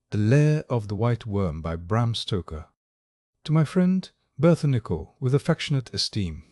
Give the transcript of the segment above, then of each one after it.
The Lair of the White Worm by Bram Stoker. To my friend Bertha Nichol, with affectionate esteem.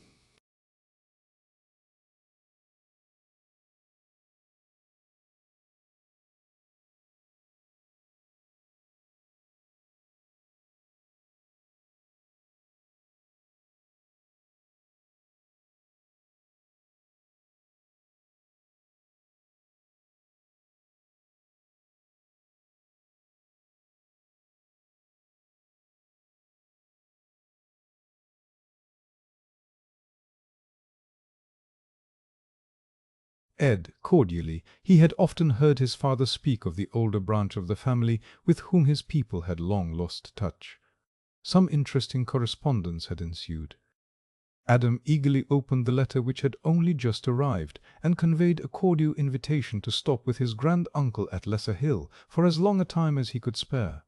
Ed, cordially, he had often heard his father speak of the older branch of the family with whom his people had long lost touch. Some interesting correspondence had ensued. Adam eagerly opened the letter which had only just arrived, and conveyed a cordial invitation to stop with his grand-uncle at Lesser Hill for as long a time as he could spare.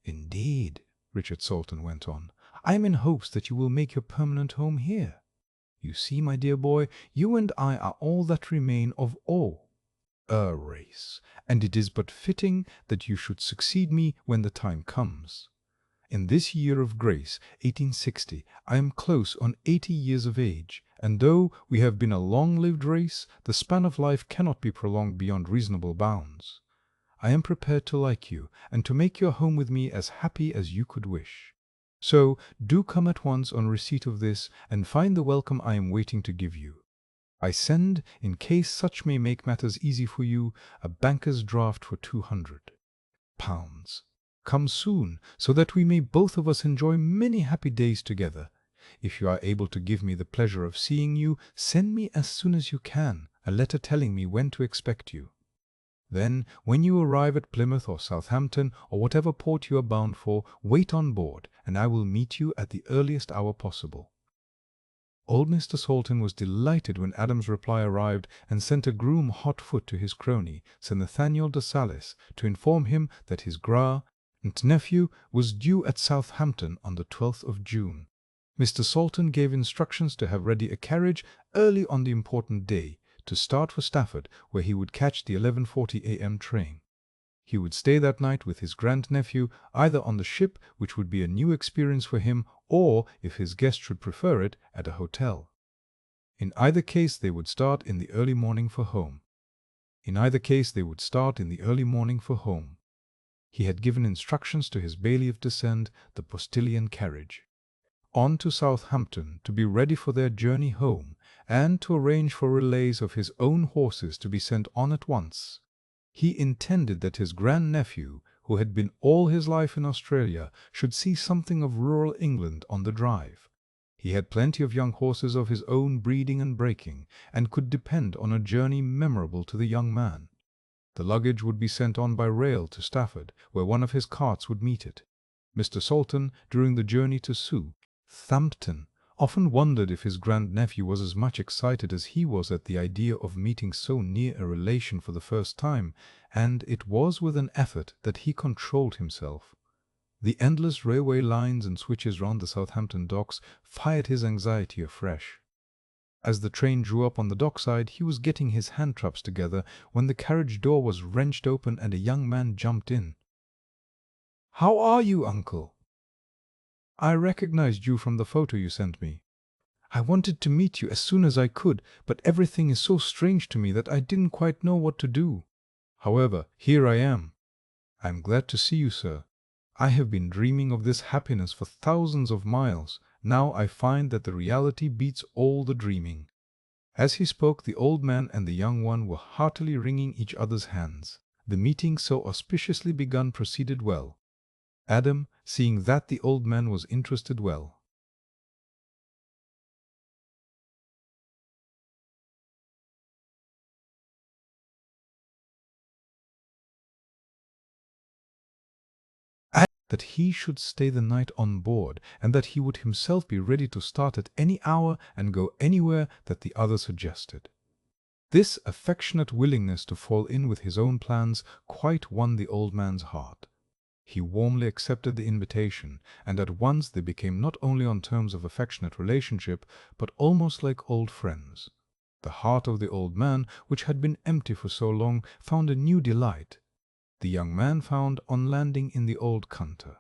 "Indeed," Richard Salton went on, "I am in hopes that you will make your permanent home here. You see, my dear boy, you and I are all that remain of a race, and it is but fitting that you should succeed me when the time comes. In this year of grace, 1860, I am close on 80 years of age, and though we have been a long-lived race, the span of life cannot be prolonged beyond reasonable bounds. I am prepared to like you, and to make your home with me as happy as you could wish. So do come at once on receipt of this, and find the welcome I am waiting to give you. I send, in case such may make matters easy for you, a banker's draft for £200. Come soon, so that we may both of us enjoy many happy days together. If you are able to give me the pleasure of seeing you, send me as soon as you can a letter telling me when to expect you. Then, when you arrive at Plymouth or Southampton, or whatever port you are bound for, wait on board, and I will meet you at the earliest hour possible." Old Mr. Salton was delighted when Adam's reply arrived, and sent a groom hot foot to his crony, Sir Nathaniel de Salis, to inform him that his nephew was due at Southampton on the 12th of June. Mr. Salton gave instructions to have ready a carriage early on the important day, to start for Stafford, where he would catch the 11:40 a.m. train. He would stay that night with his grandnephew, either on the ship, which would be a new experience for him, or, if his guest should prefer it, at a hotel. In either case they would start in the early morning for home. He had given instructions to his bailiff to send the postilion carriage on to Southampton to be ready for their journey home, and to arrange for relays of his own horses to be sent on at once. He intended that his grandnephew, who had been all his life in Australia, should see something of rural England on the drive. He had plenty of young horses of his own breeding and breaking, and could depend on a journey memorable to the young man. The luggage would be sent on by rail to Stafford, where one of his carts would meet it. Mr. Salton, during the journey to Southampton, often wondered if his grandnephew was as much excited as he was at the idea of meeting so near a relation for the first time, and it was with an effort that he controlled himself. The endless railway lines and switches round the Southampton docks fired his anxiety afresh. As the train drew up on the dockside, he was getting his hand traps together when the carriage door was wrenched open and a young man jumped in. "How are you, uncle? I recognized you from the photo you sent me. I wanted to meet you as soon as I could, but everything is so strange to me that I didn't quite know what to do. However, here I am. I am glad to see you, sir. I have been dreaming of this happiness for thousands of miles. Now I find that the reality beats all the dreaming." As he spoke, the old man and the young one were heartily wringing each other's hands. The meeting so auspiciously begun proceeded well. Adam, seeing that the old man was interested, that he should stay the night on board, and that he would himself be ready to start at any hour and go anywhere that the other suggested. This affectionate willingness to fall in with his own plans quite won the old man's heart. He warmly accepted the invitation, and at once they became not only on terms of affectionate relationship, but almost like old friends. The heart of the old man, which had been empty for so long, found a new delight. the young man found on landing in the old canter.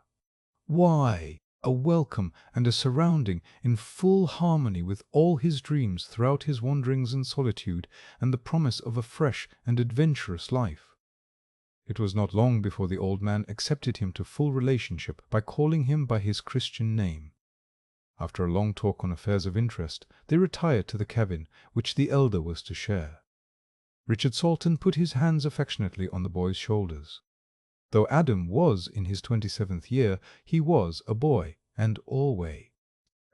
Why, a welcome and a surrounding in full harmony with all his dreams throughout his wanderings in solitude, and the promise of a fresh and adventurous life. It was not long before the old man accepted him to full relationship by calling him by his Christian name. After a long talk on affairs of interest, they retired to the cabin which the elder was to share. Richard Salton put his hands affectionately on the boy's shoulders. Though Adam was in his 27th year, he was a boy, and always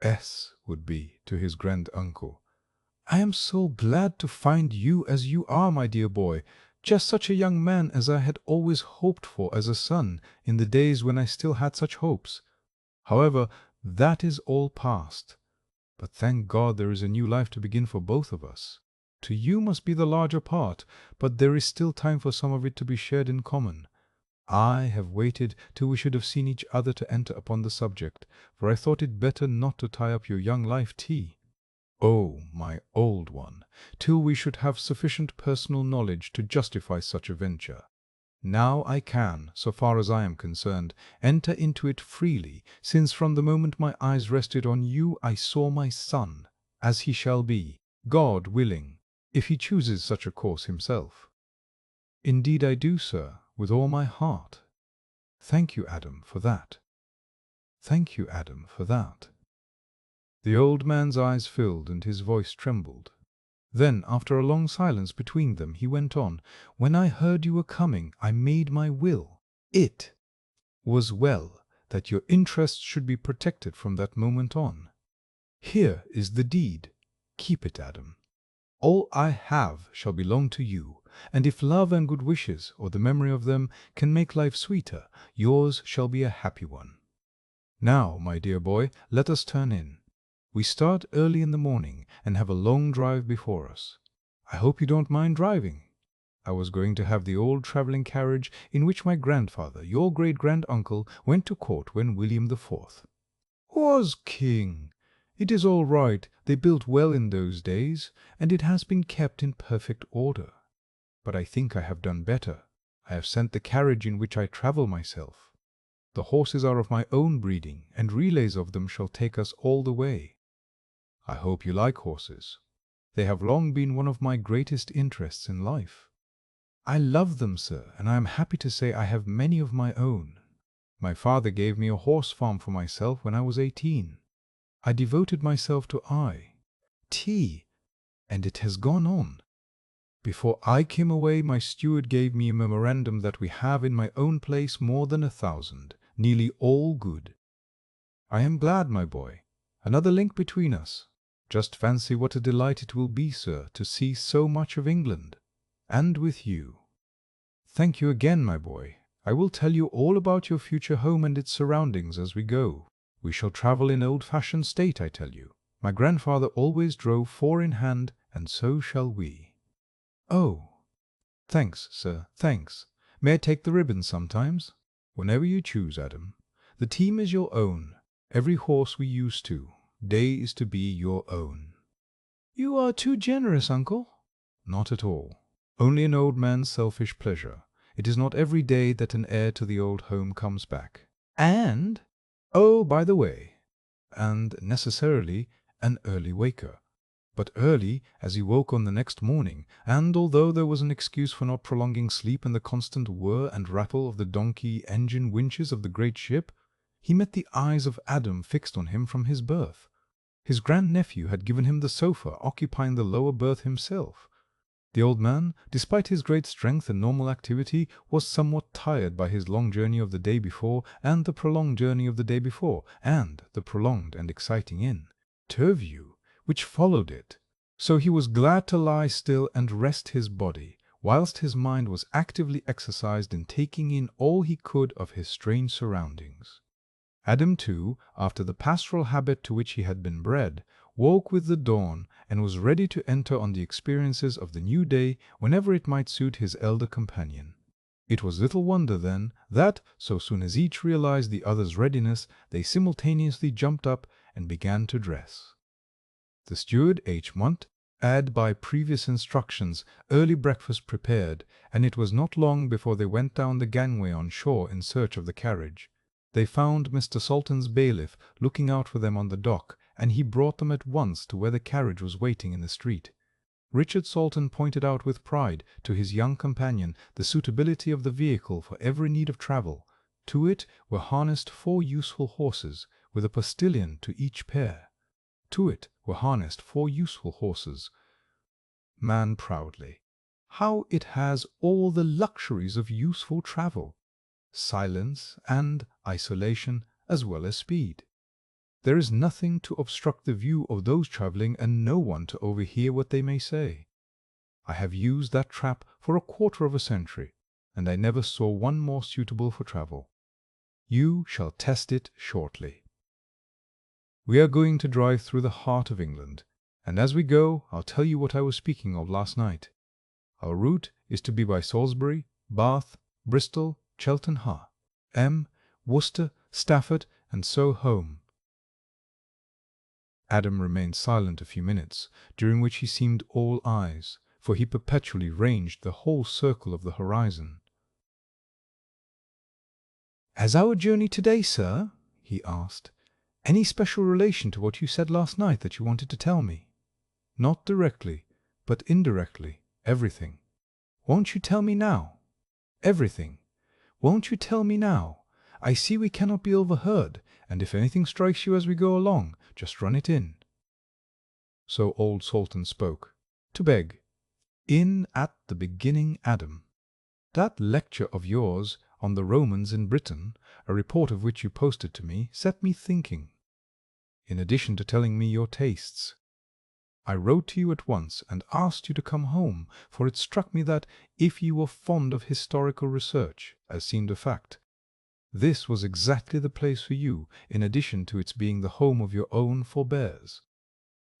S would be to his grand-uncle. "I am so glad to find you as you are, my dear boy, just such a young man as I had always hoped for as a son in the days when I still had such hopes. However, that is all past. But thank God there is a new life to begin for both of us. To you must be the larger part, but there is still time for some of it to be shared in common. I have waited till we should have seen each other to enter upon the subject, for I thought it better not to tie up your young life, oh, my old one, till we should have sufficient personal knowledge to justify such a venture. Now I can, so far as I am concerned, enter into it freely, since from the moment my eyes rested on you I saw my son, as he shall be, God willing, if he chooses such a course himself." "Indeed I do, sir, with all my heart. Thank you, Adam, for that. Thank you, Adam, for that." The old man's eyes filled and his voice trembled. Then, after a long silence between them, he went on, "When I heard you were coming, I made my will. It was well that your interests should be protected from that moment on. Here is the deed. Keep it, Adam. All I have shall belong to you, and if love and good wishes, or the memory of them, can make life sweeter, yours shall be a happy one. Now, my dear boy, let us turn in. We start early in the morning, and have a long drive before us. I hope you don't mind driving. I was going to have the old travelling carriage in which my grandfather, your great-grand-uncle, went to court when William the Fourth was king. It is all right, they built well in those days, and it has been kept in perfect order. But I think I have done better. I have sent the carriage in which I travel myself. The horses are of my own breeding, and relays of them shall take us all the way. I hope you like horses. They have long been one of my greatest interests in life. I love them, sir, and I am happy to say I have many of my own. My father gave me a horse farm for myself when I was 18. I devoted myself to IT, and it has gone on. Before I came away, my steward gave me a memorandum that we have in my own place more than 1,000, nearly all good. I am glad, my boy. Another link between us. Just fancy what a delight it will be, sir, to see so much of England, and with you. Thank you again, my boy. I will tell you all about your future home and its surroundings as we go. We shall travel in old-fashioned state, I tell you. My grandfather always drove 4 in hand, and so shall we. Oh, thanks, sir, thanks. May I take the ribbon sometimes? Whenever you choose, Adam. The team is your own. Every horse we used to. Day is to be your own. You are too generous, uncle. Not at all. Only an old man's selfish pleasure. It is not every day that an heir to the old home comes back. And, oh, by the way, and necessarily an early waker. But early as he woke on the next morning, and although there was an excuse for not prolonging sleep in the constant whir and rattle of the donkey engine winches of the great ship, he met the eyes of Adam fixed on him from his berth. His grand-nephew had given him the sofa, occupying the lower berth himself. The old man, despite his great strength and normal activity, was somewhat tired by his long journey of the day before, and the prolonged journey of the day before, and the prolonged and exciting interview which followed it. So he was glad to lie still and rest his body, whilst his mind was actively exercised in taking in all he could of his strange surroundings. Adam, too, after the pastoral habit to which he had been bred, woke with the dawn, and was ready to enter on the experiences of the new day whenever it might suit his elder companion. It was little wonder, then, that, so soon as each realized the other's readiness, they simultaneously jumped up and began to dress. The steward, H. Munt, Add by previous instructions, early breakfast prepared, and it was not long before they went down the gangway on shore in search of the carriage. They found Mr. Salton's bailiff looking out for them on the dock, and he brought them at once to where the carriage was waiting in the street. Richard Salton pointed out with pride to his young companion the suitability of the vehicle for every need of travel. To it were harnessed 4 useful horses, with a postillion to each pair. Man proudly. How it has all the luxuries of useful travel! Silence and isolation as well as speed. There is nothing to obstruct the view of those travelling and no one to overhear what they may say. I have used that trap for a quarter of a century, and I never saw one more suitable for travel. You shall test it shortly. We are going to drive through the heart of England, and as we go I'll tell you what I was speaking of last night. Our route is to be by Salisbury, Bath, Bristol, Cheltenham, Worcester, Stafford, and so home. Adam remained silent a few minutes, during which he seemed all eyes, for he perpetually ranged the whole circle of the horizon. "Has our journey today, sir," he asked, "any special relation to what you said last night that you wanted to tell me?" "Not directly, but indirectly, everything." "Won't you tell me now?" "Everything." "Won't you tell me now? I see we cannot be overheard, and if anything strikes you as we go along, just run it in." So old Salton spoke. "To beg. In at the beginning, Adam. That lecture of yours on the Romans in Britain, a report of which you posted to me, set me thinking. In addition to telling me your tastes, I wrote to you at once and asked you to come home, for it struck me that, if you were fond of historical research, as seemed a fact, this was exactly the place for you, in addition to its being the home of your own forebears.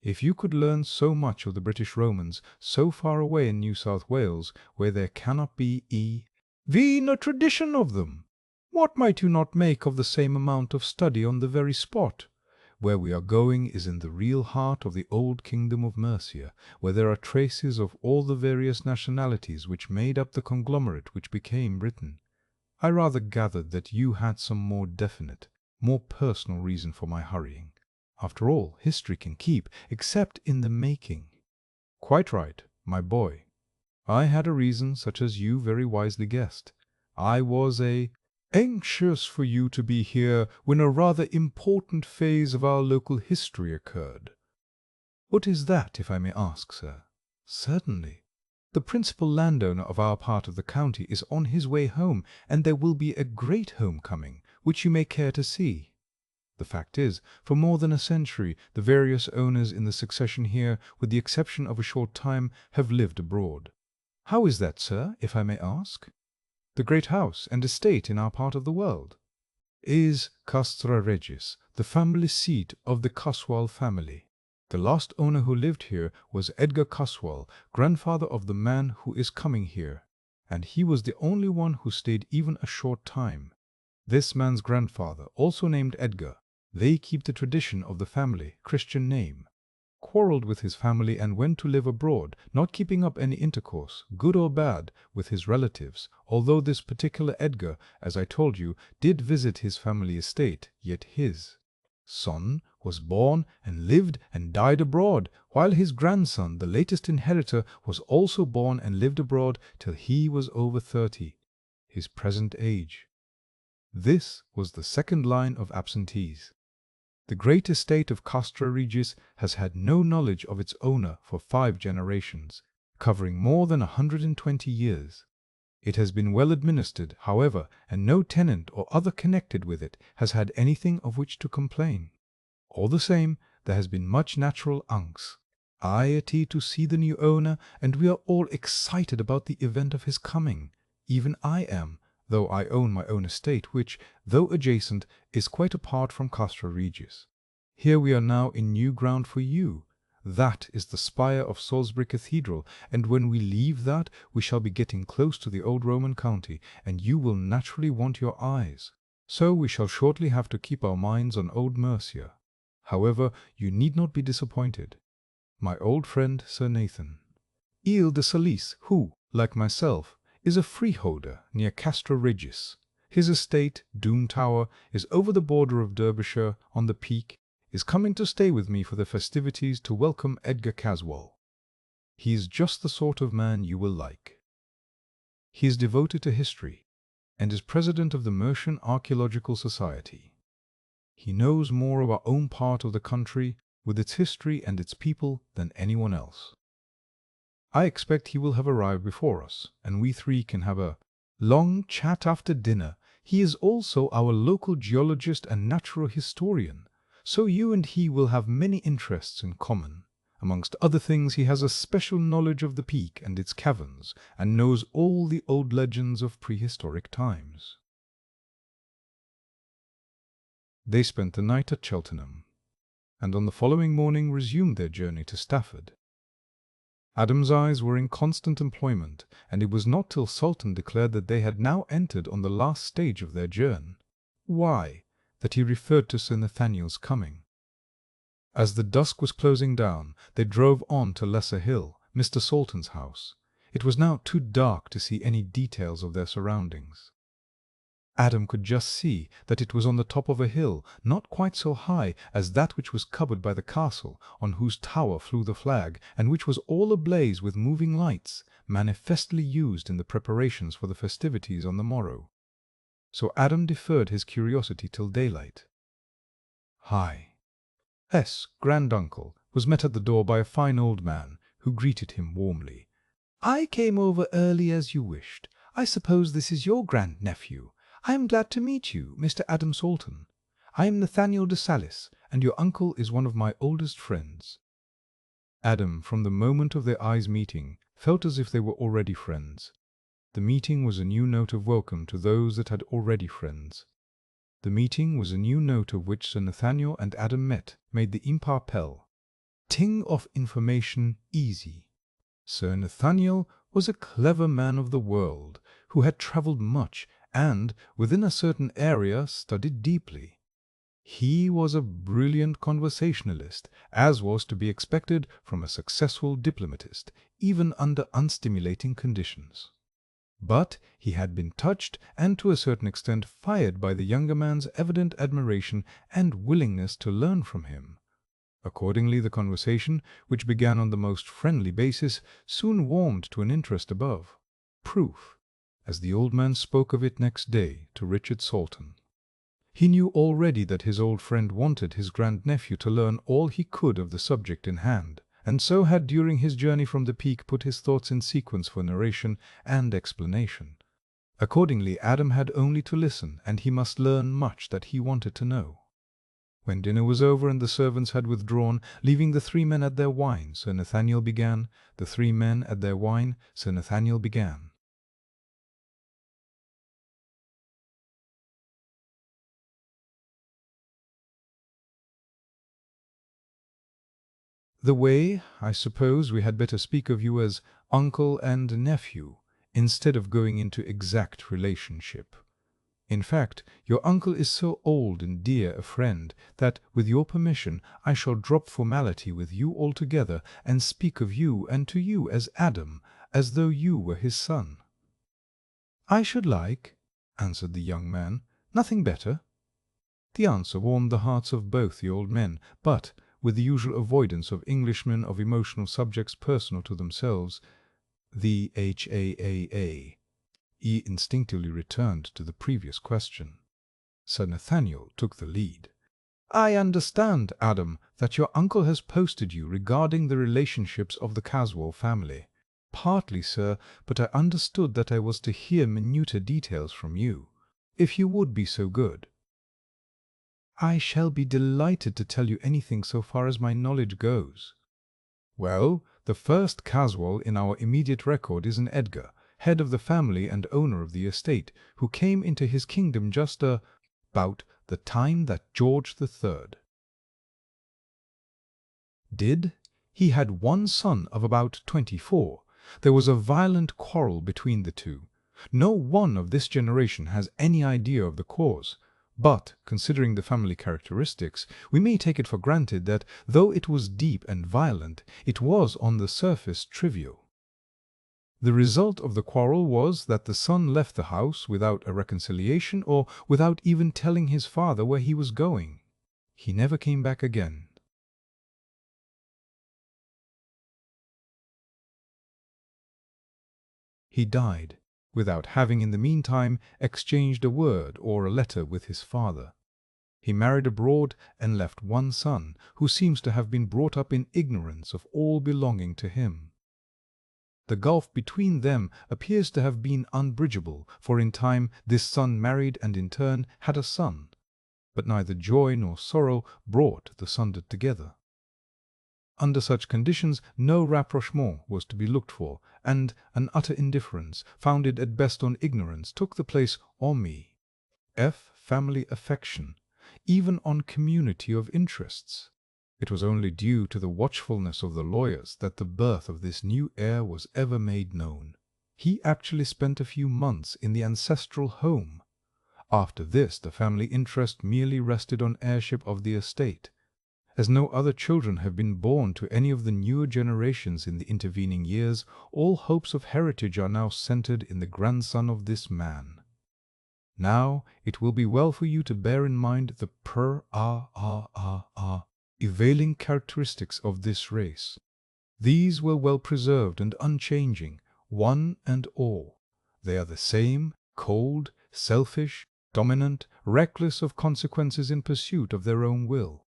If you could learn so much of the British Romans so far away in New South Wales, where there cannot be even a tradition of them, what might you not make of the same amount of study on the very spot? Where we are going is in the real heart of the old kingdom of Mercia, where there are traces of all the various nationalities which made up the conglomerate which became Britain. I rather gathered that you had some more definite, more personal reason for my hurrying. After all, history can keep, except in the making." "Quite right, my boy. I had a reason, such as you very wisely guessed. I was anxious for you to be here when a rather important phase of our local history occurred." "What is that, if I may ask, sir?" "Certainly. The principal landowner of our part of the county is on his way home, and there will be a great homecoming, which you may care to see. The fact is, for more than a century the various owners in the succession here, with the exception of a short time, have lived abroad." "How is that, sir, if I may ask?" "The great house and estate in our part of the world is Castra Regis, the family seat of the Caswall family. The last owner who lived here was Edgar Caswall, grandfather of the man who is coming here, and he was the only one who stayed even a short time. This man's grandfather, also named Edgar, they keep the tradition of the family Christian name, quarrelled with his family and went to live abroad, not keeping up any intercourse, good or bad, with his relatives, although this particular Edgar, as I told you, did visit his family estate, yet his son was born and lived and died abroad, while his grandson, the latest inheritor, was also born and lived abroad till he was over 30, his present age. This was the second line of absentees. The great estate of Castra Regis has had no knowledge of its owner for 5 generations, covering more than 120 years. It has been well administered, however, and no tenant or other connected with it has had anything of which to complain. All the same, there has been much natural anxiety to see the new owner, and we are all excited about the event of his coming. Even I am, though I own my own estate, which, though adjacent, is quite apart from Castra Regis. Here we are now in new ground for you. That is the spire of Salisbury Cathedral, and when we leave that we shall be getting close to the old Roman county, and you will naturally want your eyes. So we shall shortly have to keep our minds on old Mercia. However, you need not be disappointed. My old friend Sir Nathan, Ile de Salis, who, like myself, is a freeholder near Castra Regis. His estate, Doom Tower, is over the border of Derbyshire, on the Peak, is coming to stay with me for the festivities to welcome Edgar Caswall. He is just the sort of man you will like. He is devoted to history, and is president of the Mercian Archaeological Society. He knows more of our own part of the country, with its history and its people, than anyone else. I expect he will have arrived before us, and we three can have a long chat after dinner. He is also our local geologist and natural historian, so you and he will have many interests in common. Amongst other things, he has a special knowledge of the Peak and its caverns, and knows all the old legends of prehistoric times. They spent the night at Cheltenham, and on the following morning resumed their journey to Stafford. Adam's eyes were in constant employment, and it was not till Salton declared that they had now entered on the last stage of their journey, that he referred to Sir Nathaniel's coming. As the dusk was closing down, they drove on to Lesser Hill, Mr. Salton's house. It was now too dark to see any details of their surroundings. Adam could just see that it was on the top of a hill, not quite so high as that which was covered by the castle, on whose tower flew the flag, and which was all ablaze with moving lights, manifestly used in the preparations for the festivities on the morrow. So Adam deferred his curiosity till daylight. Granduncle was met at the door by a fine old man, who greeted him warmly. "I came over early as you wished. I suppose this is your grand-nephew. I am glad to meet you, Mr. Adam Salton. I am Nathaniel de Salis, and your uncle is one of my oldest friends." Adam, from the moment of their eyes meeting, felt as if they were already friends. The meeting was a new note of welcome to those that had already friends. The meeting was a new note of which Sir Nathaniel and Adam made the imparpel ting of information easy. Sir Nathaniel was a clever man of the world, who had travelled much, and, within a certain area, studied deeply. He was a brilliant conversationalist, as was to be expected from a successful diplomatist, even under unstimulating conditions. But he had been touched and to a certain extent fired by the younger man's evident admiration and willingness to learn from him. Accordingly the conversation, which began on the most friendly basis, soon warmed to an interest above proof, as the old man spoke of it next day to Richard Salton. He knew already that his old friend wanted his grand-nephew to learn all he could of the subject in hand, and so had during his journey from the Peak put his thoughts in sequence for narration and explanation. Accordingly Adam had only to listen, and he must learn much that he wanted to know. When dinner was over and the servants had withdrawn, leaving the three men at their wine, Sir Nathaniel began. The three men at their wine, Sir Nathaniel began. "The way, I suppose we had better speak of you as uncle and nephew, instead of going into exact relationship. In fact, your uncle is so old and dear a friend that, with your permission, I shall drop formality with you altogether, and speak of you and to you as Adam, as though you were his son." "I should like," answered the young man, "nothing better." The answer warmed the hearts of both the old men, but, with the usual avoidance of Englishmen of emotional subjects personal to themselves, the HAAA, he instinctively returned to the previous question. Sir Nathaniel took the lead. "I understand, Adam, that your uncle has posted you regarding the relationships of the Caswall family." "Partly, sir, but I understood that I was to hear minuter details from you, if you would be so good." "I shall be delighted to tell you anything so far as my knowledge goes." "Well, the first Caswall in our immediate record is an Edgar, head of the family and owner of the estate, who came into his kingdom just about the time that George III. did. He had one son of about 24. There was a violent quarrel between the two. No one of this generation has any idea of the cause, But, considering the family characteristics, we may take it for granted that, though it was deep and violent, it was on the surface trivial. The result of the quarrel was that the son left the house without a reconciliation or without even telling his father where he was going. He never came back again. He died without having in the meantime exchanged a word or a letter with his father. He married abroad and left one son, who seems to have been brought up in ignorance of all belonging to him. The gulf between them appears to have been unbridgeable, for in time this son married and in turn had a son, but neither joy nor sorrow brought the sundered together. Under such conditions no rapprochement was to be looked for, and an utter indifference, founded at best on ignorance, took the place en me. Family affection, even on community of interests. It was only due to the watchfulness of the lawyers that the birth of this new heir was ever made known. He actually spent a few months in the ancestral home. After this the family interest merely rested on heirship of the estate. As no other children have been born to any of the newer generations in the intervening years, all hopes of heritage are now centered in the grandson of this man. Now it will be well for you to bear in mind the prevailing characteristics of this race. These were well preserved and unchanging, one and all. They are the same, cold, selfish, dominant, reckless of consequences in pursuit of their own will.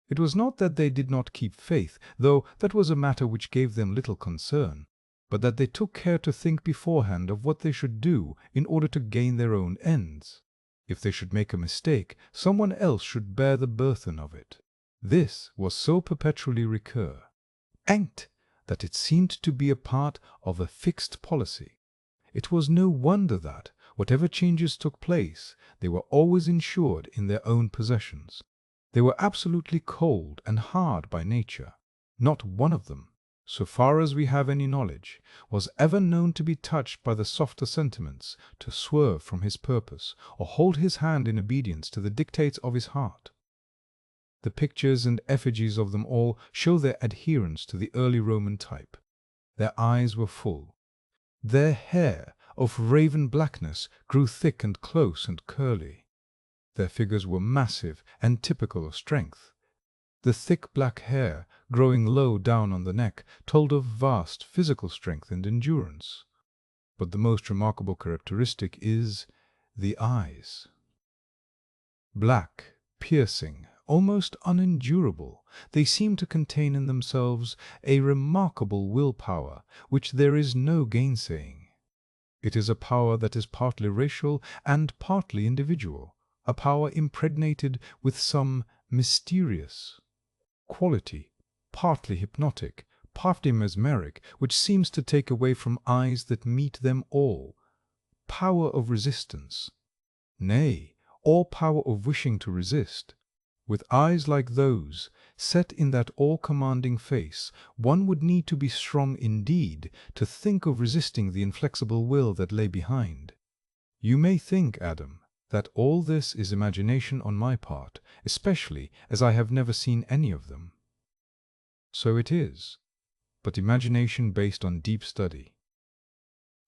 It was not that they did not keep faith, though that was a matter which gave them little concern, but that they took care to think beforehand of what they should do in order to gain their own ends. If they should make a mistake, someone else should bear the burthen of it. This was so perpetually recur, that it seemed to be a part of a fixed policy. It was no wonder that, whatever changes took place, they were always insured in their own possessions. They were absolutely cold and hard by nature. Not one of them, so far as we have any knowledge, was ever known to be touched by the softer sentiments, to swerve from his purpose, or hold his hand in obedience to the dictates of his heart. The pictures and effigies of them all show their adherence to the early Roman type. Their eyes were full. Their hair, of raven blackness, grew thick and close and curly. Their figures were massive and typical of strength. The thick black hair, growing low down on the neck, told of vast physical strength and endurance. But the most remarkable characteristic is the eyes. Black, piercing, almost unendurable, they seem to contain in themselves a remarkable will-power, which there is no gainsaying. It is a power that is partly racial and partly individual, a power impregnated with some mysterious quality, partly hypnotic, partly mesmeric, which seems to take away from eyes that meet them all power of resistance, nay, all power of wishing to resist. With eyes like those, set in that all-commanding face, one would need to be strong indeed to think of resisting the inflexible will that lay behind. You may think, Adam, that all this is imagination on my part, especially as I have never seen any of them. So it is, but imagination based on deep study.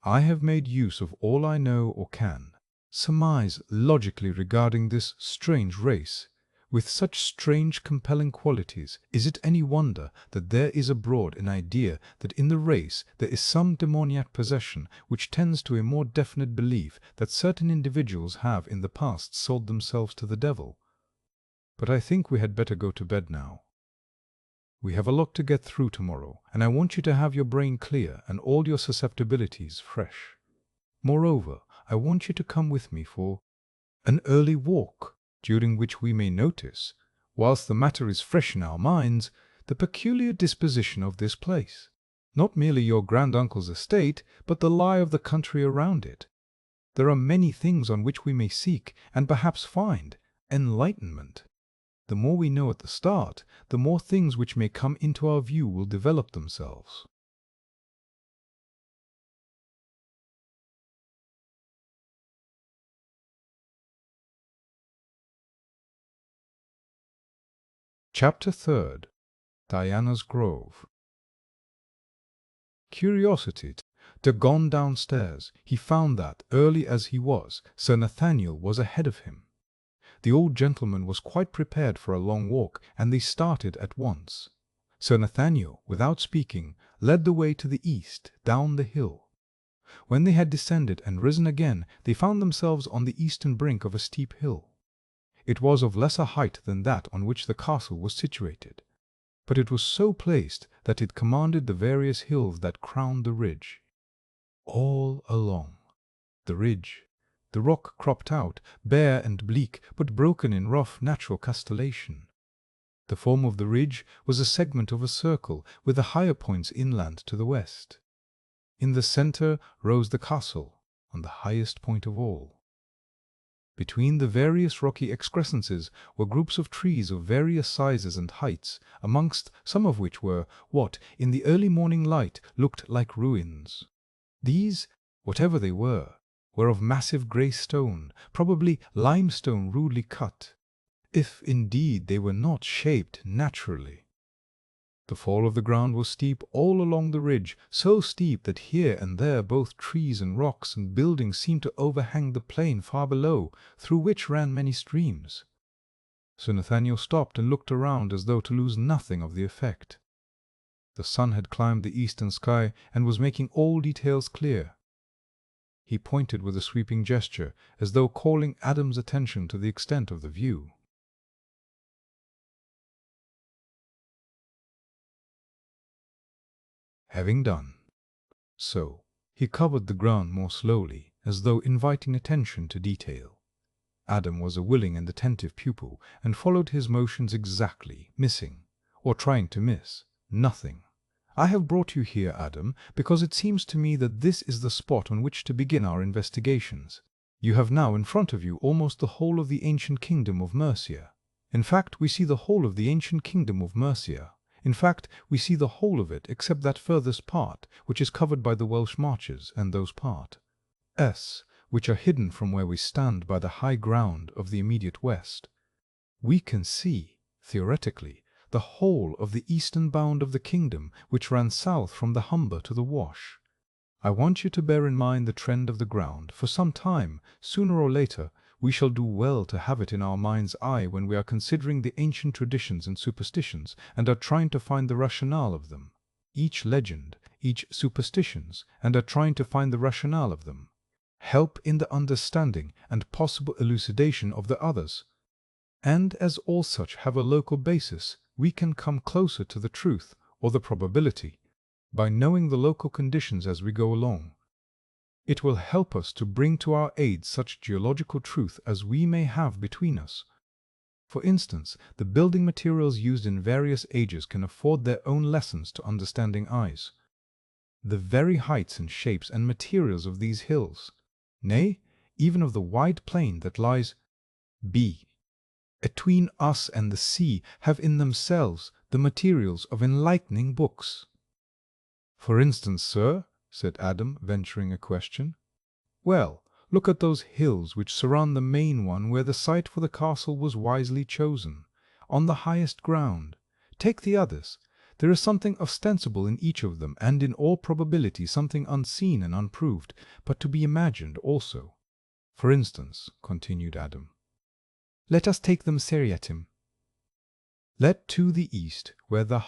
I have made use of all I know or can surmise logically regarding this strange race, with such strange compelling qualities. Is it any wonder that there is abroad an idea that in the race there is some demoniac possession which tends to a more definite belief that certain individuals have in the past sold themselves to the devil? But I think we had better go to bed now. We have a lot to get through tomorrow, and I want you to have your brain clear and all your susceptibilities fresh. Moreover, I want you to come with me for an early walk, during which we may notice, whilst the matter is fresh in our minds, the peculiar disposition of this place. Not merely your grand-uncle's estate, but the lie of the country around it. There are many things on which we may seek, and perhaps find, enlightenment. The more we know at the start, the more things which may come into our view will develop themselves. Chapter 3rd. Diana's Grove. Curiosity to gone downstairs, he found that, early as he was, Sir Nathaniel was ahead of him. The old gentleman was quite prepared for a long walk, and they started at once. Sir Nathaniel, without speaking, led the way to the east, down the hill. When they had descended and risen again, they found themselves on the eastern brink of a steep hill. It was of lesser height than that on which the castle was situated, but it was so placed that it commanded the various hills that crowned the ridge. All along the ridge, the rock cropped out, bare and bleak, but broken in rough natural castellation. The form of the ridge was a segment of a circle, with the higher points inland to the west. In the centre rose the castle, on the highest point of all. Between the various rocky excrescences were groups of trees of various sizes and heights, amongst some of which were what, in the early morning light, looked like ruins. These, whatever they were of massive grey stone, probably limestone rudely cut, if indeed they were not shaped naturally. The fall of the ground was steep all along the ridge, so steep that here and there both trees and rocks and buildings seemed to overhang the plain far below, through which ran many streams. Sir Nathaniel stopped and looked around as though to lose nothing of the effect. The sun had climbed the eastern sky and was making all details clear. He pointed with a sweeping gesture, as though calling Adam's attention to the extent of the view. Having done so, he covered the ground more slowly, as though inviting attention to detail. Adam was a willing and attentive pupil, and followed his motions exactly, missing, or trying to miss, nothing. I have brought you here, Adam, because it seems to me that this is the spot on which to begin our investigations. You have now in front of you almost the whole of the ancient kingdom of Mercia. In fact, we see the whole of the ancient kingdom of Mercia. In fact, we see the whole of it, except that furthest part, which is covered by the Welsh marches, and those parts, which are hidden from where we stand by the high ground of the immediate west. We can see, theoretically, the whole of the eastern bound of the kingdom, which ran south from the Humber to the Wash. I want you to bear in mind the trend of the ground. For some time, sooner or later, we shall do well to have it in our mind's eye when we are considering the ancient traditions and superstitions, and are trying to find the rationale of them. Each legend, each superstitions, and are trying to find the rationale of them, help in the understanding and possible elucidation of the others. And as all such have a local basis, we can come closer to the truth, or the probability, by knowing the local conditions as we go along. It will help us to bring to our aid such geological truth as we may have between us. For instance, the building materials used in various ages can afford their own lessons to understanding eyes. The very heights and shapes and materials of these hills, nay, even of the wide plain that lies between us and the sea, have in themselves the materials of enlightening books. For instance, sir, said Adam, venturing a question. Well, look at those hills which surround the main one where the site for the castle was wisely chosen, on the highest ground. Take the others. There is something ostensible in each of them, and in all probability something unseen and unproved, but to be imagined also. For instance, continued Adam, let us take them seriatim. Let to the east, where the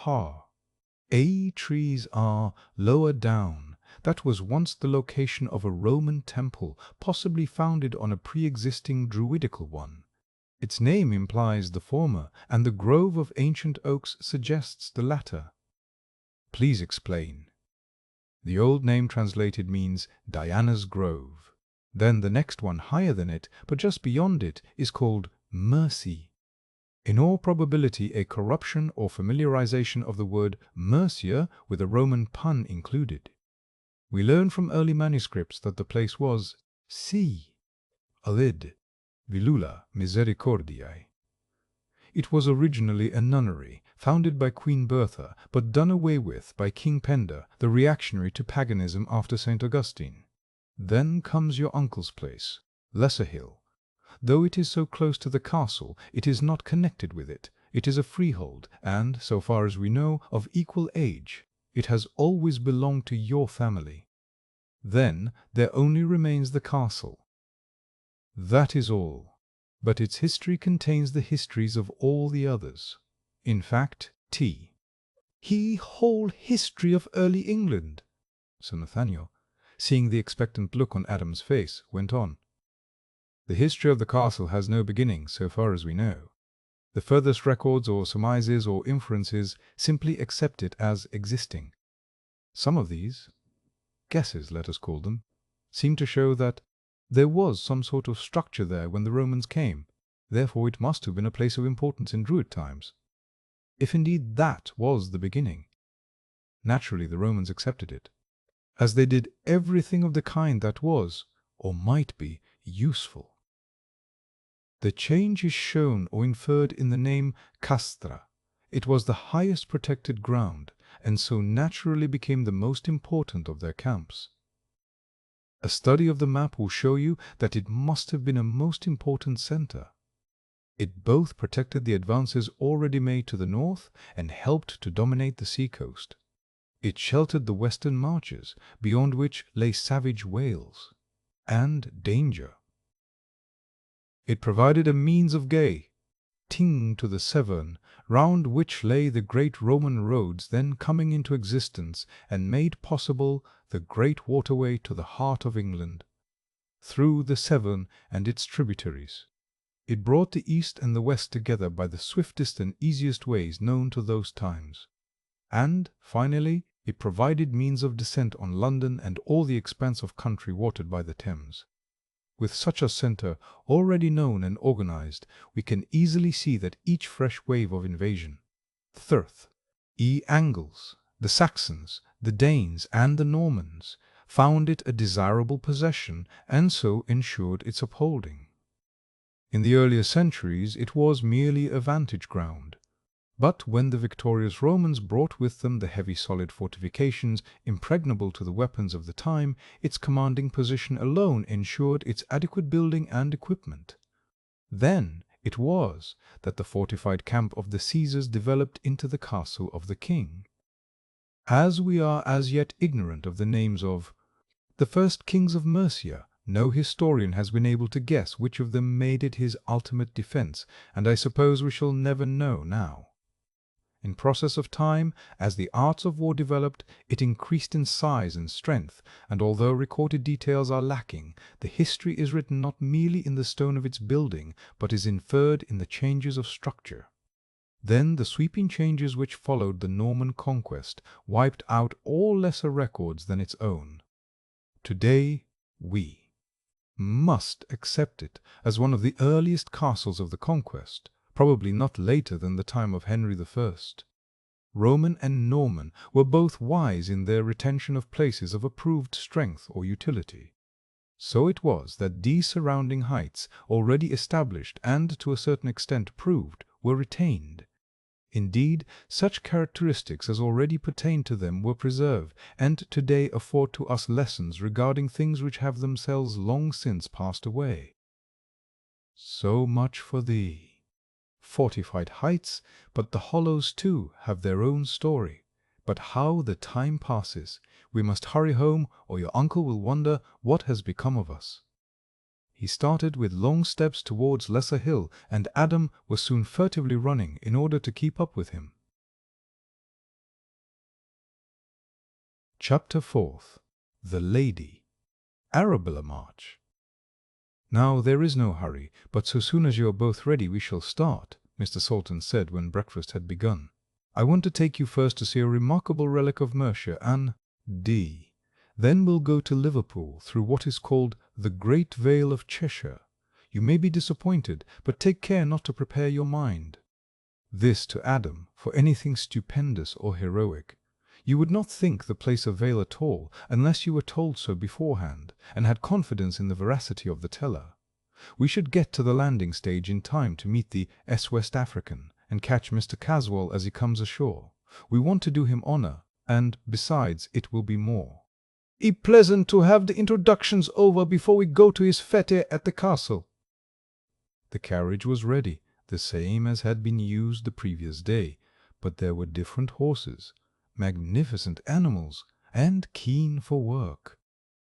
trees are, lower down, that was once the location of a Roman temple, possibly founded on a pre-existing druidical one. Its name implies the former, and the grove of ancient oaks suggests the latter. Please explain. The old name translated means Diana's Grove. Then the next one higher than it, but just beyond it, is called Mercy. In all probability a corruption or familiarization of the word Mercia with a Roman pun included. We learn from early manuscripts that the place was alid Vilula Misericordiae. It was originally a nunnery, founded by Queen Bertha, but done away with by King Penda, the reactionary to paganism after St. Augustine. Then comes your uncle's place, Lesser Hill. Though it is so close to the castle, it is not connected with it. It is a freehold, and, so far as we know, of equal age. It has always belonged to your family. Then there only remains the castle. That is all. But its history contains the histories of all the others. In fact, he whole history of early England. Sir Nathaniel, seeing the expectant look on Adam's face, went on. The history of the castle has no beginning, so far as we know. The furthest records or surmises or inferences simply accept it as existing. Some of these, guesses let us call them, seem to show that there was some sort of structure there when the Romans came, therefore it must have been a place of importance in Druid times. If indeed that was the beginning, naturally the Romans accepted it, as they did everything of the kind that was, or might be, useful. The change is shown or inferred in the name castra. It was the highest protected ground, and so naturally became the most important of their camps. A study of the map will show you that it must have been a most important center. It both protected the advances already made to the north and helped to dominate the seacoast. It sheltered the western marches, beyond which lay savage Wales and danger. It provided a means of getting to the Severn, round which lay the great Roman roads then coming into existence and made possible the great waterway to the heart of England, through the Severn and its tributaries. It brought the east and the west together by the swiftest and easiest ways known to those times. And, finally, it provided means of descent on London and all the expanse of country watered by the Thames. With such a centre already known and organized, we can easily see that each fresh wave of invasion, Angles, the Saxons, the Danes, and the Normans, found it a desirable possession, and so ensured its upholding. In the earlier centuries it was merely a vantage ground. But when the victorious Romans brought with them the heavy solid fortifications impregnable to the weapons of the time, its commanding position alone ensured its adequate building and equipment. Then it was that the fortified camp of the Caesars developed into the castle of the king. As we are as yet ignorant of the names of the first kings of Mercia, no historian has been able to guess which of them made it his ultimate defense, and I suppose we shall never know now. In process of time, as the arts of war developed, it increased in size and strength, and although recorded details are lacking, the history is written not merely in the stone of its building, but is inferred in the changes of structure. Then the sweeping changes which followed the Norman conquest wiped out all lesser records than its own. Today we must accept it as one of the earliest castles of the conquest, probably not later than the time of Henry I. Roman and Norman were both wise in their retention of places of approved strength or utility. So it was that these surrounding heights, already established and to a certain extent proved, were retained. Indeed, such characteristics as already pertained to them were preserved, and today afford to us lessons regarding things which have themselves long since passed away. So much for thee. Fortified heights, but the hollows too have their own story. But how the time passes! We must hurry home, or your uncle will wonder what has become of us. He started with long steps towards Lesser Hill, and Adam was soon furtively running in order to keep up with him. Chapter 4th. The Lady Arabella March. "Now there is no hurry, but so soon as you are both ready we shall start," Mr. Salton said when breakfast had begun. "I want to take you first to see a remarkable relic of Mercia, an D. Then we'll go to Liverpool through what is called the Great Vale of Cheshire. You may be disappointed, but take care not to prepare your mind." This to Adam for anything stupendous or heroic. You would not think the place a vale at all, unless you were told so beforehand, and had confidence in the veracity of the teller. We should get to the landing stage in time to meet the West African, and catch Mr. Caswell as he comes ashore. We want to do him honor, and, besides, it will be more pleasant to have the introductions over before we go to his fete at the castle. The carriage was ready, the same as had been used the previous day, but there were different horses, magnificent animals, and keen for work.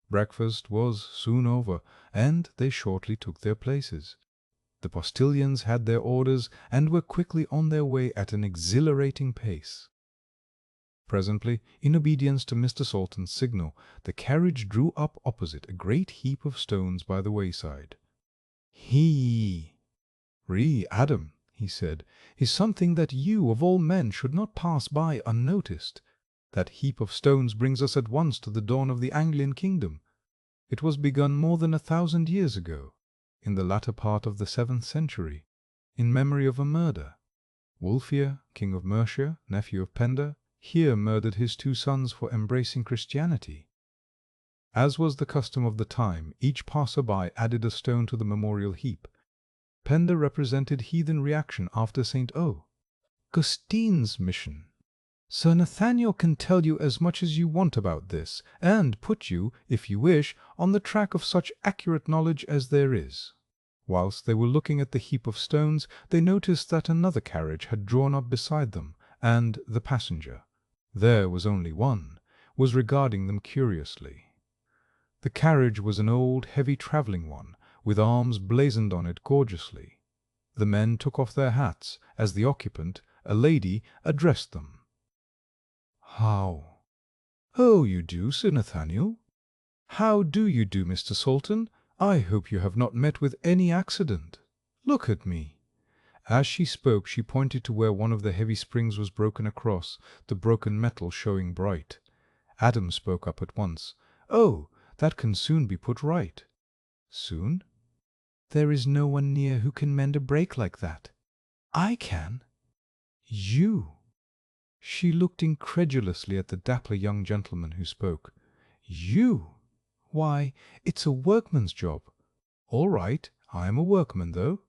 Breakfast was soon over, and they shortly took their places. The postilions had their orders, and were quickly on their way at an exhilarating pace. Presently, in obedience to Mr. Salton's signal, the carriage drew up opposite a great heap of stones by the wayside. Adam," he said, "is something that you, of all men, should not pass by unnoticed. That heap of stones brings us at once to the dawn of the Anglian kingdom. It was begun more than 1,000 years ago, in the latter part of the 7th century, in memory of a murder. Wulfhere, king of Mercia, nephew of Penda, here murdered his 2 sons for embracing Christianity. As was the custom of the time, each passer-by added a stone to the memorial heap. Penda represented heathen reaction after St. Augustine's mission. Sir Nathaniel can tell you as much as you want about this, and put you, if you wish, on the track of such accurate knowledge as there is." Whilst they were looking at the heap of stones, they noticed that another carriage had drawn up beside them, and the passenger, there was only one, was regarding them curiously. The carriage was an old, heavy travelling one, with arms blazoned on it gorgeously. The men took off their hats, as the occupant, a lady, addressed them. "How? Oh, you do, Sir Nathaniel? How do you do, Mr. Salton? I hope you have not met with any accident. Look at me." As she spoke, she pointed to where one of the heavy springs was broken across, the broken metal showing bright. Adam spoke up at once. "Oh, that can soon be put right." "Soon?" "There is no one near who can mend a break like that." "I can." "You?" She looked incredulously at the dapper young gentleman who spoke. "You? Why, it's a workman's job." "All right, I am a workman, though.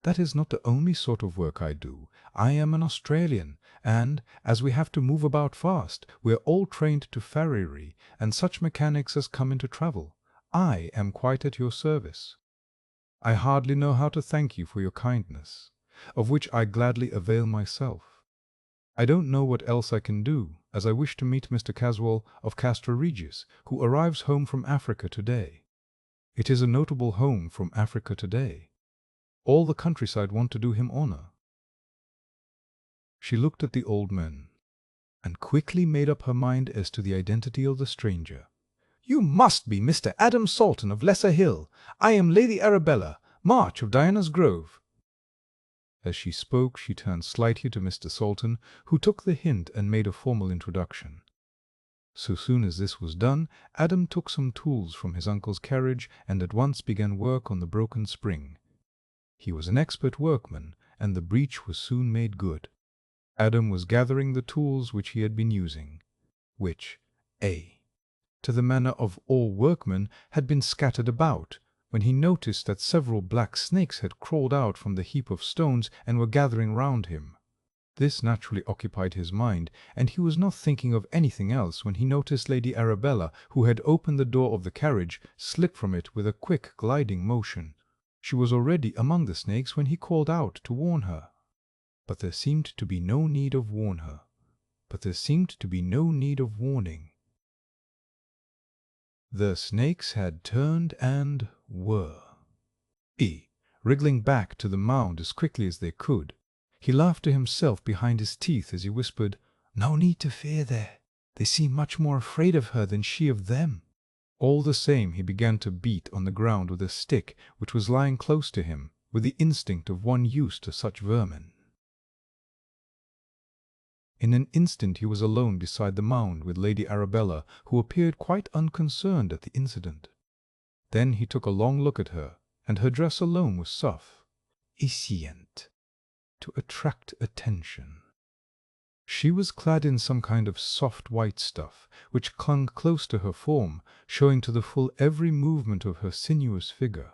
That is not the only sort of work I do. I am an Australian, and, as we have to move about fast, we are all trained to farriery and such mechanics as come into travel. I am quite at your service. I hardly know how to thank you for your kindness, of which I gladly avail myself. I don't know what else I can do, as I wish to meet Mr. Caswall of Castra Regis, who arrives home from Africa today. It is a notable home from Africa today. All the countryside want to do him honor." She looked at the old men, and quickly made up her mind as to the identity of the stranger. "You must be Mr. Adam Salton of Lesser Hill. I am Lady Arabella March of Diana's Grove." As she spoke, she turned slightly to Mr. Salton, who took the hint and made a formal introduction. So soon as this was done, Adam took some tools from his uncle's carriage and at once began work on the broken spring. He was an expert workman, and the breach was soon made good. Adam was gathering the tools which he had been using, which, to the manner of all workmen, had been scattered about, when he noticed that several black snakes had crawled out from the heap of stones and were gathering round him. This naturally occupied his mind, and he was not thinking of anything else when he noticed Lady Arabella, who had opened the door of the carriage, slip from it with a quick gliding motion. She was already among the snakes when he called out to warn her. But there seemed to be no need of warning. The snakes had turned and were wriggling back to the mound as quickly as they could. He laughed to himself behind his teeth as he whispered, "No need to fear there. They seem much more afraid of her than she of them." All the same, he began to beat on the ground with a stick which was lying close to him, with the instinct of one used to such vermin. In an instant he was alone beside the mound with Lady Arabella, who appeared quite unconcerned at the incident. Then he took a long look at her, and her dress alone was sufficient to attract attention. She was clad in some kind of soft white stuff, which clung close to her form, showing to the full every movement of her sinuous figure.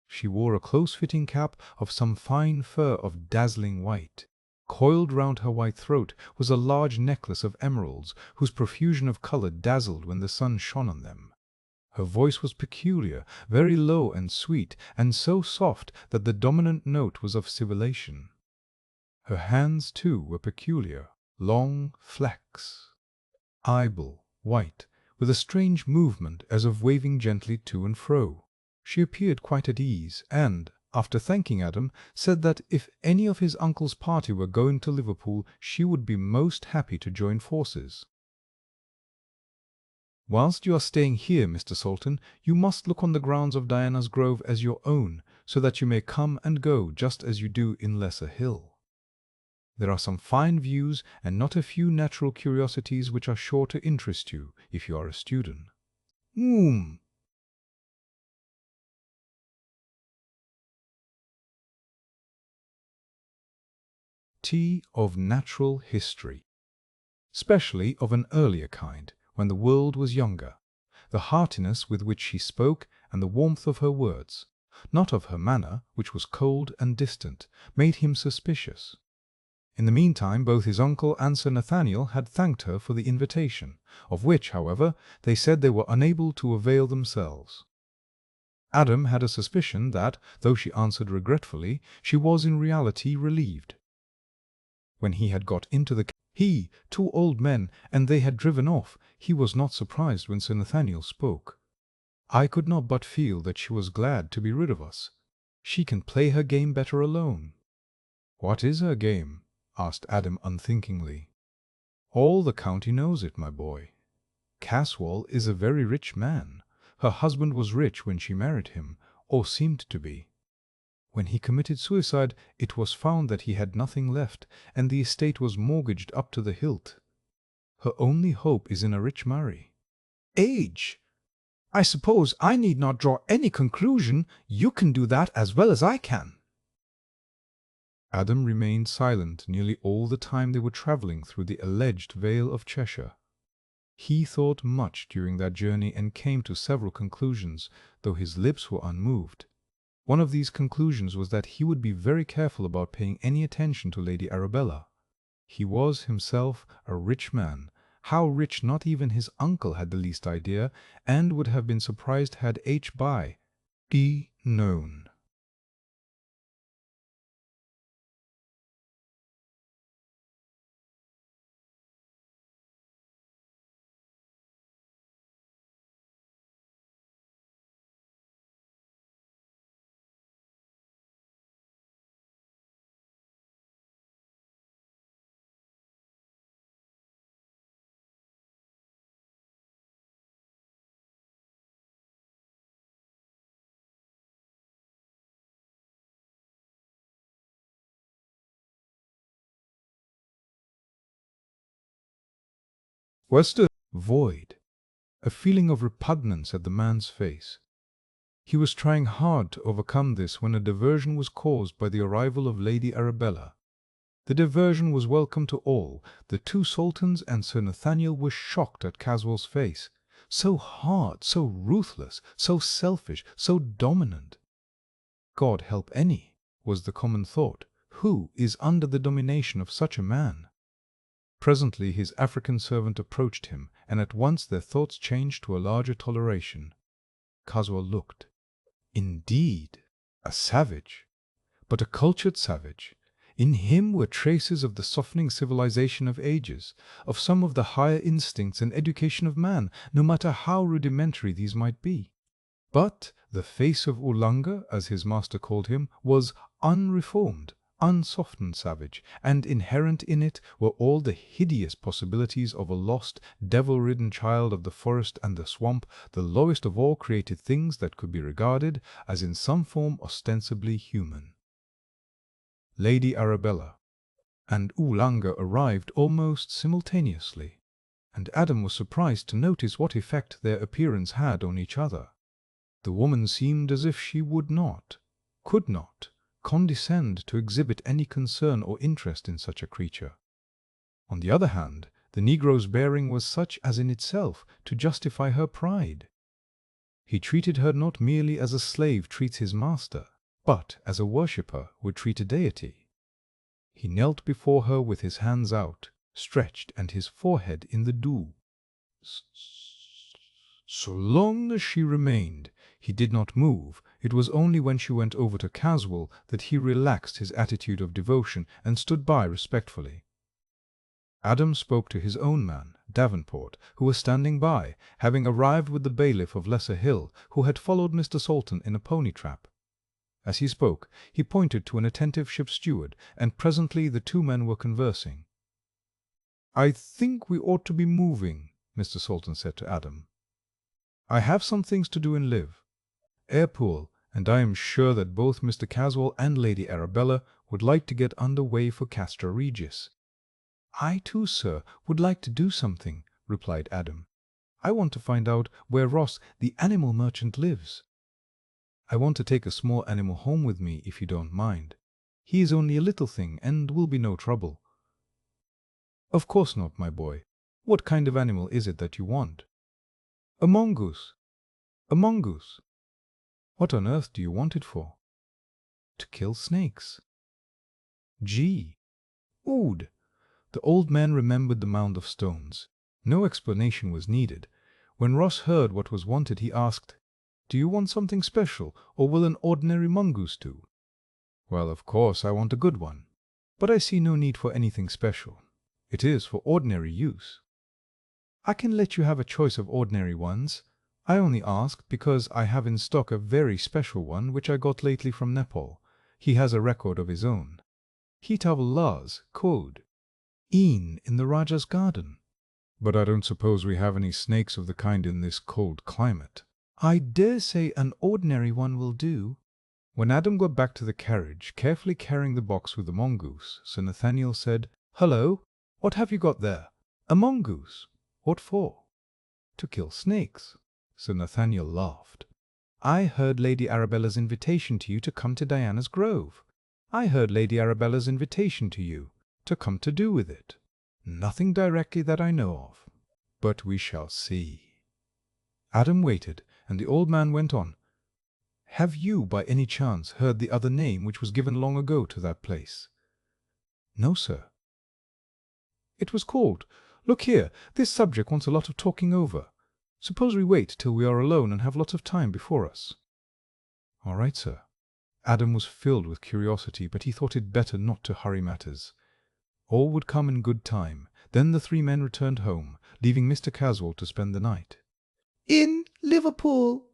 She wore a close-fitting cap of some fine fur of dazzling white. Coiled round her white throat was a large necklace of emeralds, whose profusion of colour dazzled when the sun shone on them. Her voice was peculiar, very low and sweet, and so soft that the dominant note was of sibilation. Her hands, too, were peculiar, long, flex, eyeball, white, with a strange movement as of waving gently to and fro. She appeared quite at ease, and, after thanking Adam, said that if any of his uncle's party were going to Liverpool, she would be most happy to join forces. "Whilst you are staying here, Mr. Salton, you must look on the grounds of Diana's Grove as your own, so that you may come and go just as you do in Lesser Hill. There are some fine views and not a few natural curiosities which are sure to interest you if you are a student." Tea of natural history, specially of an earlier kind, when the world was younger. The heartiness with which she spoke, and the warmth of her words, not of her manner, which was cold and distant, made him suspicious. In the meantime both his uncle and Sir Nathaniel had thanked her for the invitation, of which, however, they said they were unable to avail themselves. Adam had a suspicion that, though she answered regretfully, she was in reality relieved. When he had got into the he, two old men, and they had driven off, he was not surprised when Sir Nathaniel spoke. "I could not but feel that she was glad to be rid of us. She can play her game better alone." "What is her game?" asked Adam unthinkingly. "All the county knows it, my boy. Caswall is a very rich man. Her husband was rich when she married him, or seemed to be. When he committed suicide, it was found that he had nothing left, and the estate was mortgaged up to the hilt. Her only hope is in a rich marry." "Age! I suppose I need not draw any conclusion. You can do that as well as I can." Adam remained silent nearly all the time they were travelling through the alleged Vale of Cheshire. He thought much during that journey and came to several conclusions, though his lips were unmoved. One of these conclusions was that he would be very careful about paying any attention to Lady Arabella. He was himself a rich man, how rich not even his uncle had the least idea, and would have been surprised had H. known. Was the void, a feeling of repugnance at the man's face. He was trying hard to overcome this when a diversion was caused by the arrival of Lady Arabella. The diversion was welcome to all. The two Saltons and Sir Nathaniel were shocked at Caswall's face. So hard, so ruthless, so selfish, so dominant. God help any, was the common thought, who is under the domination of such a man. Presently his African servant approached him, and at once their thoughts changed to a larger toleration. Caswall looked. Indeed, a savage, but a cultured savage. In him were traces of the softening civilization of ages, of some of the higher instincts and education of man, no matter how rudimentary these might be. But the face of Ulanga, as his master called him, was unreformed, unsoftened savage, and inherent in it were all the hideous possibilities of a lost, devil-ridden child of the forest and the swamp, the lowest of all created things that could be regarded as in some form ostensibly human. Lady Arabella and Ulanga arrived almost simultaneously, and Adam was surprised to notice what effect their appearance had on each other. The woman seemed as if she would not, could not, condescend to exhibit any concern or interest in such a creature. On the other hand, the negro's bearing was such as in itself to justify her pride. He treated her not merely as a slave treats his master, but as a worshipper would treat a deity. He knelt before her with his hands out, stretched, and his forehead in the dew. So long as she remained, he did not move. It was only when she went over to Caswell that he relaxed his attitude of devotion and stood by respectfully. Adam spoke to his own man, Davenport, who was standing by, having arrived with the bailiff of Lesser Hill, who had followed Mr. Salton in a pony trap. As he spoke, he pointed to an attentive ship's steward, and presently the two men were conversing. "I think we ought to be moving," Mr. Salton said to Adam. "I have some things to do in Liv. Airpool, and I am sure that both Mr. Caswell and Lady Arabella would like to get under way for Castra Regis." "I too, sir, would like to do something," replied Adam. "I want to find out where Ross, the animal merchant, lives. I want to take a small animal home with me, if you don't mind. He is only a little thing, and will be no trouble." "Of course not, my boy. What kind of animal is it that you want?" "A mongoose." "A mongoose? What on earth do you want it for?" "To kill snakes." "Gee! Ood!" The old man remembered the mound of stones. No explanation was needed. When Ross heard what was wanted, he asked, "Do you want something special, or will an ordinary mongoose do?" "Well, of course I want a good one. But I see no need for anything special. It is for ordinary use." "I can let you have a choice of ordinary ones. I only asked because I have in stock a very special one which I got lately from Nepal. He has a record of his own. Hitav Lars Code. E'en in the Rajah's garden." "But I don't suppose we have any snakes of the kind in this cold climate." "I dare say an ordinary one will do." When Adam got back to the carriage, carefully carrying the box with the mongoose, Sir Nathaniel said, "Hullo, what have you got there?" "A mongoose." "What for?" "To kill snakes." Sir Nathaniel laughed. "I heard Lady Arabella's invitation to you to come to Diana's Grove." "I heard Lady Arabella's invitation to you to come to do with it." "Nothing directly that I know of. But we shall see." Adam waited, and the old man went on. "Have you, by any chance, heard the other name which was given long ago to that place?" "No, sir." "It was called. Look here, this subject wants a lot of talking over. Suppose we wait till we are alone and have lots of time before us." "All right, sir." Adam was filled with curiosity, but he thought it better not to hurry matters. All would come in good time. Then the three men returned home, leaving Mr. Caswell to spend the night. "In Liverpool."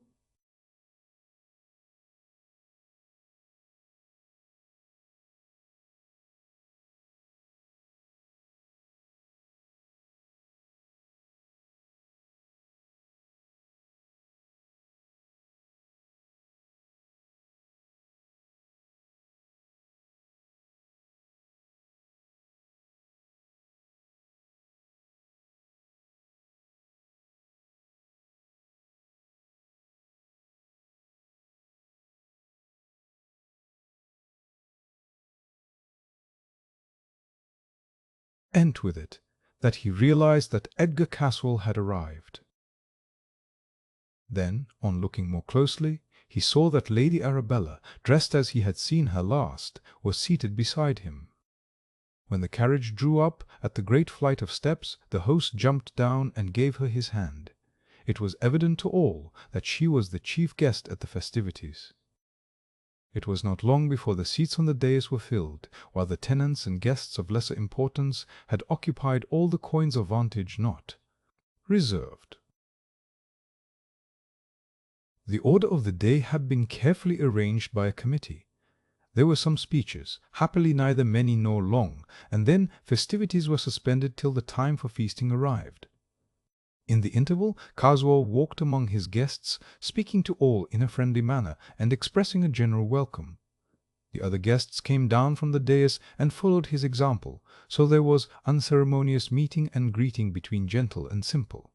And with it, that he realized that Edgar Caswell had arrived. Then, on looking more closely, he saw that Lady Arabella, dressed as he had seen her last, was seated beside him. When the carriage drew up at the great flight of steps, the host jumped down and gave her his hand. It was evident to all that she was the chief guest at the festivities. It was not long before the seats on the dais were filled, while the tenants and guests of lesser importance had occupied all the coigns of vantage not reserved. The order of the day had been carefully arranged by a committee. There were some speeches, happily neither many nor long, and then festivities were suspended till the time for feasting arrived. In the interval, Caswell walked among his guests, speaking to all in a friendly manner, and expressing a general welcome. The other guests came down from the dais and followed his example, so there was unceremonious meeting and greeting between gentle and simple.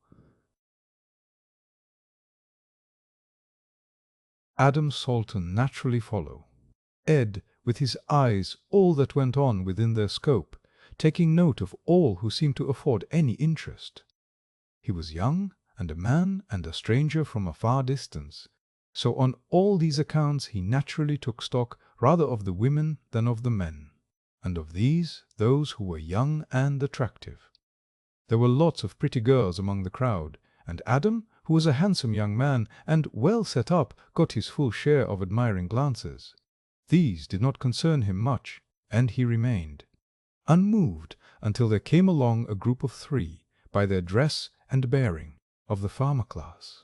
Adam Salton naturally followed. Ed, with his eyes all that went on within their scope, taking note of all who seemed to afford any interest. He was young, and a man, and a stranger from a far distance, so on all these accounts he naturally took stock rather of the women than of the men, and of these those who were young and attractive. There were lots of pretty girls among the crowd, and Adam, who was a handsome young man and well set up, got his full share of admiring glances. These did not concern him much, and he remained unmoved until there came along a group of three, by their dress and bearing, of the farmer class.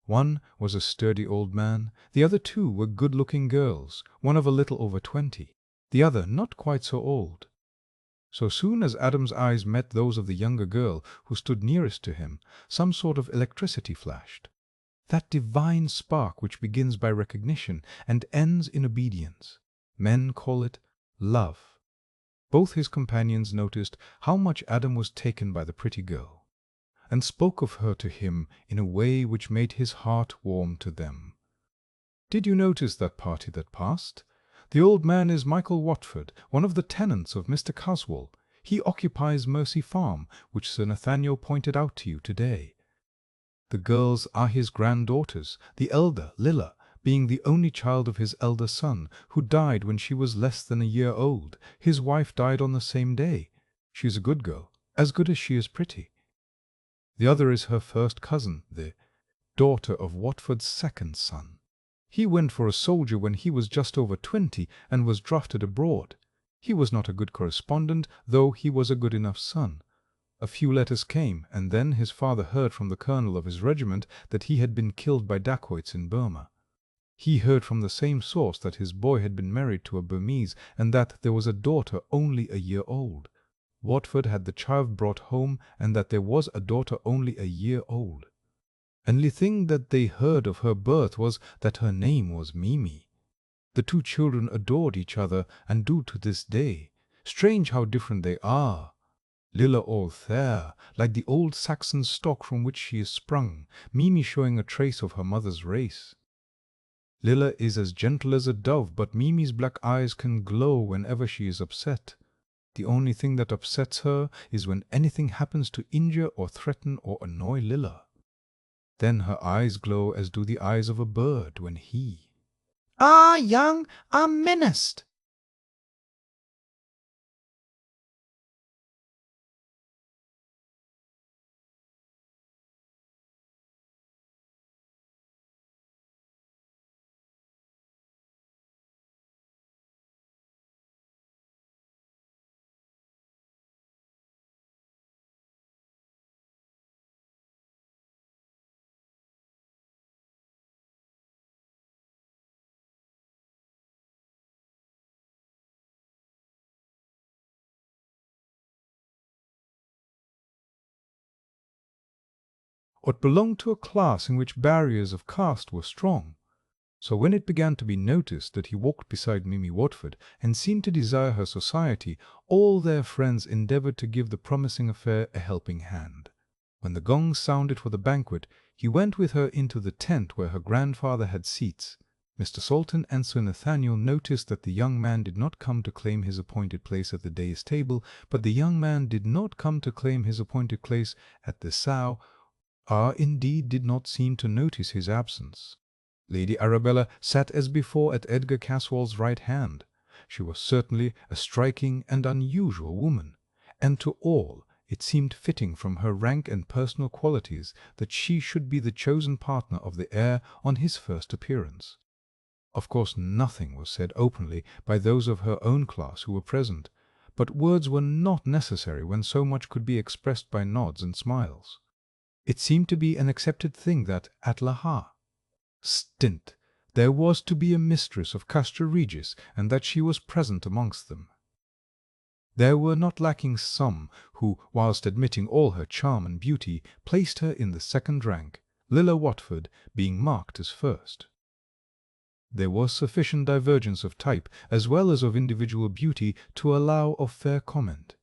One was a sturdy old man, the other two were good-looking girls, one of a little over 20, the other not quite so old. So soon as Adam's eyes met those of the younger girl, who stood nearest to him, some sort of electricity flashed. That divine spark which begins by recognition and ends in obedience. Men call it love. Both his companions noticed how much Adam was taken by the pretty girl, and spoke of her to him in a way which made his heart warm to them. "Did you notice that party that passed? The old man is Michael Watford, one of the tenants of Mr. Caswall. He occupies Mercy Farm, which Sir Nathaniel pointed out to you today. The girls are his granddaughters, the elder, Lilla, being the only child of his elder son, who died when she was less than a year old. His wife died on the same day. She is a good girl, as good as she is pretty. The other is her first cousin, the daughter of Watford's second son. He went for a soldier when he was just over 20 and was drafted abroad. He was not a good correspondent, though he was a good enough son. A few letters came, and then his father heard from the colonel of his regiment that he had been killed by dacoits in Burma. He heard from the same source that his boy had been married to a Burmese, and that there was a daughter only a year old. Watford had the child brought home, and that there was a daughter only a year old. Only thing that they heard of her birth was that her name was Mimi. The two children adored each other, and do to this day. Strange how different they are. Lilla all fair, like the old Saxon stock from which she is sprung, Mimi showing a trace of her mother's race. Lilla is as gentle as a dove, but Mimi's black eyes can glow whenever she is upset. The only thing that upsets her is when anything happens to injure or threaten or annoy Lilla. Then her eyes glow as do the eyes of a bird when he "Ah, young, are menaced." It belonged to a class in which barriers of caste were strong. So when it began to be noticed that he walked beside Mimi Watford and seemed to desire her society, all their friends endeavored to give the promising affair a helping hand. When the gong sounded for the banquet, he went with her into the tent where her grandfather had seats. Mr. Salton and Sir Nathaniel noticed that the young man did not come to claim his appointed place at the dais table, but the young man did not come to claim his appointed place at the sow, indeed did not seem to notice his absence. Lady Arabella sat as before at Edgar Caswall's right hand. She was certainly a striking and unusual woman, and to all it seemed fitting from her rank and personal qualities that she should be the chosen partner of the heir on his first appearance. Of course nothing was said openly by those of her own class who were present, but words were not necessary when so much could be expressed by nods and smiles. It seemed to be an accepted thing that at Lair Stint there was to be a mistress of Castra Regis, and that she was present amongst them. There were not lacking some who, whilst admitting all her charm and beauty, placed her in the second rank, Lilla Watford being marked as first. There was sufficient divergence of type as well as of individual beauty to allow of fair comment.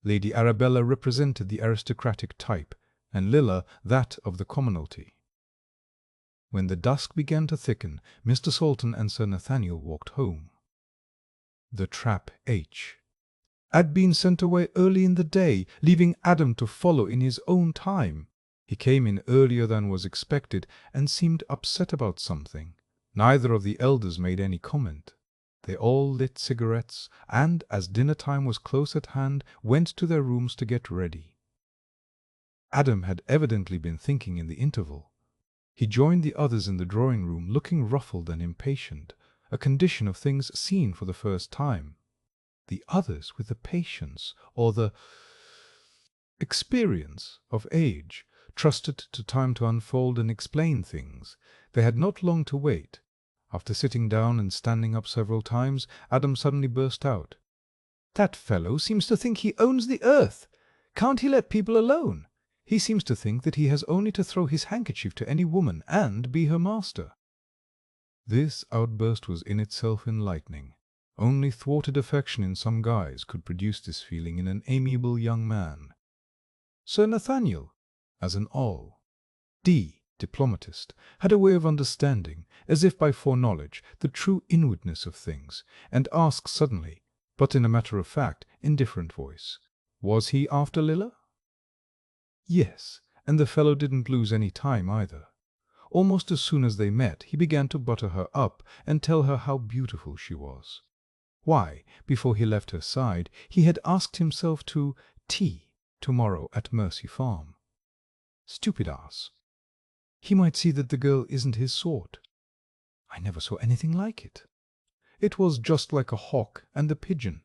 Lady Arabella represented the aristocratic type, and Lilla that of the commonalty. When the dusk began to thicken, Mr. Salton and Sir Nathaniel walked home. The trap H had been sent away early in the day, leaving Adam to follow in his own time. He came in earlier than was expected, and seemed upset about something. Neither of the elders made any comment. They all lit cigarettes, and, as dinner time was close at hand, went to their rooms to get ready. Adam had evidently been thinking in the interval. He joined the others in the drawing-room, looking ruffled and impatient, a condition of things seen for the first time. The others, with the patience, or the experience of age, trusted to time to unfold and explain things. They had not long to wait. After sitting down and standing up several times, Adam suddenly burst out. "That fellow seems to think he owns the earth. Can't he let people alone? He seems to think that he has only to throw his handkerchief to any woman and be her master." This outburst was in itself enlightening. Only thwarted affection in some guise could produce this feeling in an amiable young man. Sir Nathaniel, as an diplomatist, had a way of understanding, as if by foreknowledge, the true inwardness of things, and asked suddenly, but in a matter-of-fact, indifferent voice, "Was he after Lilla?" Yes, and the fellow didn't lose any time either. Almost as soon as they met, he began to butter her up and tell her how beautiful she was. Why, before he left her side, he had asked himself to tea tomorrow at Mercy Farm. Stupid ass. He might see that the girl isn't his sort. I never saw anything like it. It was just like a hawk and a pigeon.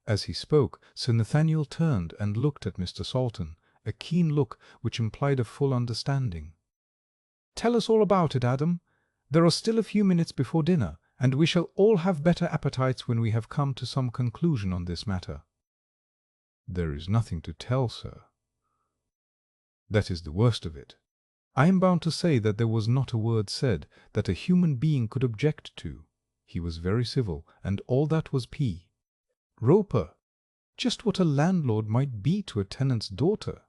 As he spoke, Sir Nathaniel turned and looked at Mr. Salton, a keen look which implied a full understanding. "Tell us all about it, Adam. There are still a few minutes before dinner, and we shall all have better appetites when we have come to some conclusion on this matter." "There is nothing to tell, sir. That is the worst of it. I am bound to say that there was not a word said that a human being could object to. He was very civil, and all that was P. Roper, just what a landlord might be to a tenant's daughter."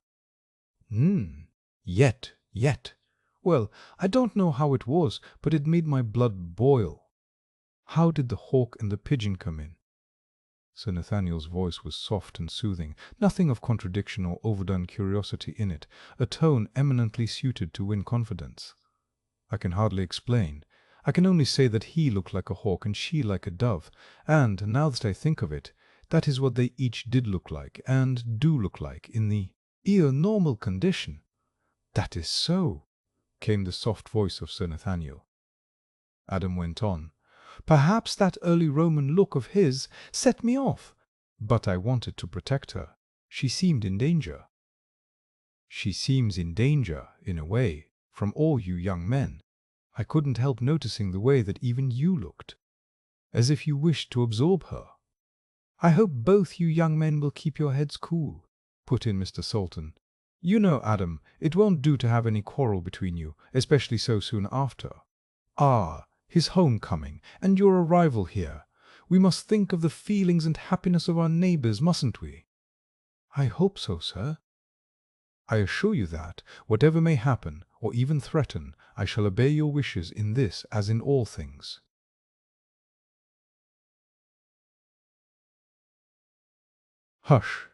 Yet. Well, I don't know how it was, but it made my blood boil. How did the hawk and the pigeon come in?" Sir Nathaniel's voice was soft and soothing, nothing of contradiction or overdone curiosity in it, a tone eminently suited to win confidence. "I can hardly explain. I can only say that he looked like a hawk and she like a dove, and, now that I think of it, that is what they each did look like, and do look like, in the normal condition." "That is so," came the soft voice of Sir Nathaniel. Adam went on. "Perhaps that early Roman look of his set me off, but I wanted to protect her. She seemed in danger." "She seems in danger, in a way, from all you young men. I couldn't help noticing the way that even you looked, as if you wished to absorb her." "I hope both you young men will keep your heads cool," put in Mr. Salton. "You know, Adam, it won't do to have any quarrel between you, especially so soon after. Ah, his homecoming, and your arrival here. We must think of the feelings and happiness of our neighbours, mustn't we?" "I hope so, sir." "I assure you that, whatever may happen, or even threaten, I shall obey your wishes in this as in all things." "Hush!"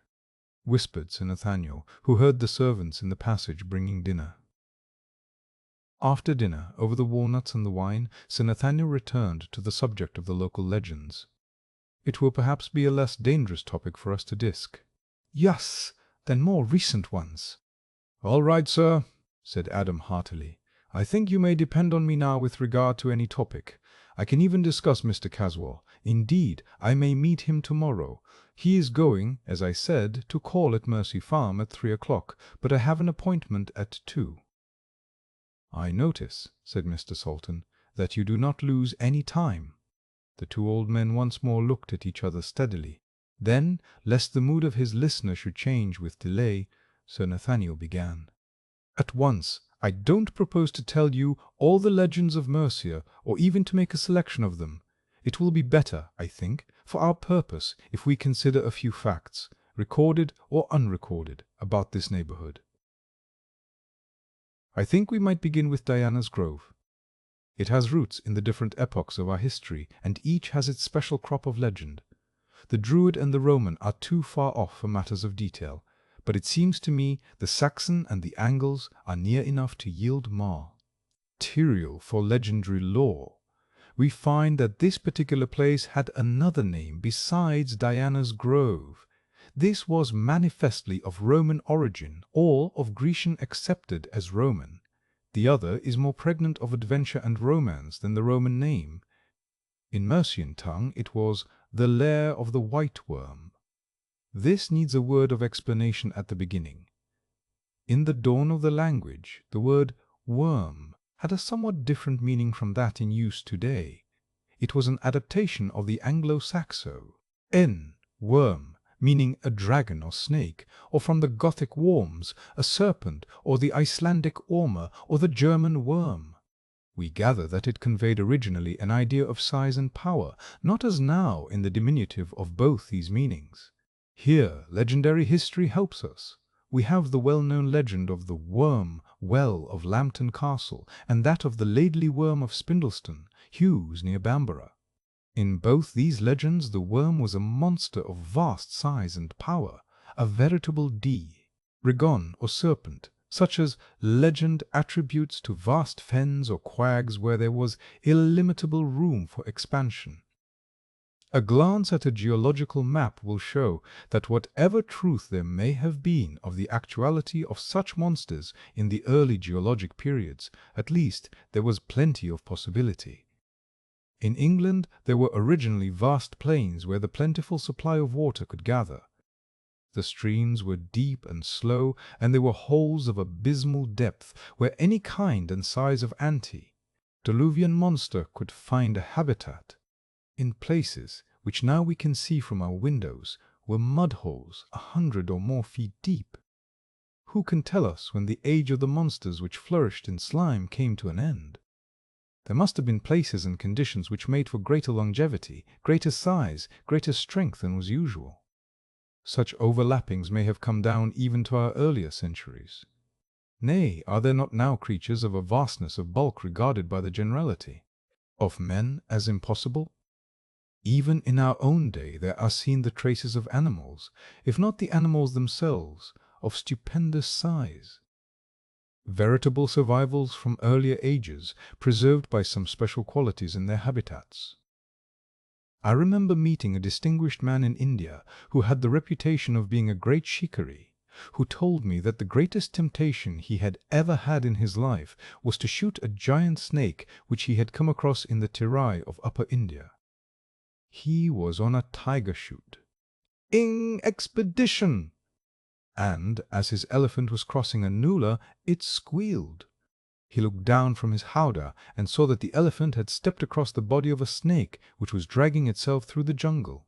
whispered Sir Nathaniel, who heard the servants in the passage bringing dinner. After dinner, over the walnuts and the wine, Sir Nathaniel returned to the subject of the local legends. "It will perhaps be a less dangerous topic for us to discuss." "Yes, than more recent ones." "All right, sir," said Adam heartily. "I think you may depend on me now with regard to any topic. I can even discuss Mr. Caswell. Indeed, I may meet him tomorrow. He is going, as I said, to call at Mercy Farm at 3 o'clock, but I have an appointment at 2. "I notice," said Mr. Salton, "that you do not lose any time." The two old men once more looked at each other steadily. Then, lest the mood of his listener should change with delay, Sir Nathaniel began. "At once, I don't propose to tell you all the legends of Mercia, or even to make a selection of them. It will be better, I think, for our purpose, if we consider a few facts, recorded or unrecorded, about this neighbourhood. I think we might begin with Diana's Grove. It has roots in the different epochs of our history, and each has its special crop of legend. The Druid and the Roman are too far off for matters of detail, but it seems to me the Saxon and the Angles are near enough to yield material for legendary lore. We find that this particular place had another name besides Diana's Grove. This was manifestly of Roman origin, or of Grecian accepted as Roman. The other is more pregnant of adventure and romance than the Roman name. In Mercian tongue it was the Lair of the White Worm. This needs a word of explanation at the beginning. In the dawn of the language, the word worm had a somewhat different meaning from that in use today. It was an adaptation of the Anglo-Saxon worm, meaning a dragon or snake, or from the Gothic worms, a serpent, or the Icelandic ormer, or the German worm. We gather that it conveyed originally an idea of size and power, not as now in the diminutive of both these meanings. Here legendary history helps us. We have the well-known legend of the worm well of Lambton Castle, and that of the Lady Worm of Spindleston, Hughes near Bamborough. In both these legends the worm was a monster of vast size and power, a veritable dragon or serpent, such as legend attributes to vast fens or quags where there was illimitable room for expansion. A glance at a geological map will show that whatever truth there may have been of the actuality of such monsters in the early geologic periods, at least there was plenty of possibility. In England there were originally vast plains where the plentiful supply of water could gather. The streams were deep and slow, and there were holes of abysmal depth where any kind and size of antediluvian monster could find a habitat. In places which now we can see from our windows were mud holes 100 or more feet deep. Who can tell us when the age of the monsters which flourished in slime came to an end? There must have been places and conditions which made for greater longevity, greater size, greater strength than was usual. Such overlappings may have come down even to our earlier centuries. Nay, are there not now creatures of a vastness of bulk regarded by the generality of men as impossible? Even in our own day there are seen the traces of animals, if not the animals themselves, of stupendous size. Veritable survivals from earlier ages, preserved by some special qualities in their habitats. I remember meeting a distinguished man in India who had the reputation of being a great shikari, who told me that the greatest temptation he had ever had in his life was to shoot a giant snake which he had come across in the Terai of Upper India. He was on a tiger shoot, expedition, and as his elephant was crossing a nullah, it squealed. He looked down from his howdah and saw that the elephant had stepped across the body of a snake which was dragging itself through the jungle.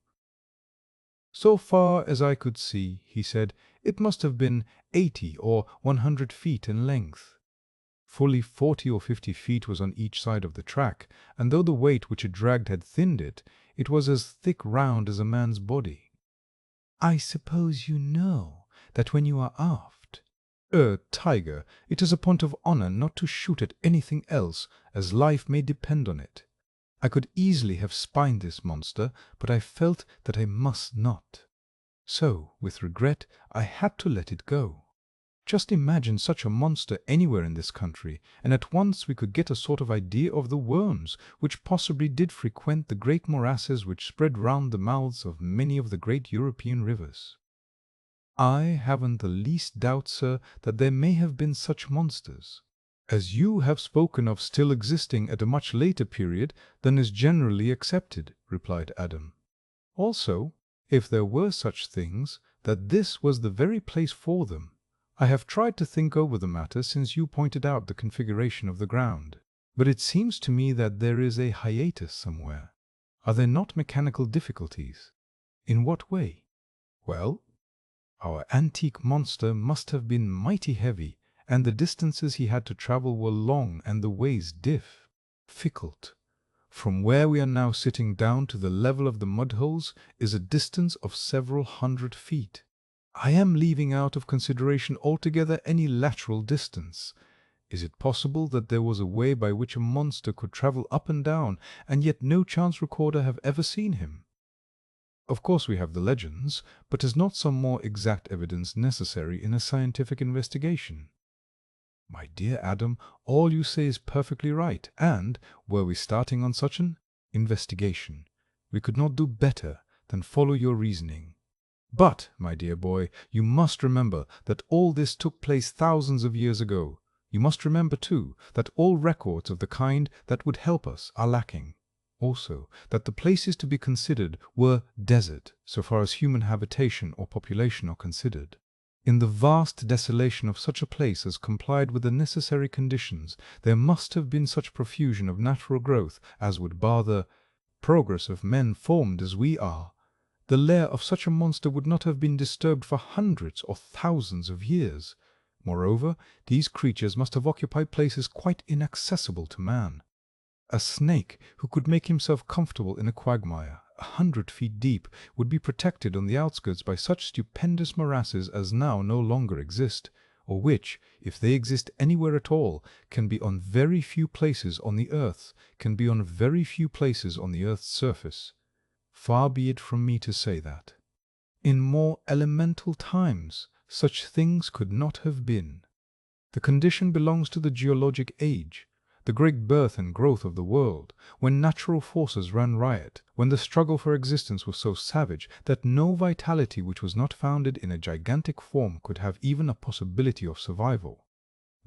So far as I could see, he said, it must have been 80 or 100 feet in length. Fully 40 or 50 feet was on each side of the track, and though the weight which it dragged had thinned it, it was as thick round as a man's body. I suppose you know that when you are aft a tiger, it is a point of honor not to shoot at anything else, as life may depend on it. I could easily have spined this monster, but I felt that I must not. So, with regret, I had to let it go. Just imagine such a monster anywhere in this country, and at once we could get a sort of idea of the worms which possibly did frequent the great morasses which spread round the mouths of many of the great European rivers. I haven't the least doubt, sir, that there may have been such monsters, as you have spoken of still existing at a much later period than is generally accepted, replied Adam. Also, if there were such things, that this was the very place for them. I have tried to think over the matter since you pointed out the configuration of the ground, but it seems to me that there is a hiatus somewhere. Are there not mechanical difficulties? In what way? Well, our antique monster must have been mighty heavy, and the distances he had to travel were long and the ways difficult. From where we are now sitting down to the level of the mud-holes is a distance of several hundred feet. I am leaving out of consideration altogether any lateral distance. Is it possible that there was a way by which a monster could travel up and down, and yet no chance recorder have ever seen him? Of course we have the legends, but is not some more exact evidence necessary in a scientific investigation? My dear Adam, all you say is perfectly right, and, were we starting on such an investigation, we could not do better than follow your reasoning. But, my dear boy, you must remember that all this took place thousands of years ago. You must remember, too, that all records of the kind that would help us are lacking. Also, that the places to be considered were desert, so far as human habitation or population are considered. In the vast desolation of such a place as complied with the necessary conditions, there must have been such profusion of natural growth as would bar the progress of men formed as we are. The lair of such a monster would not have been disturbed for hundreds or thousands of years. Moreover, these creatures must have occupied places quite inaccessible to man. A snake who could make himself comfortable in a quagmire 100 feet deep would be protected on the outskirts by such stupendous morasses as now no longer exist, or which, if they exist anywhere at all, can be on very few places on the earth, surface. Far be it from me to say that. In more elemental times, such things could not have been. The condition belongs to the geologic age, the great birth and growth of the world, when natural forces ran riot, when the struggle for existence was so savage that no vitality which was not founded in a gigantic form could have even a possibility of survival.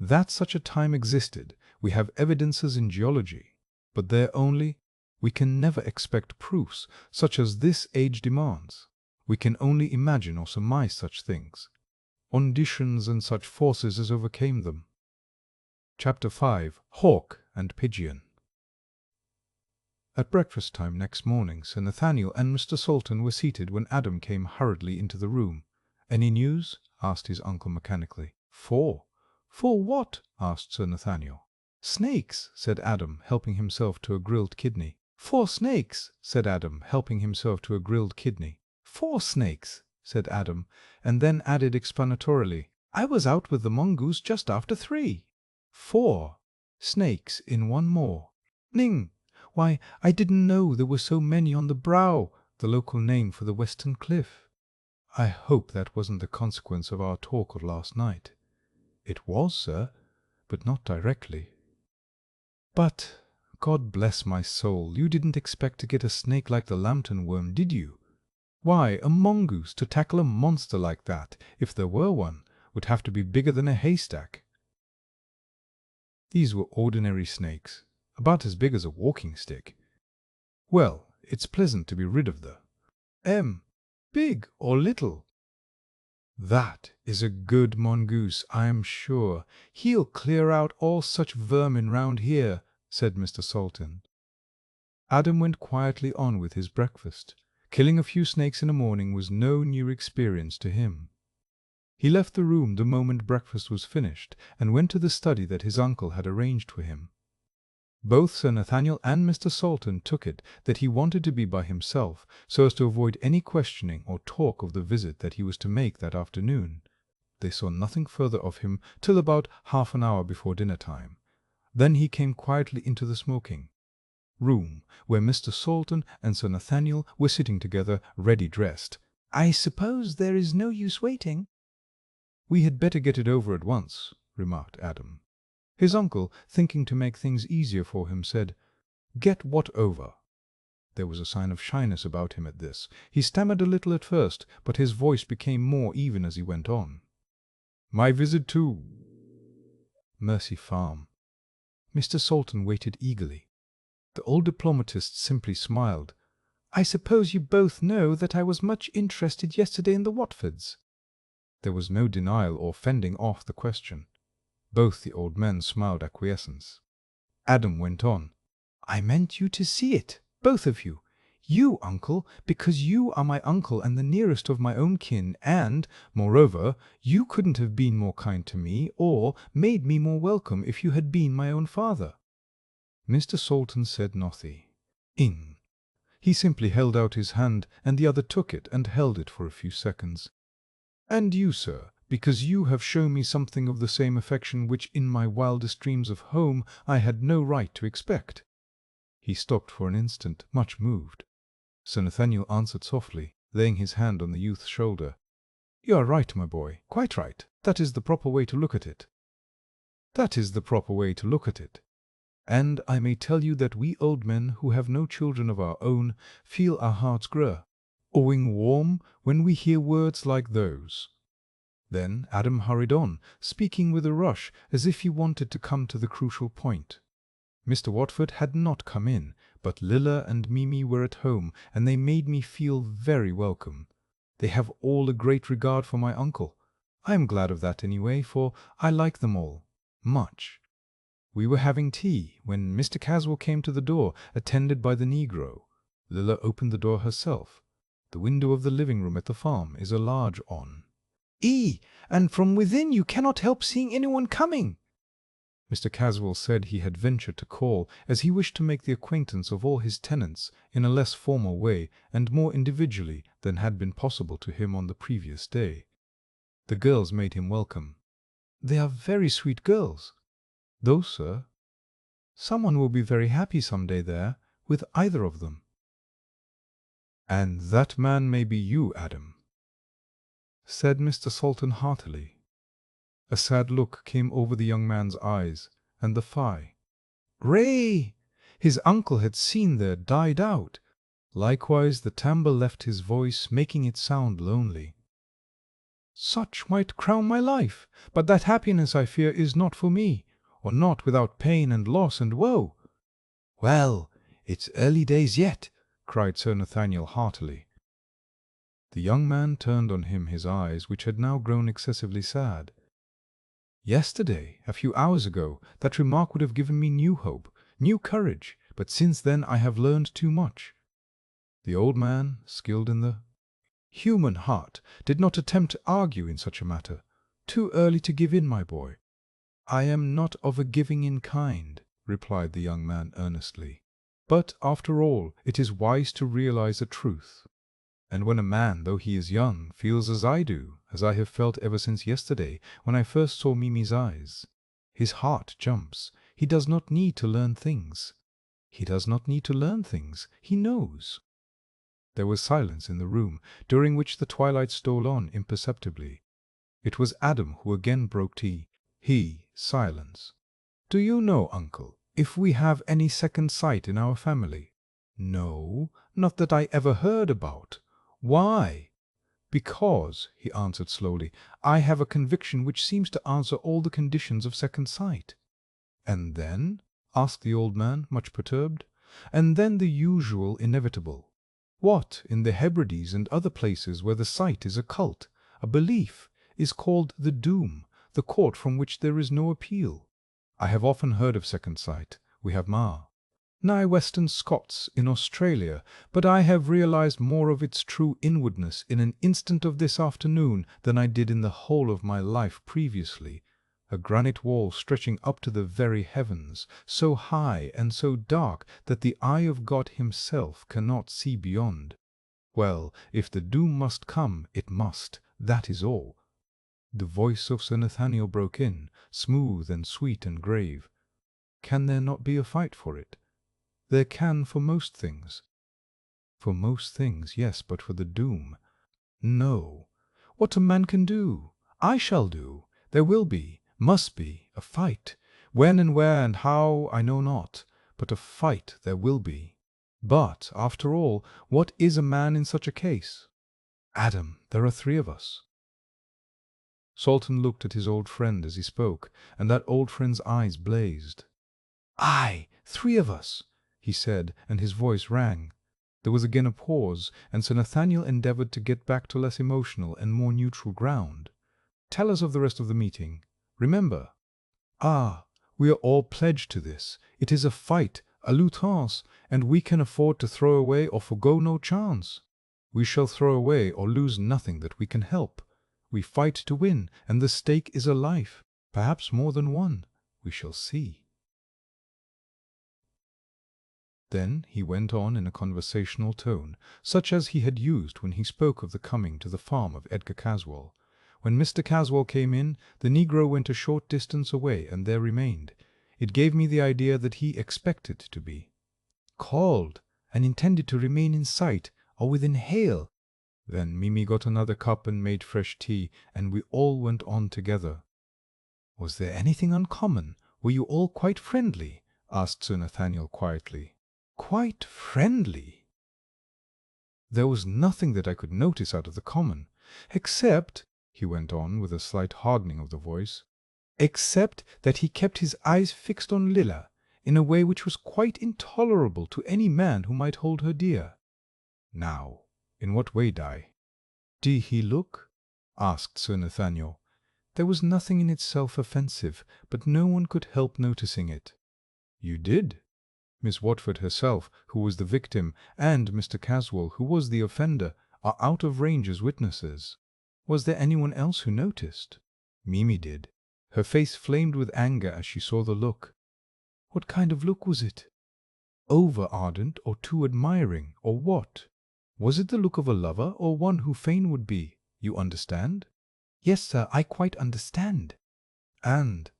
That such a time existed, we have evidences in geology, but there only. We can never expect proofs such as this age demands. We can only imagine or surmise such things. Conditions and such forces as overcame them. Chapter 5. Hawk and Pigeon. At breakfast time next morning, Sir Nathaniel and Mr. Salton were seated when Adam came hurriedly into the room. "Any news?" asked his uncle mechanically. "For what?" asked Sir Nathaniel. "Snakes," said Adam, helping himself to a grilled kidney. "4 snakes," said Adam, helping himself to a grilled kidney. "4 snakes," said Adam, and then added explanatorily, "I was out with the mongoose just after 3. 4 snakes in one more. Ning! Why, I didn't know there were so many on the brow," the local name for the western cliff. "I hope that wasn't the consequence of our talk of last night." "It was, sir, but not directly." "But, God bless my soul, you didn't expect to get a snake like the lambton worm, did you? Why, a mongoose, to tackle a monster like that, if there were one, would have to be bigger than a haystack." These were ordinary snakes, about as big as a walking stick. "Well, it's pleasant to be rid of the big or little." "That is a good mongoose, I am sure. He'll clear out all such vermin round here," said Mr. Salton. Adam went quietly on with his breakfast. Killing a few snakes in a morning was no new experience to him. He left the room the moment breakfast was finished, and went to the study that his uncle had arranged for him. Both Sir Nathaniel and Mr. Salton took it that he wanted to be by himself, so as to avoid any questioning or talk of the visit that he was to make that afternoon. They saw nothing further of him till about half an hour before dinner time. Then he came quietly into the smoking room, where Mr. Salton and Sir Nathaniel were sitting together, ready dressed. "I suppose there is no use waiting?" "We had better get it over at once," remarked Adam. His uncle, thinking to make things easier for him, said, "Get what over?" There was a sign of shyness about him at this. He stammered a little at first, but his voice became more even as he went on. "My visit to Mercy Farm." Mr. Salton waited eagerly. The old diplomatist simply smiled. "I suppose you both know that I was much interested yesterday in the Watfords?" There was no denial or fending off the question. Both the old men smiled acquiescence. Adam went on. "I meant you to see it, both of you. You, uncle, because you are my uncle and the nearest of my own kin, and, moreover, you couldn't have been more kind to me, or made me more welcome if you had been my own father." Mr. Salton said nothing. He simply held out his hand, and the other took it and held it for a few seconds. "And you, sir, because you have shown me something of the same affection which in my wildest dreams of home I had no right to expect." He stopped for an instant, much moved. Sir Nathaniel answered softly, laying his hand on the youth's shoulder. "You are right, my boy, quite right. That is the proper way to look at it. That is the proper way to look at it. And I may tell you that we old men, who have no children of our own, feel our hearts grow. owing warm when we hear words like those." Then Adam hurried on, speaking with a rush, as if he wanted to come to the crucial point. Mr. Watford had not come in, but Lilla and Mimi were at home, and they made me feel very welcome. They have all a great regard for my uncle. I am glad of that anyway, for I like them all much. We were having tea, when Mr. Caswell came to the door, attended by the negro. Lilla opened the door herself. The window of the living room at the farm is a large one. And from within you cannot help seeing anyone coming." Mr. Caswell said he had ventured to call, as he wished to make the acquaintance of all his tenants in a less formal way and more individually than had been possible to him on the previous day. The girls made him welcome. "They are very sweet girls." "Those, sir. Someone will be very happy some day there, with either of them." "And that man may be you, Adam," said Mr. Salton heartily. A sad look came over the young man's eyes, and the fire, "Ray!" his uncle had seen there died out. Likewise the timbre left his voice, making it sound lonely. "Such might crown my life, but that happiness, I fear, is not for me, or not without pain and loss and woe." "Well, it's early days yet," cried Sir Nathaniel heartily. The young man turned on him his eyes, which had now grown excessively sad. "Yesterday, a few hours ago, that remark would have given me new hope, new courage, but since then I have learned too much." The old man, skilled in the human heart, did not attempt to argue in such a matter. "Too early to give in, my boy." "I am not of a giving-in kind," replied the young man earnestly. "But, after all, it is wise to realize the truth. And when a man, though he is young, feels as I do, as I have felt ever since yesterday, when I first saw Mimi's eyes, his heart jumps. He does not need to learn things. He does not need to learn things. He knows." There was silence in the room, during which the twilight stole on imperceptibly. It was Adam who again broke tea. Silence. "Do you know, uncle, if we have any second sight in our family?" "No, not that I ever heard about." "Why?" "Because," he answered slowly, "I have a conviction which seems to answer all the conditions of second sight." "And then?" asked the old man, much perturbed. "And then the usual inevitable. What, in the Hebrides and other places where the sight is a cult, a belief, is called the doom, the court from which there is no appeal. I have often heard of second sight. We have nigh Western Scots in Australia, but I have realized more of its true inwardness in an instant of this afternoon than I did in the whole of my life previously. A granite wall stretching up to the very heavens, so high and so dark that the eye of God himself cannot see beyond. Well, if the doom must come, it must, that is all." The voice of Sir Nathaniel broke in, smooth and sweet and grave. "Can there not be a fight for it?" "There can for most things." "For most things, yes, but for the doom, no. What a man can do, I shall do. There will be, must be, a fight. When and where and how, I know not, but a fight there will be. But, after all, what is a man in such a case? Adam, there are three of us." Salton looked at his old friend as he spoke, and that old friend's eyes blazed. "Aye, three of us," he said, and his voice rang. There was again a pause, and Sir Nathaniel endeavoured to get back to less emotional and more neutral ground. "Tell us of the rest of the meeting. Remember." "We are all pledged to this. It is a fight, a luttance, and we can afford to throw away or forgo no chance. We shall throw away or lose nothing that we can help. We fight to win, and the stake is a life, perhaps more than one. We shall see." Then he went on in a conversational tone, such as he had used when he spoke of the coming to the farm of Edgar Caswell. When Mr. Caswell came in, the negro went a short distance away and there remained. It gave me the idea that he expected to be called, and intended to remain in sight, or within hail. Then Mimi got another cup and made fresh tea, and we all went on together. "Was there anything uncommon? Were you all quite friendly?" asked Sir Nathaniel quietly. "Quite friendly?" There was nothing that I could notice out of the common, except," he went on with a slight hardening of the voice, "except that he kept his eyes fixed on Lilla in a way which was quite intolerable to any man who might hold her dear." "Now, in what way, Di?" "Did he look?" asked Sir Nathaniel. There was nothing in itself offensive, but no one could help noticing it. "You did." Miss Watford herself, who was the victim, and Mr. Caswell, who was the offender, are out of range as witnesses. Was there anyone else who noticed? Mimi did. Her face flamed with anger as she saw the look. What kind of look was it? Over-ardent or too admiring, or what? Was it the look of a lover, or one who fain would be? You understand? Yes, sir, I quite understand. And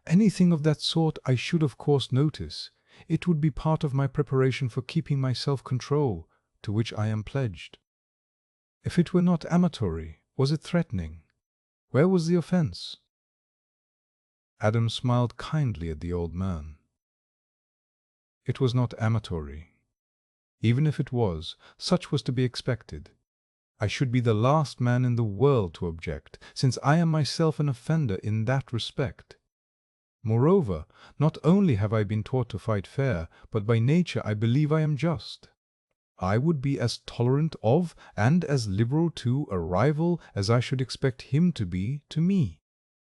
anything of that sort I should of course notice. It would be part of my preparation for keeping my self-control, to which I am pledged. If it were not amatory, was it threatening? Where was the offence? Adam smiled kindly at the old man. It was not amatory. Even if it was, such was to be expected. I should be the last man in the world to object, since I am myself an offender in that respect. Moreover, not only have I been taught to fight fair, but by nature I believe I am just. I would be as tolerant of, and as liberal to, a rival as I should expect him to be to me.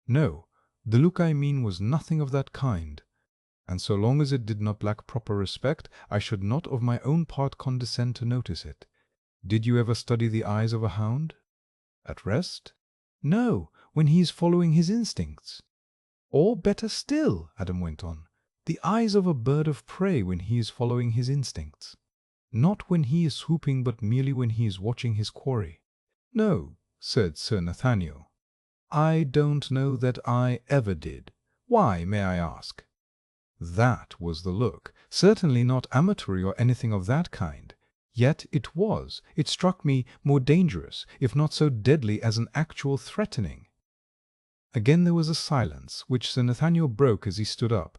No, the look I mean was nothing of that kind, and so long as it did not lack proper respect, I should not of my own part condescend to notice it. Did you ever study the eyes of a hound? At rest? No, when he is following his instincts. Or better still, Adam went on, the eyes of a bird of prey when he is following his instincts. Not when he is swooping, but merely when he is watching his quarry. No, said Sir Nathaniel. I don't know that I ever did. Why, may I ask? That was the look. Certainly not amatory or anything of that kind. Yet it was, it struck me, more dangerous, if not so deadly as an actual threatening. Again there was a silence, which Sir Nathaniel broke as he stood up.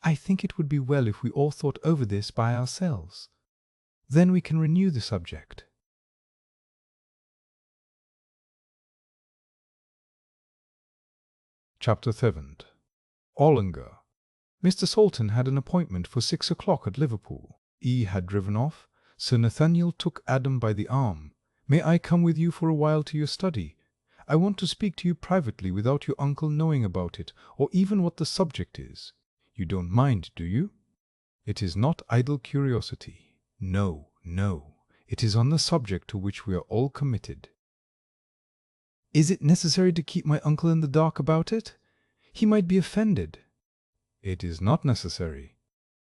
I think it would be well if we all thought over this by ourselves. Then we can renew the subject. Chapter 7. Ollinger. Mr. Salton had an appointment for 6 o'clock at Liverpool. He had driven off. Sir Nathaniel took Adam by the arm. May I come with you for a while to your study? I want to speak to you privately without your uncle knowing about it, or even what the subject is. You don't mind, do you? It is not idle curiosity. No, no. It is on the subject to which we are all committed. Is it necessary to keep my uncle in the dark about it? He might be offended. It is not necessary.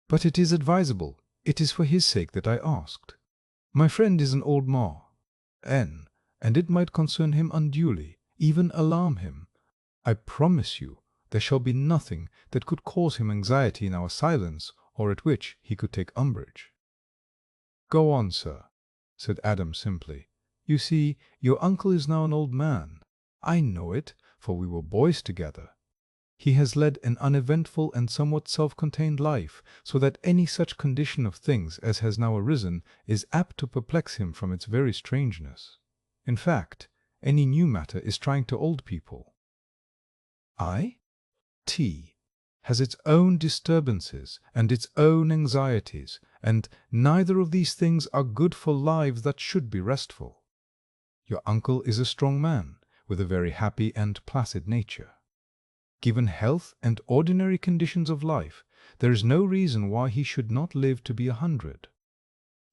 But it is advisable. It is for his sake that I asked. My friend is an old and it might concern him unduly, even alarm him. I promise you there shall be nothing that could cause him anxiety in our silence, or at which he could take umbrage. Go on, sir, said Adam simply. You see, your uncle is now an old man. I know it, for we were boys together. He has led an uneventful and somewhat self-contained life, so that any such condition of things as has now arisen is apt to perplex him from its very strangeness. In fact, any new matter is trying to old people. T has its own disturbances and its own anxieties, and neither of these things are good for lives that should be restful. Your uncle is a strong man, with a very happy and placid nature. Given health and ordinary conditions of life, there is no reason why he should not live to be 100.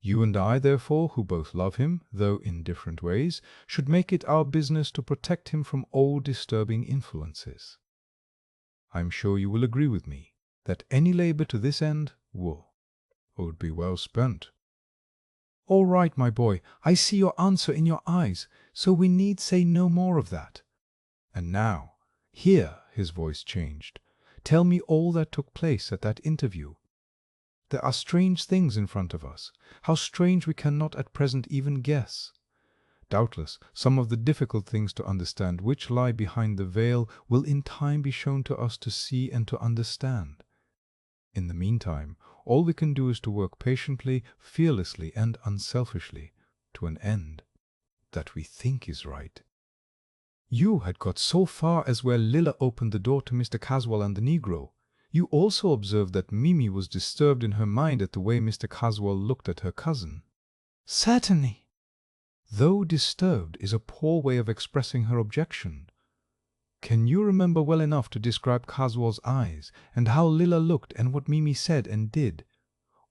You and I, therefore, who both love him, though in different ways, should make it our business to protect him from all disturbing influences. I am sure you will agree with me that any labor to this end would be well spent. All right, my boy, I see your answer in your eyes, so we need say no more of that. And now, here his voice changed, tell me all that took place at that interview. There are strange things in front of us, how strange we cannot at present even guess. Doubtless, some of the difficult things to understand which lie behind the veil will in time be shown to us to see and to understand. In the meantime, all we can do is to work patiently, fearlessly, and unselfishly. to an end that we think is right. You had got so far as where Lilla opened the door to Mr. Caswell and the Negro. You also observed that Mimi was disturbed in her mind at the way Mr. Caswell looked at her cousin. Certainly. Though disturbed is a poor way of expressing her objection. Can you remember well enough to describe Caswell's eyes, and how Lilla looked, and what Mimi said and did?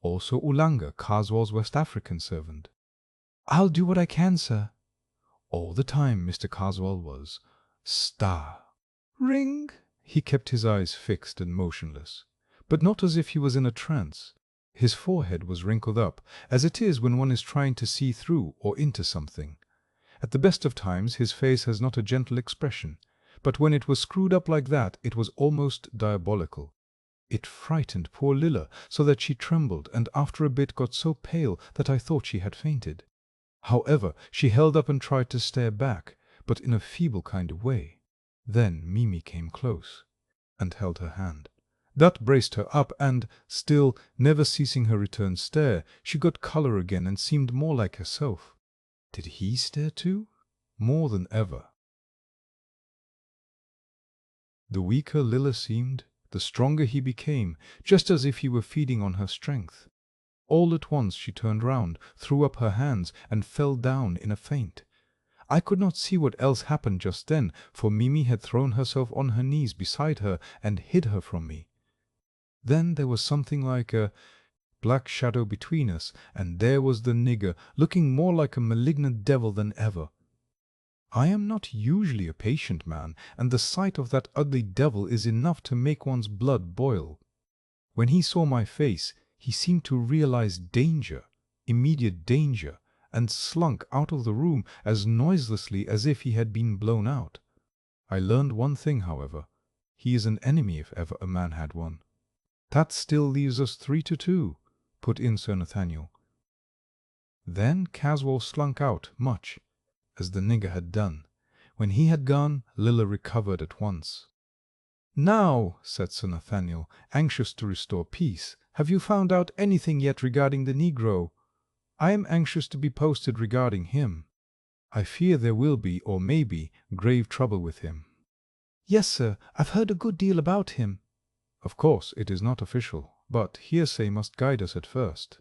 Also Ulanga, Caswell's West African servant. I'll do what I can, sir. All the time Mr. Caswell was Ring. He kept his eyes fixed and motionless, but not as if he was in a trance. His forehead was wrinkled up, as it is when one is trying to see through or into something. At the best of times his face has not a gentle expression, but when it was screwed up like that it was almost diabolical. It frightened poor Lilla so that she trembled, and after a bit got so pale that I thought she had fainted. However, she held up and tried to stare back, but in a feeble kind of way. Then Mimi came close and held her hand. That braced her up, and, still never ceasing her return stare, she got colour again and seemed more like herself. Did he stare too? More than ever. The weaker Lilla seemed, the stronger he became, just as if he were feeding on her strength. All at once she turned round, threw up her hands, and fell down in a faint. I could not see what else happened just then, for Mimi had thrown herself on her knees beside her and hid her from me. Then there was something like a black shadow between us, and there was the nigger, looking more like a malignant devil than ever. I am not usually a patient man, and the sight of that ugly devil is enough to make one's blood boil. When he saw my face, he seemed to realize danger, immediate danger, and slunk out of the room as noiselessly as if he had been blown out. I learned one thing, however. He is an enemy if ever a man had one. That still leaves us 3-2, put in Sir Nathaniel. Then Caswell slunk out, much as the nigger had done. When he had gone, Lilla recovered at once. "Now," said Sir Nathaniel, anxious to restore peace, "have you found out anything yet regarding the Negro? I am anxious to be posted regarding him. I fear there will be, or may be, grave trouble with him." "Yes, sir, I've heard a good deal about him." "Of course it is not official, but hearsay must guide us at first.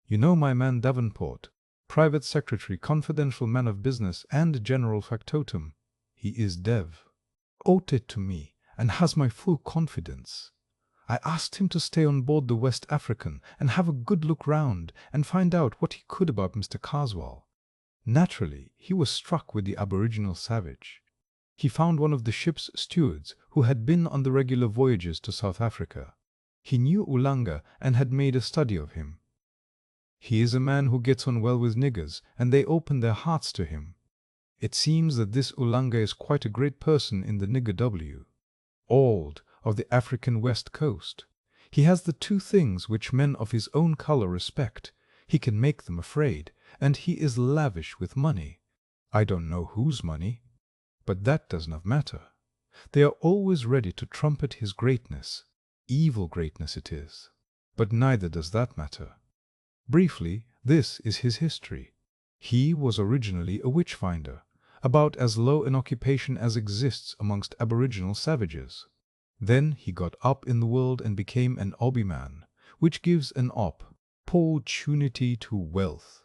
You know my man Davenport, private secretary, confidential man of business, and general factotum. He is Dev. Owed it to me, and has my full confidence. I asked him to stay on board the West African and have a good look round and find out what he could about Mr. Caswell. Naturally, he was struck with the aboriginal savage. He found one of the ship's stewards who had been on the regular voyages to South Africa. He knew Ulanga and had made a study of him. He is a man who gets on well with niggers, and they open their hearts to him. It seems that this Ulanga is quite a great person in the nigger W. Old, of the African West Coast. He has the two things which men of his own color respect. He can make them afraid, and he is lavish with money. I don't know whose money, but that does not matter. They are always ready to trumpet his greatness. Evil greatness it is. But neither does that matter. Briefly, this is his history. He was originally a witch-finder, about as low an occupation as exists amongst aboriginal savages. Then he got up in the world and became an obi-man, which gives an opportunity to wealth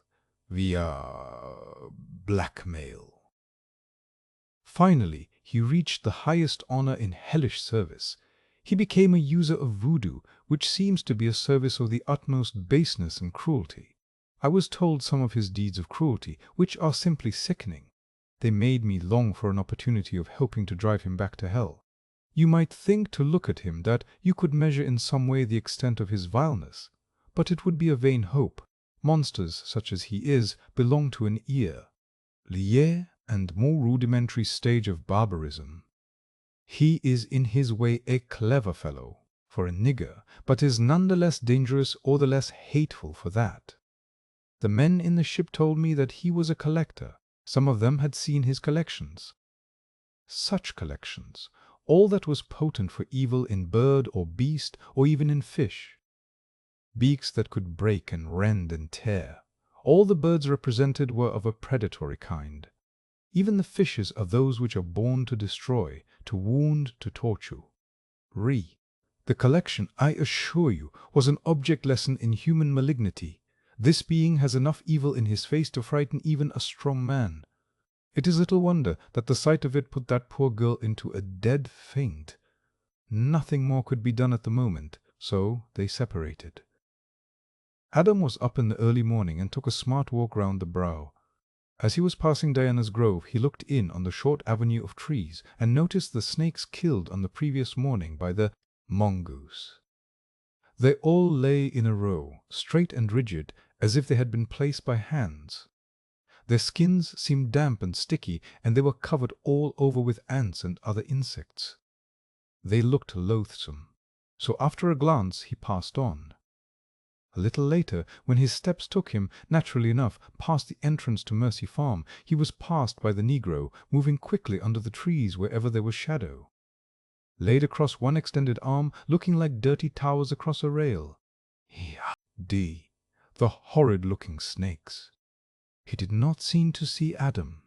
via blackmail. Finally, he reached the highest honor in hellish service. He became a user of voodoo, which seems to be a service of the utmost baseness and cruelty. I was told some of his deeds of cruelty, which are simply sickening. They made me long for an opportunity of helping to drive him back to hell. You might think to look at him that you could measure in some way the extent of his vileness, but it would be a vain hope. Monsters such as he is belong to an earlier and more rudimentary stage of barbarism. He is in his way a clever fellow for a nigger, but is none the less dangerous or the less hateful for that. The men in the ship told me that he was a collector. Some of them had seen his collections. Such collections, all that was potent for evil in bird or beast or even in fish. Beaks that could break and rend and tear, All the birds represented were of a predatory kind. Even the fishes are those which are born to destroy, to wound, to torture. The collection, I assure you, was an object lesson in human malignity. This being has enough evil in his face to frighten even a strong man. It is little wonder that the sight of it put that poor girl into a dead faint. Nothing more could be done at the moment, so they separated. Adam was up in the early morning and took a smart walk round the brow. As he was passing Diana's Grove, he looked in on the short avenue of trees and noticed the snakes killed on the previous morning by the mongoose. They all lay in a row, straight and rigid, as if they had been placed by hands. Their skins seemed damp and sticky, and they were covered all over with ants and other insects. They looked loathsome, so after a glance he passed on. A little later, when his steps took him, naturally enough, past the entrance to Mercy Farm, he was passed by the negro, moving quickly under the trees wherever there was shadow. Laid across one extended arm, looking like dirty towers across a rail. The horrid-looking snakes. He did not seem to see Adam.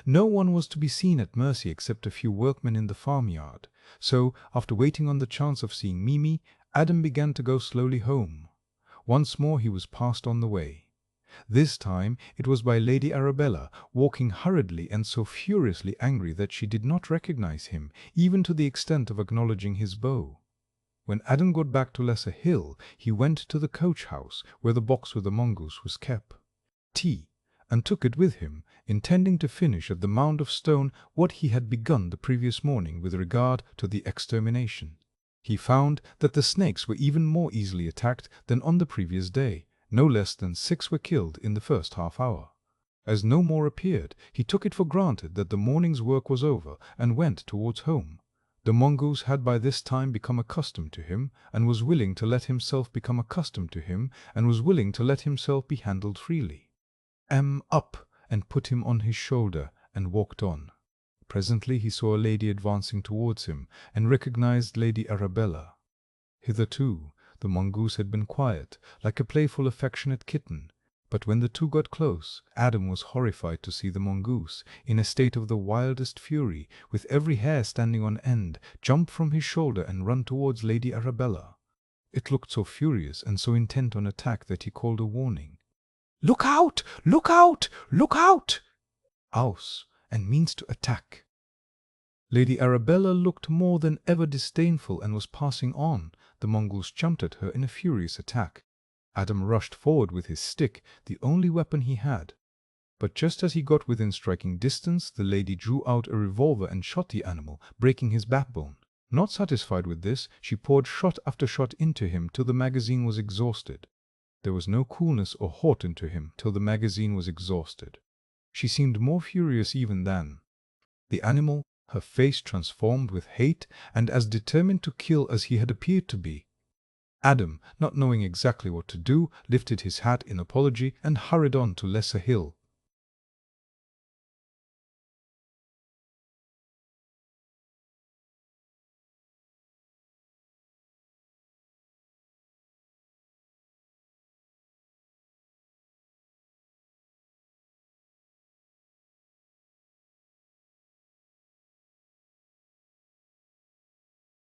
No one was to be seen at Mercy except a few workmen in the farmyard, so, after waiting on the chance of seeing Mimi, Adam began to go slowly home. Once more he was passed on the way. This time it was by Lady Arabella, walking hurriedly and so furiously angry that she did not recognize him, even to the extent of acknowledging his bow. When Adam got back to Lesser Hill, he went to the coach-house, where the box with the mongoose was kept, and took it with him, intending to finish at the mound of stone what he had begun the previous morning with regard to the extermination. He found that the snakes were even more easily attacked than on the previous day. No less than 6 were killed in the first half-hour. As no more appeared, he took it for granted that the morning's work was over, and went towards home. The mongoose had by this time become accustomed to him, and was willing to let himself become accustomed to him, and was willing to let himself be handled freely. Up and put him on his shoulder, and walked on. Presently he saw a lady advancing towards him, and recognized Lady Arabella. Hitherto the mongoose had been quiet, like a playful, affectionate kitten, but when the two got close, Adam was horrified to see the mongoose, in a state of the wildest fury, with every hair standing on end, jump from his shoulder and run towards Lady Arabella. It looked so furious and so intent on attack that he called a warning. "Look out! Look out! Look out!" Aus, and means to attack. Lady Arabella looked more than ever disdainful and was passing on. The mongoose jumped at her in a furious attack. Adam rushed forward with his stick, the only weapon he had. But just as he got within striking distance, the lady drew out a revolver and shot the animal, breaking his backbone. Not satisfied with this, she poured shot after shot into him till the magazine was exhausted. There was no coolness or haunt into him till the magazine was exhausted. She seemed more furious even then. The animal, her face transformed with hate, and as determined to kill as he had appeared to be. Adam, not knowing exactly what to do, lifted his hat in apology and hurried on to Lesser Hill.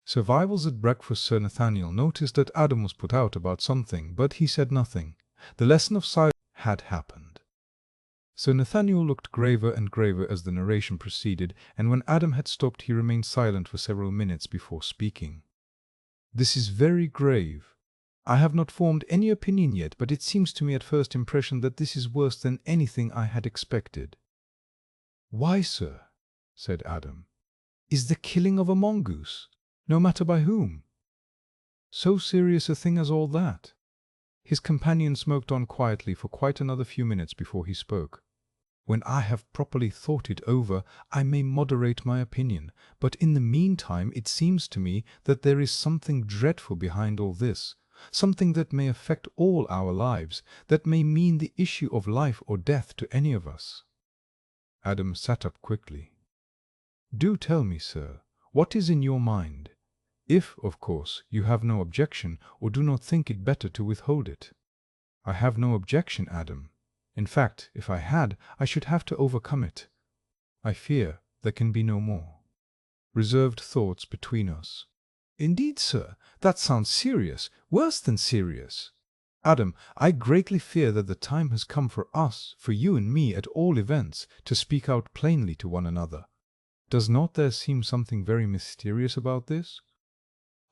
Survivals at breakfast. Sir Nathaniel noticed that Adam was put out about something, but he said nothing. The lesson of silence had happened. Sir Nathaniel looked graver and graver as the narration proceeded, and when Adam had stopped he remained silent for several minutes before speaking. "This is very grave. I have not formed any opinion yet, but it seems to me at first impression that this is worse than anything I had expected." "Why, sir," said Adam, "is the killing of a mongoose, no matter by whom, so serious a thing as all that?" His companion smoked on quietly for quite another few minutes before he spoke. "When I have properly thought it over, I may moderate my opinion, but in the meantime it seems to me that there is something dreadful behind all this, something that may affect all our lives, that may mean the issue of life or death to any of us." Adam sat up quickly. "Do tell me, sir, what is in your mind? If, of course, you have no objection, or do not think it better to withhold it." "I have no objection, Adam. In fact, if I had, I should have to overcome it. I fear there can be no more reserved thoughts between us. Indeed, sir, that sounds serious, worse than serious. Adam, I greatly fear that the time has come for us, for you and me at all events, to speak out plainly to one another. Does not there seem something very mysterious about this?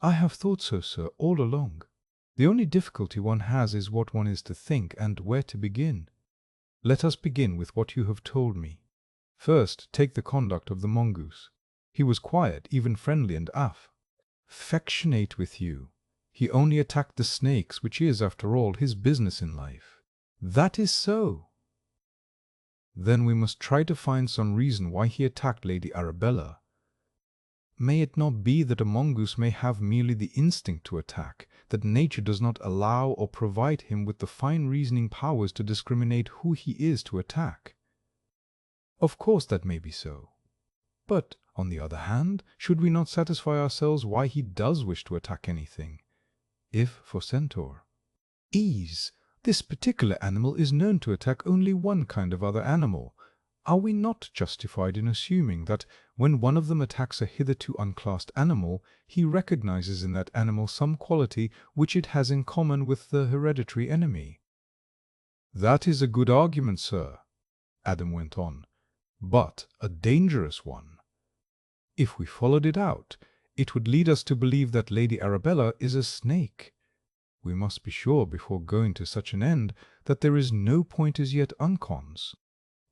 I have thought so, sir, all along. The only difficulty one has is what one is to think and where to begin. Let us begin with what you have told me. First, take the conduct of the mongoose. He was quiet, even friendly and affectionate with you. He only attacked the snakes, which is, after all, his business in life. That is so. Then we must try to find some reason why he attacked Lady Arabella. May it not be that a mongoose may have merely the instinct to attack, that nature does not allow or provide him with the fine reasoning powers to discriminate who he is to attack? Of course that may be so. But, on the other hand, should we not satisfy ourselves why he does wish to attack anything? If for centaur. Ease. This particular animal is known to attack only one kind of other animal. Are we not justified in assuming that when one of them attacks a hitherto unclassed animal, he recognizes in that animal some quality which it has in common with the hereditary enemy? That is a good argument, sir, Adam went on, but a dangerous one. If we followed it out, it would lead us to believe that Lady Arabella is a snake. We must be sure, before going to such an end, that there is no point as yet uncons,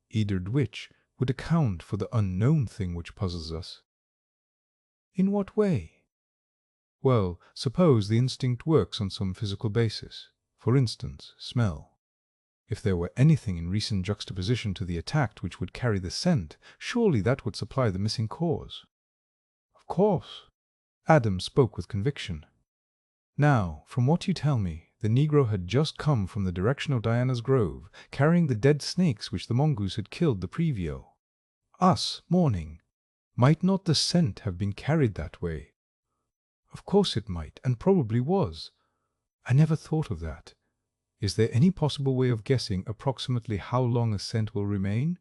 either which would account for the unknown thing which puzzles us. In what way? Well, suppose the instinct works on some physical basis, for instance, smell. If there were anything in recent juxtaposition to the attacked which would carry the scent, surely that would supply the missing cause. Of course. Adam spoke with conviction. Now, from what you tell me, the Negro had just come from the direction of Diana's Grove, carrying the dead snakes which the mongoose had killed the previo. Morning. Might not the scent have been carried that way? Of course it might, and probably was. I never thought of that. Is there any possible way of guessing approximately how long a scent will remain?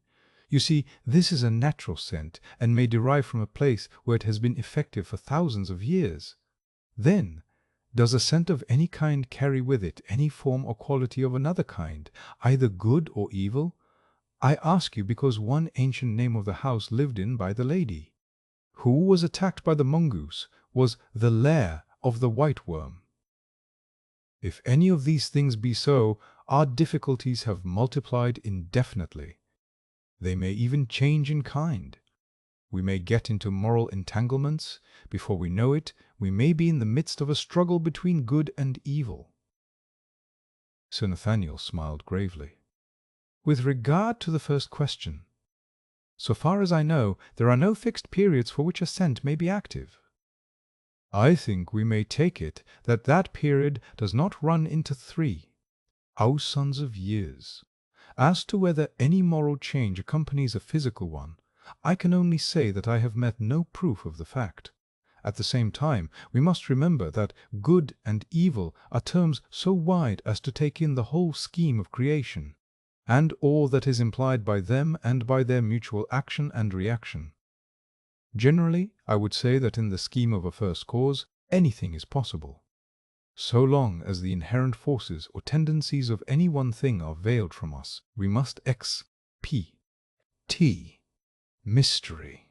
You see, this is a natural scent, and may derive from a place where it has been effective for thousands of years. Then, does a scent of any kind carry with it any form or quality of another kind, either good or evil? I ask you because one ancient name of the house lived in by the lady, who was attacked by the mongoose, was the Lair of the white worm. If any of these things be so, our difficulties have multiplied indefinitely. They may even change in kind. We may get into moral entanglements. Before we know it, we may be in the midst of a struggle between good and evil. Sir Nathaniel smiled gravely. With regard to the first question, so far as I know, there are no fixed periods for which a scent may be active. I think we may take it that that period does not run into 3,000 of years. As to whether any moral change accompanies a physical one, I can only say that I have met no proof of the fact. At the same time, we must remember that good and evil are terms so wide as to take in the whole scheme of creation, and all that is implied by them and by their mutual action and reaction. Generally, I would say that in the scheme of a first cause, anything is possible. So long as the inherent forces or tendencies of any one thing are veiled from us, we must T. Mystery.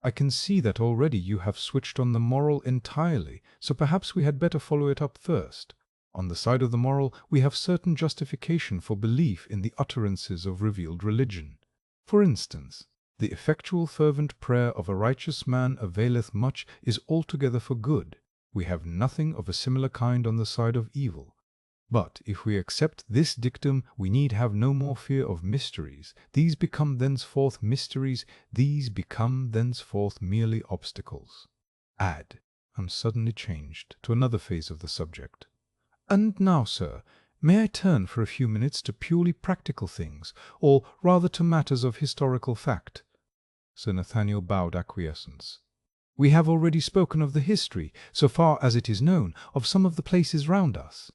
I can see that already you have switched on the moral entirely, so perhaps we had better follow it up first. On the side of the moral, we have certain justification for belief in the utterances of revealed religion. For instance, The effectual fervent prayer of a righteous man availeth much is altogether for good. We have nothing of a similar kind on the side of evil. But if we accept this dictum, we need have no more fear of mysteries. These become thenceforth mysteries, these become thenceforth merely obstacles. Add, and suddenly changed to another phase of the subject. And now, sir, may I turn for a few minutes to purely practical things, or rather to matters of historical fact? Sir Nathaniel bowed acquiescence. We have already spoken of the history, so far as it is known, of some of the places round us.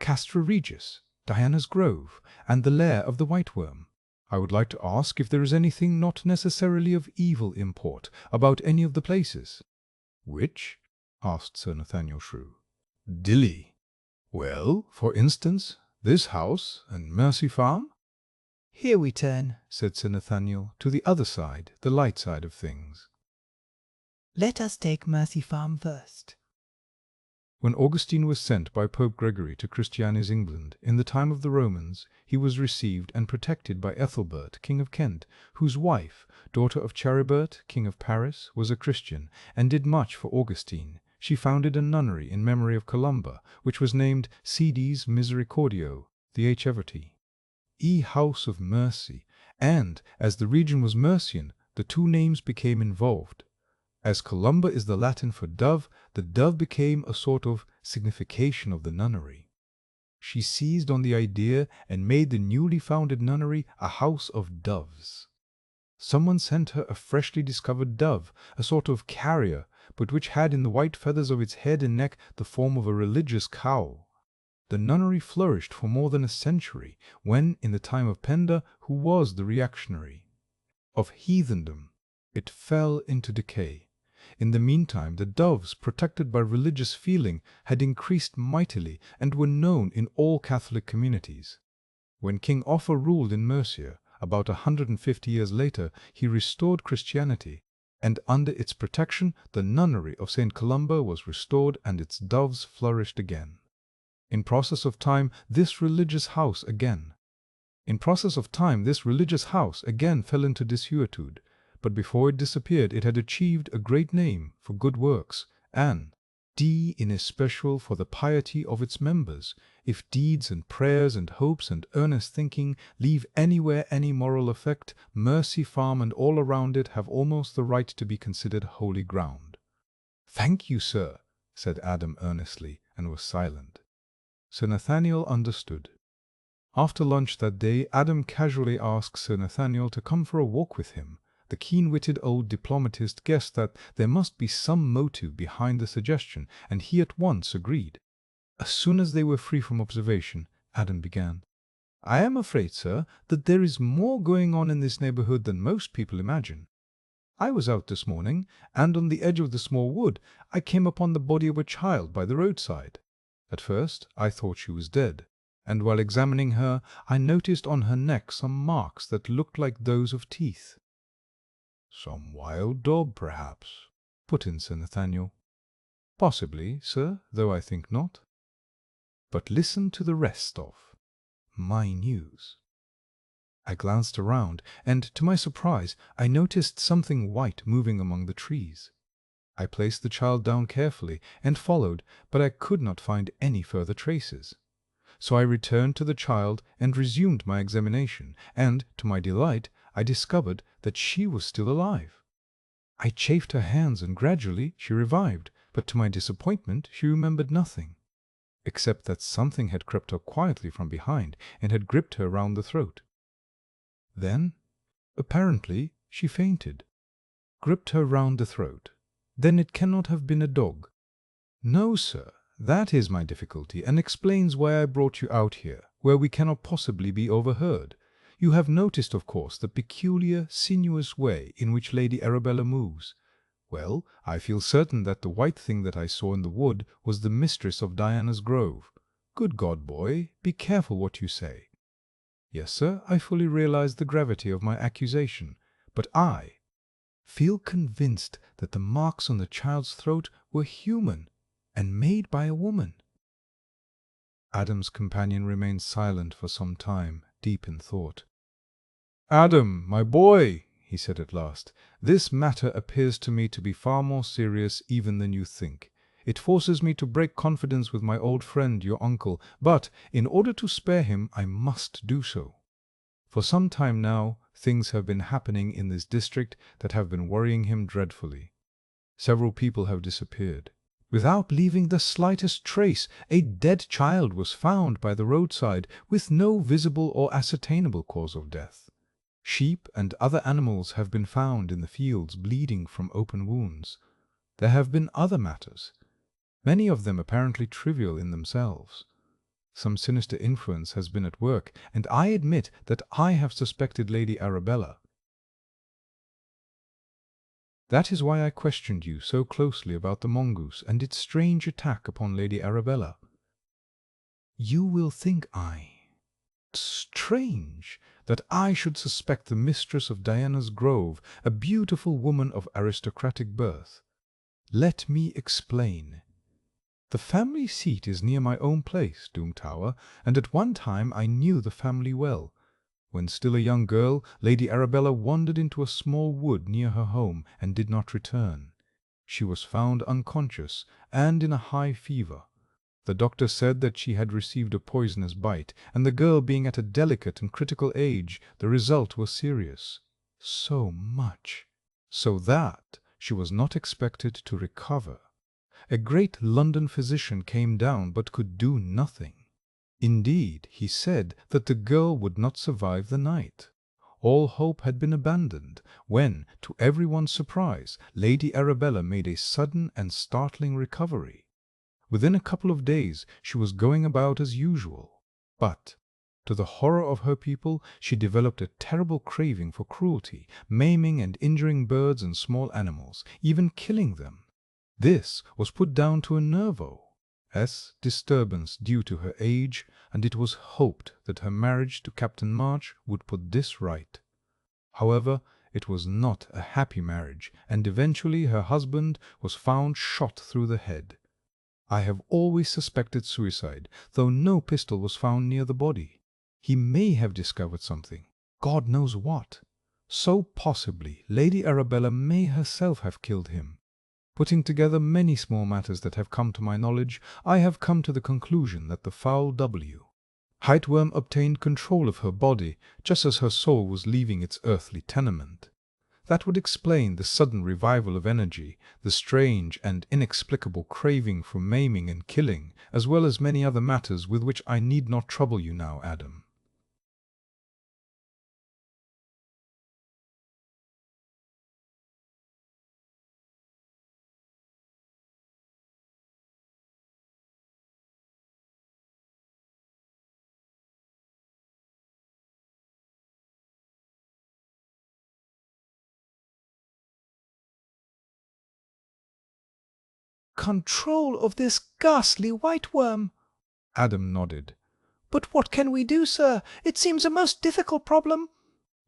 Castra Regis, Diana's Grove, and the Lair of the White Worm. I would like to ask if there is anything not necessarily of evil import about any of the places. Which? Asked Sir Nathaniel Shrew. Dilly. Well, for instance, this house and Mercy Farm? Here we turn, said Sir Nathaniel, to the other side, the light side of things. Let us take Mercy Farm first. When Augustine was sent by Pope Gregory to Christianize England in the time of the Romans, he was received and protected by Ethelbert, King of Kent, whose wife, daughter of Charibert, King of Paris, was a Christian, and did much for Augustine. She founded a nunnery in memory of Columba, which was named Sedes Misericordio, the H. Everty. House of Mercy, and, as the region was Mercian, the two names became involved. As Columba is the Latin for dove, the dove became a sort of signification of the nunnery. She seized on the idea and made the newly founded nunnery a house of doves. Someone sent her a freshly discovered dove, a sort of carrier, but which had in the white feathers of its head and neck the form of a religious cowl. The nunnery flourished for more than a century, when, in the time of Penda, who was the reactionary of heathendom, it fell into decay. In the meantime, the doves, protected by religious feeling, had increased mightily and were known in all Catholic communities. When King Offa ruled in Mercia, about 150 years later, he restored Christianity, and under its protection the nunnery of St. Columba was restored and its doves flourished again. In process of time, this religious house again fell into desuetude, but before it disappeared it had achieved a great name for good works, and in especial for the piety of its members. If deeds and prayers and hopes and earnest thinking leave anywhere any moral effect, Mercy Farm and all around it have almost the right to be considered holy ground. Thank you, sir, said Adam earnestly, and was silent. Sir Nathaniel understood. After lunch that day, Adam casually asked Sir Nathaniel to come for a walk with him. The keen-witted old diplomatist guessed that there must be some motive behind the suggestion, and he at once agreed. As soon as they were free from observation, Adam began. I am afraid, sir, that there is more going on in this neighborhood than most people imagine. I was out this morning, and on the edge of the small wood I came upon the body of a child by the roadside. At first I thought she was dead, and while examining her I noticed on her neck some marks that looked like those of teeth. Some wild dog, perhaps, put in Sir Nathaniel. Possibly, sir, though I think not. But listen to the rest of my news. I glanced around, and to my surprise I noticed something white moving among the trees. I placed the child down carefully and followed, but I could not find any further traces. So I returned to the child and resumed my examination, and, to my delight, I discovered that she was still alive. I chafed her hands, and gradually she revived, but to my disappointment she remembered nothing, except that something had crept up quietly from behind and had gripped her round the throat. Then, apparently, she fainted. Gripped her round the throat. Then it cannot have been a dog. No, sir, that is my difficulty, and explains why I brought you out here, where we cannot possibly be overheard. You have noticed, of course, the peculiar, sinuous way in which Lady Arabella moves. Well, I feel certain that the white thing that I saw in the wood was the mistress of Diana's Grove. Good God, boy, be careful what you say. Yes, sir, I fully realize the gravity of my accusation, but I feel convinced that the marks on the child's throat were human and made by a woman. Adam's companion remained silent for some time, deep in thought. Adam, my boy, he said at last. "This matter appears to me to be far more serious even than you think. It forces me to break confidence with my old friend, your uncle, but in order to spare him I must do so. For some time now things have been happening in this district that have been worrying him dreadfully. Several people have disappeared, without leaving the slightest trace. A dead child was found by the roadside, with no visible or ascertainable cause of death. Sheep and other animals have been found in the fields bleeding from open wounds. There have been other matters, many of them apparently trivial in themselves. Some sinister influence has been at work, and I admit that I have suspected Lady Arabella. That is why I questioned you so closely about the mongoose and its strange attack upon Lady Arabella. You will think strange that I should suspect the mistress of Diana's Grove, a beautiful woman of aristocratic birth. Let me explain. The family seat is near my own place, Doom Tower, and at one time I knew the family well. When still a young girl, Lady Arabella wandered into a small wood near her home and did not return. She was found unconscious and in a high fever. The doctor said that she had received a poisonous bite, and the girl being at a delicate and critical age, the result was serious. So much so that she was not expected to recover. A great London physician came down, but could do nothing. Indeed, he said that the girl would not survive the night. All hope had been abandoned, when, to everyone's surprise, Lady Arabella made a sudden and startling recovery. Within a couple of days she was going about as usual, but, to the horror of her people, she developed a terrible craving for cruelty, maiming and injuring birds and small animals, even killing them. This was put down to a nervous disturbance due to her age, and it was hoped that her marriage to Captain March would put this right. However, it was not a happy marriage, and eventually her husband was found shot through the head. I have always suspected suicide, though no pistol was found near the body. He may have discovered something, God knows what. So possibly Lady Arabella may herself have killed him. Putting together many small matters that have come to my knowledge, I have come to the conclusion that the foul Heightworm obtained control of her body just as her soul was leaving its earthly tenement. That would explain the sudden revival of energy, the strange and inexplicable craving for maiming and killing, as well as many other matters with which I need not trouble you now, Adam. Control of this ghastly white worm. Adam nodded. But what can we do, sir? It seems a most difficult problem.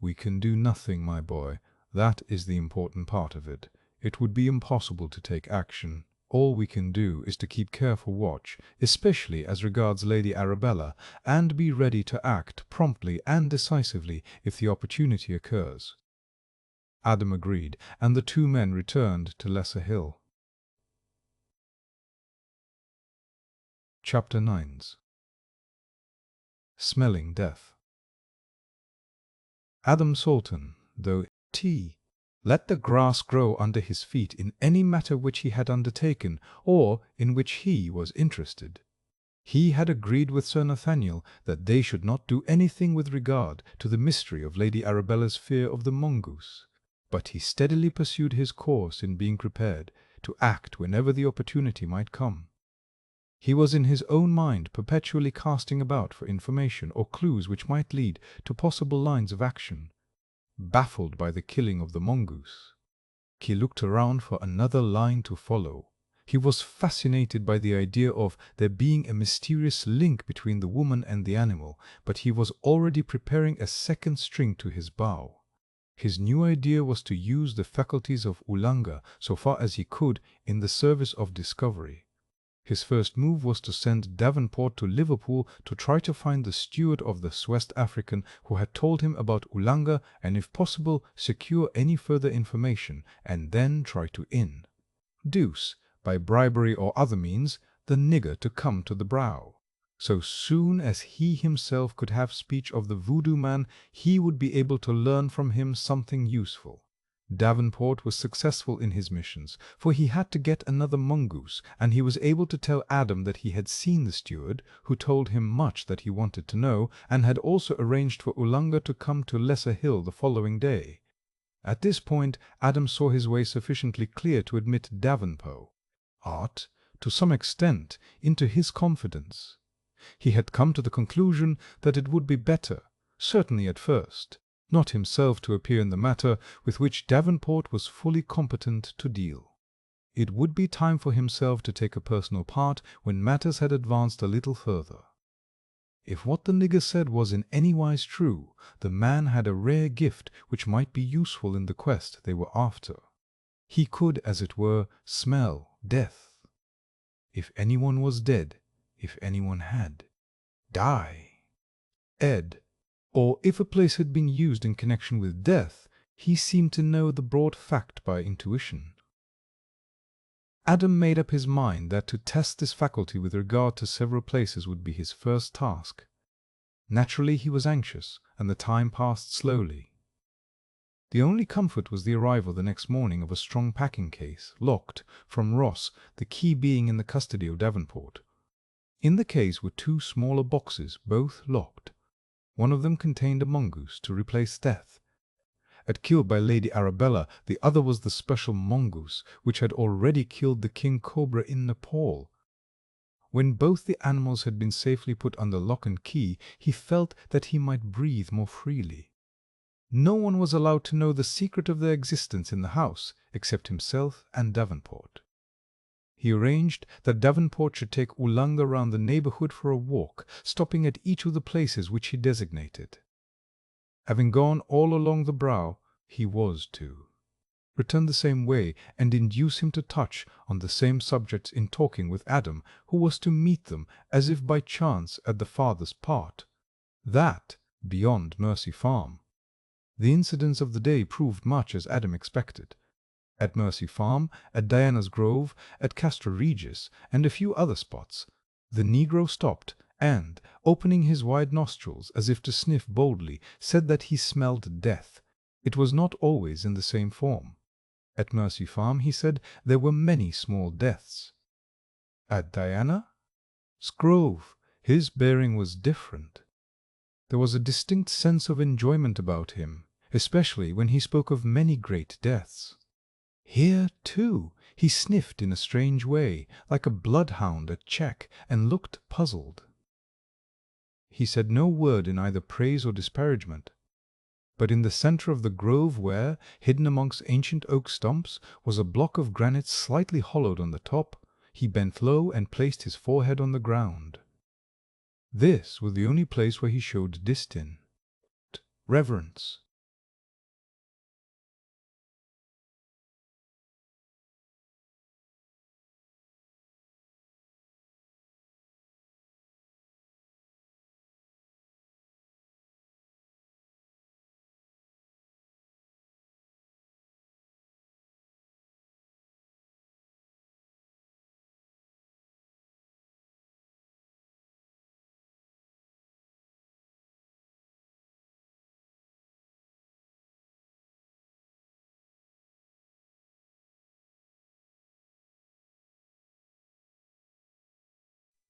We can do nothing, my boy. That is the important part of it. It would be impossible to take action. All we can do is to keep careful watch, especially as regards Lady Arabella, and be ready to act promptly and decisively if the opportunity occurs. Adam agreed, and the two men returned to Lesser Hill. Chapter 9. Smelling Death. Adam Salton, though let the grass grow under his feet in any matter which he had undertaken, or in which he was interested. He had agreed with Sir Nathaniel that they should not do anything with regard to the mystery of Lady Arabella's fear of the mongoose, but he steadily pursued his course in being prepared to act whenever the opportunity might come. He was in his own mind perpetually casting about for information or clues which might lead to possible lines of action. Baffled by the killing of the mongoose, he looked around for another line to follow. He was fascinated by the idea of there being a mysterious link between the woman and the animal, but he was already preparing a second string to his bow. His new idea was to use the faculties of Ulanga so far as he could in the service of discovery. His first move was to send Davenport to Liverpool to try to find the steward of the West African who had told him about Ulanga and, if possible, secure any further information, and then try to induce, by bribery or other means, the nigger to come to the Brow. So soon as he himself could have speech of the voodoo man, he would be able to learn from him something useful. Davenport was successful in his missions, for he had to get another mongoose, and he was able to tell Adam that he had seen the steward, who told him much that he wanted to know, and had also arranged for Ulanga to come to Lesser Hill the following day. At this point Adam saw his way sufficiently clear to admit Davenport, to some extent, into his confidence. He had come to the conclusion that it would be better, certainly at first, not himself to appear in the matter with which Davenport was fully competent to deal. It would be time for himself to take a personal part when matters had advanced a little further. If what the nigger said was in any wise true, the man had a rare gift which might be useful in the quest they were after. He could, as it were, smell death. If anyone was dead, if anyone had died, or if a place had been used in connection with death, he seemed to know the broad fact by intuition. Adam made up his mind that to test this faculty with regard to several places would be his first task. Naturally he was anxious, and the time passed slowly. The only comfort was the arrival the next morning of a strong packing-case, locked, from Ross, the key being in the custody of Davenport. In the case were two smaller boxes, both locked. One of them contained a mongoose to replace Death, killed by Lady Arabella. The other was the special mongoose which had already killed the king cobra in Nepal. When both the animals had been safely put under lock and key, he felt that he might breathe more freely. No one was allowed to know the secret of their existence in the house, except himself and Davenport. He arranged that Davenport should take Ulanga round the neighborhood for a walk, stopping at each of the places which he designated. Having gone all along the Brow, he was to return the same way and induce him to touch on the same subjects in talking with Adam, who was to meet them as if by chance at the farthest part, that beyond Mercy Farm. The incidents of the day proved much as Adam expected. At Mercy Farm, at Diana's Grove, at Castra Regis, and a few other spots, the negro stopped and, opening his wide nostrils as if to sniff boldly, said that he smelled death. It was not always in the same form. At Mercy Farm, he said, there were many small deaths. At Diana's Grove, his bearing was different. There was a distinct sense of enjoyment about him, especially when he spoke of many great deaths. Here, too, he sniffed in a strange way, like a bloodhound at check, and looked puzzled. He said no word in either praise or disparagement. But in the center of the grove where, hidden amongst ancient oak stumps, was a block of granite slightly hollowed on the top, he bent low and placed his forehead on the ground. This was the only place where he showed distinct reverence.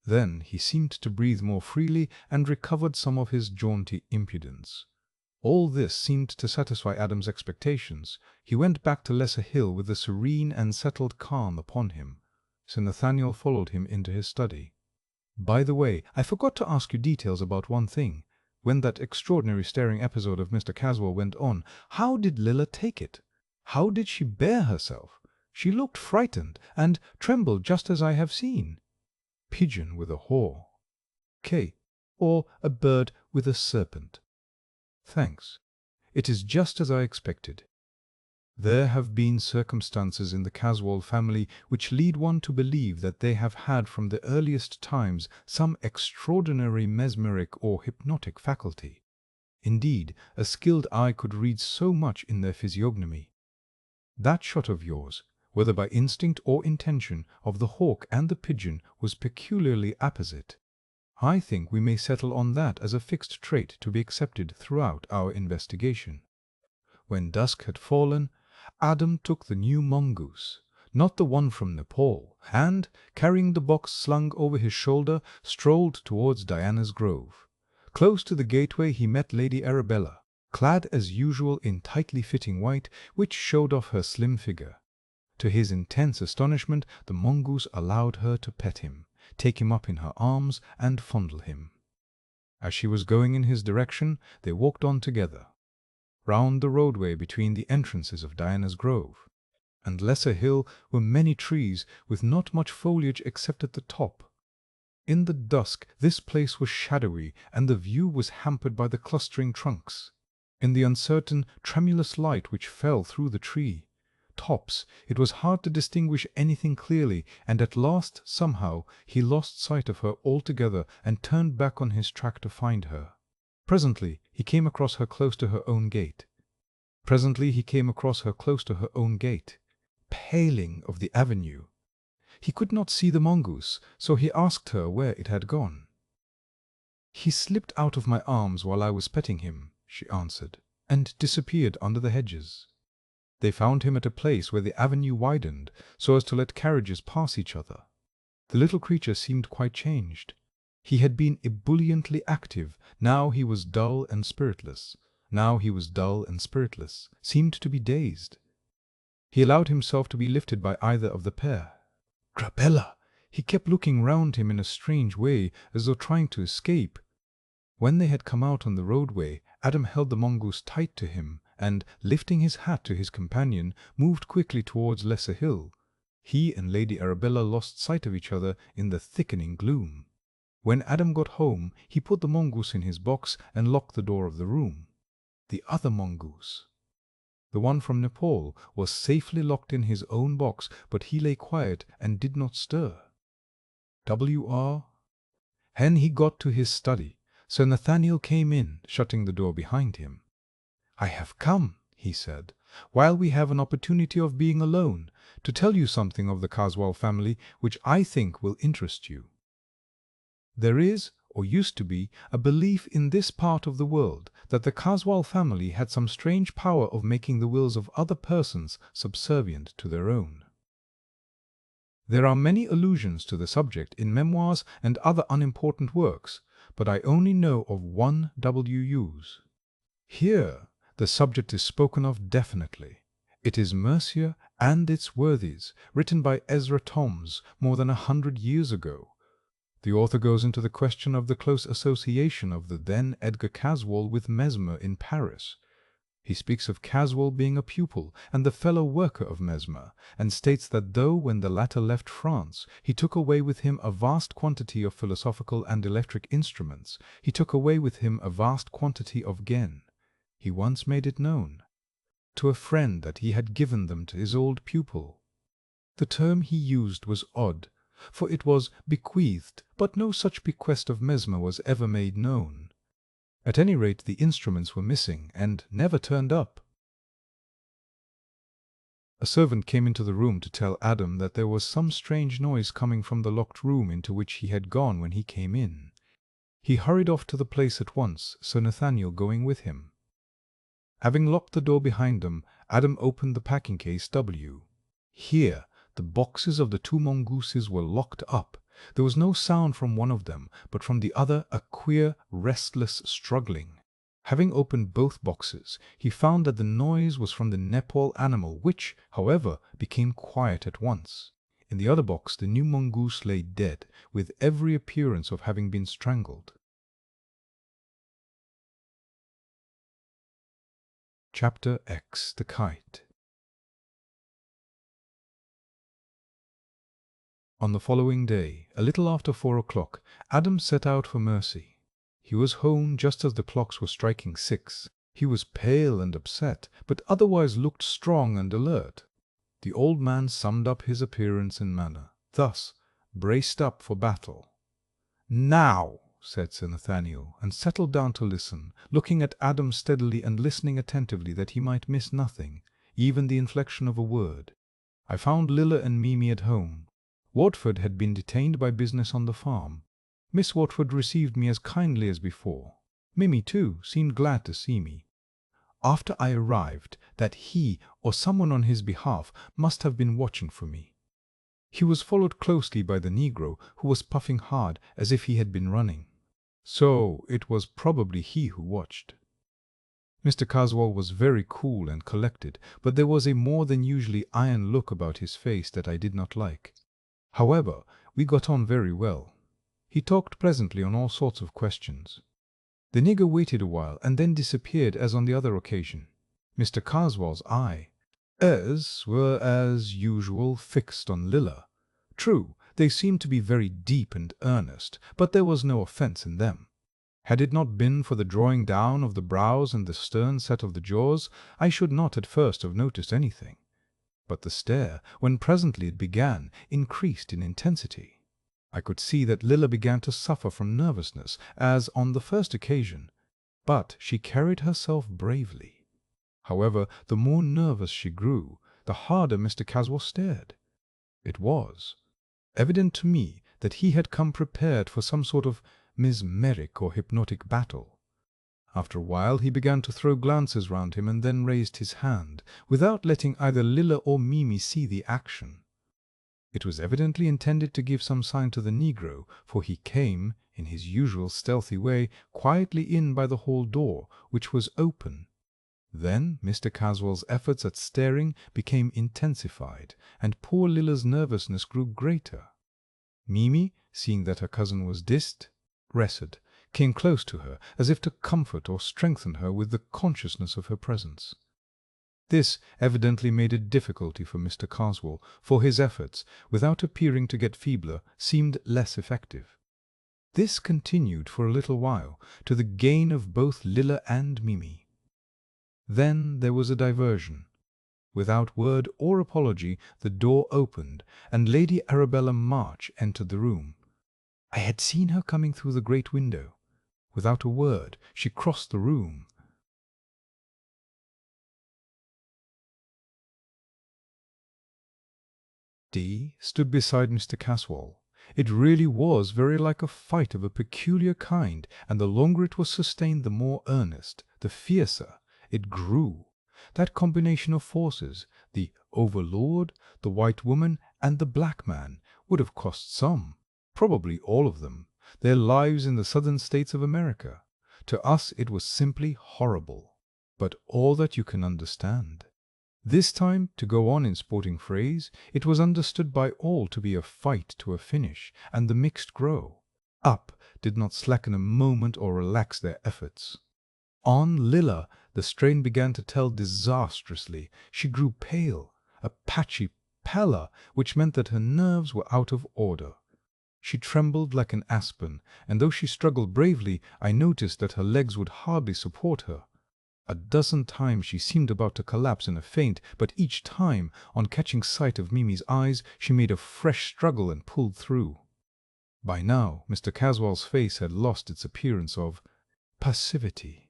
Then he seemed to breathe more freely and recovered some of his jaunty impudence. All this seemed to satisfy Adam's expectations. He went back to Lesser Hill with a serene and settled calm upon him. Sir Nathaniel followed him into his study. "By the way, I forgot to ask you details about one thing. When that extraordinary staring episode of Mr. Caswell went on, how did Lilla take it? How did she bear herself? She looked frightened and trembled just as I have seen." "Pigeon with a haw. Or a bird with a serpent. Thanks. It is just as I expected. There have been circumstances in the Caswall family which lead one to believe that they have had from the earliest times some extraordinary mesmeric or hypnotic faculty. Indeed, a skilled eye could read so much in their physiognomy. That shot of yours, whether by instinct or intention, of the hawk and the pigeon was peculiarly apposite. I think we may settle on that as a fixed trait to be accepted throughout our investigation. When dusk had fallen, Adam took the new mongoose, not the one from Nepal, and, carrying the box slung over his shoulder, strolled towards Diana's Grove. Close to the gateway he met Lady Arabella, clad as usual in tightly fitting white, which showed off her slim figure. To his intense astonishment, the mongoose allowed her to pet him, take him up in her arms, and fondle him. As she was going in his direction, they walked on together, round the roadway between the entrances of Diana's Grove and Lesser Hill were many trees with not much foliage except at the top. In the dusk this place was shadowy, and the view was hampered by the clustering trunks. In the uncertain, tremulous light which fell through the tree tops it was hard to distinguish anything clearly, and at last, somehow, he lost sight of her altogether and turned back on his track to find her. Presently he came across her close to her own gate. Paling of the avenue. He could not see the mongoose, so he asked her where it had gone. "He slipped out of my arms while I was petting him," she answered, "and disappeared under the hedges." They found him at a place where the avenue widened so as to let carriages pass each other. The little creature seemed quite changed. He had been ebulliently active, now he was dull and spiritless, seemed to be dazed. He allowed himself to be lifted by either of the pair. "Arabella!" He kept looking round him in a strange way, as though trying to escape. When they had come out on the roadway, Adam held the mongoose tight to him, and, lifting his hat to his companion, moved quickly towards Lesser Hill. He and Lady Arabella lost sight of each other in the thickening gloom. When Adam got home, he put the mongoose in his box and locked the door of the room. The other mongoose, the one from Nepal, was safely locked in his own box, but he lay quiet and did not stir. When he got to his study, Sir Nathaniel came in, shutting the door behind him. "I have come," he said, "while we have an opportunity of being alone, to tell you something of the Caswall family which I think will interest you. There is, or used to be, a belief in this part of the world that the Caswall family had some strange power of making the wills of other persons subservient to their own. There are many allusions to the subject in memoirs and other unimportant works, but I only know of one W.U.'s. Here the subject is spoken of definitely. It is Mercia and its Worthies, written by Ezra Toms more than 100 years ago. The author goes into the question of the close association of the then Edgar Caswall with Mesmer in Paris. He speaks of Caswall being a pupil and the fellow worker of Mesmer, and states that though when the latter left France he took away with him a vast quantity of philosophical and electric instruments, he took away with him a vast quantity of Gen. He once made it known to a friend that he had given them to his old pupil. The term he used was odd, for it was bequeathed, but no such bequest of Mesmer was ever made known. At any rate, the instruments were missing, and never turned up. A servant came into the room to tell Adam that there was some strange noise coming from the locked room into which he had gone when he came in. He hurried off to the place at once, Sir Nathaniel going with him. Having locked the door behind them, Adam opened the packing-case W. Here the boxes of the two mongooses were locked up. There was no sound from one of them, but from the other a queer, restless struggling. Having opened both boxes, he found that the noise was from the Nepal animal, which, however, became quiet at once. In the other box the new mongoose lay dead, with every appearance of having been strangled. Chapter X. The Kite. On the following day, a little after 4 o'clock, Adam set out for Mercy. He was home just as the clocks were striking 6. He was pale and upset, but otherwise looked strong and alert. The old man summed up his appearance and manner, thus, braced up for battle. "Now," said Sir Nathaniel, and settled down to listen, looking at Adam steadily and listening attentively that he might miss nothing, even the inflection of a word. "I found Lilla and Mimi at home. Watford had been detained by business on the farm. Miss Watford received me as kindly as before. Mimi, too, seemed glad to see me. After I arrived, that he or someone on his behalf must have been watching for me. He was followed closely by the negro, who was puffing hard as if he had been running. So it was probably he who watched." Mr. Caswell was very cool and collected, but there was a more than usually iron look about his face that I did not like. However, we got on very well. He talked pleasantly on all sorts of questions. The nigger waited a while and then disappeared as on the other occasion. Mr. Caswell's eye were as usual fixed on Lilla. True, they seemed to be very deep and earnest, but there was no offence in them. Had it not been for the drawing down of the brows and the stern set of the jaws, I should not at first have noticed anything. But the stare, when presently it began, increased in intensity. I could see that Lilla began to suffer from nervousness, as on the first occasion, but she carried herself bravely. However, the more nervous she grew, the harder Mr. Caswell stared. It was evident to me that he had come prepared for some sort of mesmeric or hypnotic battle. After a while he began to throw glances round him and then raised his hand, without letting either Lilla or Mimi see the action. It was evidently intended to give some sign to the negro, for he came, in his usual stealthy way, quietly in by the hall door, which was open. Then Mr. Caswell's efforts at staring became intensified, and poor Lilla's nervousness grew greater. Mimi, seeing that her cousin was rested, came close to her, as if to comfort or strengthen her with the consciousness of her presence. This evidently made it difficulty for Mr. Caswell, for his efforts, without appearing to get feebler, seemed less effective. This continued for a little while, to the gain of both Lilla and Mimi. Then there was a diversion. Without word or apology, the door opened, and Lady Arabella March entered the room. I had seen her coming through the great window. Without a word, she crossed the room. D stood beside Mr. Caswell. It really was very like a fight of a peculiar kind, and the longer it was sustained, the more earnest, the fiercer it grew. That combination of forces, the overlord, the white woman, and the black man, would have cost some, probably all of them, their lives in the southern states of America. To us it was simply horrible, but all that you can understand. This time, to go on in sporting phrase, it was understood by all to be a fight to a finish, and the mixed grow up did not slacken a moment or relax their efforts. On Lilla the strain began to tell disastrously. She grew pale, a patchy pallor, which meant that her nerves were out of order. She trembled like an aspen, and though she struggled bravely, I noticed that her legs would hardly support her. A dozen times she seemed about to collapse in a faint, but each time, on catching sight of Mimi's eyes, she made a fresh struggle and pulled through. By now Mr. Caswell's face had lost its appearance of passivity.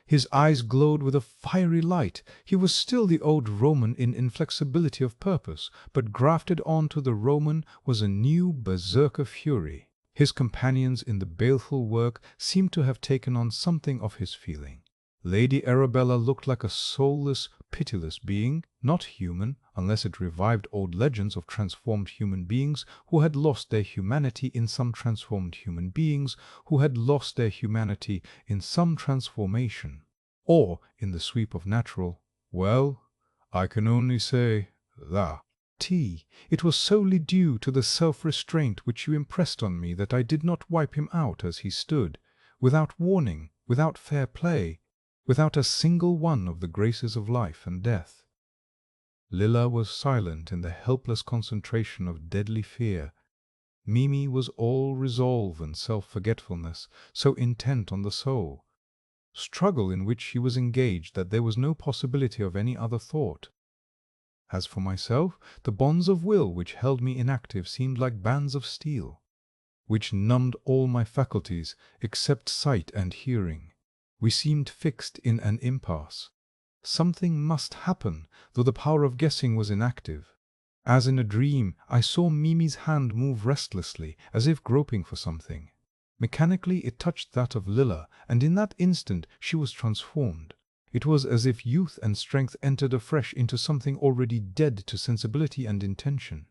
His eyes glowed with a fiery light. He was still the old Roman in inflexibility of purpose, but grafted on to the Roman was a new berserker fury. His companions in the baleful work seemed to have taken on something of his feeling. Lady Arabella looked like a soulless, pitiless being, not human, unless it revived old legends of transformed human beings who had lost their humanity in some transformed human beings who had lost their humanity in some transformation, or in the sweep of natural. Well, I can only say that. It was solely due to the self-restraint which you impressed on me that I did not wipe him out as he stood, without warning, without fair play, without a single one of the graces of life and death. Lilla was silent in the helpless concentration of deadly fear. Mimi was all resolve and self-forgetfulness, so intent on the soul. struggle in which she was engaged that there was no possibility of any other thought. As for myself, the bonds of will which held me inactive seemed like bands of steel, which numbed all my faculties except sight and hearing. We seemed fixed in an impasse. Something must happen, though the power of guessing was inactive. As in a dream, I saw Mimi's hand move restlessly, as if groping for something. Mechanically it touched that of Lilla, and in that instant she was transformed. It was as if youth and strength entered afresh into something already dead to sensibility and intention.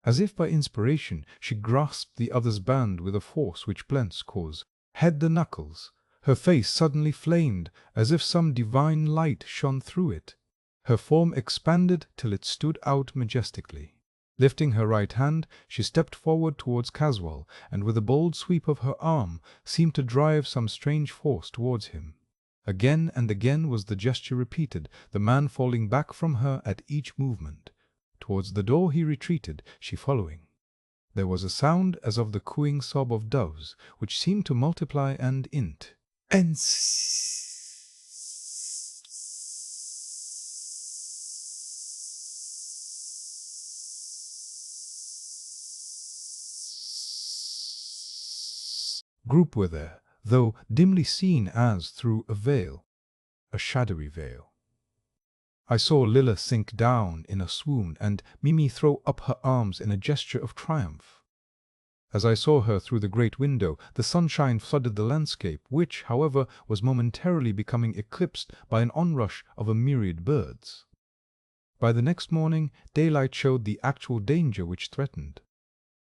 As if by inspiration, she grasped the other's band with a force which blends cause, had the knuckles. Her face suddenly flamed, as if some divine light shone through it. Her form expanded till it stood out majestically. Lifting her right hand, she stepped forward towards Caswall, and with a bold sweep of her arm, seemed to drive some strange force towards him. Again and again was the gesture repeated, the man falling back from her at each movement. Towards the door he retreated, she following. There was a sound as of the cooing sob of doves, which seemed to multiply and int. And group were there, though dimly seen as through a veil, a shadowy veil. I saw Lilla sink down in a swoon, and Mimi throw up her arms in a gesture of triumph. As I saw her through the great window, the sunshine flooded the landscape, which, however, was momentarily becoming eclipsed by an onrush of a myriad birds. By the next morning, daylight showed the actual danger which threatened.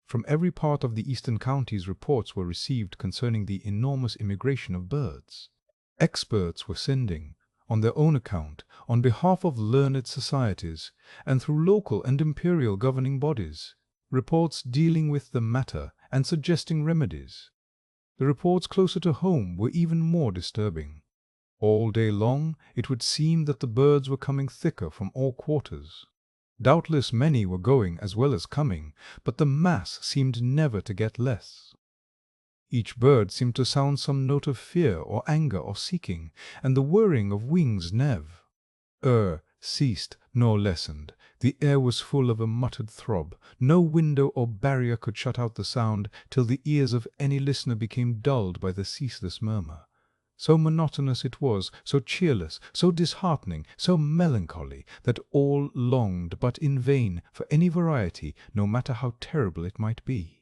From every part of the eastern counties reports were received concerning the enormous immigration of birds. Experts were sending, on their own account, on behalf of learned societies, and through local and imperial governing bodies, reports dealing with the matter and suggesting remedies. The reports closer to home were even more disturbing. All day long it would seem that the birds were coming thicker from all quarters. Doubtless many were going as well as coming, but the mass seemed never to get less. Each bird seemed to sound some note of fear or anger or seeking, and the whirring of wings never ceased nor lessened. The air was full of a muttered throb. No window or barrier could shut out the sound, till the ears of any listener became dulled by the ceaseless murmur. So monotonous it was, so cheerless, so disheartening, so melancholy, that all longed, but in vain, for any variety, no matter how terrible it might be.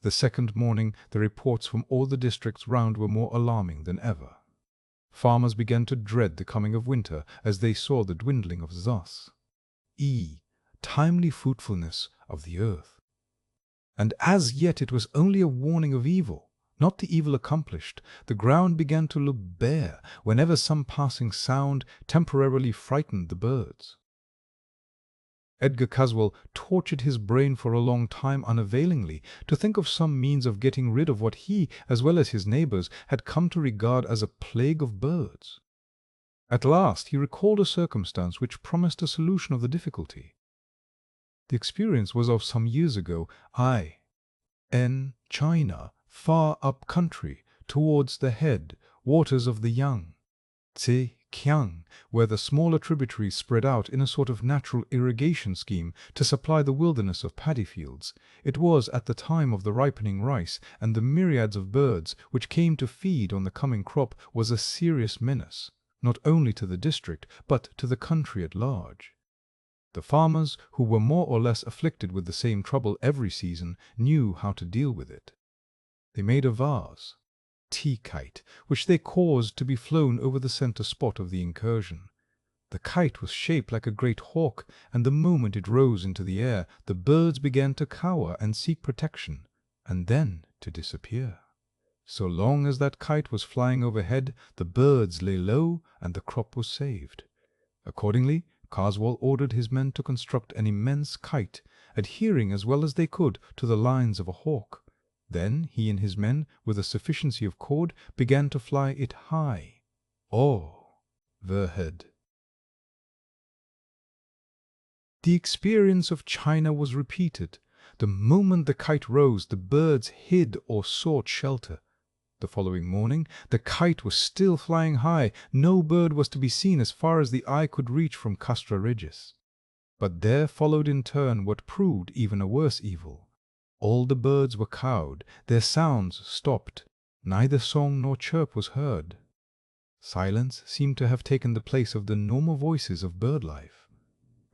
The second morning the reports from all the districts round were more alarming than ever. Farmers began to dread the coming of winter, as they saw the dwindling of timely fruitfulness of the earth. And as yet it was only a warning of evil, not the evil accomplished. The ground began to look bare whenever some passing sound temporarily frightened the birds. Edgar Caswall tortured his brain for a long time unavailingly to think of some means of getting rid of what he, as well as his neighbors, had come to regard as a plague of birds. At last he recalled a circumstance which promised a solution of the difficulty. The experience was of some years ago, in China, far up country, towards the head waters of the Kiang, where the smaller tributaries spread out in a sort of natural irrigation scheme to supply the wilderness of paddy fields. It was at the time of the ripening rice, and the myriads of birds which came to feed on the coming crop was a serious menace, not only to the district, but to the country at large. The farmers, who were more or less afflicted with the same trouble every season, knew how to deal with it. They made a vase, kite, which they caused to be flown over the center spot of the incursion. The kite was shaped like a great hawk, and the moment it rose into the air, the birds began to cower and seek protection, and then to disappear. So long as that kite was flying overhead, the birds lay low, and the crop was saved. Accordingly, Caswall ordered his men to construct an immense kite, adhering as well as they could to the lines of a hawk. Then he and his men, with a sufficiency of cord, began to fly it high overhead. The experience of China was repeated. The moment the kite rose, the birds hid or sought shelter. The following morning the kite was still flying high. No bird was to be seen as far as the eye could reach from Castra Regis. But there followed in turn what proved even a worse evil. All the birds were cowed, their sounds stopped, neither song nor chirp was heard. Silence seemed to have taken the place of the normal voices of bird life.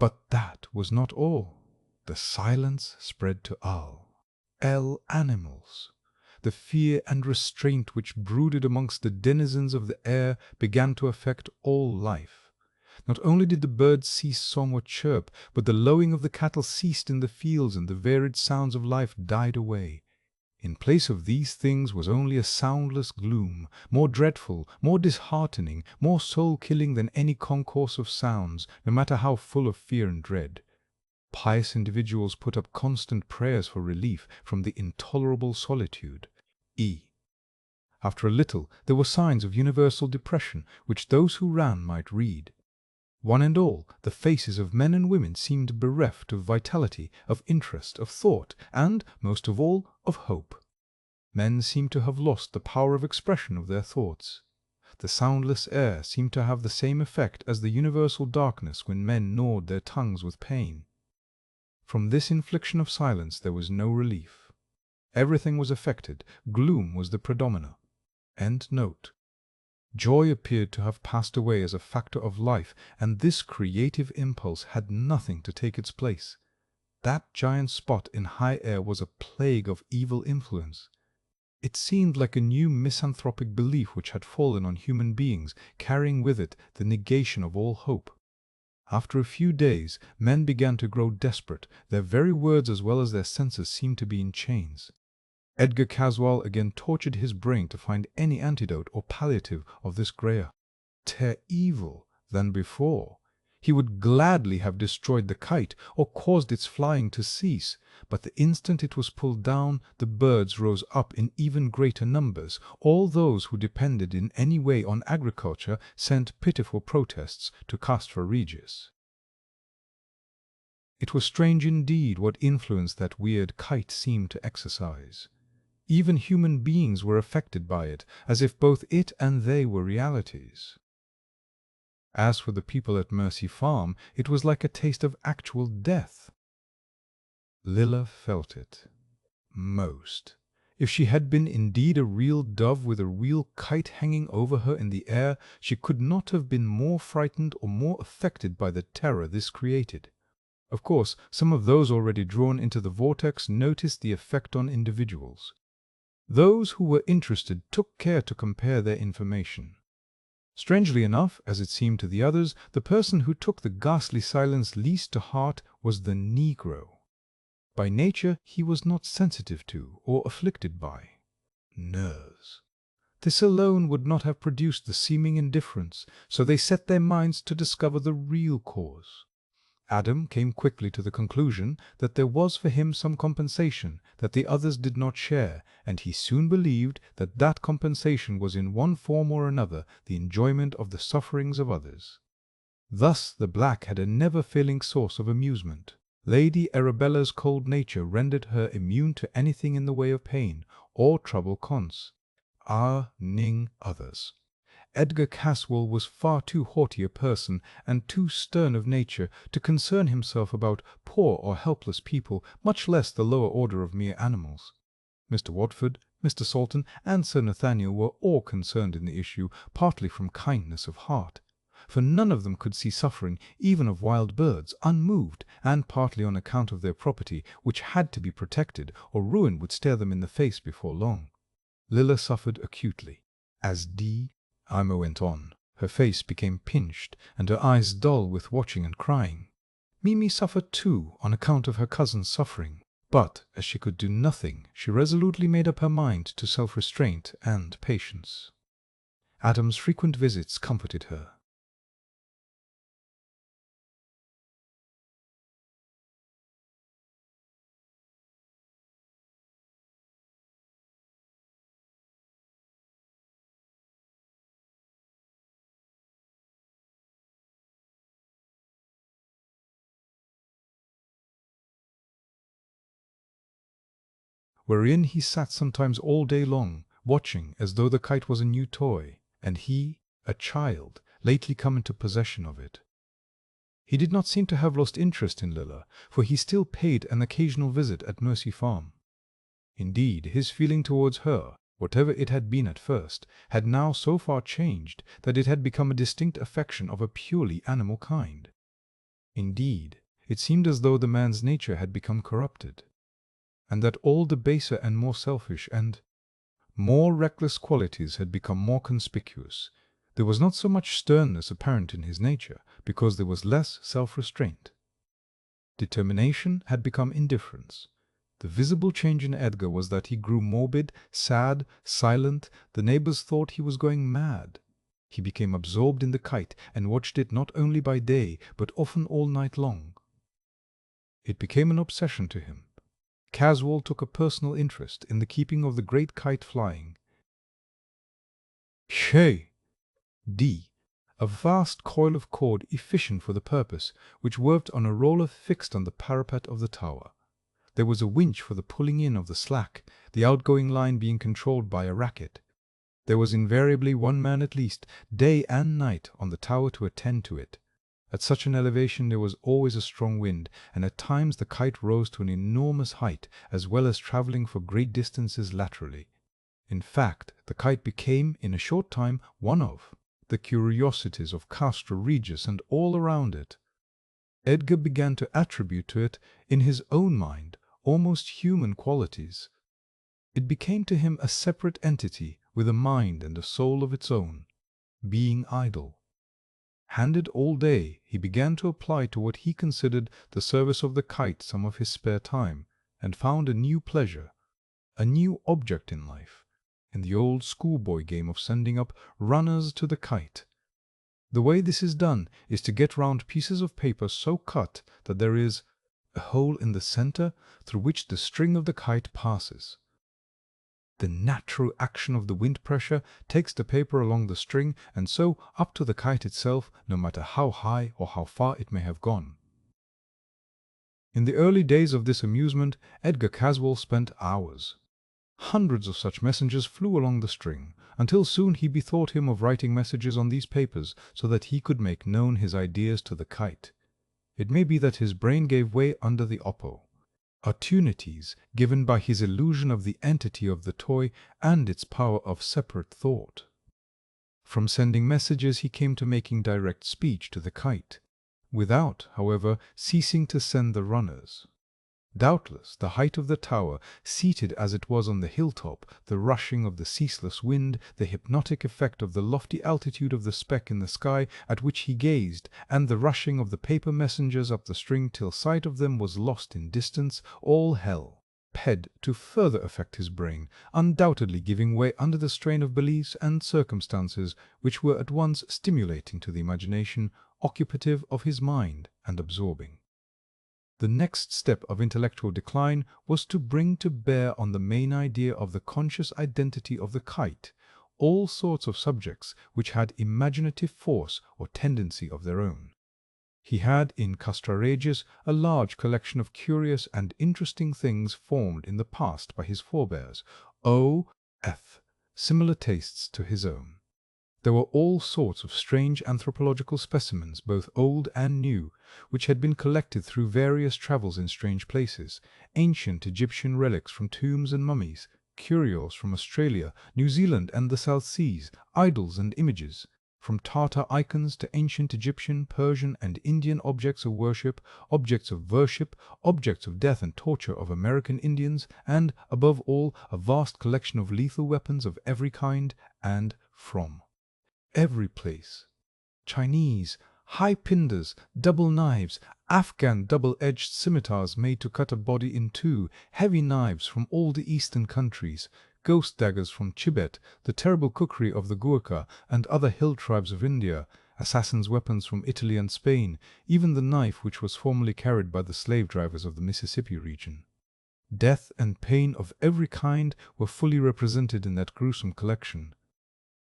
But that was not all. The silence spread to all animals. The fear and restraint which brooded amongst the denizens of the air began to affect all life. Not only did the birds cease song or chirp, but the lowing of the cattle ceased in the fields, and the varied sounds of life died away. In place of these things was only a soundless gloom, more dreadful, more disheartening, more soul-killing than any concourse of sounds, no matter how full of fear and dread. Pious individuals put up constant prayers for relief from the intolerable solitude. After a little there were signs of universal depression, which those who ran might read. One and all, the faces of men and women seemed bereft of vitality, of interest, of thought, and, most of all, of hope. Men seemed to have lost the power of expression of their thoughts. The soundless air seemed to have the same effect as the universal darkness when men gnawed their tongues with pain. From this infliction of silence there was no relief. Everything was affected, gloom was the predominant. Joy appeared to have passed away as a factor of life, and this creative impulse had nothing to take its place. That giant spot in high air was a plague of evil influence. It seemed like a new misanthropic belief which had fallen on human beings, carrying with it the negation of all hope. After a few days, men began to grow desperate. Their very words as well as their senses seemed to be in chains. Edgar Caswall again tortured his brain to find any antidote or palliative of this greater evil than before. He would gladly have destroyed the kite or caused its flying to cease, but the instant it was pulled down the birds rose up in even greater numbers. All those who depended in any way on agriculture sent pitiful protests to Castra Regis. It was strange indeed what influence that weird kite seemed to exercise. Even human beings were affected by it, as if both it and they were realities. As for the people at Mercy Farm, it was like a taste of actual death. Lilla felt it most. If she had been indeed a real dove with a real kite hanging over her in the air, she could not have been more frightened or more affected by the terror this created. Of course, some of those already drawn into the vortex noticed the effect on individuals. Those who were interested took care to compare their information. Strangely enough, as it seemed to the others, the person who took the ghastly silence least to heart was the Negro. By nature he was not sensitive to, or afflicted by, nerves. This alone would not have produced the seeming indifference, so they set their minds to discover the real cause. Adam came quickly to the conclusion that there was for him some compensation that the others did not share, and he soon believed that that compensation was in one form or another the enjoyment of the sufferings of others. Thus the black had a never-failing source of amusement. Lady Arabella's cold nature rendered her immune to anything in the way of pain or trouble concerning others. Edgar Caswall was far too haughty a person and too stern of nature to concern himself about poor or helpless people, much less the lower order of mere animals. Mr. Watford, Mr. Salton, and Sir Nathaniel were all concerned in the issue, partly from kindness of heart, for none of them could see suffering, even of wild birds, unmoved, and partly on account of their property, which had to be protected, or ruin would stare them in the face before long. Lilla suffered acutely. As Irma went on, her face became pinched, and her eyes dull with watching and crying. Mimi suffered too, on account of her cousin's suffering, but, as she could do nothing, she resolutely made up her mind to self-restraint and patience. Adam's frequent visits comforted her. Wherein he sat sometimes all day long, watching as though the kite was a new toy, and he, a child, lately come into possession of it. He did not seem to have lost interest in Lilla, for he still paid an occasional visit at Mercy Farm. Indeed, his feeling towards her, whatever it had been at first, had now so far changed that it had become a distinct affection of a purely animal kind. Indeed, it seemed as though the man's nature had become corrupted, and that all the baser and more selfish and more reckless qualities had become more conspicuous. There was not so much sternness apparent in his nature, because there was less self-restraint. Determination had become indifference. The visible change in Edgar was that he grew morbid, sad, silent. The neighbors thought he was going mad. He became absorbed in the kite and watched it not only by day, but often all night long. It became an obsession to him. Caswall took a personal interest in the keeping of the great kite flying. Shay! D. A vast coil of cord efficient for the purpose, which worked on a roller fixed on the parapet of the tower. There was a winch for the pulling in of the slack, the outgoing line being controlled by a racket. There was invariably one man at least, day and night, on the tower to attend to it. At such an elevation there was always a strong wind, and at times the kite rose to an enormous height, as well as travelling for great distances laterally. In fact, the kite became, in a short time, one of the curiosities of Castra Regis and all around it. Edgar began to attribute to it, in his own mind, almost human qualities. It became to him a separate entity, with a mind and a soul of its own. Being idle, handed all day, he began to apply to what he considered the service of the kite some of his spare time, and found a new pleasure, a new object in life, in the old schoolboy game of sending up runners to the kite. The way this is done is to get round pieces of paper so cut that there is a hole in the center through which the string of the kite passes. The natural action of the wind pressure takes the paper along the string and so up to the kite itself, no matter how high or how far it may have gone. In the early days of this amusement, Edgar Caswall spent hours. Hundreds of such messengers flew along the string, until soon he bethought him of writing messages on these papers so that he could make known his ideas to the kite. It may be that his brain gave way under the opportunities given by his illusion of the entity of the toy and its power of separate thought. From sending messages he came to making direct speech to the kite, without, however, ceasing to send the runners. Doubtless the height of the tower, seated as it was on the hilltop, the rushing of the ceaseless wind, the hypnotic effect of the lofty altitude of the speck in the sky at which he gazed, and the rushing of the paper messengers up the string till sight of them was lost in distance, all hell ped to further affect his brain, undoubtedly giving way under the strain of beliefs and circumstances which were at once stimulating to the imagination, occupative of his mind, and absorbing. The next step of intellectual decline was to bring to bear on the main idea of the conscious identity of the kite all sorts of subjects which had imaginative force or tendency of their own. He had in Castra Regis a large collection of curious and interesting things formed in the past by his forebears, O.F., similar tastes to his own. There were all sorts of strange anthropological specimens, both old and new, which had been collected through various travels in strange places, ancient Egyptian relics from tombs and mummies, curios from Australia, New Zealand and the South Seas, idols and images, from Tartar icons to ancient Egyptian, Persian and Indian objects of worship, objects of death and torture of American Indians, and, above all, a vast collection of lethal weapons of every kind and from every place. Chinese, high pinders, double knives, Afghan double-edged scimitars made to cut a body in two, heavy knives from all the eastern countries, ghost daggers from Tibet, the terrible cookery of the Gurkha and other hill tribes of India, assassins' weapons from Italy and Spain, even the knife which was formerly carried by the slave drivers of the Mississippi region. Death and pain of every kind were fully represented in that gruesome collection.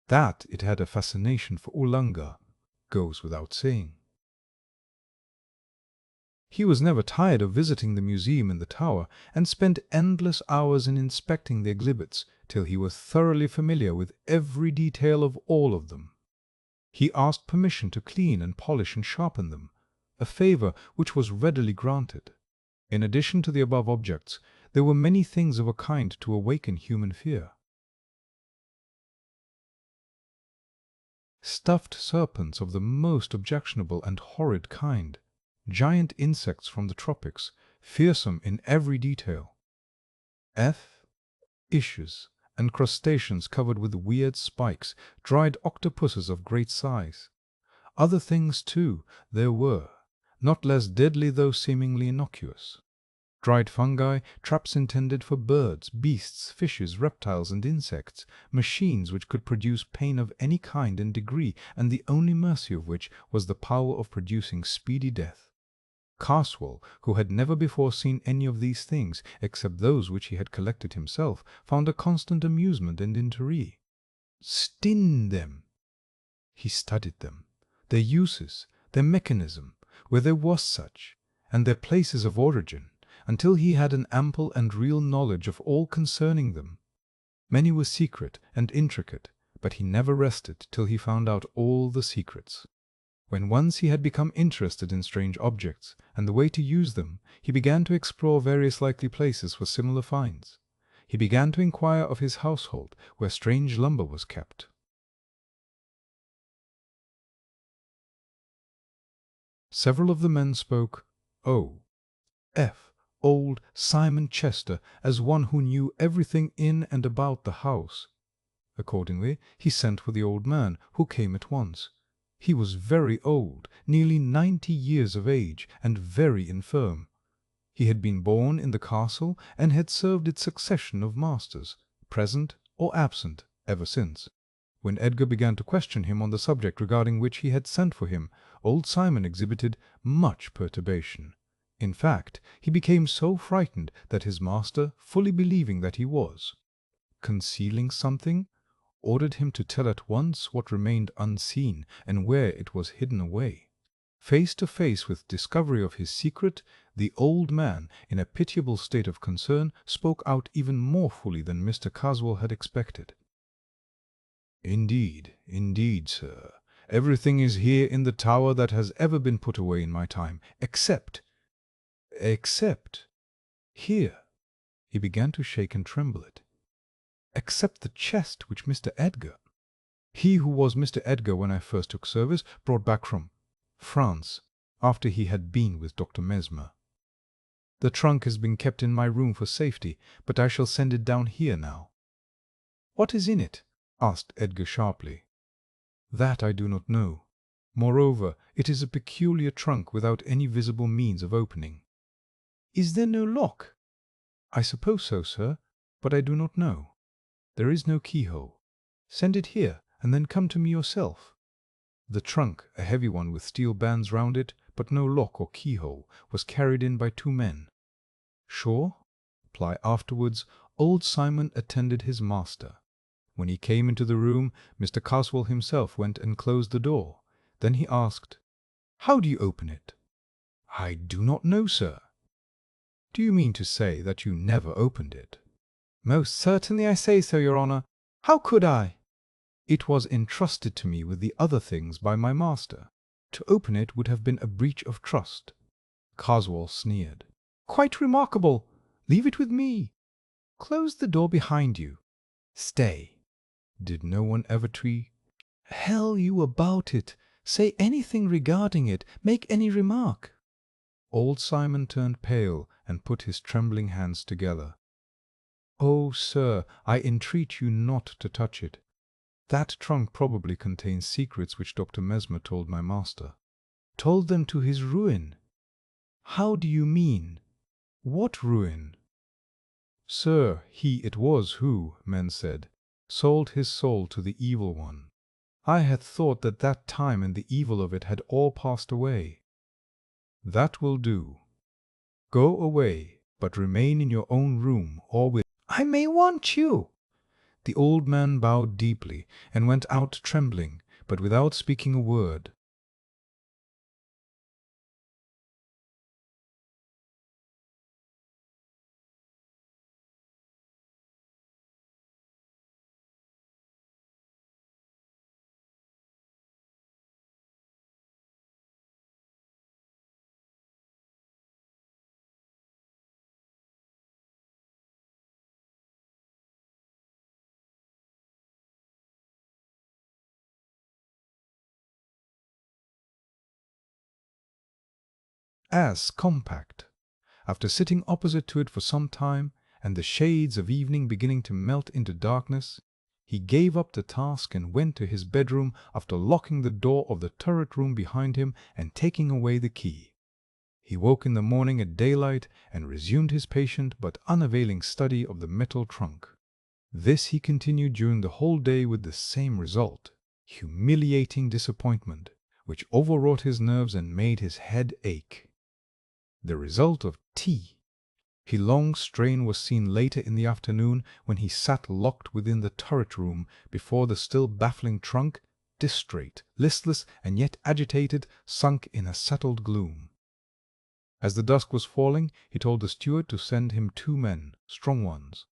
That it had a fascination for Ulanga goes without saying. He was never tired of visiting the museum in the tower, and spent endless hours in inspecting the exhibits, till he was thoroughly familiar with every detail of all of them. He asked permission to clean and polish and sharpen them, a favor which was readily granted. In addition to the above objects, there were many things of a kind to awaken human fear. Stuffed serpents of the most objectionable and horrid kind, giant insects from the tropics, fearsome in every detail. Fishes and crustaceans covered with weird spikes, dried octopuses of great size. Other things, too, there were, not less deadly though seemingly innocuous. Dried fungi, traps intended for birds, beasts, fishes, reptiles, and insects, machines which could produce pain of any kind and degree, and the only mercy of which was the power of producing speedy death. Caswell, who had never before seen any of these things, except those which he had collected himself, found a constant amusement and intrigue. Sting them! He studied them, their uses, their mechanism, where there was such, and their places of origin, until he had an ample and real knowledge of all concerning them. Many were secret and intricate, but he never rested till he found out all the secrets. When once he had become interested in strange objects and the way to use them, he began to explore various likely places for similar finds. He began to inquire of his household where strange lumber was kept. Several of the men spoke Old Simon Chester as one who knew everything in and about the house. Accordingly, he sent for the old man, who came at once. He was very old, nearly 90 years of age, and very infirm. He had been born in the castle, and had served its succession of masters, present or absent, ever since. When Edgar began to question him on the subject regarding which he had sent for him, old Simon exhibited much perturbation. In fact, he became so frightened that his master, fully believing that he was concealing something, ordered him to tell at once what remained unseen and where it was hidden away. Face to face with discovery of his secret, the old man, in a pitiable state of concern, spoke out even more fully than Mr. Caswell had expected. "Indeed, indeed, sir, everything is here in the tower that has ever been put away in my time, except here." He began to shake and tremble it. "Except the chest which Mr. Edgar, he who was Mr. Edgar when I first took service, brought back from France, after he had been with Dr. Mesmer. The trunk has been kept in my room for safety, but I shall send it down here now." "What is in it?" asked Edgar sharply. "That I do not know. Moreover, it is a peculiar trunk without any visible means of opening." "Is there no lock?" "I suppose so, sir, but I do not know. There is no keyhole. Send it here, and then come to me yourself." The trunk, a heavy one with steel bands round it, but no lock or keyhole, was carried in by 2 men. Sure? Reply afterwards, old Simon attended his master. When he came into the room, Mr. Caswell himself went and closed the door. Then he asked, "How do you open it?" "I do not know, sir." "Do you mean to say that you never opened it?" "Most certainly I say so, your honour. How could I?" "It was entrusted to me with the other things by my master. To open it would have been a breach of trust." Caswell sneered. "Quite remarkable. Leave it with me. Close the door behind you. Stay. Did no one ever tell you about it? Say anything regarding it. Make any remark?" Old Simon turned pale and put his trembling hands together. "Oh, sir, I entreat you not to touch it. That trunk probably contains secrets which Dr. Mesmer told my master." "Told them to his ruin?" "How do you mean?" "What ruin?" "Sir, he it was who, men said, sold his soul to the evil one. I had thought that that time and the evil of it had all passed away." "That will do. Go away, but remain in your own room, or with—" "I may want you." The old man bowed deeply, and went out trembling, but without speaking a word. as compact. After sitting opposite to it for some time, and the shades of evening beginning to melt into darkness, he gave up the task and went to his bedroom after locking the door of the turret room behind him and taking away the key. He woke in the morning at daylight and resumed his patient but unavailing study of the metal trunk. This he continued during the whole day with the same result: humiliating disappointment, which overwrought his nerves and made his head ache. The result of tea. His long strain was seen later in the afternoon when he sat locked within the turret room before the still baffling trunk, distrait, listless, and yet agitated, sunk in a settled gloom. As the dusk was falling, he told the steward to send him 2 men, strong ones.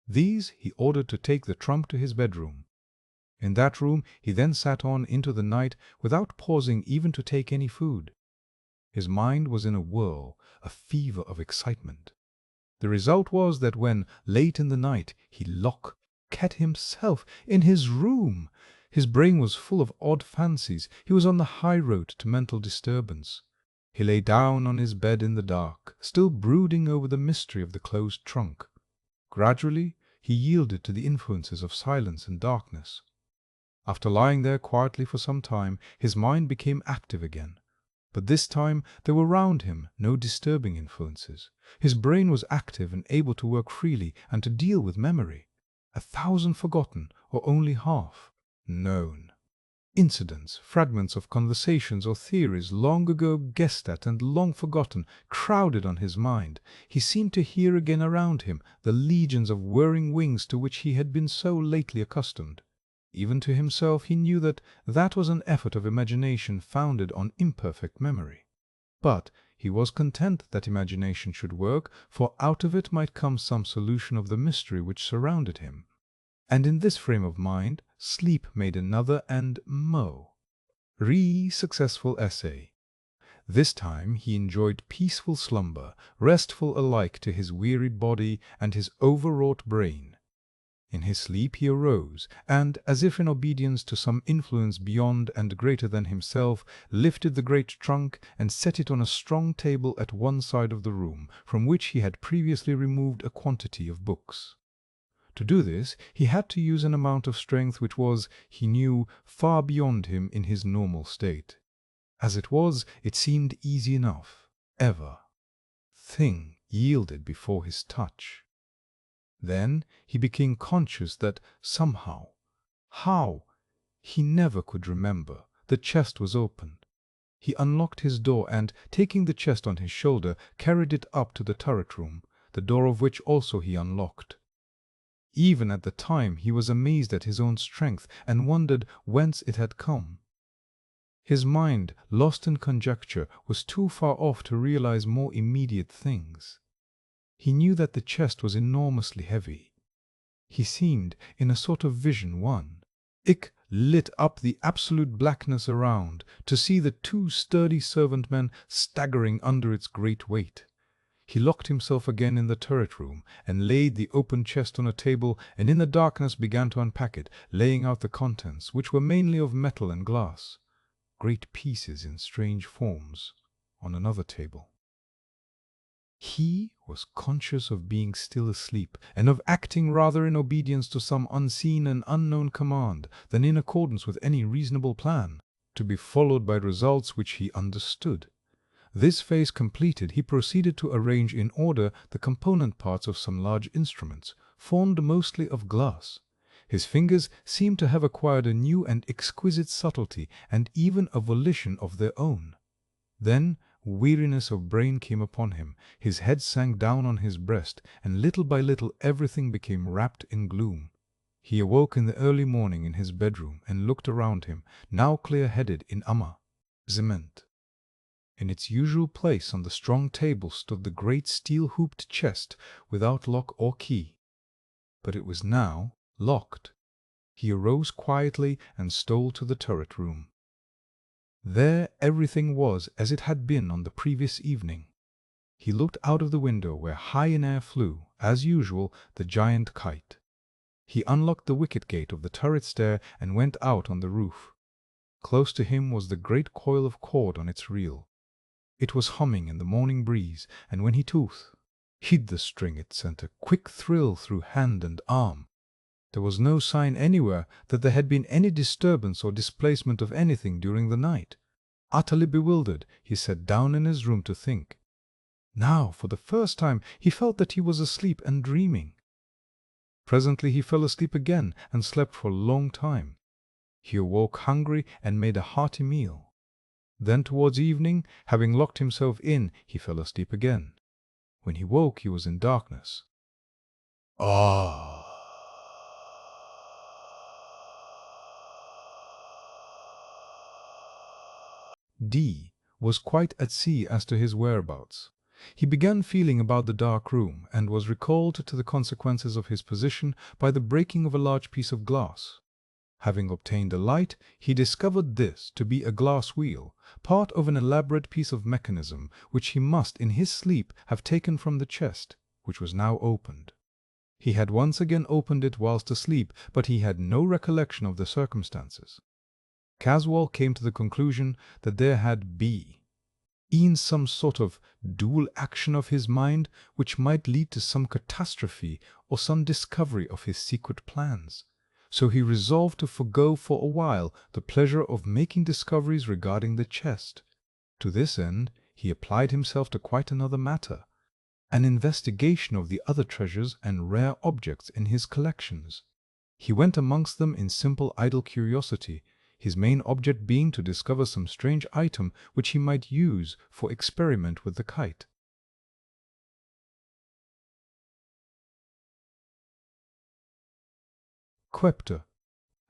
These he ordered to take the trunk to his bedroom. In that room he then sat on into the night without pausing even to take any food. His mind was in a whirl, a fever of excitement. The result was that when, late in the night, he locked himself in his room, his brain was full of odd fancies. He was on the high road to mental disturbance. He lay down on his bed in the dark, still brooding over the mystery of the closed trunk. Gradually he yielded to the influences of silence and darkness. After lying there quietly for some time, his mind became active again. But this time there were round him no disturbing influences. His brain was active and able to work freely and to deal with memory. 1,000 forgotten, or only half known. Incidents, fragments of conversations or theories long ago guessed at and long forgotten, crowded on his mind. He seemed to hear again around him the legions of whirring wings to which he had been so lately accustomed. Even to himself he knew that that was an effort of imagination founded on imperfect memory. But he was content that imagination should work, for out of it might come some solution of the mystery which surrounded him. And in this frame of mind, sleep made another and successful essay. This time he enjoyed peaceful slumber, restful alike to his wearied body and his overwrought brain. In his sleep he arose, and, as if in obedience to some influence beyond and greater than himself, lifted the great trunk and set it on a strong table at one side of the room, from which he had previously removed a quantity of books. To do this he had to use an amount of strength which was, he knew, far beyond him in his normal state. As it was, it seemed easy enough. Thing yielded before his touch. Then he became conscious that somehow, how, he never could remember, the chest was opened. He unlocked his door and, taking the chest on his shoulder, carried it up to the turret room, the door of which also he unlocked. Even at the time he was amazed at his own strength and wondered whence it had come. His mind, lost in conjecture, was too far off to realize more immediate things. He knew that the chest was enormously heavy. He seemed, in a sort of vision, lit up the absolute blackness around, to see the 2 sturdy servant men staggering under its great weight. He locked himself again in the turret room, and laid the open chest on a table, and in the darkness began to unpack it, laying out the contents, which were mainly of metal and glass, great pieces in strange forms, on another table. He was conscious of being still asleep, and of acting rather in obedience to some unseen and unknown command than in accordance with any reasonable plan, to be followed by results which he understood. This phase completed, he proceeded to arrange in order the component parts of some large instruments, formed mostly of glass. His fingers seemed to have acquired a new and exquisite subtlety, and even a volition of their own. Then weariness of brain came upon him, his head sank down on his breast, and little by little everything became wrapped in gloom. He awoke in the early morning in his bedroom, and looked around him, now clear-headed in amazement. In its usual place on the strong table stood the great steel-hooped chest without lock or key. But it was now locked. He arose quietly and stole to the turret room. There everything was as it had been on the previous evening. He looked out of the window where high in air flew, as usual, the giant kite. He unlocked the wicket-gate of the turret stair and went out on the roof. Close to him was the great coil of cord on its reel. It was humming in the morning breeze, and when he hid the string it sent a quick thrill through hand and arm. There was no sign anywhere that there had been any disturbance or displacement of anything during the night. Utterly bewildered, he sat down in his room to think. Now, for the first time, he felt that he was asleep and dreaming. Presently he fell asleep again and slept for a long time. He awoke hungry and made a hearty meal. Then towards evening, having locked himself in, he fell asleep again. When he woke, he was in darkness. Ah! D was quite at sea as to his whereabouts. He began feeling about the dark room, and was recalled to the consequences of his position by the breaking of a large piece of glass. Having obtained a light, he discovered this to be a glass wheel, part of an elaborate piece of mechanism, which he must in his sleep have taken from the chest, which was now opened. He had once again opened it whilst asleep, but he had no recollection of the circumstances. Caswall came to the conclusion that there had been some sort of dual action of his mind which might lead to some catastrophe or some discovery of his secret plans. So he resolved to forego for a while the pleasure of making discoveries regarding the chest. To this end he applied himself to quite another matter, an investigation of the other treasures and rare objects in his collections. He went amongst them in simple idle curiosity, his main object being to discover some strange item which he might use for experiment with the kite. Sceptre.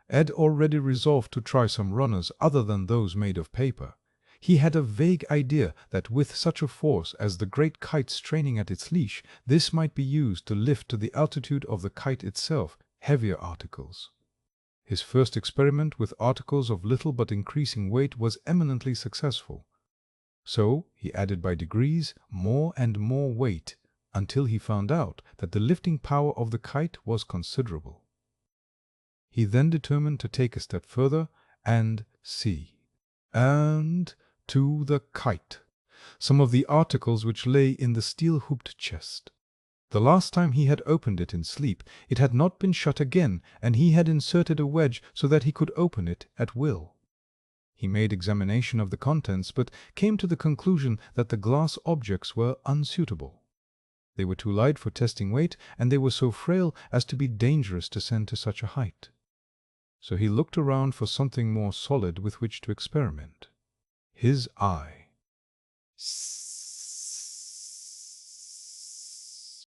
Ed already resolved to try some runners other than those made of paper. He had a vague idea that with such a force as the great kite straining at its leash, this might be used to lift to the altitude of the kite itself heavier articles. His first experiment with articles of little but increasing weight was eminently successful. So he added by degrees more and more weight, until he found out that the lifting power of the kite was considerable. He then determined to take a step further and see. And to the kite some of the articles which lay in the steel-hooped chest. The last time he had opened it in sleep, it had not been shut again, and he had inserted a wedge so that he could open it at will. He made examination of the contents, but came to the conclusion that the glass objects were unsuitable. They were too light for testing weight, and they were so frail as to be dangerous to send to such a height. So he looked around for something more solid with which to experiment. His eye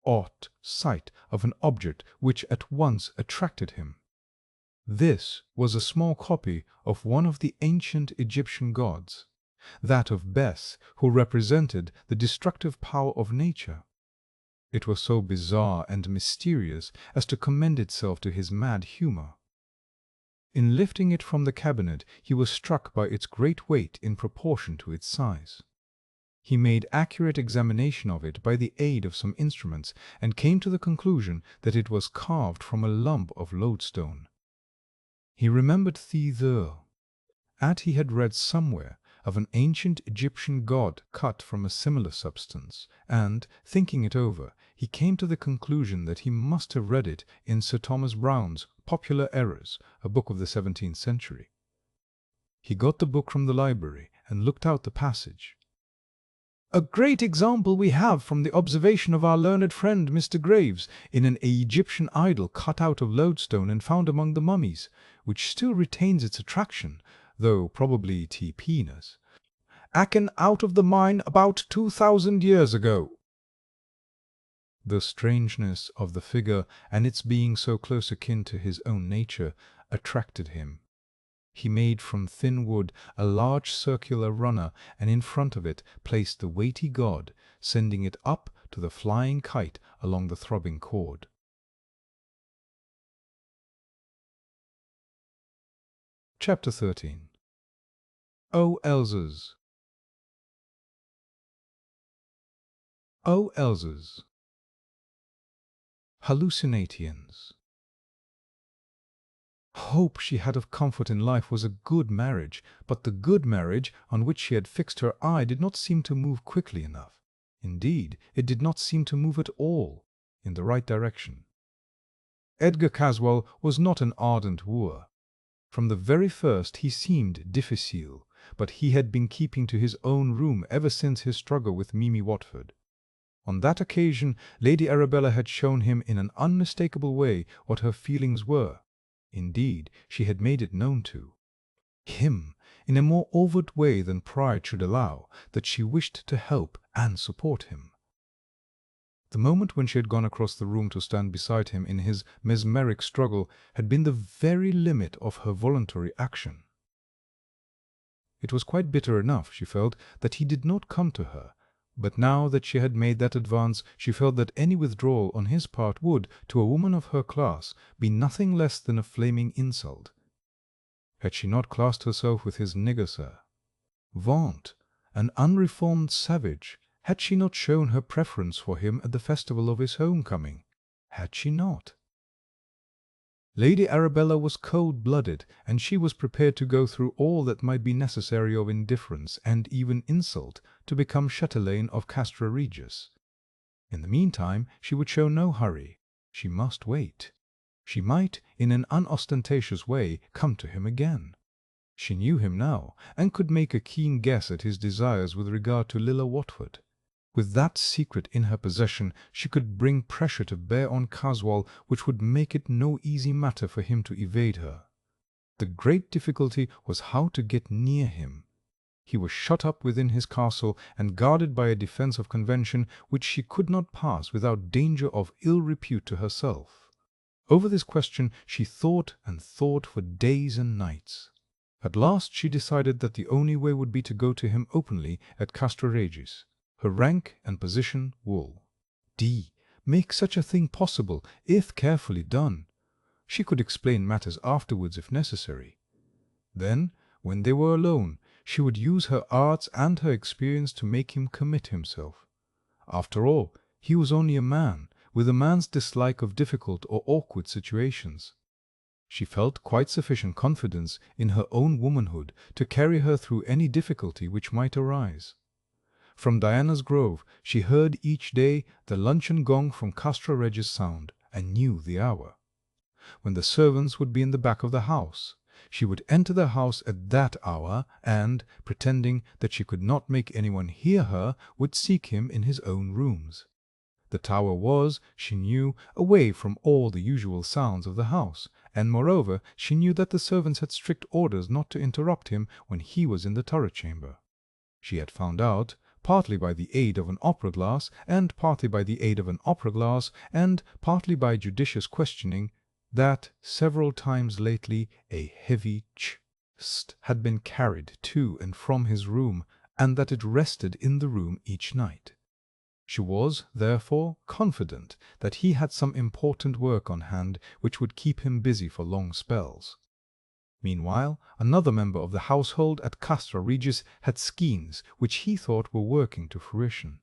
caught sight of an object which at once attracted him. This was a small copy of one of the ancient Egyptian gods, that of Bes, who represented the destructive power of nature. It was so bizarre and mysterious as to commend itself to his mad humor. In lifting it from the cabinet, he was struck by its great weight in proportion to its size. He made accurate examination of it by the aid of some instruments, and came to the conclusion that it was carved from a lump of lodestone. He remembered thither that he had read somewhere of an ancient Egyptian god cut from a similar substance, and, thinking it over, he came to the conclusion that he must have read it in Sir Thomas Browne's Popular Errors, a book of the 17th century. He got the book from the library and looked out the passage. "A great example we have from the observation of our learned friend Mr. Graves, in an Egyptian idol cut out of lodestone and found among the mummies, which still retains its attraction, though probably penis, taken out of the mine about 2000 years ago." The strangeness of the figure, and its being so close akin to his own nature, attracted him. He made from thin wood a large circular runner, and in front of it placed the weighty god, sending it up to the flying kite along the throbbing cord. Chapter 13. O Elzes. O Elzes. Hallucinations. hope she had of comfort in life was a good marriage, but the good marriage on which she had fixed her eye did not seem to move quickly enough. Indeed, it did not seem to move at all in the right direction. Edgar Caswell was not an ardent wooer. From the very first he seemed difficile, but he had been keeping to his own room ever since his struggle with Mimi Watford. On that occasion Lady Arabella had shown him in an unmistakable way what her feelings were. Indeed, she had made it known to him, in a more overt way than pride should allow, that she wished to help and support him. The moment when she had gone across the room to stand beside him in his mesmeric struggle had been the very limit of her voluntary action. It was quite bitter enough, she felt, that he did not come to her, but now that she had made that advance she felt that any withdrawal on his part would, to a woman of her class, be nothing less than a flaming insult. Had she not classed herself with his nigger, sir? Vaunt, an unreformed savage, had she not shown her preference for him at the festival of his home-coming? Had she not? Lady Arabella was cold-blooded, and she was prepared to go through all that might be necessary of indifference and even insult to become chatelaine of Castra Regis. In the meantime she would show no hurry. She must wait. She might, in an unostentatious way, come to him again. She knew him now, and could make a keen guess at his desires with regard to Lilla Watford. With that secret in her possession she could bring pressure to bear on Caswell which would make it no easy matter for him to evade her. The great difficulty was how to get near him. He was shut up within his castle and guarded by a defence of convention which she could not pass without danger of ill repute to herself. Over this question she thought and thought for days and nights. At last she decided that the only way would be to go to him openly at Castra Regis. Her rank and position wool. Make such a thing possible, if carefully done. She could explain matters afterwards if necessary. Then, when they were alone, she would use her arts and her experience to make him commit himself. After all, he was only a man, with a man's dislike of difficult or awkward situations. She felt quite sufficient confidence in her own womanhood to carry her through any difficulty which might arise. From Diana's Grove she heard each day the luncheon gong from Castra Regis sound, and knew the hour. When the servants would be in the back of the house, she would enter the house at that hour and, pretending that she could not make anyone hear her, would seek him in his own rooms. The tower was, she knew, away from all the usual sounds of the house, and moreover she knew that the servants had strict orders not to interrupt him when he was in the turret chamber. She had found out, partly by the aid of an opera-glass, and partly by the aid of an opera-glass, and partly by judicious questioning, that several times lately a heavy chest had been carried to and from his room, and that it rested in the room each night. She was, therefore, confident that he had some important work on hand which would keep him busy for long spells. Meanwhile, another member of the household at Castra Regis had schemes which he thought were working to fruition.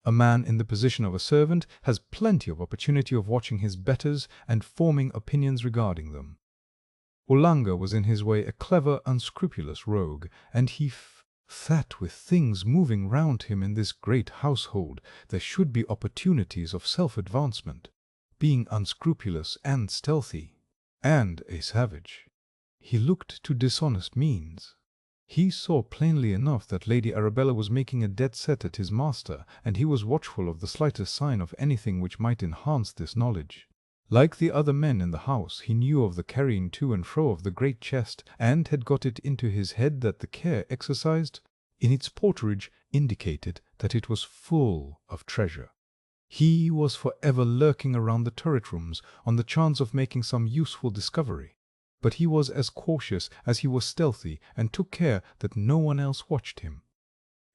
A man in the position of a servant has plenty of opportunity of watching his betters and forming opinions regarding them. Olanga was in his way a clever, unscrupulous rogue, and he that with things moving round him in this great household there should be opportunities of self-advancement, being unscrupulous and stealthy, and a savage. He looked to dishonest means. He saw plainly enough that Lady Arabella was making a dead set at his master, and he was watchful of the slightest sign of anything which might enhance this knowledge. Like the other men in the house, he knew of the carrying to and fro of the great chest, and had got it into his head that the care exercised in its porterage indicated that it was full of treasure. He was for ever lurking around the turret rooms on the chance of making some useful discovery. But he was as cautious as he was stealthy, and took care that no one else watched him.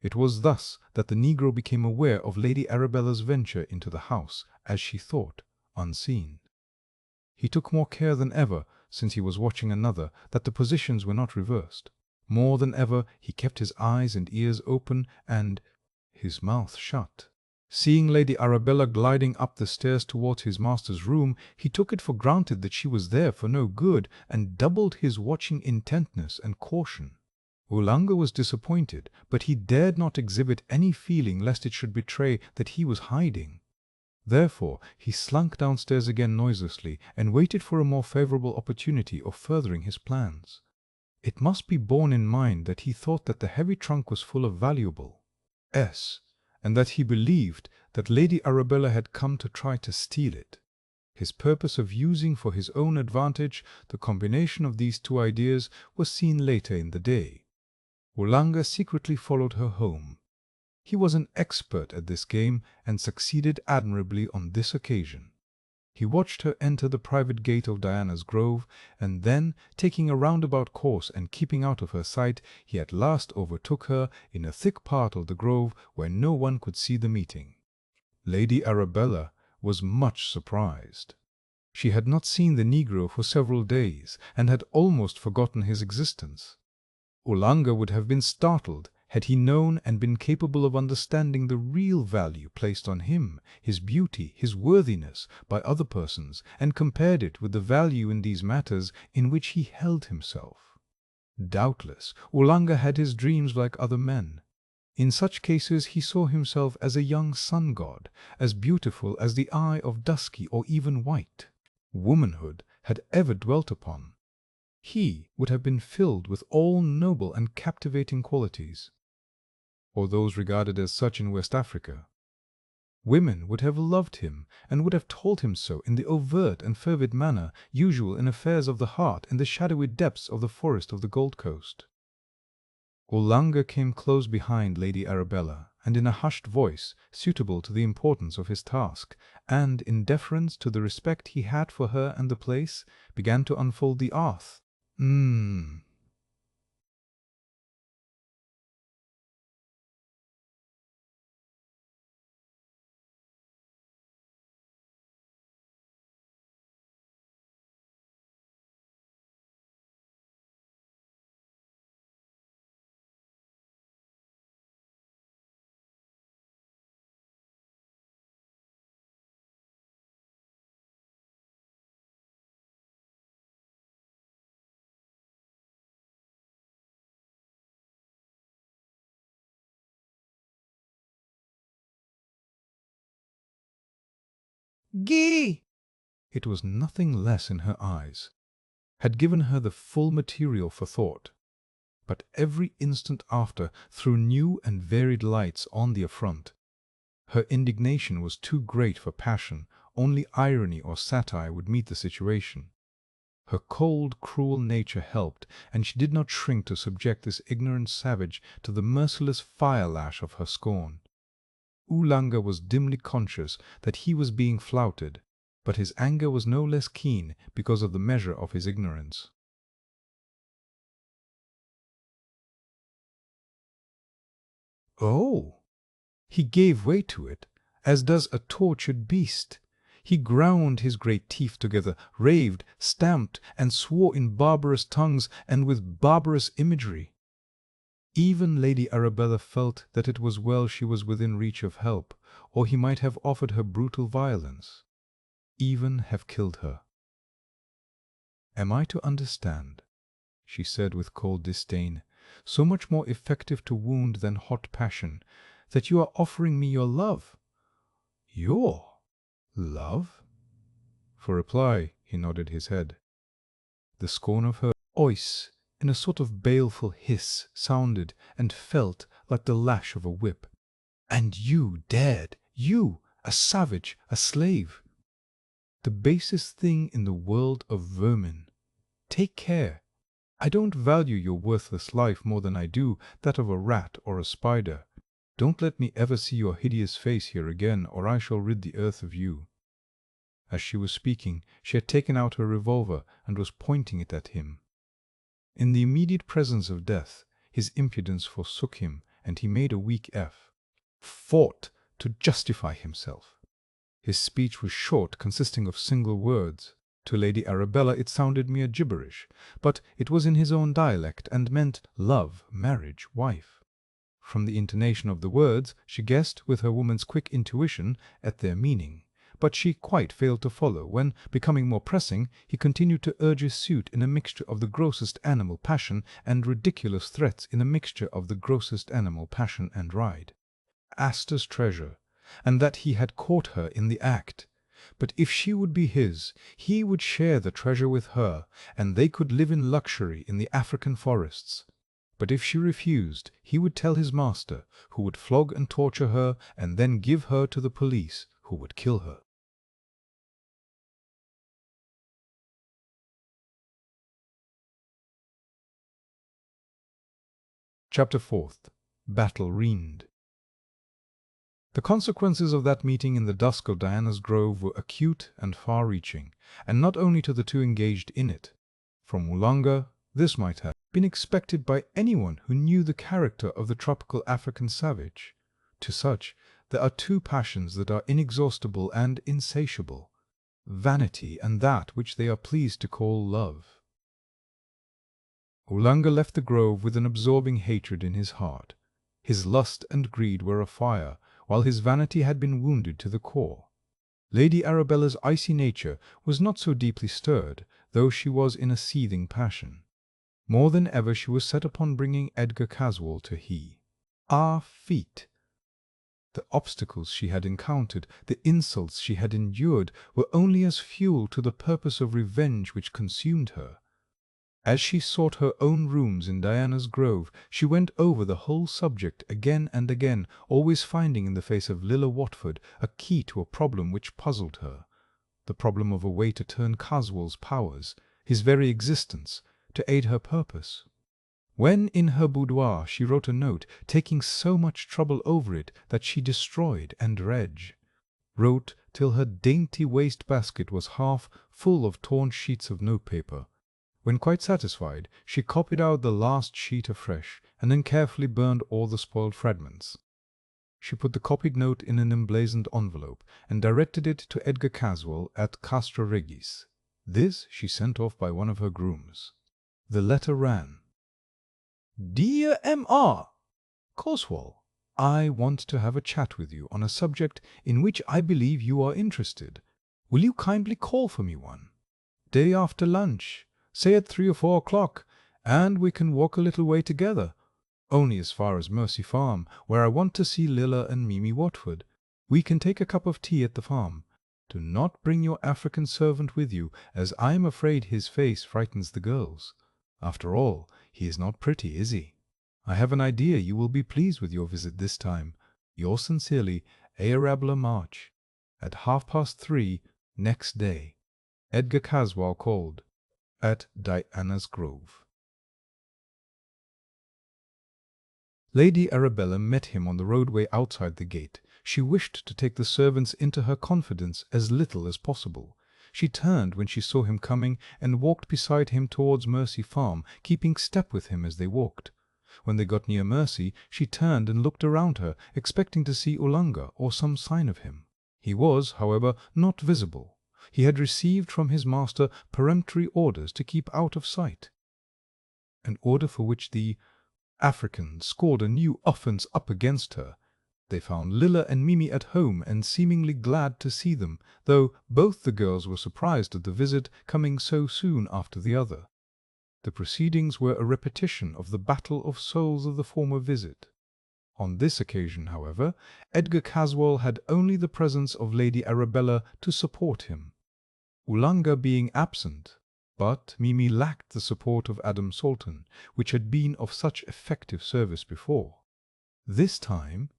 It was thus that the negro became aware of Lady Arabella's venture into the house, as she thought, unseen. He took more care than ever, since he was watching another, that the positions were not reversed. More than ever he kept his eyes and ears open, and his mouth shut. Seeing Lady Arabella gliding up the stairs towards his master's room, he took it for granted that she was there for no good, and doubled his watching intentness and caution. Ulanga was disappointed, but he dared not exhibit any feeling lest it should betray that he was hiding. Therefore he slunk downstairs again noiselessly, and waited for a more favourable opportunity of furthering his plans. It must be borne in mind that he thought that the heavy trunk was full of valuable S, and that he believed that Lady Arabella had come to try to steal it. His purpose of using for his own advantage the combination of these two ideas was seen later in the day. Ulanga secretly followed her home. He was an expert at this game, and succeeded admirably on this occasion. He watched her enter the private gate of Diana's Grove, and then, taking a roundabout course and keeping out of her sight, he at last overtook her in a thick part of the grove where no one could see the meeting. Lady Arabella was much surprised. She had not seen the negro for several days, and had almost forgotten his existence. Ulanga would have been startled had he known and been capable of understanding the real value placed on him, his beauty, his worthiness, by other persons, and compared it with the value in these matters in which he held himself. Doubtless, Ulanga had his dreams like other men. In such cases he saw himself as a young sun-god, as beautiful as the eye of Dusky or even White. Womanhood had ever dwelt upon. He would have been filled with all noble and captivating qualities, or those regarded as such in West Africa. Women would have loved him, and would have told him so in the overt and fervid manner usual in affairs of the heart in the shadowy depths of the forest of the Gold Coast. Ulanga came close behind Lady Arabella, and in a hushed voice, suitable to the importance of his task, and in deference to the respect he had for her and the place, began to unfold the oath. Gee! It was nothing less in her eyes, had given her the full material for thought, but every instant after threw new and varied lights on the affront. Her indignation was too great for passion, only irony or satire would meet the situation. Her cold, cruel nature helped, and she did not shrink to subject this ignorant savage to the merciless fire-lash of her scorn. Ulanga was dimly conscious that he was being flouted, but his anger was no less keen because of the measure of his ignorance. Oh! He gave way to it, as does a tortured beast. He ground his great teeth together, raved, stamped, and swore in barbarous tongues and with barbarous imagery. Even Lady Arabella felt that it was well she was within reach of help, or he might have offered her brutal violence, even have killed her. "Am I to understand," she said with cold disdain, "so much more effective to wound than hot passion, that you are offering me your love?" "Your love?" For reply he nodded his head. The scorn of her voice, in a sort of baleful hiss, sounded and felt like the lash of a whip. "And you dared, you, a savage, a slave, the basest thing in the world of vermin. Take care. I don't value your worthless life more than I do that of a rat or a spider. Don't let me ever see your hideous face here again, or I shall rid the earth of you." As she was speaking, she had taken out her revolver and was pointing it at him. In the immediate presence of death, his impudence forsook him, and he made a weak fought to justify himself. His speech was short, consisting of single words. To Lady Arabella it sounded mere gibberish, but it was in his own dialect, and meant love, marriage, wife. From the intonation of the words, she guessed, with her woman's quick intuition, at their meaning. But she quite failed to follow when, becoming more pressing, he continued to urge his suit in a mixture of the grossest animal passion and ridiculous threats in a mixture of the grossest animal passion and ride. Astor's treasure, and that he had caught her in the act. But if she would be his, he would share the treasure with her, and they could live in luxury in the African forests. But if she refused, he would tell his master, who would flog and torture her, and then give her to the police, who would kill her. Chapter 4th. Battle Reigned. The consequences of that meeting in the dusk of Diana's Grove were acute and far-reaching, and not only to the two engaged in it. From Oolanga, this might have been expected by anyone who knew the character of the tropical African savage. To such, there are two passions that are inexhaustible and insatiable: vanity and that which they are pleased to call love. Oolanga left the grove with an absorbing hatred in his heart. His lust and greed were afire, while his vanity had been wounded to the core. Lady Arabella's icy nature was not so deeply stirred, though she was in a seething passion. More than ever she was set upon bringing Edgar Caswall to her feet. The obstacles she had encountered, the insults she had endured, were only as fuel to the purpose of revenge which consumed her. As she sought her own rooms in Diana's Grove, she went over the whole subject again and again, always finding in the face of Lilla Watford a key to a problem which puzzled her, the problem of a way to turn Caswall's powers, his very existence, to aid her purpose. When in her boudoir she wrote a note, taking so much trouble over it that she destroyed and wrote till her dainty waste-basket was half full of torn sheets of notepaper. When quite satisfied, she copied out the last sheet afresh, and then carefully burned all the spoiled fragments. She put the copied note in an emblazoned envelope, and directed it to Edgar Caswall at Castra Regis. This she sent off by one of her grooms. The letter ran: Dear M.R. Caswall, I want to have a chat with you on a subject in which I believe you are interested. Will you kindly call for me one day after lunch? Say at 3 or 4 o'clock, and we can walk a little way together, only as far as Mercy Farm, where I want to see Lilla and Mimi Watford. We can take a cup of tea at the farm. Do not bring your African servant with you, as I am afraid his face frightens the girls. After all, he is not pretty, is he? I have an idea you will be pleased with your visit this time. Yours sincerely, Arabella March. At 3:30 next day. Edgar Caswall called. At Diana's Grove. Lady Arabella met him on the roadway outside the gate. She wished to take the servants into her confidence as little as possible. She turned when she saw him coming, and walked beside him towards Mercy Farm, keeping step with him as they walked. When they got near Mercy, she turned and looked around her, expecting to see Oolanga or some sign of him. He was, however, not visible. He had received from his master peremptory orders to keep out of sight, an order for which the Africans scored a new offence up against her. They found Lilla and Mimi at home and seemingly glad to see them, though both the girls were surprised at the visit coming so soon after the other. The proceedings were a repetition of the battle of souls of the former visit. On this occasion, however, Edgar Caswall had only the presence of Lady Arabella to support him, Oolanga being absent, but Mimi lacked the support of Adam Salton, which had been of such effective service before. This time,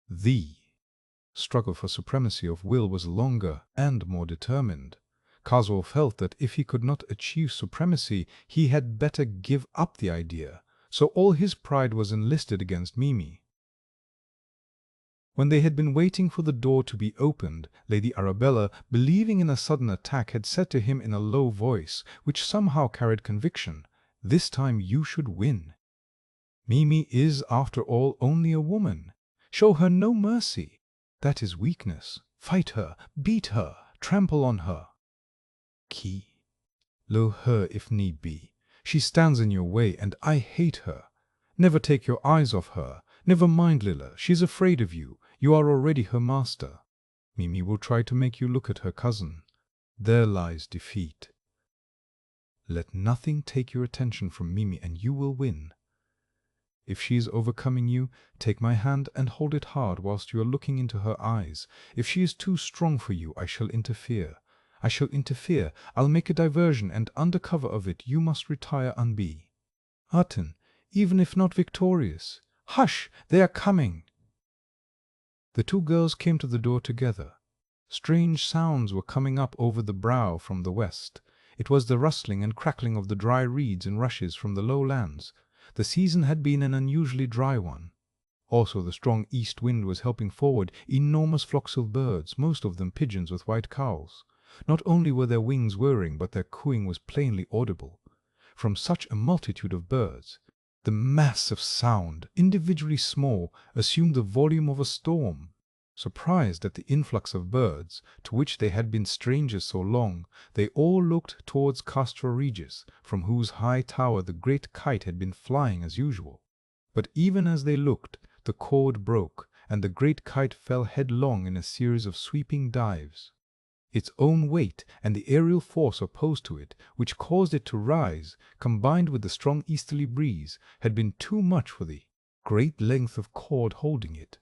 the struggle for supremacy of will was longer and more determined. Caswall felt that if he could not achieve supremacy, he had better give up the idea, so all his pride was enlisted against Mimi. When they had been waiting for the door to be opened, Lady Arabella, believing in a sudden attack, had said to him in a low voice, which somehow carried conviction, "This time you should win. Mimi is, after all, only a woman. Show her no mercy. That is weakness. Fight her, beat her, trample on her. Low her if need be. She stands in your way, and I hate her. Never take your eyes off her. Never mind, Lilla, she's afraid of you. You are already her master. Mimi will try to make you look at her cousin. There lies defeat. Let nothing take your attention from Mimi and you will win. If she is overcoming you, take my hand and hold it hard whilst you are looking into her eyes. If she is too strong for you, I shall interfere. I shall interfere. I'll make a diversion, and under cover of it you must retire unbe. Aten, even if not victorious. Hush! They are coming! The two girls came to the door together. Strange sounds were coming up over the brow from the west. It was the rustling and crackling of the dry reeds and rushes from the lowlands. The season had been an unusually dry one. Also the strong east wind was helping forward enormous flocks of birds, most of them pigeons with white cowls. Not only were their wings whirring, but their cooing was plainly audible. From such a multitude of birds, the mass of sound, individually small, assumed the volume of a storm. Surprised at the influx of birds, to which they had been strangers so long, they all looked towards Castra Regis, from whose high tower the great kite had been flying as usual. But even as they looked, the cord broke, and the great kite fell headlong in a series of sweeping dives. Its own weight and the aerial force opposed to it, which caused it to rise, combined with the strong easterly breeze, had been too much for the great length of cord holding it.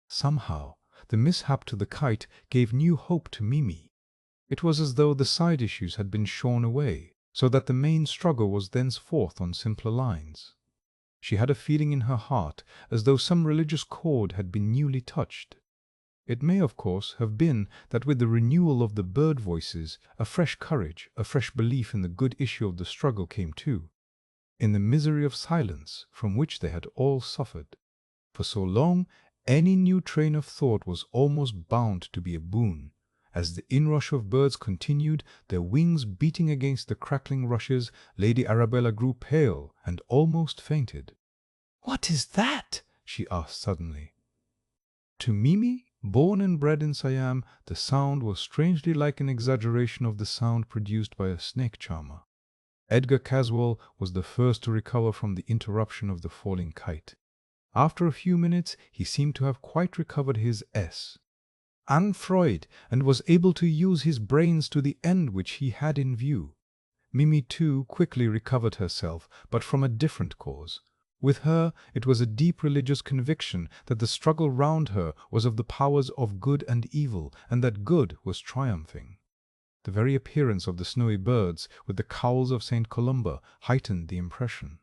Somehow, the mishap to the kite gave new hope to Mimi. It was as though the side issues had been shorn away, so that the main struggle was thenceforth on simpler lines. She had a feeling in her heart as though some religious chord had been newly touched. It may, of course, have been that with the renewal of the bird voices, a fresh courage, a fresh belief in the good issue of the struggle came too, in the misery of silence from which they had all suffered. For so long, any new train of thought was almost bound to be a boon. As the inrush of birds continued, their wings beating against the crackling rushes, Lady Arabella grew pale and almost fainted. What is that? She asked suddenly. To Mimi, born and bred in Siam, the sound was strangely like an exaggeration of the sound produced by a snake charmer. Edgar Caswell was the first to recover from the interruption of the falling kite. After a few minutes he seemed to have quite recovered his Freud, and was able to use his brains to the end which he had in view. Mimi too quickly recovered herself, but from a different cause. With her it was a deep religious conviction that the struggle round her was of the powers of good and evil, and that good was triumphing. The very appearance of the snowy birds, with the cowls of St. Columba, heightened the impression.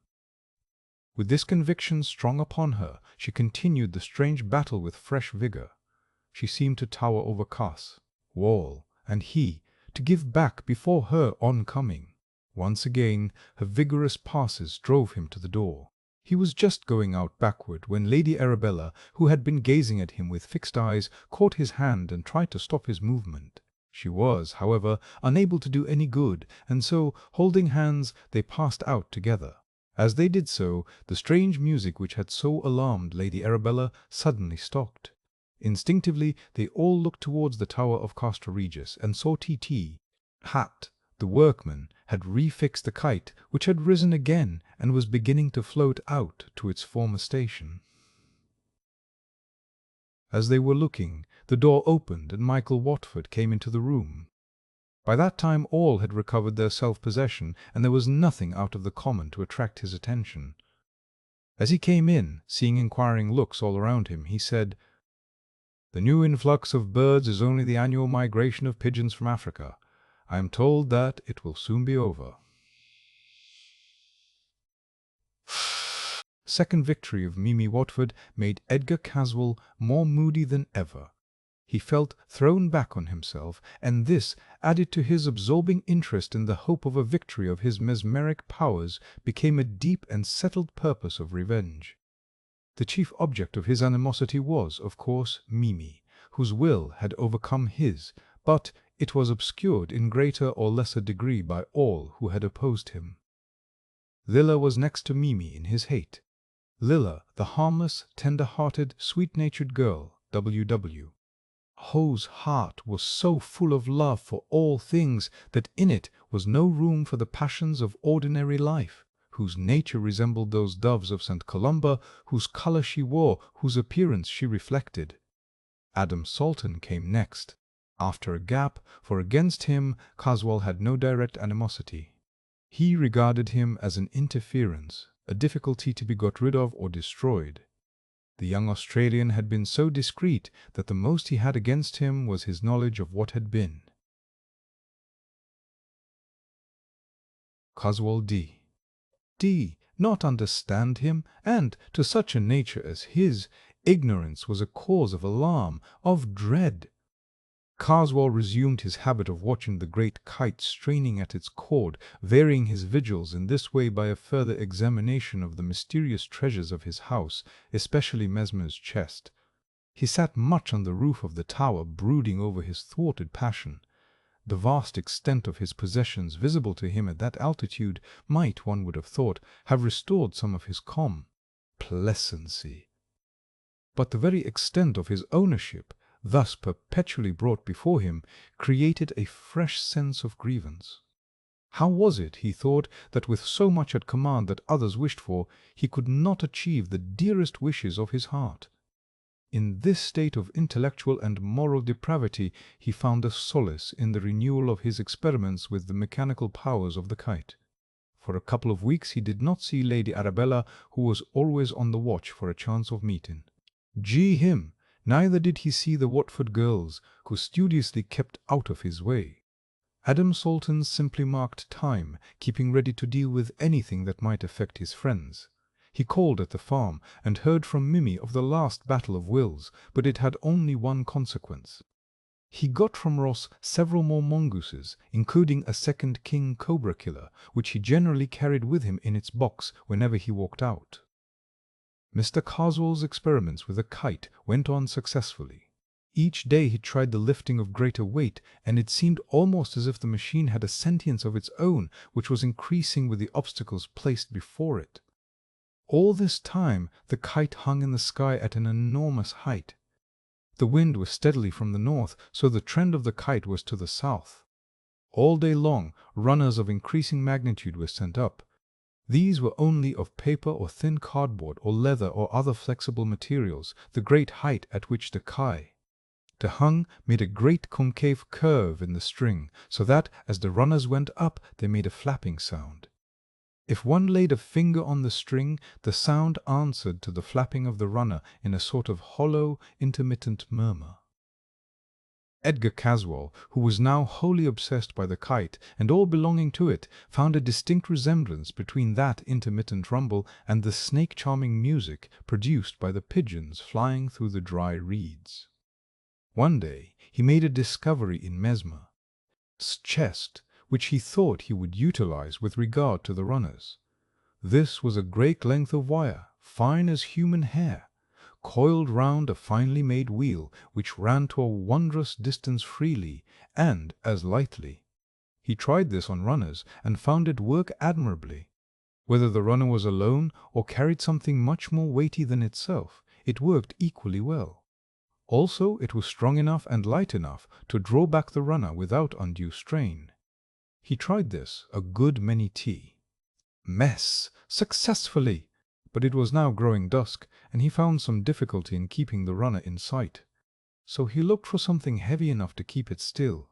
With this conviction strong upon her, she continued the strange battle with fresh vigor. She seemed to tower over Cass, wall, and he, to give back before her oncoming. Once again her vigorous passes drove him to the door. He was just going out backward when Lady Arabella, who had been gazing at him with fixed eyes, caught his hand and tried to stop his movement. She was, however, unable to do any good, and so, holding hands, they passed out together. As they did so, the strange music which had so alarmed Lady Arabella suddenly stopped. Instinctively they all looked towards the tower of Castra Regis, and saw T.T. Hat, the workman, had refixed the kite, which had risen again and was beginning to float out to its former station. As they were looking, the door opened and Michael Watford came into the room. By that time all had recovered their self-possession, and there was nothing out of the common to attract his attention. As he came in, seeing inquiring looks all around him, he said, "The new influx of birds is only the annual migration of pigeons from Africa. I am told that it will soon be over." Second victory of Mimi Watford made Edgar Caswell more moody than ever. He felt thrown back on himself, and this, added to his absorbing interest in the hope of a victory of his mesmeric powers, became a deep and settled purpose of revenge. The chief object of his animosity was, of course, Mimi, whose will had overcome his, but it was obscured in greater or lesser degree by all who had opposed him. Lilla was next to Mimi in his hate. Lilla, the harmless, tender-hearted, sweet-natured girl, W.W., whose heart was so full of love for all things that in it was no room for the passions of ordinary life, whose nature resembled those doves of St. Columba, whose colour she wore, whose appearance she reflected. Adam Salton came next, after a gap, for against him Caswall had no direct animosity. He regarded him as an interference, a difficulty to be got rid of or destroyed. The young Australian had been so discreet that the most he had against him was his knowledge of what had been. Caswall D. Not understand him, and, to such a nature as his, ignorance was a cause of alarm, of dread. Caswall resumed his habit of watching the great kite straining at its cord, varying his vigils in this way by a further examination of the mysterious treasures of his house, especially Mesmer's chest. He sat much on the roof of the tower, brooding over his thwarted passion. The vast extent of his possessions, visible to him at that altitude, might, one would have thought, have restored some of his complacency. But the very extent of his ownership, thus perpetually brought before him, created a fresh sense of grievance. How was it, he thought, that with so much at command that others wished for, he could not achieve the dearest wishes of his heart? In this state of intellectual and moral depravity he found a solace in the renewal of his experiments with the mechanical powers of the kite. For a couple of weeks he did not see Lady Arabella, who was always on the watch for a chance of meeting. Him! Neither did he see the Watford girls, who studiously kept out of his way. Adam Salton simply marked time, keeping ready to deal with anything that might affect his friends. He called at the farm, and heard from Mimi of the last battle of wills, but it had only one consequence. He got from Ross several more mongooses, including a second king cobra killer, which he generally carried with him in its box whenever he walked out. Mr. Caswall's experiments with the kite went on successfully. Each day he tried the lifting of greater weight, and it seemed almost as if the machine had a sentience of its own, which was increasing with the obstacles placed before it. All this time the kite hung in the sky at an enormous height. The wind was steadily from the north, so the trend of the kite was to the south. All day long runners of increasing magnitude were sent up. These were only of paper or thin cardboard or leather or other flexible materials, the great height at which the kite hung made a great concave curve in the string, so that, as the runners went up, they made a flapping sound. If one laid a finger on the string, the sound answered to the flapping of the runner in a sort of hollow, intermittent murmur. Edgar Caswall, who was now wholly obsessed by the kite and all belonging to it, found a distinct resemblance between that intermittent rumble and the snake-charming music produced by the pigeons flying through the dry reeds. One day he made a discovery in Mesmer's chest, which he thought he would utilize with regard to the runners. This was a great length of wire, fine as human hair, coiled round a finely made wheel, which ran to a wondrous distance freely and as lightly. He tried this on runners, and found it work admirably. Whether the runner was alone, or carried something much more weighty than itself, it worked equally well. Also, it was strong enough and light enough to draw back the runner without undue strain. He tried this a good many successfully, but it was now growing dusk, and he found some difficulty in keeping the runner in sight. So he looked for something heavy enough to keep it still.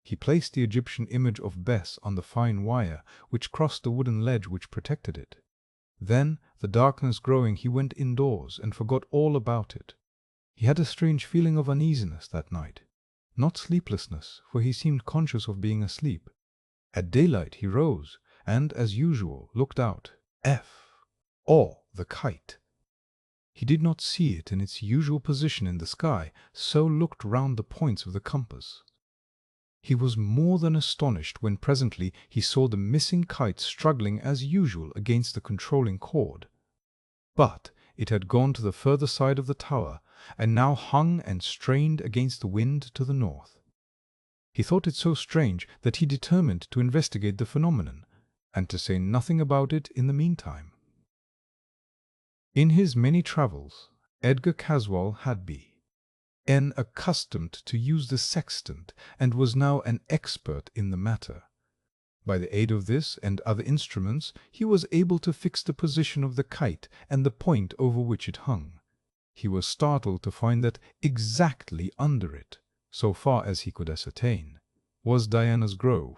He placed the Egyptian image of Bes on the fine wire, which crossed the wooden ledge which protected it. Then, the darkness growing, he went indoors and forgot all about it. He had a strange feeling of uneasiness that night. Not sleeplessness, for he seemed conscious of being asleep. At daylight he rose, and, as usual, looked out. The kite. He did not see it in its usual position in the sky, so looked round the points of the compass. He was more than astonished when presently he saw the missing kite struggling as usual against the controlling cord. But it had gone to the further side of the tower, and now hung and strained against the wind to the north. He thought it so strange that he determined to investigate the phenomenon, and to say nothing about it in the meantime. In his many travels, Edgar Caswall had been accustomed to use the sextant, and was now an expert in the matter. By the aid of this and other instruments he was able to fix the position of the kite and the point over which it hung. He was startled to find that exactly under it, so far as he could ascertain, was Diana's grove.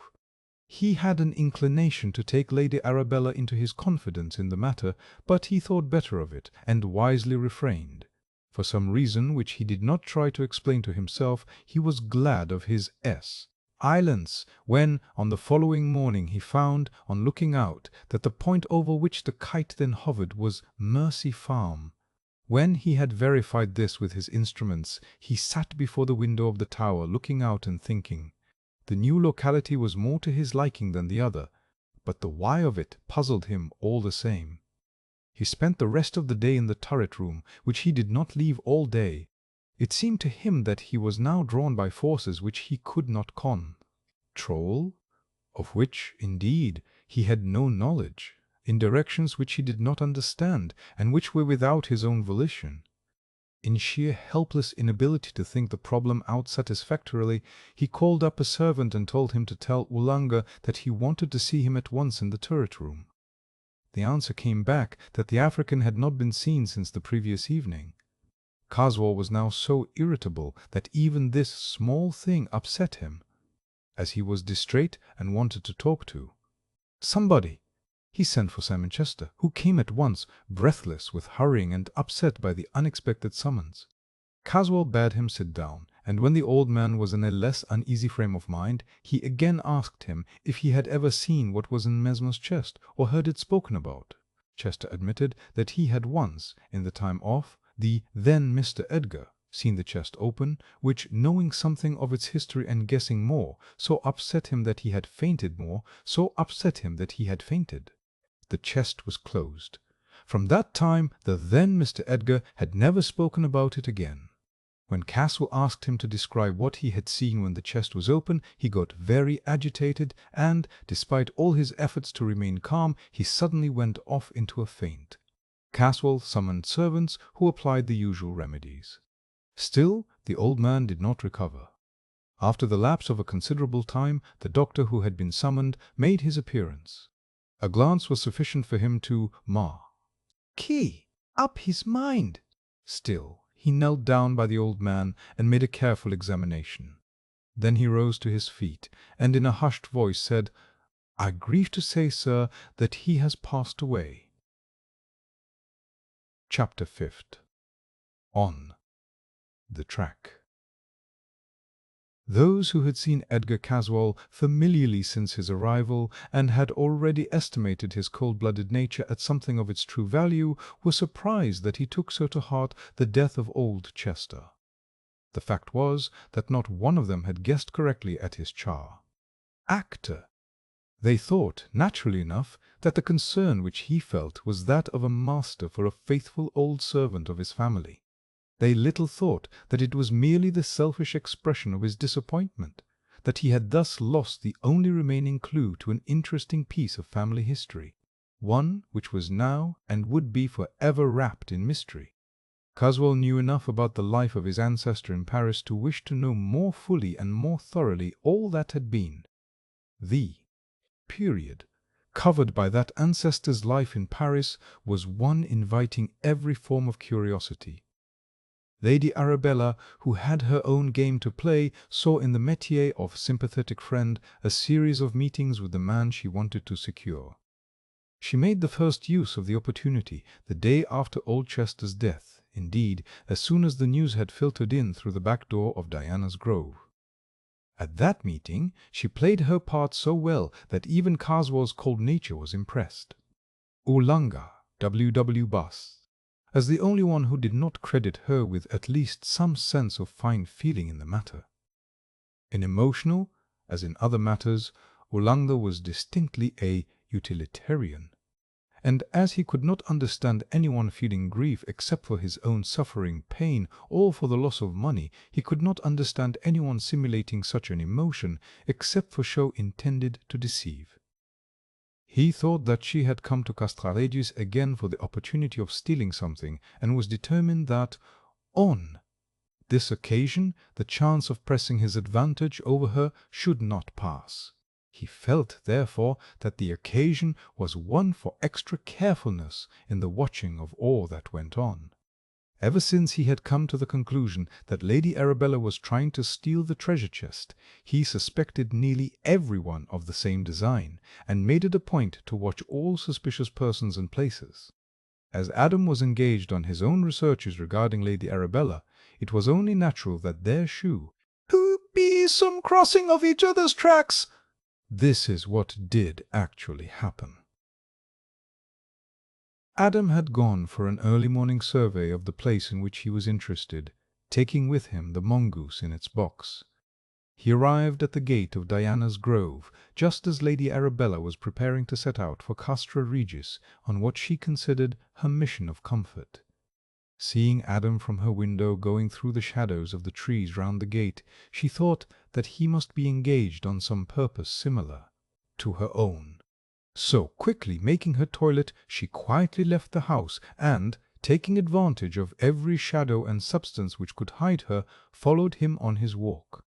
He had an inclination to take Lady Arabella into his confidence in the matter, but he thought better of it, and wisely refrained. For some reason which he did not try to explain to himself, he was glad of his Islands when, on the following morning, he found, on looking out, that the point over which the kite then hovered was Mercy Farm. When he had verified this with his instruments, he sat before the window of the tower, looking out and thinking. The new locality was more to his liking than the other, but the why of it puzzled him all the same. He spent the rest of the day in the turret room, which he did not leave all day. It seemed to him that he was now drawn by forces which he could not control, of which, indeed, he had no knowledge, in directions which he did not understand, and which were without his own volition. In sheer helpless inability to think the problem out satisfactorily, he called up a servant and told him to tell Ulanga that he wanted to see him at once in the turret room. The answer came back that the African had not been seen since the previous evening. Caswall was now so irritable that even this small thing upset him, as he was distrait and wanted to talk to somebody. He sent for Simon Chester, who came at once, breathless with hurrying and upset by the unexpected summons. Caswall bade him sit down, and when the old man was in a less uneasy frame of mind, he again asked him if he had ever seen what was in Mesmer's chest, or heard it spoken about. Chester admitted that he had once, in the time of the then Mr. Edgar, seen the chest open, which, knowing something of its history and guessing more, so upset him that he had fainted. The chest was closed. From that time the then Mr. Edgar had never spoken about it again. When Caswall asked him to describe what he had seen when the chest was open, he got very agitated, and, despite all his efforts to remain calm, he suddenly went off into a faint. Caswall summoned servants, who applied the usual remedies. Still the old man did not recover. After the lapse of a considerable time, the doctor who had been summoned made his appearance. A glance was sufficient for him to key up his mind. Still, he knelt down by the old man and made a careful examination. Then he rose to his feet, and in a hushed voice said, "I grieve to say, sir, that he has passed away." Chapter 5th. On the Track. Those who had seen Edgar Caswall familiarly since his arrival, and had already estimated his cold-blooded nature at something of its true value, were surprised that he took so to heart the death of old Chester. The fact was that not one of them had guessed correctly at his actor. They thought, naturally enough, that the concern which he felt was that of a master for a faithful old servant of his family. They little thought that it was merely the selfish expression of his disappointment, that he had thus lost the only remaining clue to an interesting piece of family history, one which was now and would be for ever wrapped in mystery. Caswall knew enough about the life of his ancestor in Paris to wish to know more fully and more thoroughly all that had been. The period covered by that ancestor's life in Paris was one inviting every form of curiosity. Lady Arabella, who had her own game to play, saw in the métier of sympathetic friend a series of meetings with the man she wanted to secure. She made the first use of the opportunity the day after old Chester's death, indeed, as soon as the news had filtered in through the back door of Diana's grove. At that meeting she played her part so well that even Caswall's cold nature was impressed. Ulanga, W. Bus, as the only one who did not credit her with at least some sense of fine feeling in the matter. In emotional, as in other matters, Ulanga was distinctly a utilitarian, and as he could not understand anyone feeling grief except for his own suffering, pain, or for the loss of money, he could not understand anyone simulating such an emotion except for show intended to deceive. He thought that she had come to Castralegis again for the opportunity of stealing something, and was determined that, on this occasion, the chance of pressing his advantage over her should not pass. He felt, therefore, that the occasion was one for extra carefulness in the watching of all that went on. Ever since he had come to the conclusion that Lady Arabella was trying to steal the treasure chest, he suspected nearly everyone of the same design, and made it a point to watch all suspicious persons and places. As Adam was engaged on his own researches regarding Lady Arabella, it was only natural that there should be some crossing of each other's tracks. This is what did actually happen. Adam had gone for an early morning survey of the place in which he was interested, taking with him the mongoose in its box. He arrived at the gate of Diana's Grove just as Lady Arabella was preparing to set out for Castra Regis on what she considered her mission of comfort. Seeing Adam from her window going through the shadows of the trees round the gate, she thought that he must be engaged on some purpose similar to her own. So, quickly making her toilet, she quietly left the house and, taking advantage of every shadow and substance which could hide her, followed him on his walk.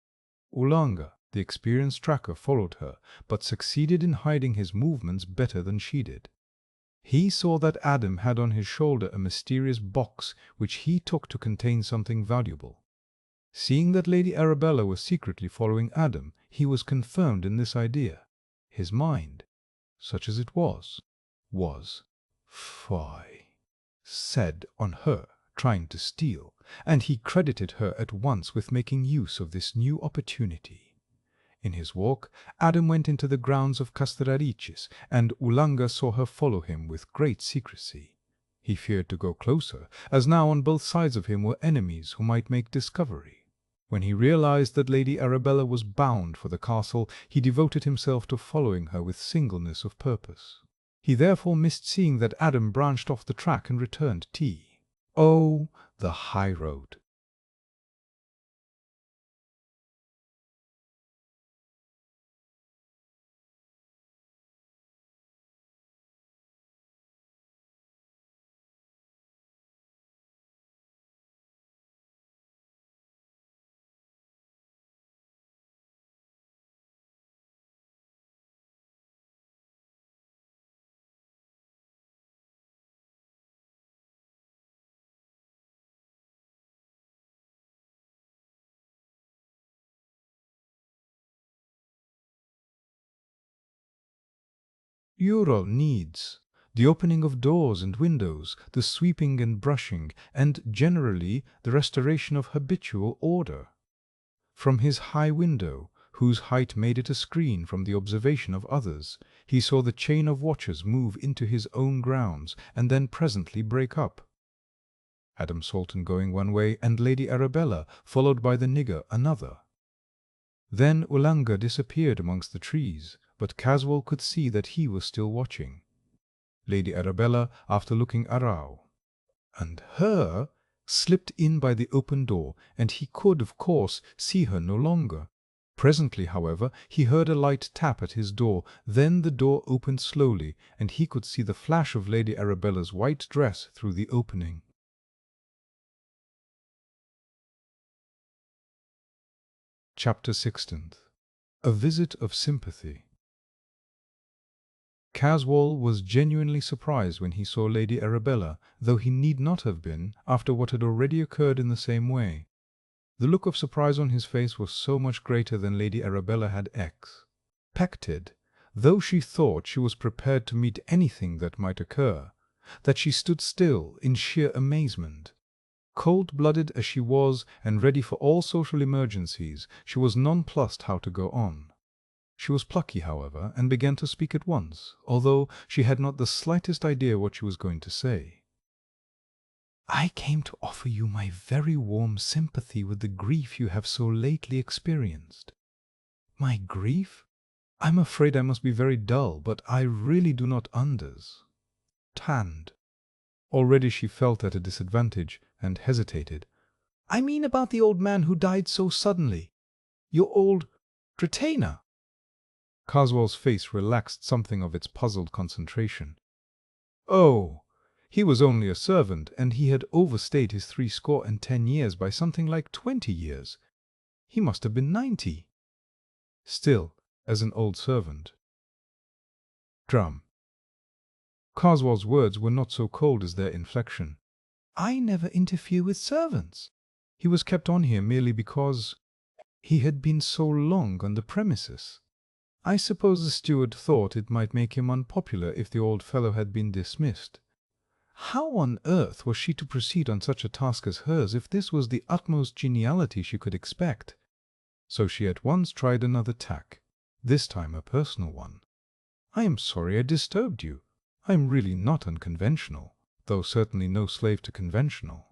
Ulanga, the experienced tracker, followed her, but succeeded in hiding his movements better than she did. He saw that Adam had on his shoulder a mysterious box which he took to contain something valuable. Seeing that Lady Arabella was secretly following Adam, he was confirmed in this idea. His mind, such as it was set on her trying to steal, and he credited her at once with making use of this new opportunity. In his walk, Adam went into the grounds of Castra Regis, and Ulanga saw her follow him with great secrecy. He feared to go closer, as now on both sides of him were enemies who might make discovery. When he realized that Lady Arabella was bound for the castle, he devoted himself to following her with singleness of purpose. He therefore missed seeing that Adam branched off the track and returned tea. Oh, the high road! Ural needs the opening of doors and windows, the sweeping and brushing, and generally the restoration of habitual order. From his high window, whose height made it a screen from the observation of others, he saw the chain of watchers move into his own grounds, and then presently break up. Adam Salton going one way, and Lady Arabella, followed by the nigger, another. Then Ulanga disappeared amongst the trees, but Caswell could see that he was still watching. Lady Arabella, after looking around, and her, slipped in by the open door, and he could, of course, see her no longer. Presently, however, he heard a light tap at his door, then the door opened slowly, and he could see the flash of Lady Arabella's white dress through the opening. Chapter 16th. A Visit of Sympathy. Caswell was genuinely surprised when he saw Lady Arabella, though he need not have been, after what had already occurred in the same way. The look of surprise on his face was so much greater than Lady Arabella had expected, though she thought she was prepared to meet anything that might occur, that she stood still in sheer amazement. Cold-blooded as she was, and ready for all social emergencies, she was nonplussed how to go on. She was plucky, however, and began to speak at once, although she had not the slightest idea what she was going to say. "I came to offer you my very warm sympathy with the grief you have so lately experienced." "My grief? I'm afraid I must be very dull, but I really do not understand." Already she felt at a disadvantage, and hesitated. "I mean about the old man who died so suddenly. Your old retainer." Caswell's face relaxed something of its puzzled concentration. "Oh, he was only a servant, and he had overstayed his 70 years by something like 20 years. He must have been 90. Still, as an old servant. Drum. Caswell's words were not so cold as their inflection. I never interfere with servants. He was kept on here merely because he had been so long on the premises. I suppose the steward thought it might make him unpopular if the old fellow had been dismissed. How on earth was she to proceed on such a task as hers if this was the utmost geniality she could expect? So she at once tried another tack, this time a personal one. I am sorry I disturbed you. I am really not unconventional, though certainly no slave to convention.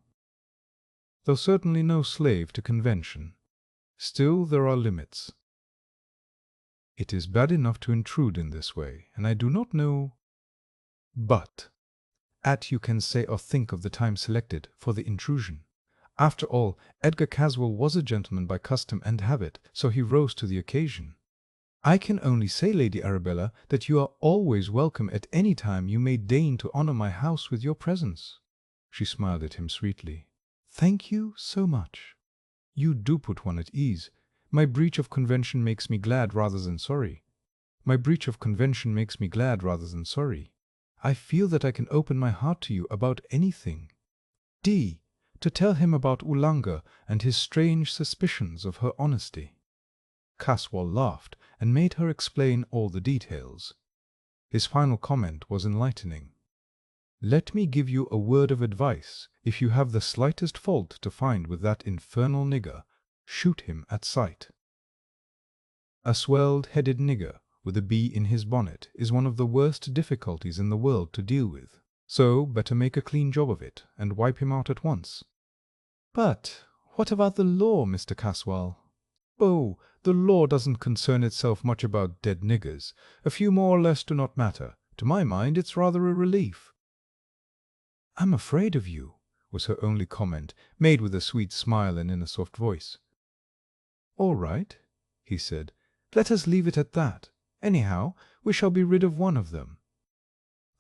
Still there are limits. It is bad enough to intrude in this way, and I do not know. But you can say or think of the time selected for the intrusion. After all, Edgar Caswell was a gentleman by custom and habit, so he rose to the occasion. I can only say, Lady Arabella, that you are always welcome at any time you may deign to honor my house with your presence. She smiled at him sweetly. Thank you so much. You do put one at ease. My breach of convention makes me glad rather than sorry. I feel that I can open my heart to you about anything. To tell him about Ulanga and his strange suspicions of her honesty. Caswell laughed and made her explain all the details. His final comment was enlightening. Let me give you a word of advice. If you have the slightest fault to find with that infernal nigger, shoot him at sight. A swelled-headed nigger with a bee in his bonnet is one of the worst difficulties in the world to deal with, so better make a clean job of it and wipe him out at once. But what about the law, Mr. Caswell? Oh, the law doesn't concern itself much about dead niggers. A few more or less do not matter. To my mind, it's rather a relief. I'm afraid of you, was her only comment, made with a sweet smile and in a soft voice. All right, he said. Let us leave it at that. Anyhow, we shall be rid of one of them.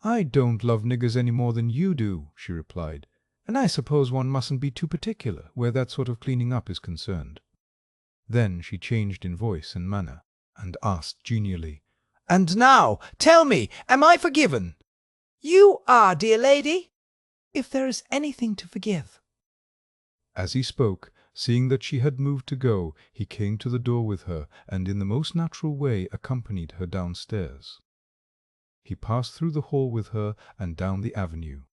I don't love niggers any more than you do, she replied, and I suppose one mustn't be too particular where that sort of cleaning up is concerned. Then she changed in voice and manner, and asked genially, And now, tell me, am I forgiven? You are, dear lady, if there is anything to forgive. As he spoke, seeing that she had moved to go, he came to the door with her, and in the most natural way accompanied her downstairs. He passed through the hall with her and down the avenue.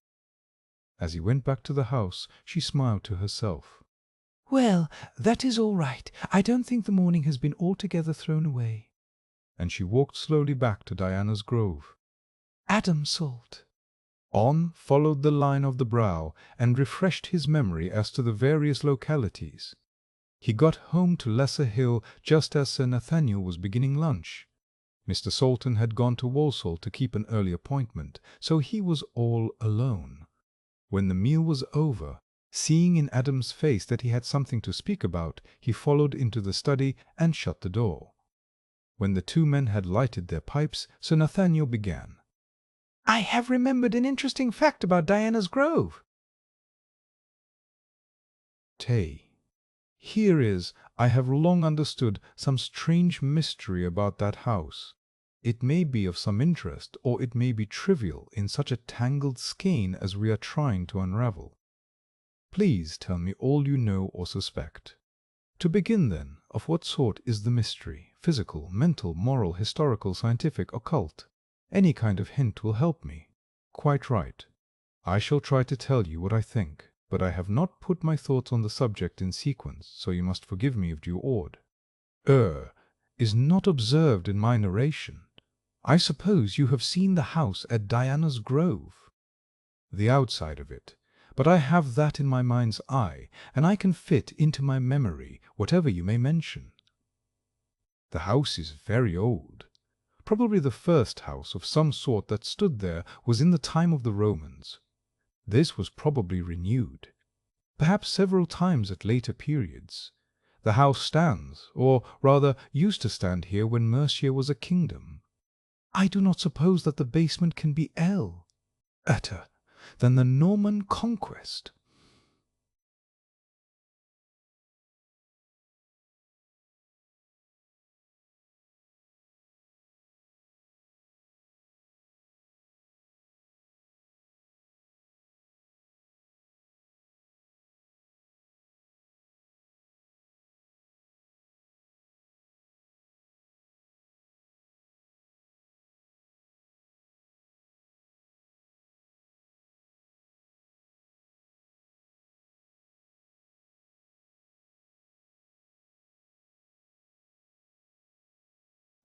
As he went back to the house, she smiled to herself. Well, that is all right. I don't think the morning has been altogether thrown away. And she walked slowly back to Diana's Grove. Adam Salton. On followed the line of the brow, and refreshed his memory as to the various localities. He got home to Lesser Hill just as Sir Nathaniel was beginning lunch. Mr. Salton had gone to Walsall to keep an early appointment, so he was all alone. When the meal was over, seeing in Adam's face that he had something to speak about, he followed into the study and shut the door. When the two men had lighted their pipes, Sir Nathaniel began. I have remembered an interesting fact about Diana's Grove. Here is, I have long understood, some strange mystery about that house. It may be of some interest, or it may be trivial in such a tangled skein as we are trying to unravel. Please tell me all you know or suspect. To begin, then, of what sort is the mystery? Physical, mental, moral, historical, scientific, occult? Any kind of hint will help me. Quite right. I shall try to tell you what I think, but I have not put my thoughts on the subject in sequence, so you must forgive me if due awed. Is not observed in my narration. I suppose you have seen the house at Diana's Grove. The outside of it. But I have that in my mind's eye, and I can fit into my memory whatever you may mention. The house is very old. Probably the first house of some sort that stood there was in the time of the Romans. This was probably renewed, perhaps several times at later periods. The house stands, or rather used to stand here when Mercia was a kingdom. I do not suppose that the basement can be later than the Norman Conquest.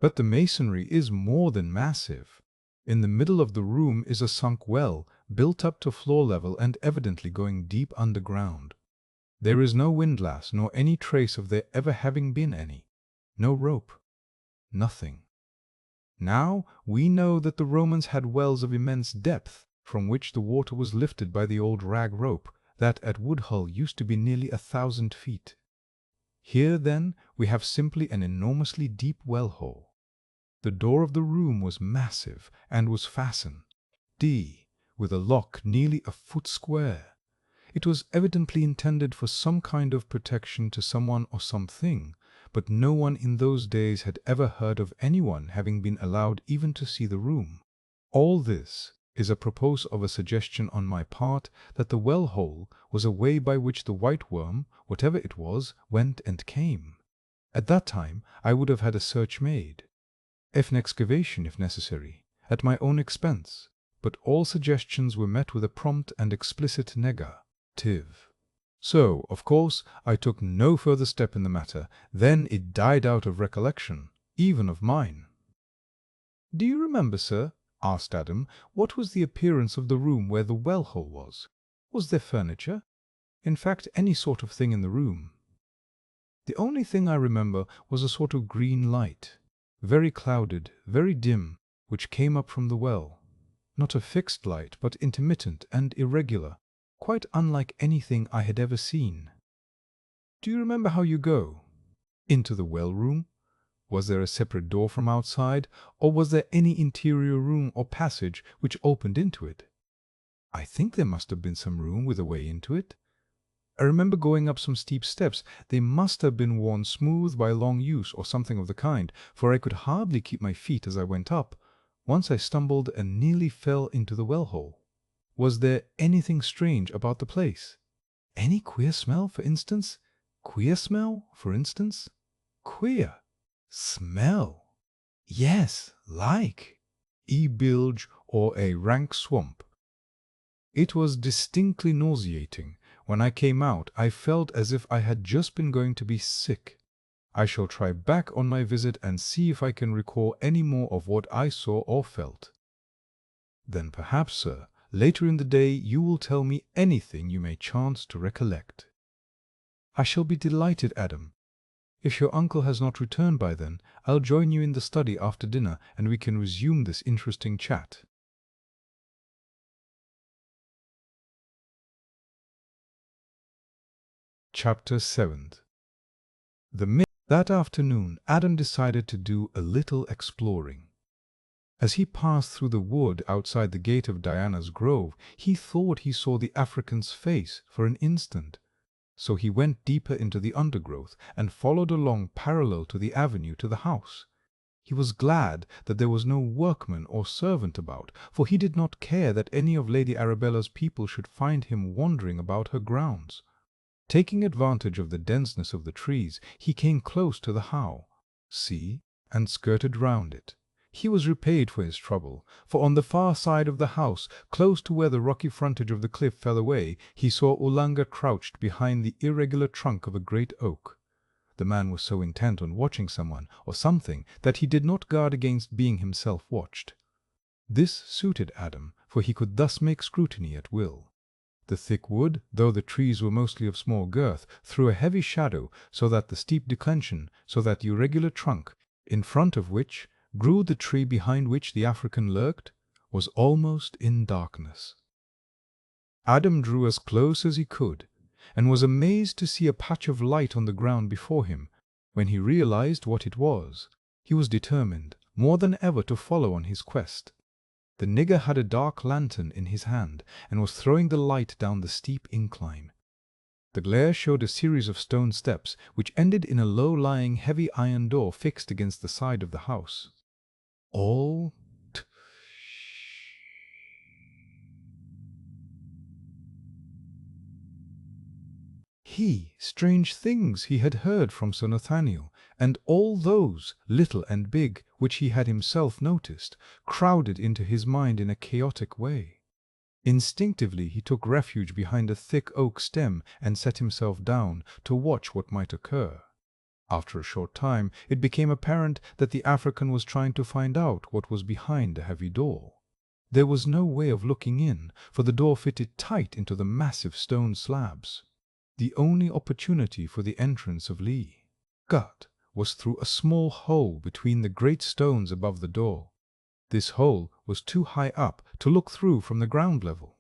But the masonry is more than massive. In the middle of the room is a sunk well, built up to floor level and evidently going deep underground. There is no windlass, nor any trace of there ever having been any. No rope. Nothing. Now we know that the Romans had wells of immense depth, from which the water was lifted by the old rag rope, that at Woodhull used to be nearly 1,000 feet. Here, then, we have simply an enormously deep well-hole. The door of the room was massive, and was fastened, with a lock nearly a foot square. It was evidently intended for some kind of protection to someone or something, but no one in those days had ever heard of anyone having been allowed even to see the room. All this is apropos of a suggestion on my part that the well-hole was a way by which the white worm, whatever it was, went and came. At that time I would have had a search made, an excavation if necessary, at my own expense, but all suggestions were met with a prompt and explicit negative. So, of course, I took no further step in the matter. Then it died out of recollection, even of mine. "Do you remember, sir," asked Adam, "what was the appearance of the room where the well-hole was? Was there furniture? In fact, any sort of thing in the room?" "The only thing I remember was a sort of green light, very clouded, very dim, which came up from the well. Not a fixed light, but intermittent and irregular, quite unlike anything I had ever seen." "Do you remember how you go?" "Into the well-room? Was there a separate door from outside, or was there any interior room or passage which opened into it?" "I think there must have been some room with a way into it. I remember going up some steep steps. They must have been worn smooth by long use or something of the kind, for I could hardly keep my feet as I went up. Once I stumbled and nearly fell into the well-hole." "Was there anything strange about the place? Any queer smell, for instance?" "Queer smell, for instance?" "Queer smell?" "Yes, like a bilge or a rank swamp. It was distinctly nauseating. When I came out, I felt as if I had just been going to be sick. I shall try back on my visit and see if I can recall any more of what I saw or felt. Then perhaps, sir, later in the day you will tell me anything you may chance to recollect." "I shall be delighted, Adam. If your uncle has not returned by then, I'll join you in the study after dinner, and we can resume this interesting chat." Chapter 7. That afternoon Adam decided to do a little exploring. As he passed through the wood outside the gate of Diana's Grove, he thought he saw the African's face for an instant. So he went deeper into the undergrowth and followed along parallel to the avenue to the house. He was glad that there was no workman or servant about, for he did not care that any of Lady Arabella's people should find him wandering about her grounds. Taking advantage of the denseness of the trees, he came close to the house, and skirted round it. He was repaid for his trouble, for on the far side of the house, close to where the rocky frontage of the cliff fell away, he saw Ulanga crouched behind the irregular trunk of a great oak. The man was so intent on watching someone or something that he did not guard against being himself watched. This suited Adam, for he could thus make scrutiny at will. The thick wood, though the trees were mostly of small girth, threw a heavy shadow, so that the irregular trunk, in front of which grew the tree behind which the African lurked, was almost in darkness. Adam drew as close as he could, and was amazed to see a patch of light on the ground before him. When he realized what it was, he was determined more than ever to follow on his quest. The nigger had a dark lantern in his hand, and was throwing the light down the steep incline. The glare showed a series of stone steps, which ended in a low-lying heavy iron door fixed against the side of the house. All strange things he had heard from Sir Nathaniel, and all those, little and big, which he had himself noticed, crowded into his mind in a chaotic way. Instinctively he took refuge behind a thick oak stem and set himself down to watch what might occur. After a short time, it became apparent that the African was trying to find out what was behind the heavy door. There was no way of looking in, for the door fitted tight into the massive stone slabs. The only opportunity for the entrance of Lee Gut was through a small hole between the great stones above the door. This hole was too high up to look through from the ground level.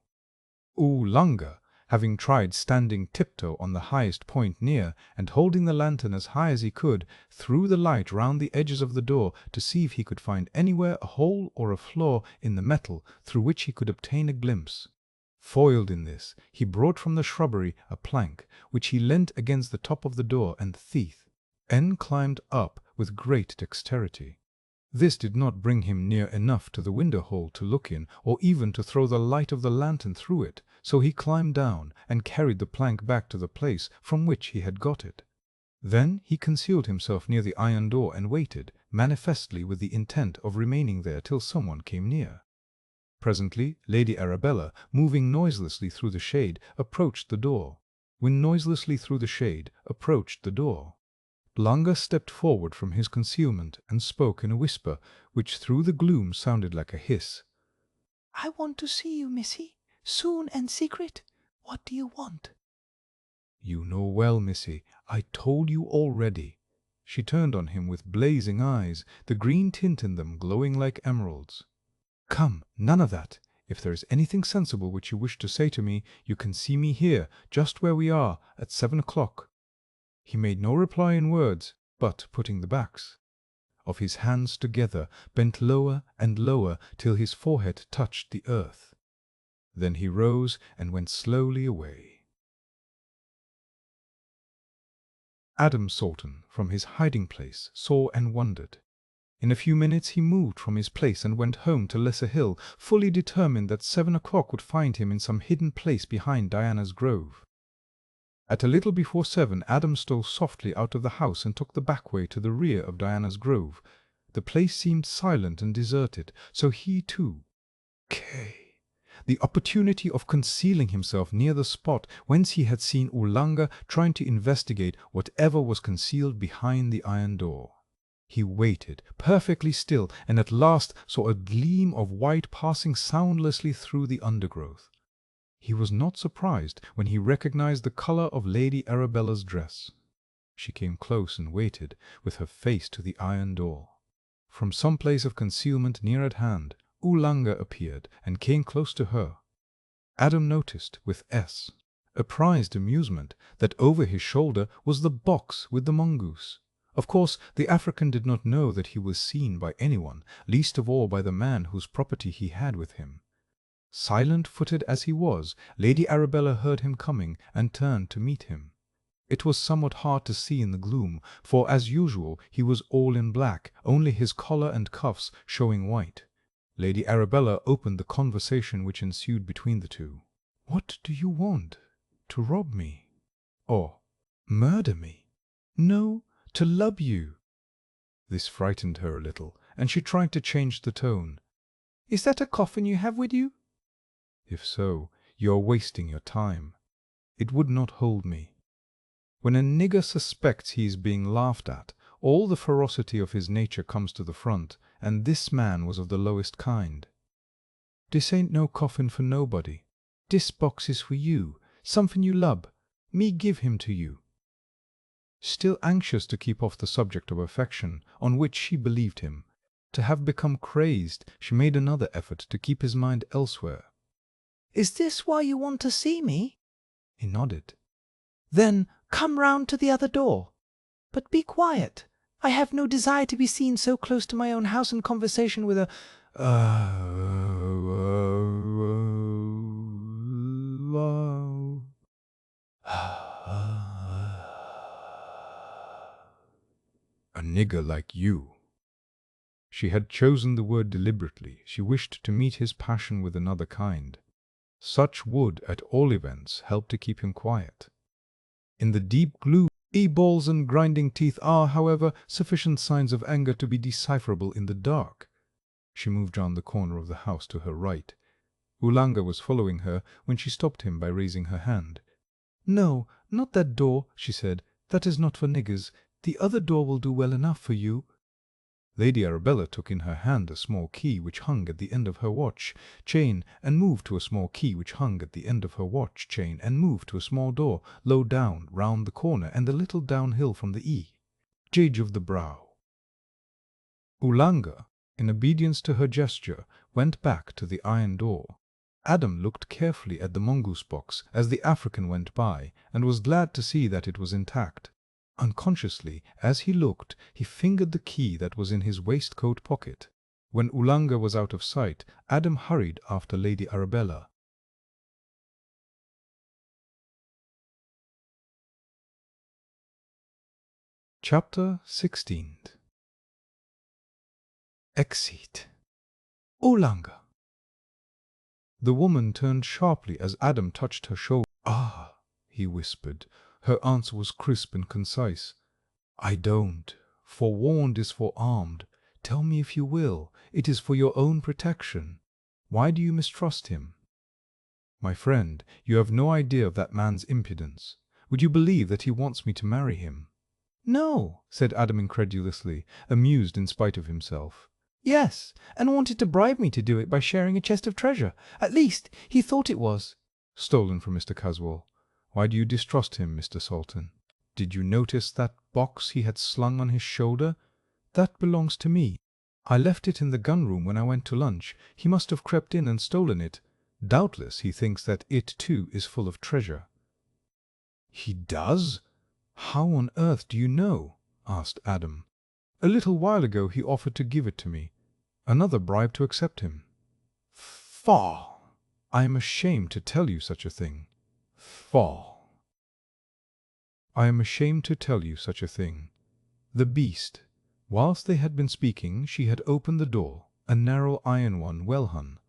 Oolanga, having tried standing tiptoe on the highest point near and holding the lantern as high as he could, threw the light round the edges of the door to see if he could find anywhere a hole or a flaw in the metal through which he could obtain a glimpse. Foiled in this, he brought from the shrubbery a plank, which he leant against the top of the door and climbed up with great dexterity. This did not bring him near enough to the window-hole to look in, or even to throw the light of the lantern through it, so he climbed down and carried the plank back to the place from which he had got it. Then he concealed himself near the iron door and waited, manifestly with the intent of remaining there till someone came near. Presently Lady Arabella, moving noiselessly through the shade, approached the door. Langa stepped forward from his concealment and spoke in a whisper, which through the gloom sounded like a hiss. "I want to see you, missy, soon and secret. What do you want?" "You know well, missy, I told you already." She turned on him with blazing eyes, the green tint in them glowing like emeralds. "Come, none of that. If there is anything sensible which you wish to say to me, you can see me here, just where we are, at 7 o'clock. He made no reply in words, but, putting the backs of his hands together, bent lower and lower till his forehead touched the earth. Then he rose and went slowly away. Adam Salton, from his hiding-place, saw and wondered. In a few minutes he moved from his place and went home to Lesser Hill, fully determined that 7 o'clock would find him in some hidden place behind Diana's Grove. At a little before 7, Adam stole softly out of the house and took the back way to the rear of Diana's Grove. The place seemed silent and deserted, so he too the opportunity of concealing himself near the spot whence he had seen Oolanga trying to investigate whatever was concealed behind the iron door. He waited, perfectly still, and at last saw a gleam of white passing soundlessly through the undergrowth. He was not surprised when he recognized the color of Lady Arabella's dress. She came close and waited, with her face to the iron door. From some place of concealment near at hand, Oolanga appeared and came close to her. Adam noticed, with apprised amusement, that over his shoulder was the box with the mongoose. Of course, the African did not know that he was seen by anyone, least of all by the man whose property he had with him. Silent-footed as he was, Lady Arabella heard him coming and turned to meet him. It was somewhat hard to see in the gloom, for as usual he was all in black, only his collar and cuffs showing white. Lady Arabella opened the conversation which ensued between the two. "What do you want? To rob me? Or murder me?" "No, to love you." This frightened her a little, and she tried to change the tone. "Is that a coffin you have with you?" "If so, you are wasting your time. It would not hold me. When a nigger suspects he is being laughed at, all the ferocity of his nature comes to the front, and this man was of the lowest kind. This ain't no coffin for nobody. This box is for you, something you love. Me give him to you." Still anxious to keep off the subject of affection, on which she believed him to have become crazed, she made another effort to keep his mind elsewhere. "Is this why you want to see me?" He nodded. "Then come round to the other door. But be quiet. I have no desire to be seen so close to my own house in conversation with a nigger like you." She had chosen the word deliberately. She wished to meet his passion with another kind. Such would, at all events, help to keep him quiet. In the deep gloom, eyeballs and grinding teeth are, however, sufficient signs of anger to be decipherable in the dark. She moved round the corner of the house to her right. Oolanga was following her when she stopped him by raising her hand. "No, not that door," she said. "That is not for niggers. The other door will do well enough for you." Lady Arabella took in her hand a small key which hung at the end of her watch chain, and moved to a small key which hung at the end of her watch chain, and moved to a small door low down round the corner and a little downhill from the edge of the brow. Ulanga, in obedience to her gesture, went back to the iron door. Adam looked carefully at the mongoose box as the African went by, and was glad to see that it was intact. Unconsciously, as he looked, he fingered the key that was in his waistcoat pocket. When Ulanga was out of sight, Adam hurried after Lady Arabella. Chapter 16. Exit. Ulanga. The woman turned sharply as Adam touched her shoulder. "Ah," he whispered. Her answer was crisp and concise. "I don't. Forewarned is forearmed. Tell me if you will. It is for your own protection. Why do you mistrust him?" "My friend, you have no idea of that man's impudence. Would you believe that he wants me to marry him?" "No," said Adam incredulously, amused in spite of himself. "Yes, and wanted to bribe me to do it by sharing a chest of treasure. At least, he thought it was." "Stolen from Mr. Caswell. Why do you distrust him, Mr. Salton? Did you notice that box he had slung on his shoulder? That belongs to me. I left it in the gun room when I went to lunch. He must have crept in and stolen it. Doubtless he thinks that it, too, is full of treasure." "He does? How on earth do you know?" asked Adam. "A little while ago he offered to give it to me. Another bribe to accept him." "Faugh! I am ashamed to tell you such a thing." "Faugh! I am ashamed to tell you such a thing." The beast. Whilst they had been speaking, she had opened the door, a narrow iron one, well hung.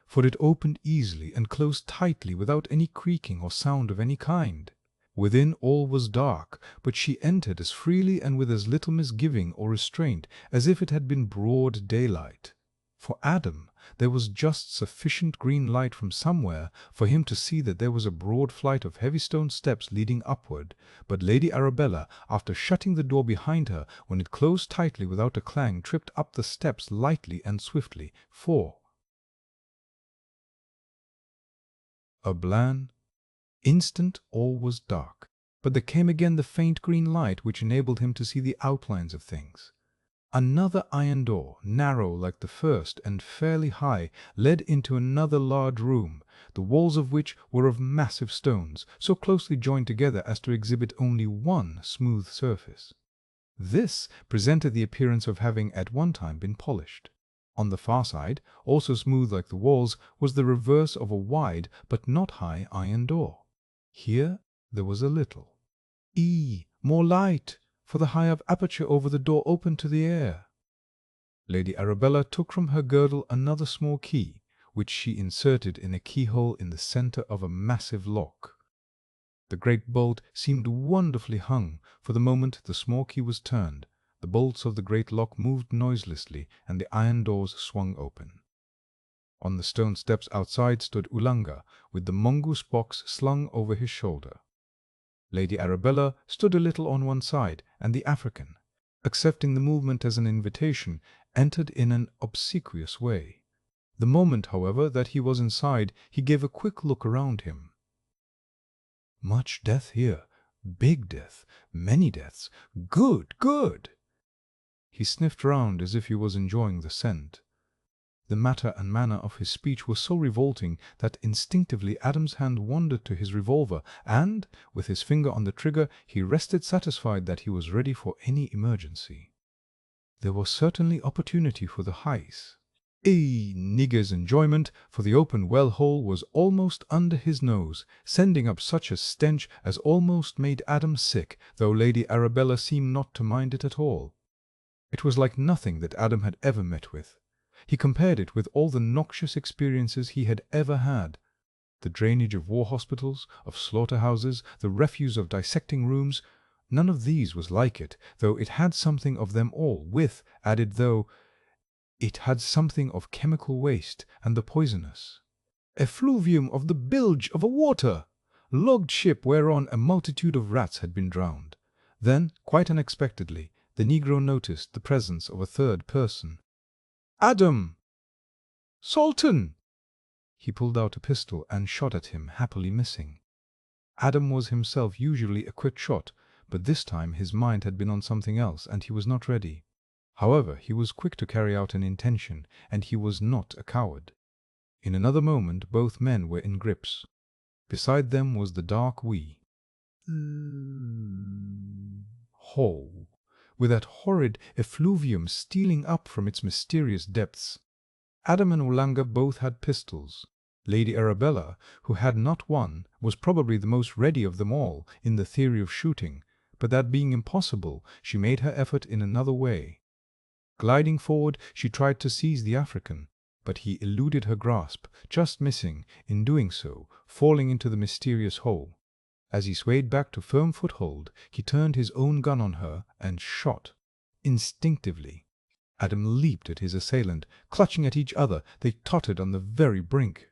For it opened easily and closed tightly without any creaking or sound of any kind. Within all was dark, but she entered as freely and with as little misgiving or restraint as if it had been broad daylight. For Adam there was just sufficient green light from somewhere for him to see that there was a broad flight of heavy stone steps leading upward, but Lady Arabella, after shutting the door behind her when it closed tightly without a clang, tripped up the steps lightly and swiftly. A bland instant all was dark, but there came again the faint green light which enabled him to see the outlines of things. Another iron door, narrow like the first and fairly high, led into another large room, the walls of which were of massive stones, so closely joined together as to exhibit only one smooth surface. This presented the appearance of having at one time been polished. On the far side, also smooth like the walls, was the reverse of a wide but not high iron door. Here there was a little. More light! For the high up aperture over the door opened to the air. Lady Arabella took from her girdle another small key, which she inserted in a keyhole in the centre of a massive lock. The great bolt seemed wonderfully hung. For the moment the small key was turned, the bolts of the great lock moved noiselessly, and the iron doors swung open. On the stone steps outside stood Ulanga, with the mongoose box slung over his shoulder. Lady Arabella stood a little on one side, and the African, accepting the movement as an invitation, entered in an obsequious way. The moment, however, that he was inside, he gave a quick look around him. "Much death here, big death, many deaths, good, good!" He sniffed round as if he was enjoying the scent. The matter and manner of his speech were so revolting that instinctively Adam's hand wandered to his revolver, and, with his finger on the trigger, he rested satisfied that he was ready for any emergency. There was certainly opportunity for the heis. A nigger's enjoyment, for the open well hole was almost under his nose, sending up such a stench as almost made Adam sick, though Lady Arabella seemed not to mind it at all. It was like nothing that Adam had ever met with. He compared it with all the noxious experiences he had ever had. The drainage of war hospitals, of slaughter-houses, the refuse of dissecting rooms, none of these was like it, though it had something of them all, it had something of chemical waste and the poisonous. Effluvium of the bilge of a water! Logged ship whereon a multitude of rats had been drowned. Then, quite unexpectedly, the negro noticed the presence of a third person. "Adam! Salton!" He pulled out a pistol and shot at him, happily missing. Adam was himself usually a quick shot, but this time his mind had been on something else, and he was not ready. However, he was quick to carry out an intention, and he was not a coward. In another moment both men were in grips. Beside them was the dark hole, with that horrid effluvium stealing up from its mysterious depths. Adam and Ulanga both had pistols. Lady Arabella, who had not one, was probably the most ready of them all in the theory of shooting, but that being impossible, she made her effort in another way. Gliding forward, she tried to seize the African, but he eluded her grasp, just missing, in doing so, falling into the mysterious hole. As he swayed back to firm foothold, he turned his own gun on her and shot. Instinctively, Adam leaped at his assailant. Clutching at each other, they tottered on the very brink.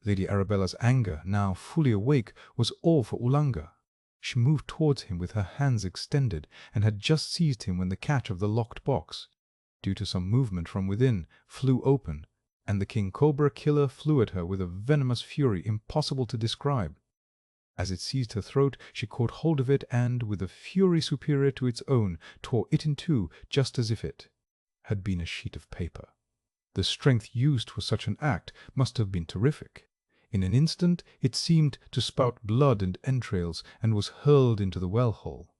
Lady Arabella's anger, now fully awake, was all for Ulanga. She moved towards him with her hands extended, and had just seized him when the catch of the locked box, due to some movement from within, flew open, and the king cobra killer flew at her with a venomous fury impossible to describe. As it seized her throat, she caught hold of it and, with a fury superior to its own, tore it in two, just as if it had been a sheet of paper. The strength used for such an act must have been terrific. In an instant it seemed to spout blood and entrails, and was hurled into the well-hole.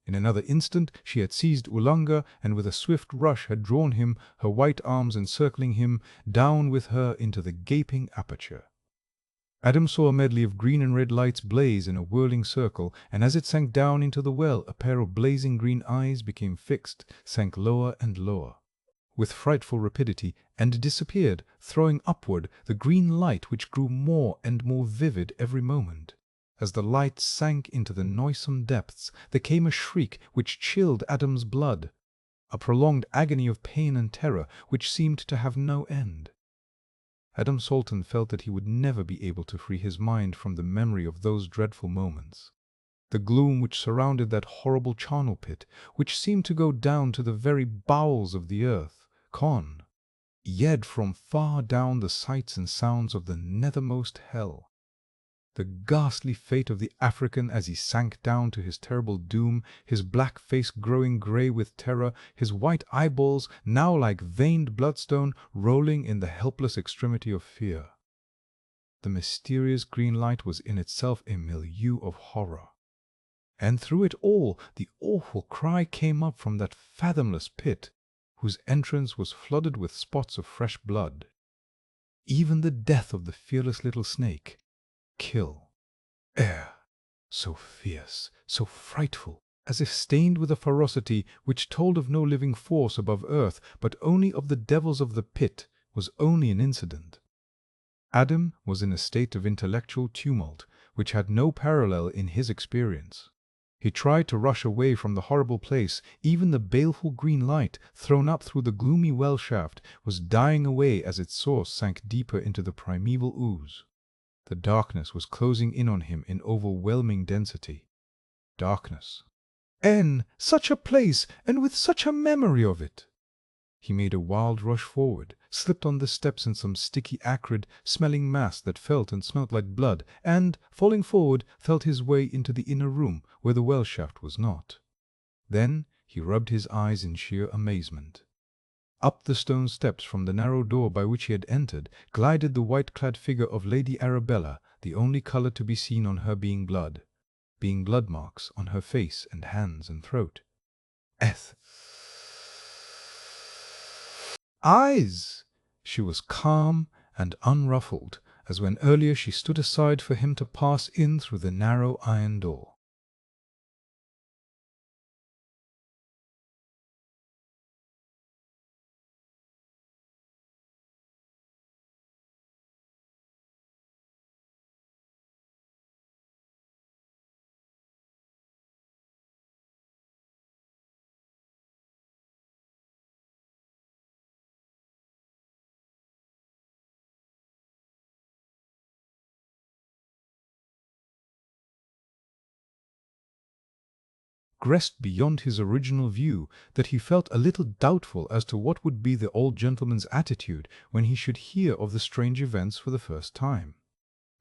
In another instant she had seized Ulanga, and with a swift rush had drawn him, her white arms encircling him, down with her into the gaping aperture. Adam saw a medley of green and red lights blaze in a whirling circle, and as it sank down into the well, a pair of blazing green eyes became fixed, sank lower and lower, with frightful rapidity, and disappeared, throwing upward the green light which grew more and more vivid every moment. As the light sank into the noisome depths, there came a shriek which chilled Adam's blood, a prolonged agony of pain and terror which seemed to have no end. Adam Salton felt that he would never be able to free his mind from the memory of those dreadful moments. The gloom which surrounded that horrible charnel pit, which seemed to go down to the very bowels of the earth, yet from far down the sights and sounds of the nethermost hell. The ghastly fate of the African as he sank down to his terrible doom, his black face growing grey with terror, his white eyeballs, now like veined bloodstone, rolling in the helpless extremity of fear. The mysterious green light was in itself a milieu of horror. And through it all the awful cry came up from that fathomless pit, whose entrance was flooded with spots of fresh blood. Even the death of the fearless little snake. Kill. Air. So fierce, so frightful, as if stained with a ferocity which told of no living force above earth, but only of the devils of the pit, was only an incident. Adam was in a state of intellectual tumult, which had no parallel in his experience. He tried to rush away from the horrible place. Even the baleful green light, thrown up through the gloomy well shaft, was dying away as its source sank deeper into the primeval ooze. The darkness was closing in on him in overwhelming density. Darkness. Such a place, and with such a memory of it! He made a wild rush forward, slipped on the steps in some sticky, acrid, smelling mass that felt and smelt like blood, and, falling forward, felt his way into the inner room, where the well shaft was not. Then he rubbed his eyes in sheer amazement. Up the stone steps from the narrow door by which he had entered glided the white-clad figure of Lady Arabella, the only color to be seen on her being blood marks on her face and hands and throat. Eyes! She was calm and unruffled, as when earlier she stood aside for him to pass in through the narrow iron door. progressed beyond his original view that he felt a little doubtful as to what would be the old gentleman's attitude when he should hear of the strange events for the first time.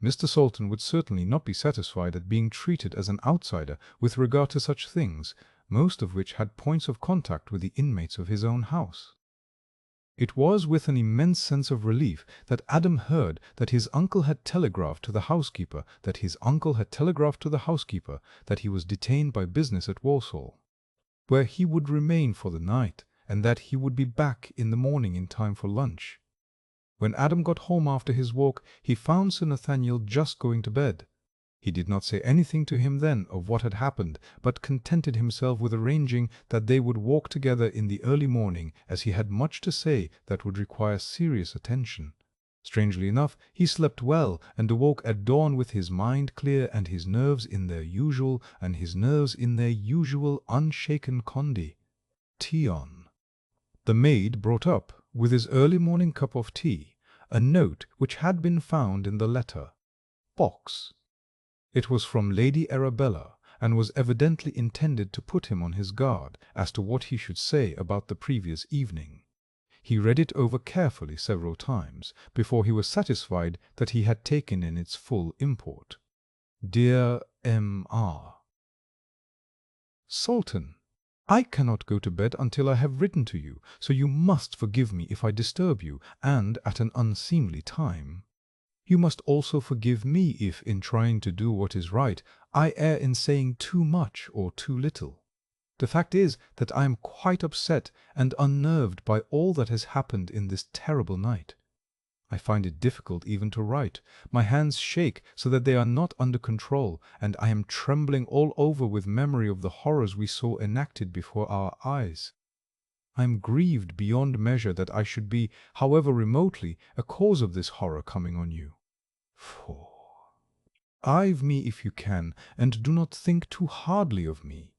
Mr. Salton would certainly not be satisfied at being treated as an outsider with regard to such things, most of which had points of contact with the inmates of his own house. It was with an immense sense of relief that Adam heard that his uncle had telegraphed to the housekeeper that he was detained by business at Walsall, where he would remain for the night, and that he would be back in the morning in time for lunch. When Adam got home after his walk, he found Sir Nathaniel just going to bed. He did not say anything to him then of what had happened, but contented himself with arranging that they would walk together in the early morning, as he had much to say that would require serious attention. Strangely enough, he slept well, and awoke at dawn with his mind clear and his nerves in their usual unshaken condition. The maid brought up, with his early morning cup of tea, a note which had been found in the letter box. It was from Lady Arabella, and was evidently intended to put him on his guard as to what he should say about the previous evening. He read it over carefully several times before he was satisfied that he had taken in its full import. Dear M.R. Salton, I cannot go to bed until I have written to you, so you must forgive me if I disturb you, and at an unseemly time. You must also forgive me if, in trying to do what is right, I err in saying too much or too little. The fact is that I am quite upset and unnerved by all that has happened in this terrible night. I find it difficult even to write. My hands shake so that they are not under control, and I am trembling all over with memory of the horrors we saw enacted before our eyes. I am grieved beyond measure that I should be, however remotely, a cause of this horror coming on you. Forgive me if you can, and do not think too hardly of me.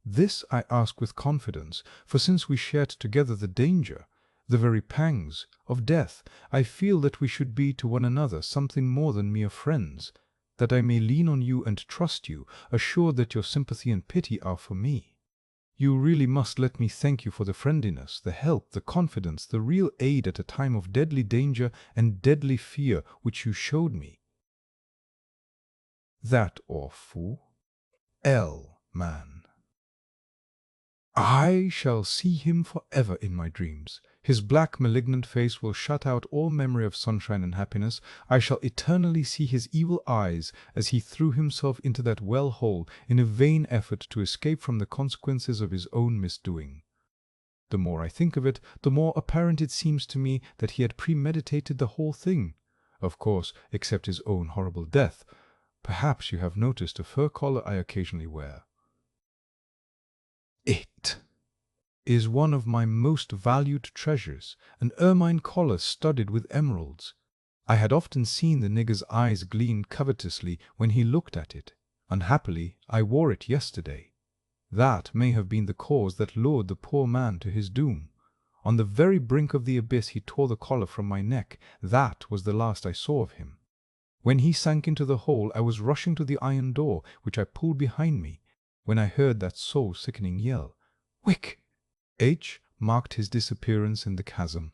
This I ask with confidence, for since we shared together the danger, the very pangs, of death, I feel that we should be to one another something more than mere friends, that I may lean on you and trust you, assured that your sympathy and pity are for me. You really must let me thank you for the friendliness, the help, the confidence, the real aid at a time of deadly danger and deadly fear which you showed me. That awful man. I shall see him forever in my dreams. His black, malignant face will shut out all memory of sunshine and happiness. I shall eternally see his evil eyes as he threw himself into that well-hole in a vain effort to escape from the consequences of his own misdoing. The more I think of it, the more apparent it seems to me that he had premeditated the whole thing. Of course, except his own horrible death. Perhaps you have noticed a fur collar I occasionally wear. It is one of my most valued treasures, an ermine collar studded with emeralds. I had often seen the nigger's eyes gleam covetously when he looked at it. Unhappily, I wore it yesterday. That may have been the cause that lured the poor man to his doom. On the very brink of the abyss he tore the collar from my neck. That was the last I saw of him. When he sank into the hole, I was rushing to the iron door, which I pulled behind me, when I heard that soul-sickening yell. Wick! H. marked his disappearance in the chasm.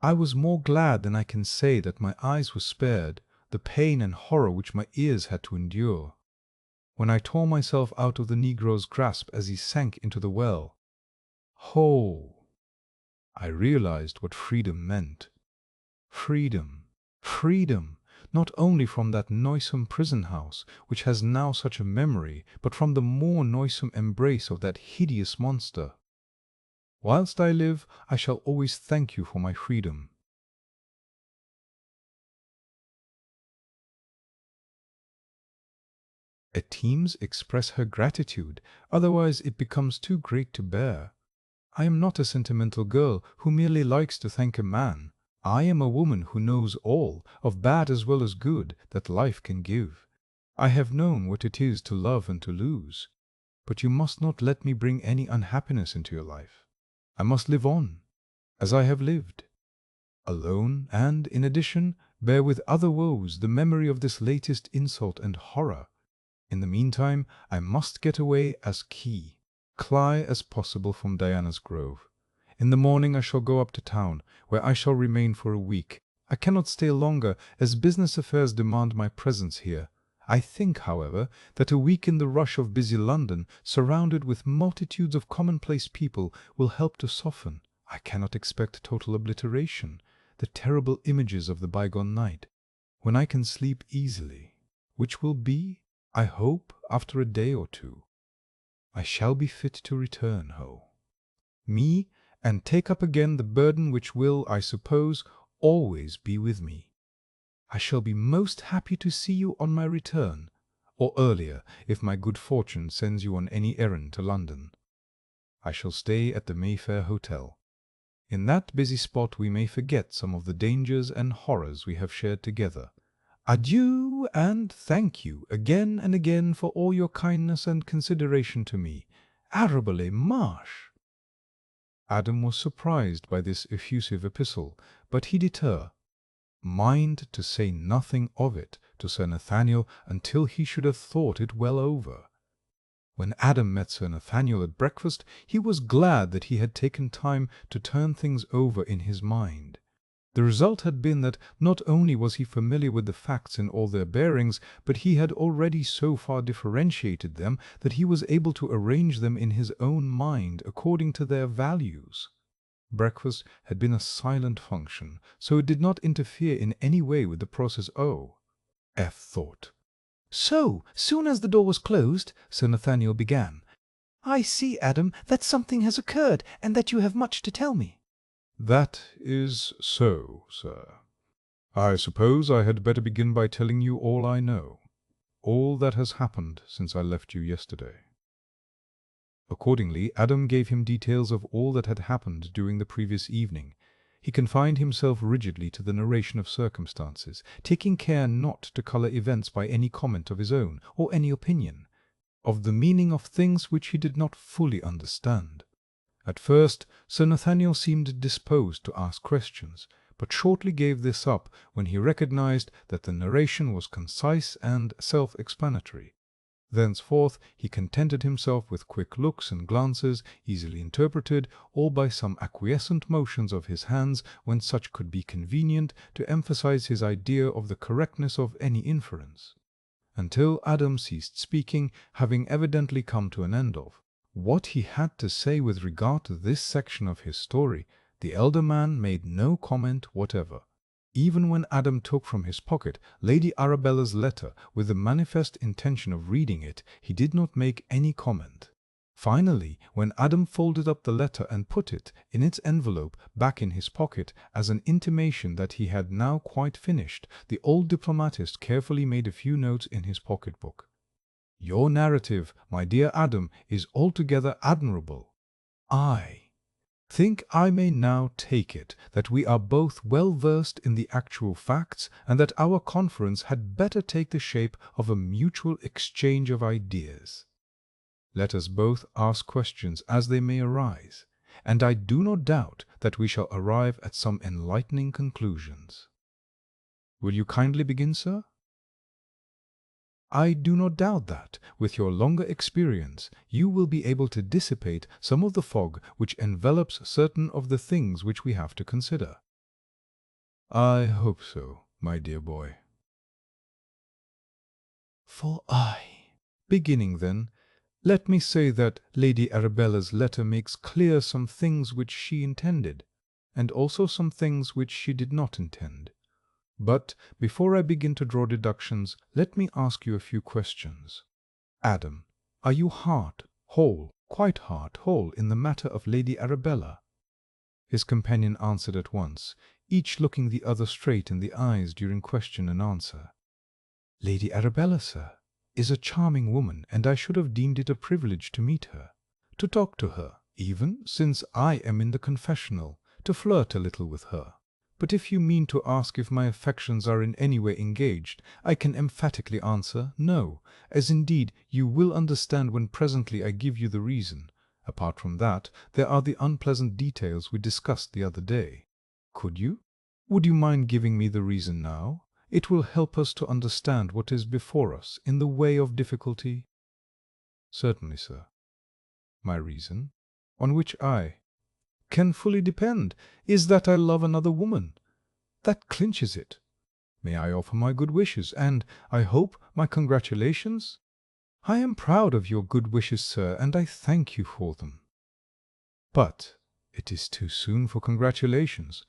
I was more glad than I can say that my eyes were spared the pain and horror which my ears had to endure. When I tore myself out of the Negro's grasp as he sank into the well, I realized what freedom meant. Freedom, freedom! Not only from that noisome prison-house, which has now such a memory, but from the more noisome embrace of that hideous monster. Whilst I live, I shall always thank you for my freedom. Esteems express her gratitude, otherwise it becomes too great to bear. I am not a sentimental girl who merely likes to thank a man. I am a woman who knows all, of bad as well as good, that life can give. I have known what it is to love and to lose. But you must not let me bring any unhappiness into your life. I must live on, as I have lived, alone, and, in addition, bear with other woes the memory of this latest insult and horror. In the meantime, I must get away as cly as possible from Diana's Grove. In the morning I shall go up to town, where I shall remain for a week. I cannot stay longer, as business affairs demand my presence here. I think, however, that a week in the rush of busy London, surrounded with multitudes of commonplace people, will help to soften, I cannot expect total obliteration, the terrible images of the bygone night. When I can sleep easily, which will be, I hope, after a day or two, I shall be fit to return, me, and take up again the burden which will, I suppose, always be with me. I shall be most happy to see you on my return, or earlier, if my good fortune sends you on any errand to London. I shall stay at the Mayfair Hotel. In that busy spot we may forget some of the dangers and horrors we have shared together. Adieu, and thank you again and again for all your kindness and consideration to me. Arabella March. Adam was surprised by this effusive epistle, but he determined to say nothing of it to Sir Nathaniel until he should have thought it well over. When Adam met Sir Nathaniel at breakfast, he was glad that he had taken time to turn things over in his mind. The result had been that not only was he familiar with the facts in all their bearings, but he had already so far differentiated them that he was able to arrange them in his own mind according to their values. Breakfast had been a silent function, so it did not interfere in any way with the process F thought. So soon as the door was closed, Sir Nathaniel began, "I see, Adam, that something has occurred, and that you have much to tell me." That is so, sir. I suppose I had better begin by telling you all I know, all that has happened since I left you yesterday. Accordingly, Adam gave him details of all that had happened during the previous evening. He confined himself rigidly to the narration of circumstances, taking care not to colour events by any comment of his own, or any opinion, of the meaning of things which he did not fully understand. At first, Sir Nathaniel seemed disposed to ask questions, but shortly gave this up when he recognized that the narration was concise and self-explanatory. Thenceforth he contented himself with quick looks and glances, easily interpreted, or by some acquiescent motions of his hands when such could be convenient, to emphasize his idea of the correctness of any inference, until Adam ceased speaking, having evidently come to an end of what he had to say with regard to this section of his story. The elder man made no comment whatever. Even when Adam took from his pocket Lady Arabella's letter with the manifest intention of reading it, he did not make any comment. Finally, when Adam folded up the letter and put it, in its envelope, back in his pocket, as an intimation that he had now quite finished, the old diplomatist carefully made a few notes in his pocket-book. "Your narrative, my dear Adam, is altogether admirable. I think I may now take it that we are both well versed in the actual facts, and that our conference had better take the shape of a mutual exchange of ideas. Let us both ask questions as they may arise, and I do not doubt that we shall arrive at some enlightening conclusions. Will you kindly begin, sir?" "I do not doubt that, with your longer experience, you will be able to dissipate some of the fog which envelops certain of the things which we have to consider." "I hope so, my dear boy." Beginning then, let me say that Lady Arabella's letter makes clear some things which she intended, and also some things which she did not intend. But before I begin to draw deductions, let me ask you a few questions. Adam, are you quite heart-whole in the matter of Lady Arabella? His companion answered at once, each looking the other straight in the eyes during question and answer. "Lady Arabella, sir, is a charming woman, and I should have deemed it a privilege to meet her, to talk to her, even since I am in the confessional, to flirt a little with her. But if you mean to ask if my affections are in any way engaged, I can emphatically answer no, as indeed you will understand when presently I give you the reason. Apart from that, there are the unpleasant details we discussed the other day. Would you mind giving me the reason now? It will help us to understand what is before us in the way of difficulty. Certainly, sir. My reason, on which I can fully depend, is that I love another woman. That clinches it. May I offer my good wishes, and, I hope, my congratulations? I am proud of your good wishes, sir, and I thank you for them. But it is too soon for congratulations.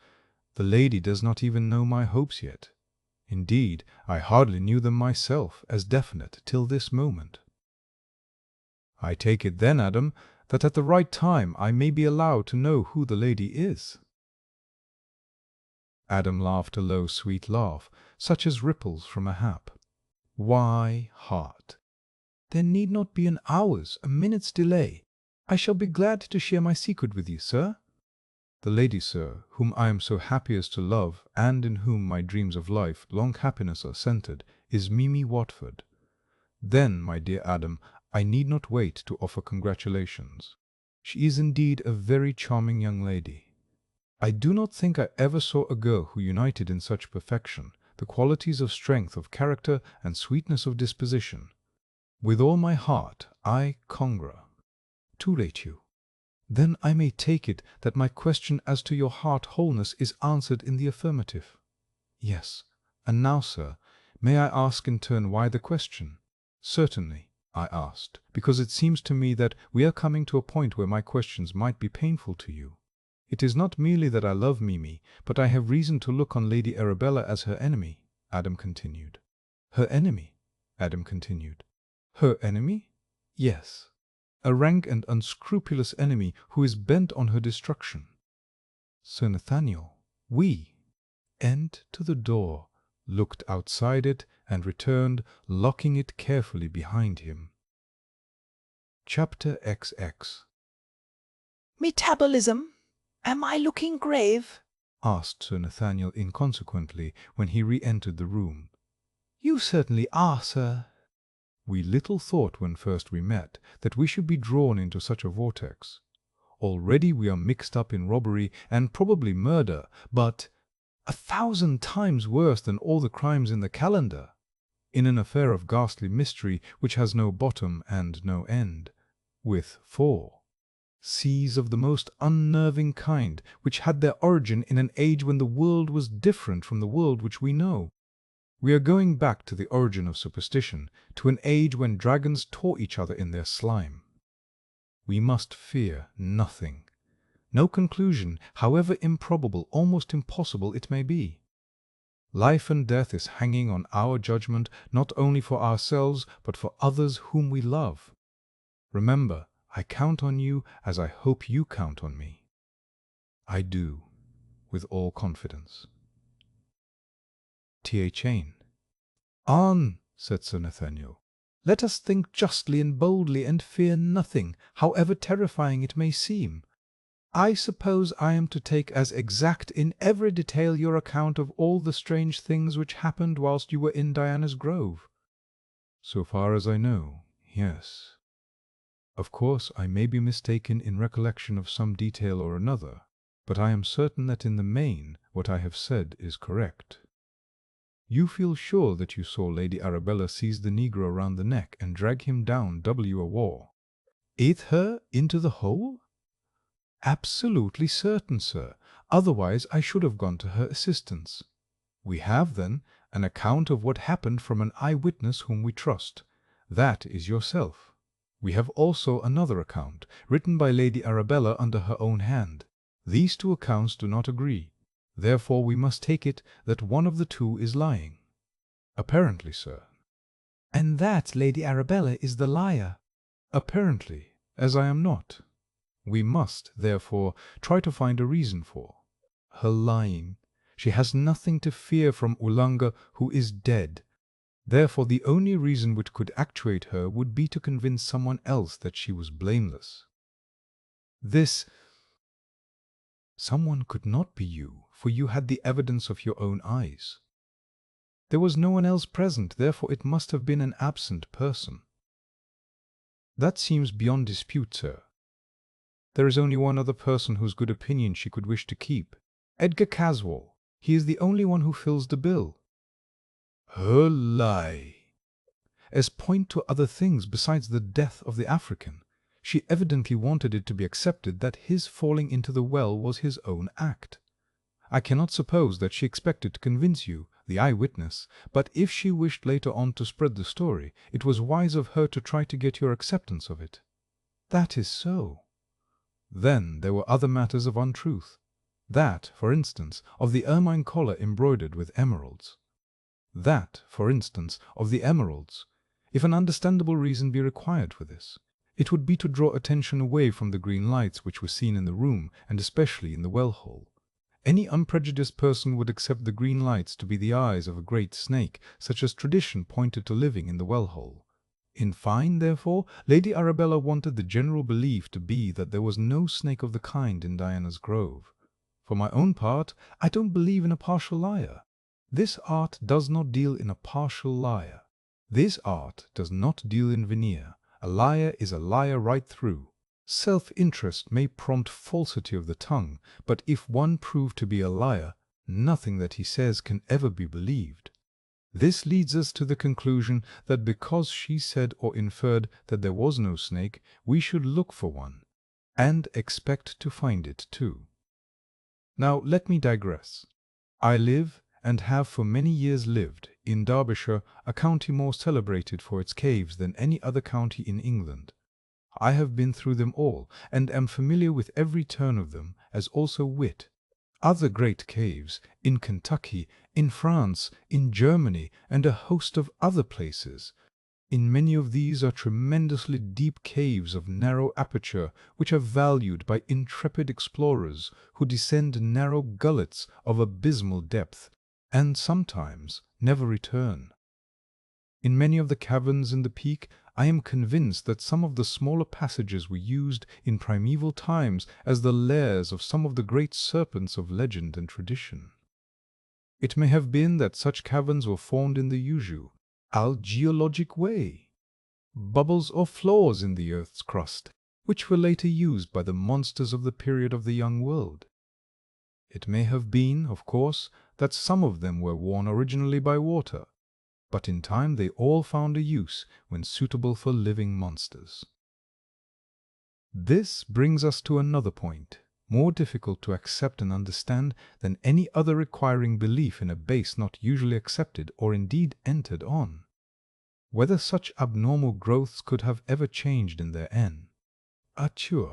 The lady does not even know my hopes yet. Indeed, I hardly knew them myself as definite till this moment. I take it then, Adam, that at the right time I may be allowed to know who the lady is. Adam laughed a low, sweet laugh, such as ripples from a hap. Why, heart, there need not be an hour's, a minute's delay. I shall be glad to share my secret with you, sir. The lady, sir, whom I am so happy as to love, and in whom my dreams of life, long happiness are centred, is Mimi Watford. Then, my dear Adam, I need not wait to offer congratulations. She is indeed a very charming young lady. I do not think I ever saw a girl who united in such perfection the qualities of strength of character and sweetness of disposition. With all my heart I congratulate you. Then I may take it that my question as to your heart wholeness is answered in the affirmative. Yes. And now, sir, may I ask in turn why the question? Certainly, I asked, because it seems to me that we are coming to a point where my questions might be painful to you. It is not merely that I love Mimi, but I have reason to look on Lady Arabella as her enemy, Adam continued. Her enemy? Adam continued. Her enemy? Yes. A rank and unscrupulous enemy who is bent on her destruction. Sir Nathaniel, we went to the door, looked outside it, and returned, locking it carefully behind him. Chapter XX. Metabolism? Am I looking grave? Asked Sir Nathaniel inconsequently when he re-entered the room. You certainly are, sir. We little thought when first we met that we should be drawn into such a vortex. Already we are mixed up in robbery and probably murder, but 1,000 times worse than all the crimes in the calendar, in an affair of ghastly mystery which has no bottom and no end, with 4 C's of the most unnerving kind, which had their origin in an age when the world was different from the world which we know. We are going back to the origin of superstition, to an age when dragons tore each other in their slime. We must fear nothing. No conclusion, however improbable, almost impossible it may be. Life and death is hanging on our judgment, not only for ourselves, but for others whom we love. Remember, I count on you as I hope you count on me. I do, with all confidence. T.A. Chain. On, said Sir Nathaniel. Let us think justly and boldly, and fear nothing, however terrifying it may seem. I suppose I am to take as exact in every detail your account of all the strange things which happened whilst you were in Diana's Grove. So far as I know, yes. Of course I may be mistaken in recollection of some detail or another, but I am certain that in the main what I have said is correct. You feel sure that you saw Lady Arabella seize the negro round the neck and drag him down W. Eat her into the hole? Absolutely certain, sir. Otherwise I should have gone to her assistance. We have, then, an account of what happened from an eye-witness whom we trust. That is yourself. We have also another account, written by Lady Arabella under her own hand. These 2 accounts do not agree. Therefore we must take it that one of the 2 is lying. Apparently, sir. And that Lady Arabella is the liar. Apparently, as I am not. We must, therefore, try to find a reason for her lying. She has nothing to fear from Ulanga, who is dead. Therefore the only reason which could actuate her would be to convince someone else that she was blameless. This someone could not be you, for you had the evidence of your own eyes. There was no one else present, therefore it must have been an absent person. That seems beyond dispute, sir. There is only one other person whose good opinion she could wish to keep. Edgar Caswall. He is the only one who fills the bill. her lie. As point to other things besides the death of the African, she evidently wanted it to be accepted that his falling into the well was his own act. I cannot suppose that she expected to convince you, the eyewitness, but if she wished later on to spread the story, it was wise of her to try to get your acceptance of it. That is so. Then there were other matters of untruth. That, for instance, of the ermine collar embroidered with emeralds. That, for instance, of the emeralds. If an understandable reason be required for this, it would be to draw attention away from the green lights which were seen in the room, and especially in the well-hole. Any unprejudiced person would accept the green lights to be the eyes of a great snake, such as tradition pointed to living in the well-hole. In fine, therefore, Lady Arabella wanted the general belief to be that there was no snake of the kind in Diana's Grove. For my own part, I don't believe in a partial liar. This art does not deal in a partial liar. This art does not deal in veneer. A liar is a liar right through. Self-interest may prompt falsity of the tongue, but if one prove to be a liar, nothing that he says can ever be believed. This leads us to the conclusion that because she said or inferred that there was no snake, we should look for one, and expect to find it too. Now let me digress. I live, and have for many years lived, in Derbyshire, a county more celebrated for its caves than any other county in England. I have been through them all, and am familiar with every turn of them, as also wit. Other great caves, in Kentucky, in France, in Germany, and a host of other places. In many of these are tremendously deep caves of narrow aperture, which are valued by intrepid explorers, who descend narrow gullets of abysmal depth, and sometimes never return. In many of the caverns in the peak, I am convinced that some of the smaller passages were used in primeval times as the lairs of some of the great serpents of legend and tradition. It may have been that such caverns were formed in the usual geologic way, bubbles or flaws in the earth's crust, which were later used by the monsters of the period of the young world. It may have been, of course, that some of them were worn originally by water, but in time they all found a use when suitable for living monsters. This brings us to another point, more difficult to accept and understand than any other, requiring belief in a base not usually accepted or indeed entered on. Whether such abnormal growths could have ever changed in their nature.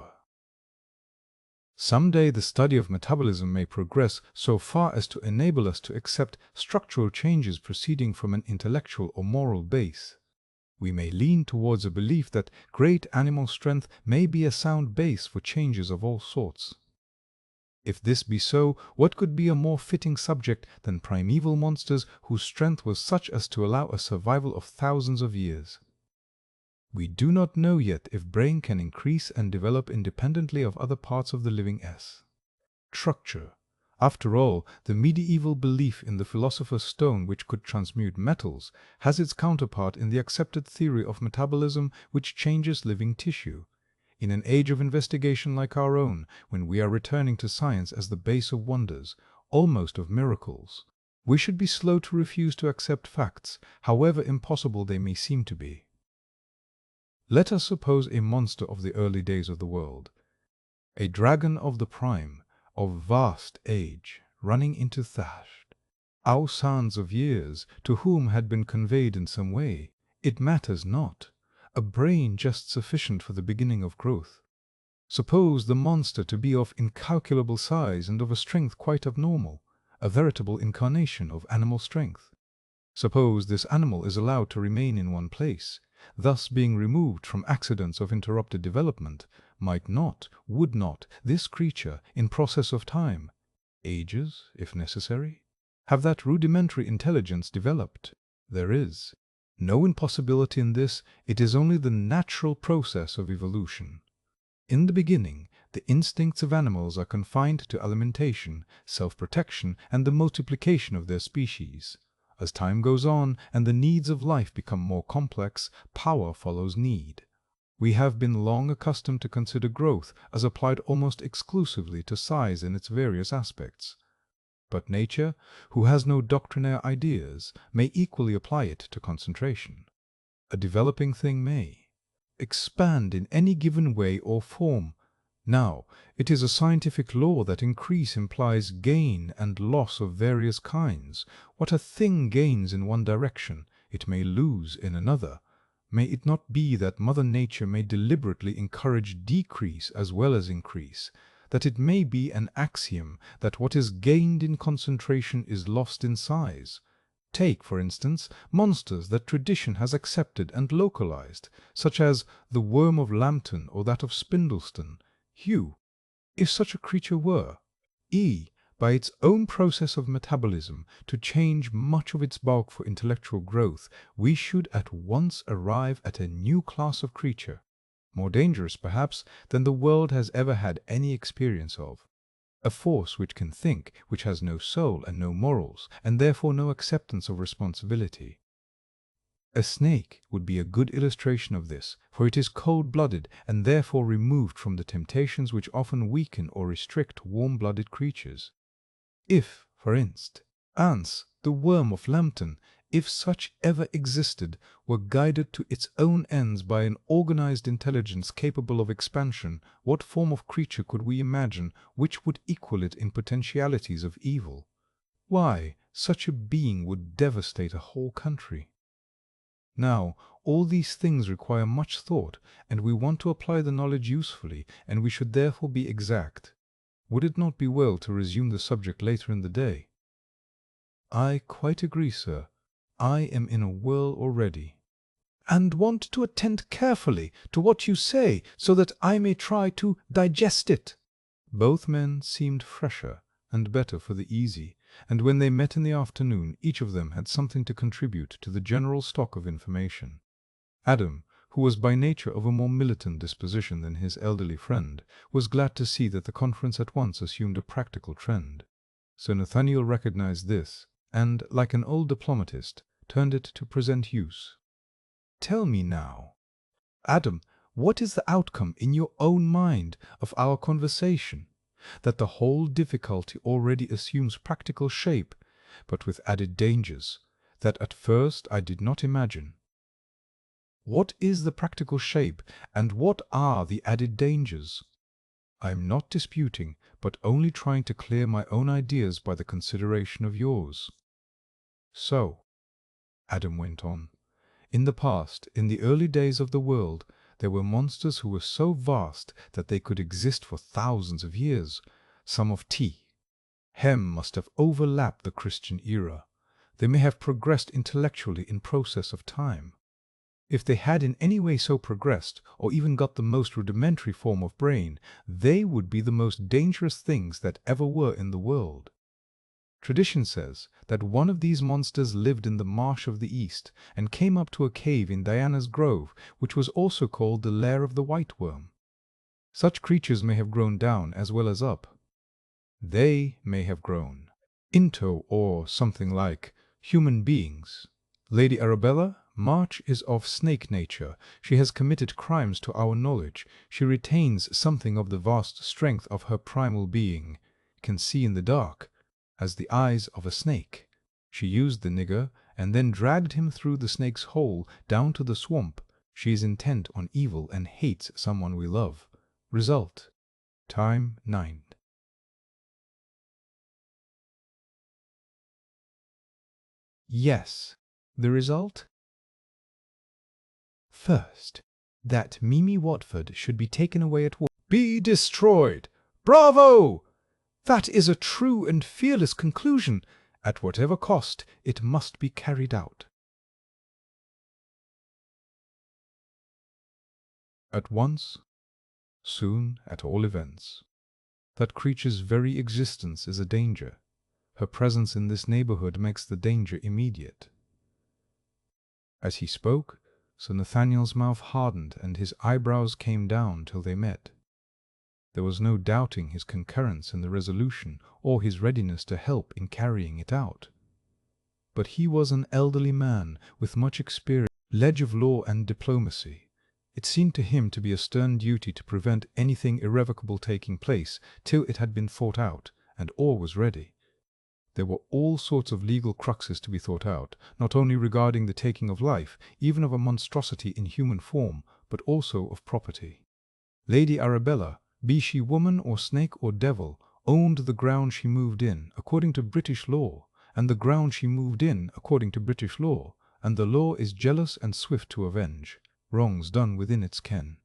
Some day the study of metabolism may progress so far as to enable us to accept structural changes proceeding from an intellectual or moral base. We may lean towards a belief that great animal strength may be a sound base for changes of all sorts. If this be so, what could be a more fitting subject than primeval monsters whose strength was such as to allow a survival of thousands of years? We do not know yet if brain can increase and develop independently of other parts of the living structure. After all, the medieval belief in the philosopher's stone which could transmute metals has its counterpart in the accepted theory of metabolism which changes living tissue. In an age of investigation like our own, when we are returning to science as the base of wonders, almost of miracles, we should be slow to refuse to accept facts, however impossible they may seem to be. Let us suppose a monster of the early days of the world, a dragon of the prime, of vast age, running into thousands of years, to whom had been conveyed in some way, it matters not, a brain just sufficient for the beginning of growth. Suppose the monster to be of incalculable size and of a strength quite abnormal, a veritable incarnation of animal strength. Suppose this animal is allowed to remain in one place, thus being removed from accidents of interrupted development, might not, would not, this creature, in process of time, ages, if necessary, have that rudimentary intelligence developed? There is no impossibility in this, it is only the natural process of evolution. In the beginning, the instincts of animals are confined to alimentation, self-protection, and the multiplication of their species. As time goes on and the needs of life become more complex, power follows need. We have been long accustomed to consider growth as applied almost exclusively to size in its various aspects. But nature, who has no doctrinaire ideas, may equally apply it to concentration. A developing thing may expand in any given way or form. Now, it is a scientific law that increase implies gain and loss of various kinds. What a thing gains in one direction, it may lose in another. May it not be that Mother Nature may deliberately encourage decrease as well as increase, that it may be an axiom that what is gained in concentration is lost in size? Take, for instance, monsters that tradition has accepted and localized, such as the worm of Lambton or that of Spindleston. Hugh, if such a creature were, by its own process of metabolism, to change much of its bulk for intellectual growth, we should at once arrive at a new class of creature, more dangerous, perhaps, than the world has ever had any experience of. A force which can think, which has no soul and no morals, and therefore no acceptance of responsibility. A snake would be a good illustration of this, for it is cold-blooded and therefore removed from the temptations which often weaken or restrict warm-blooded creatures. If, for instance, the worm of Lambton, if such ever existed, were guided to its own ends by an organized intelligence capable of expansion, what form of creature could we imagine which would equal it in potentialities of evil? Why, such a being would devastate a whole country. Now, all these things require much thought, and we want to apply the knowledge usefully, and we should therefore be exact. Would it not be well to resume the subject later in the day? I quite agree, sir. I am in a whirl already, and want to attend carefully to what you say, so that I may try to digest it. Both men seemed fresher and better for the easy, and when they met in the afternoon, each of them had something to contribute to the general stock of information. Adam, who was by nature of a more militant disposition than his elderly friend, was glad to see that the conference at once assumed a practical trend. Sir Nathaniel recognized this, and, like an old diplomatist, turned it to present use. Tell me now, Adam, what is the outcome in your own mind of our conversation? That the whole difficulty already assumes practical shape, but with added dangers, that at first I did not imagine. What is the practical shape, and what are the added dangers? I am not disputing, but only trying to clear my own ideas by the consideration of yours. So, Adam went on, in the past, in the early days of the world, there were monsters who were so vast that they could exist for thousands of years. Some of Hem must have overlapped the Christian era. They may have progressed intellectually in process of time. If they had in any way so progressed, or even got the most rudimentary form of brain, they would be the most dangerous things that ever were in the world. Tradition says that one of these monsters lived in the marsh of the East, and came up to a cave in Diana's Grove, which was also called the Lair of the White Worm. Such creatures may have grown down as well as up. They may have grown into, or something like, human beings. Lady Arabella March is of snake nature. She has committed crimes to our knowledge. She retains something of the vast strength of her primal being, can see in the dark, as the eyes of a snake. She used the nigger, and then dragged him through the snake's hole down to the swamp. She is intent on evil and hates someone we love. Result: time 9. Yes, the result? First, that Mimi Watford should be taken away at once. Be destroyed! Bravo! That is a true and fearless conclusion. At whatever cost, it must be carried out. At once, soon, at all events. That creature's very existence is a danger. Her presence in this neighborhood makes the danger immediate. As he spoke, Sir Nathaniel's mouth hardened and his eyebrows came down till they met. There was no doubting his concurrence in the resolution or his readiness to help in carrying it out. But he was an elderly man with much experience, knowledge of law and diplomacy. It seemed to him to be a stern duty to prevent anything irrevocable taking place till it had been thought out and all was ready. There were all sorts of legal cruxes to be thought out, not only regarding the taking of life, even of a monstrosity in human form, but also of property. Lady Arabella, be she woman or snake or devil, owned the ground she moved in, according to British law, and the ground she moved in, according to British law, and the law is jealous and swift to avenge wrongs done within its ken.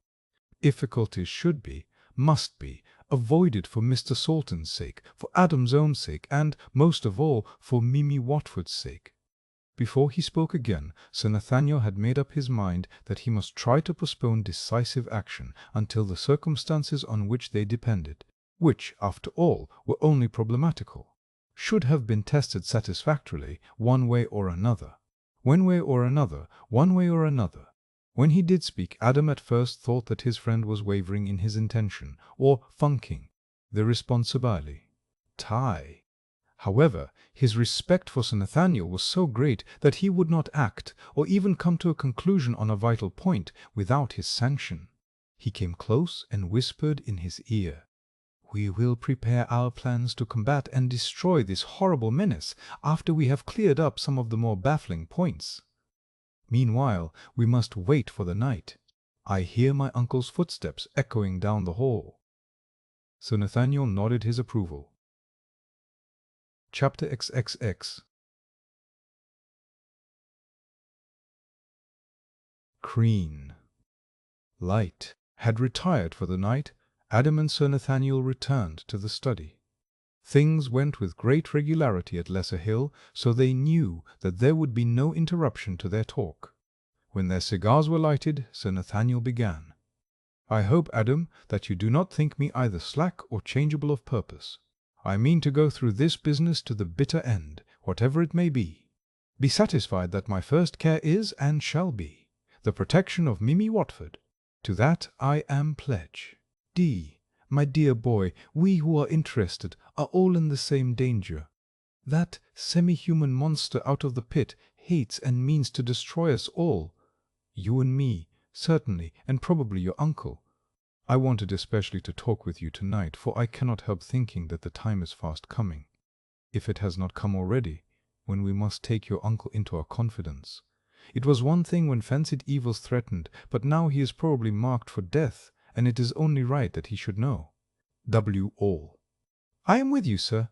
Difficulties should be, must be, avoided for Mr. Salton's sake, for Adam's own sake, and, most of all, for Mimi Watford's sake. Before he spoke again, Sir Nathaniel had made up his mind that he must try to postpone decisive action until the circumstances on which they depended, which, after all, were only problematical, should have been tested satisfactorily, one way or another. One way or another, one way or another. When he did speak, Adam at first thought that his friend was wavering in his intention, or funking the responsibili. However, his respect for Sir Nathaniel was so great that he would not act, or even come to a conclusion on a vital point, without his sanction. He came close and whispered in his ear, "We will prepare our plans to combat and destroy this horrible menace after we have cleared up some of the more baffling points. Meanwhile, we must wait for the night. I hear my uncle's footsteps echoing down the hall." Sir Nathaniel nodded his approval. Chapter XXX. Crean. Light had retired for the night. Adam and Sir Nathaniel returned to the study. Things went with great regularity at Lesser Hill, so they knew that there would be no interruption to their talk. When their cigars were lighted, Sir Nathaniel began. "I hope, Adam, that you do not think me either slack or changeable of purpose. I mean to go through this business to the bitter end, whatever it may be. Be satisfied that my first care is, and shall be, the protection of Mimi Watford. To that I am pledge. My dear boy, we who are interested are all in the same danger. That semi-human monster out of the pit hates and means to destroy us all. You and me, certainly, and probably your uncle. I wanted especially to talk with you tonight, for I cannot help thinking that the time is fast coming, if it has not come already, when we must take your uncle into our confidence. It was one thing when fancied evils threatened, but now he is probably marked for death, and it is only right that he should know. All. I am with you, sir.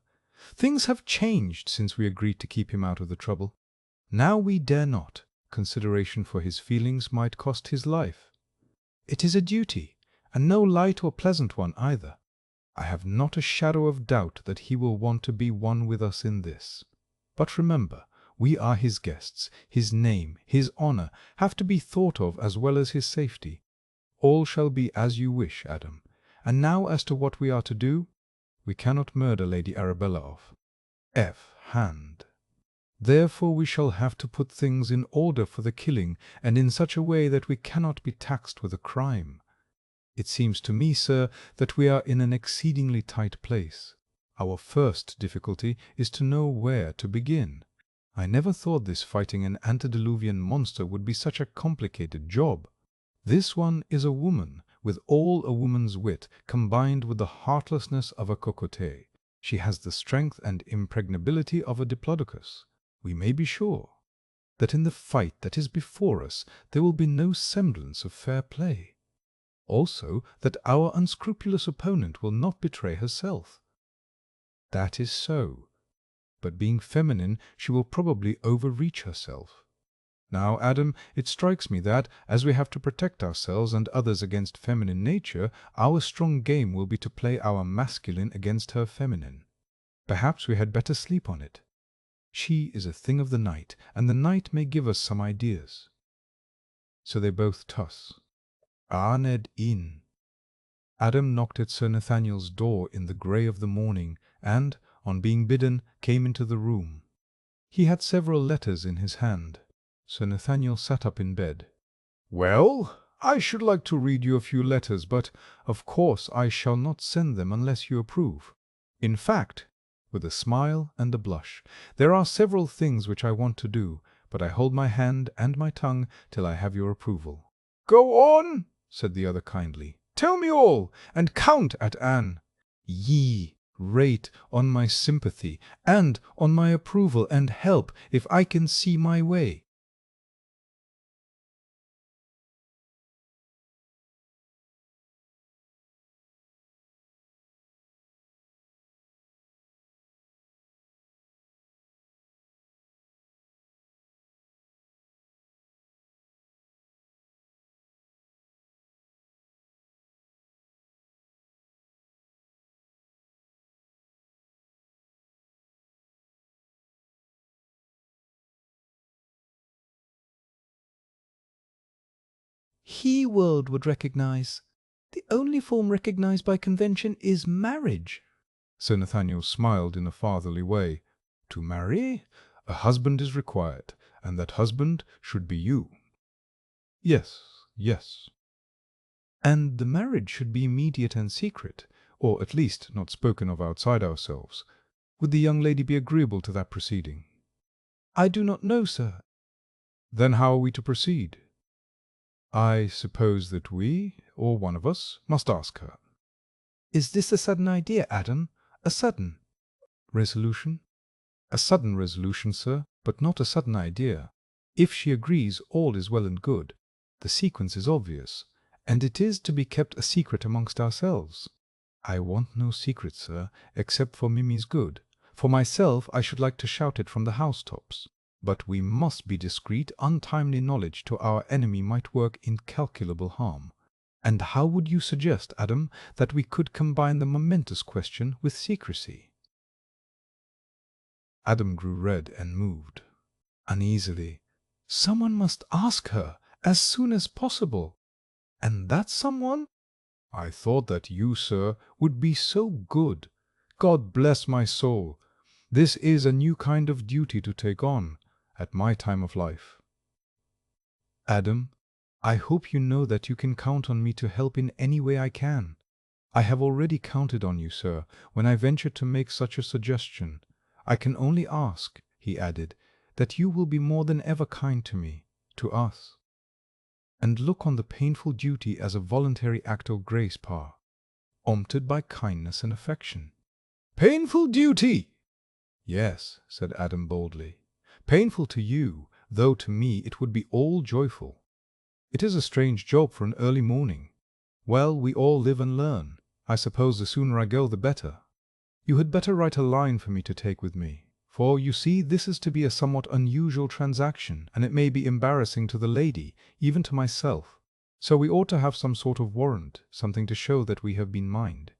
Things have changed since we agreed to keep him out of the trouble. Now we dare not. Consideration for his feelings might cost his life. It is a duty, and no light or pleasant one either. I have not a shadow of doubt that he will want to be one with us in this. But remember, we are his guests. His name, his honor, have to be thought of as well as his safety. All shall be as you wish, Adam. And now as to what we are to do. We cannot murder Lady Arabella off hand. Therefore we shall have to put things in order for the killing, and in such a way that we cannot be taxed with a crime. It seems to me, sir, that we are in an exceedingly tight place. Our first difficulty is to know where to begin. I never thought this fighting an antediluvian monster would be such a complicated job. This one is a woman, with all a woman's wit, combined with the heartlessness of a cocotte. She has the strength and impregnability of a diplodocus. We may be sure that in the fight that is before us there will be no semblance of fair play. Also, that our unscrupulous opponent will not betray herself. That is so. But being feminine, she will probably overreach herself. Now, Adam, it strikes me that, as we have to protect ourselves and others against feminine nature, our strong game will be to play our masculine against her feminine. Perhaps we had better sleep on it. She is a thing of the night, and the night may give us some ideas. So they both toss. Arned in. Adam knocked at Sir Nathaniel's door in the grey of the morning, and, on being bidden, came into the room. He had several letters in his hand. Sir Nathaniel sat up in bed. "Well, I should like to read you a few letters, but, of course, I shall not send them unless you approve. In fact," with a smile and a blush, "there are several things which I want to do, but I hold my hand and my tongue till I have your approval." "Go on," said the other kindly. "Tell me all, and count at Anne." Rate on my sympathy and on my approval and help if I can see my way. He world would recognize. The only form recognized by convention is marriage. Sir Nathaniel smiled in a fatherly way. To marry, a husband is required, and that husband should be you. Yes, yes. And the marriage should be immediate and secret, or at least not spoken of outside ourselves. Would the young lady be agreeable to that proceeding? I do not know, sir. Then how are we to proceed? I suppose that we, or one of us, must ask her. Is this a sudden idea, Adam? A sudden Resolution? A sudden resolution, sir, but not a sudden idea. If she agrees, all is well and good. The sequence is obvious, and it is to be kept a secret amongst ourselves. I want no secret, sir, except for Mimi's good. For myself, I should like to shout it from the housetops. But we must be discreet. Untimely knowledge to our enemy might work incalculable harm. And how would you suggest, Adam, that we could combine the momentous question with secrecy? Adam grew red and moved. Uneasily. Someone must ask her as soon as possible. And that someone? I thought that you, sir, would be so good. God bless my soul. This is a new kind of duty to take on, at my time of life. Adam, I hope you know that you can count on me to help in any way I can. I have already counted on you, sir, when I ventured to make such a suggestion. I can only ask, he added, that you will be more than ever kind to me, to us, and look on the painful duty as a voluntary act of grace, Pa, prompted by kindness and affection. Painful duty! Yes, said Adam boldly. Painful to you, though to me it would be all joyful. It is a strange job for an early morning. Well, we all live and learn. I suppose the sooner I go, the better. You had better write a line for me to take with me, for, you see, this is to be a somewhat unusual transaction, and it may be embarrassing to the lady, even to myself. So we ought to have some sort of warrant, something to show that we have been mind.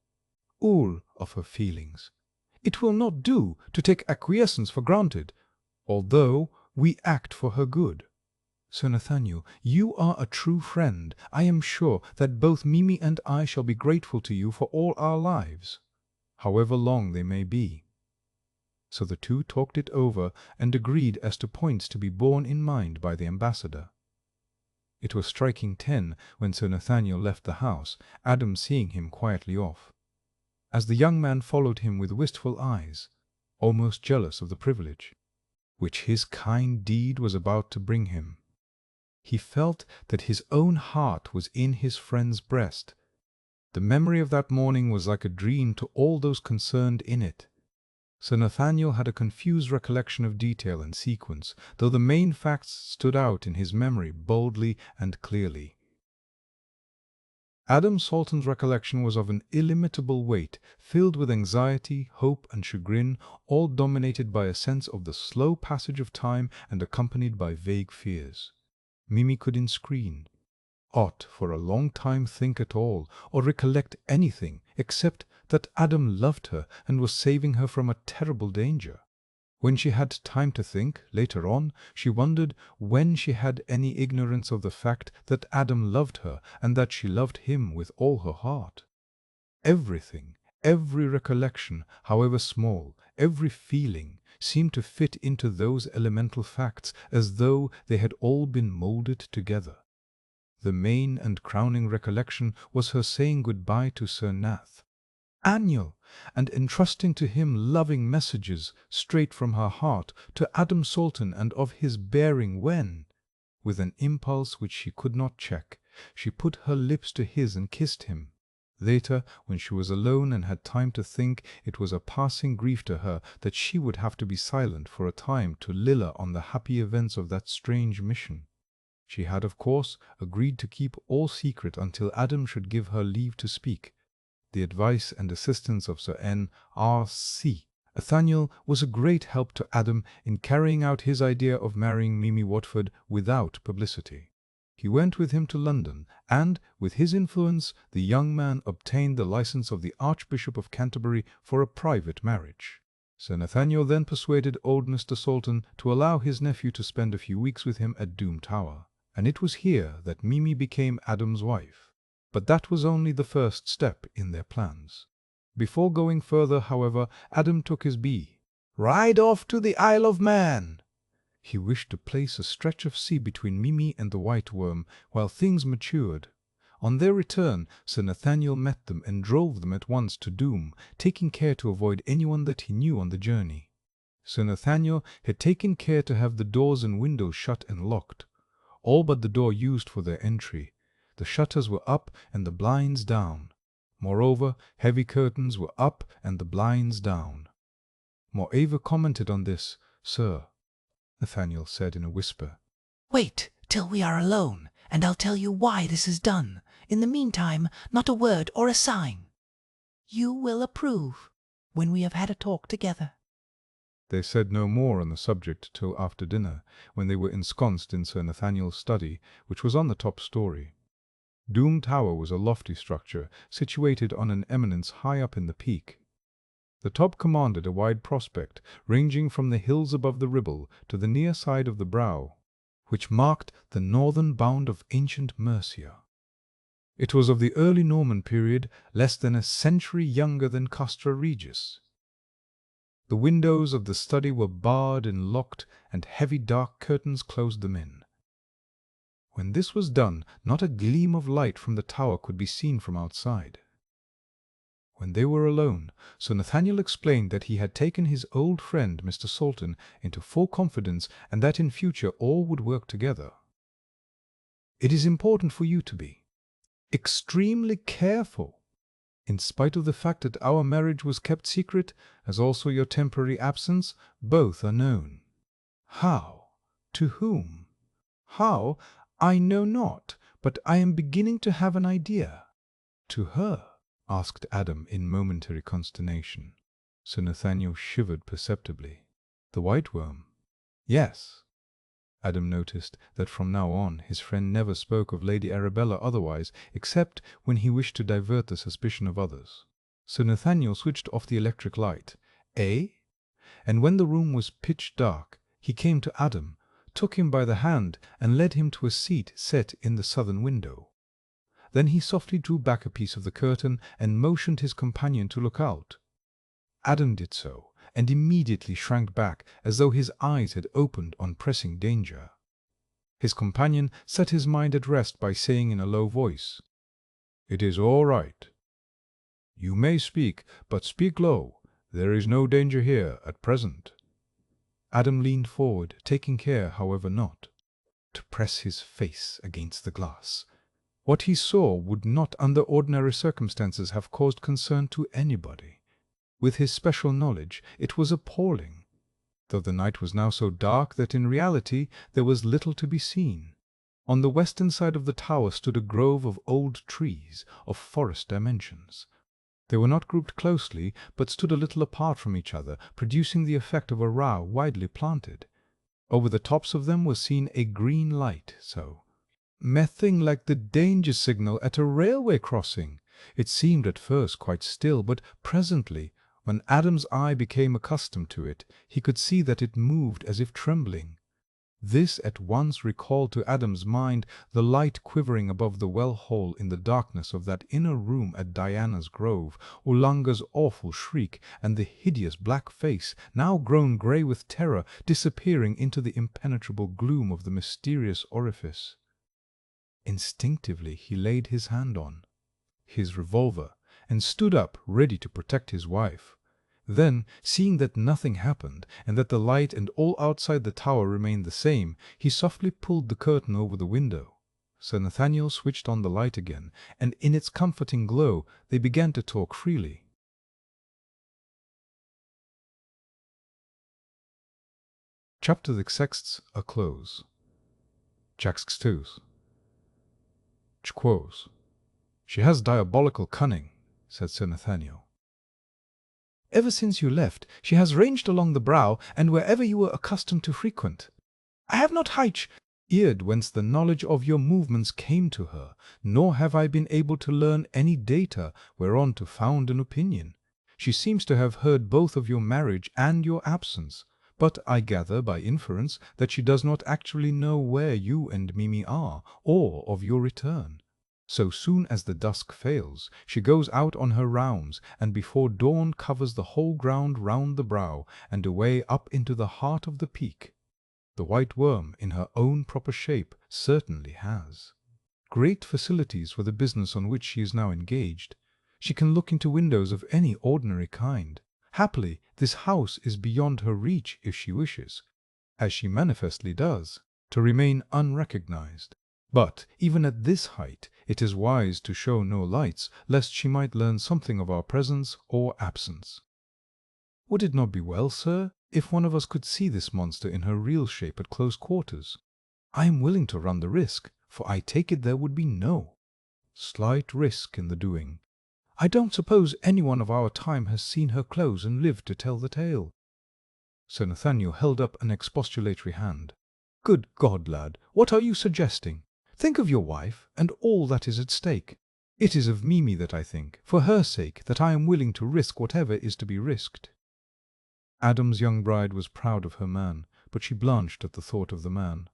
All of her feelings. It will not do to take acquiescence for granted, although we act for her good. Sir Nathaniel, you are a true friend. I am sure that both Mimi and I shall be grateful to you for all our lives, however long they may be. So the two talked it over and agreed as to points to be borne in mind by the ambassador. It was striking 10 when Sir Nathaniel left the house, Adam seeing him quietly off. As the young man followed him with wistful eyes, almost jealous of the privilege which his kind deed was about to bring him, he felt that his own heart was in his friend's breast. The memory of that morning was like a dream to all those concerned in it. Sir Nathaniel had a confused recollection of detail and sequence, though the main facts stood out in his memory boldly and clearly. Adam Salton's recollection was of an illimitable weight, filled with anxiety, hope, and chagrin, all dominated by a sense of the slow passage of time and accompanied by vague fears. Mimi couldn't screen, ought for a long time think at all, or recollect anything, except that Adam loved her and was saving her from a terrible danger. When she had time to think, later on, she wondered when she had any ignorance of the fact that Adam loved her and that she loved him with all her heart. Everything, every recollection, however small, every feeling, seemed to fit into those elemental facts as though they had all been moulded together. The main and crowning recollection was her saying good-bye to Sir Nath Annual, and entrusting to him loving messages straight from her heart to Adam Salton, and of his bearing when, with an impulse which she could not check, she put her lips to his and kissed him. Later, when she was alone and had time to think, it was a passing grief to her that she would have to be silent for a time to Lilla on the happy events of that strange mission. She had, of course, agreed to keep all secret until Adam should give her leave to speak. The advice and assistance of Sir N.R.C. Nathaniel was a great help to Adam in carrying out his idea of marrying Mimi Watford without publicity. He went with him to London, and, with his influence, the young man obtained the license of the Archbishop of Canterbury for a private marriage. Sir Nathaniel then persuaded old Mr. Salton to allow his nephew to spend a few weeks with him at Doom Tower, and it was here that Mimi became Adam's wife. But that was only the first step in their plans. Before going further, however, Adam took his ride off to the Isle of Man. He wished to place a stretch of sea between Mimi and the White Worm while things matured. On their return, Sir Nathaniel met them and drove them at once to Doom, taking care to avoid anyone that he knew on the journey. Sir Nathaniel had taken care to have the doors and windows shut and locked, all but the door used for their entry. The shutters were up and the blinds down. Moreover, heavy curtains were up and the blinds down. Moreover commented on this. "Sir," Nathaniel said in a whisper, "Wait till we are alone, and I'll tell you why this is done. In the meantime, not a word or a sign. You will approve when we have had a talk together." They said no more on the subject till after dinner, when they were ensconced in Sir Nathaniel's study, which was on the top story. Doom Tower was a lofty structure, situated on an eminence high up in the peak. The top commanded a wide prospect, ranging from the hills above the Ribble to the near side of the Brow, which marked the northern bound of ancient Mercia. It was of the early Norman period, less than a century younger than Castra Regis. The windows of the study were barred and locked, and heavy dark curtains closed them in. When this was done, not a gleam of light from the tower could be seen from outside. When they were alone, Sir Nathaniel explained that he had taken his old friend Mr. Salton into full confidence, and that in future all would work together. "It is important for you to be extremely careful, in spite of the fact that our marriage was kept secret, as also your temporary absence. Both are known. How? To whom? How? I know not, but I am beginning to have an idea." "To her?" asked Adam in momentary consternation. Sir Nathaniel shivered perceptibly. "The White Worm?" "Yes." Adam noticed that from now on his friend never spoke of Lady Arabella otherwise, except when he wished to divert the suspicion of others. Sir Nathaniel switched off the electric light. "Eh?" And when the room was pitch dark, he came to Adam, took him by the hand, and led him to a seat set in the southern window. Then he softly drew back a piece of the curtain and motioned his companion to look out. Adam did so, and immediately shrank back, as though his eyes had opened on pressing danger. His companion set his mind at rest by saying in a low voice, "It is all right. You may speak, but speak low. There is no danger here at present." Adam leaned forward, taking care, however, not to press his face against the glass. What he saw would not under ordinary circumstances have caused concern to anybody. With his special knowledge, it was appalling, though the night was now so dark that in reality there was little to be seen. On the western side of the tower stood a grove of old trees of forest dimensions. They were not grouped closely, but stood a little apart from each other, producing the effect of a row widely planted. Over the tops of them was seen a green light, something like the danger signal at a railway crossing. It seemed at first quite still, but presently, when Adam's eye became accustomed to it, he could see that it moved as if trembling. This at once recalled to Adam's mind the light quivering above the well-hole in the darkness of that inner room at Diana's Grove, Ulanga's awful shriek, and the hideous black face, now grown grey with terror, disappearing into the impenetrable gloom of the mysterious orifice. Instinctively he laid his hand on his revolver and stood up ready to protect his wife. Then, seeing that nothing happened, and that the light and all outside the tower remained the same, he softly pulled the curtain over the window. Sir Nathaniel switched on the light again, and in its comforting glow they began to talk freely. Chapter the sexts a close. Jaxtus. Chquos. She has diabolical cunning, said Sir Nathaniel. Ever since you left, she has ranged along the brow, and wherever you were accustomed to frequent. I have not eared whence the knowledge of your movements came to her, nor have I been able to learn any data whereon to found an opinion. She seems to have heard both of your marriage and your absence, but I gather by inference that she does not actually know where you and Mimi are, or of your return. So soon as the dusk fails, she goes out on her rounds, and before dawn covers the whole ground round the brow, and away up into the heart of the peak. The white worm, in her own proper shape, certainly has great facilities for the business on which she is now engaged. She can look into windows of any ordinary kind. Happily, this house is beyond her reach if she wishes, as she manifestly does, to remain unrecognized. But even at this height it is wise to show no lights, lest she might learn something of our presence or absence. Would it not be well, sir, if one of us could see this monster in her real shape at close quarters? I am willing to run the risk, for I take it there would be no slight risk in the doing. I don't suppose anyone of our time has seen her close and lived to tell the tale. Sir Nathaniel held up an expostulatory hand. Good God, lad, what are you suggesting? Think of your wife, and all that is at stake. It is of Mimi that I think, for her sake, that I am willing to risk whatever is to be risked. Adam's young bride was proud of her man, but she blanched at the thought of the man.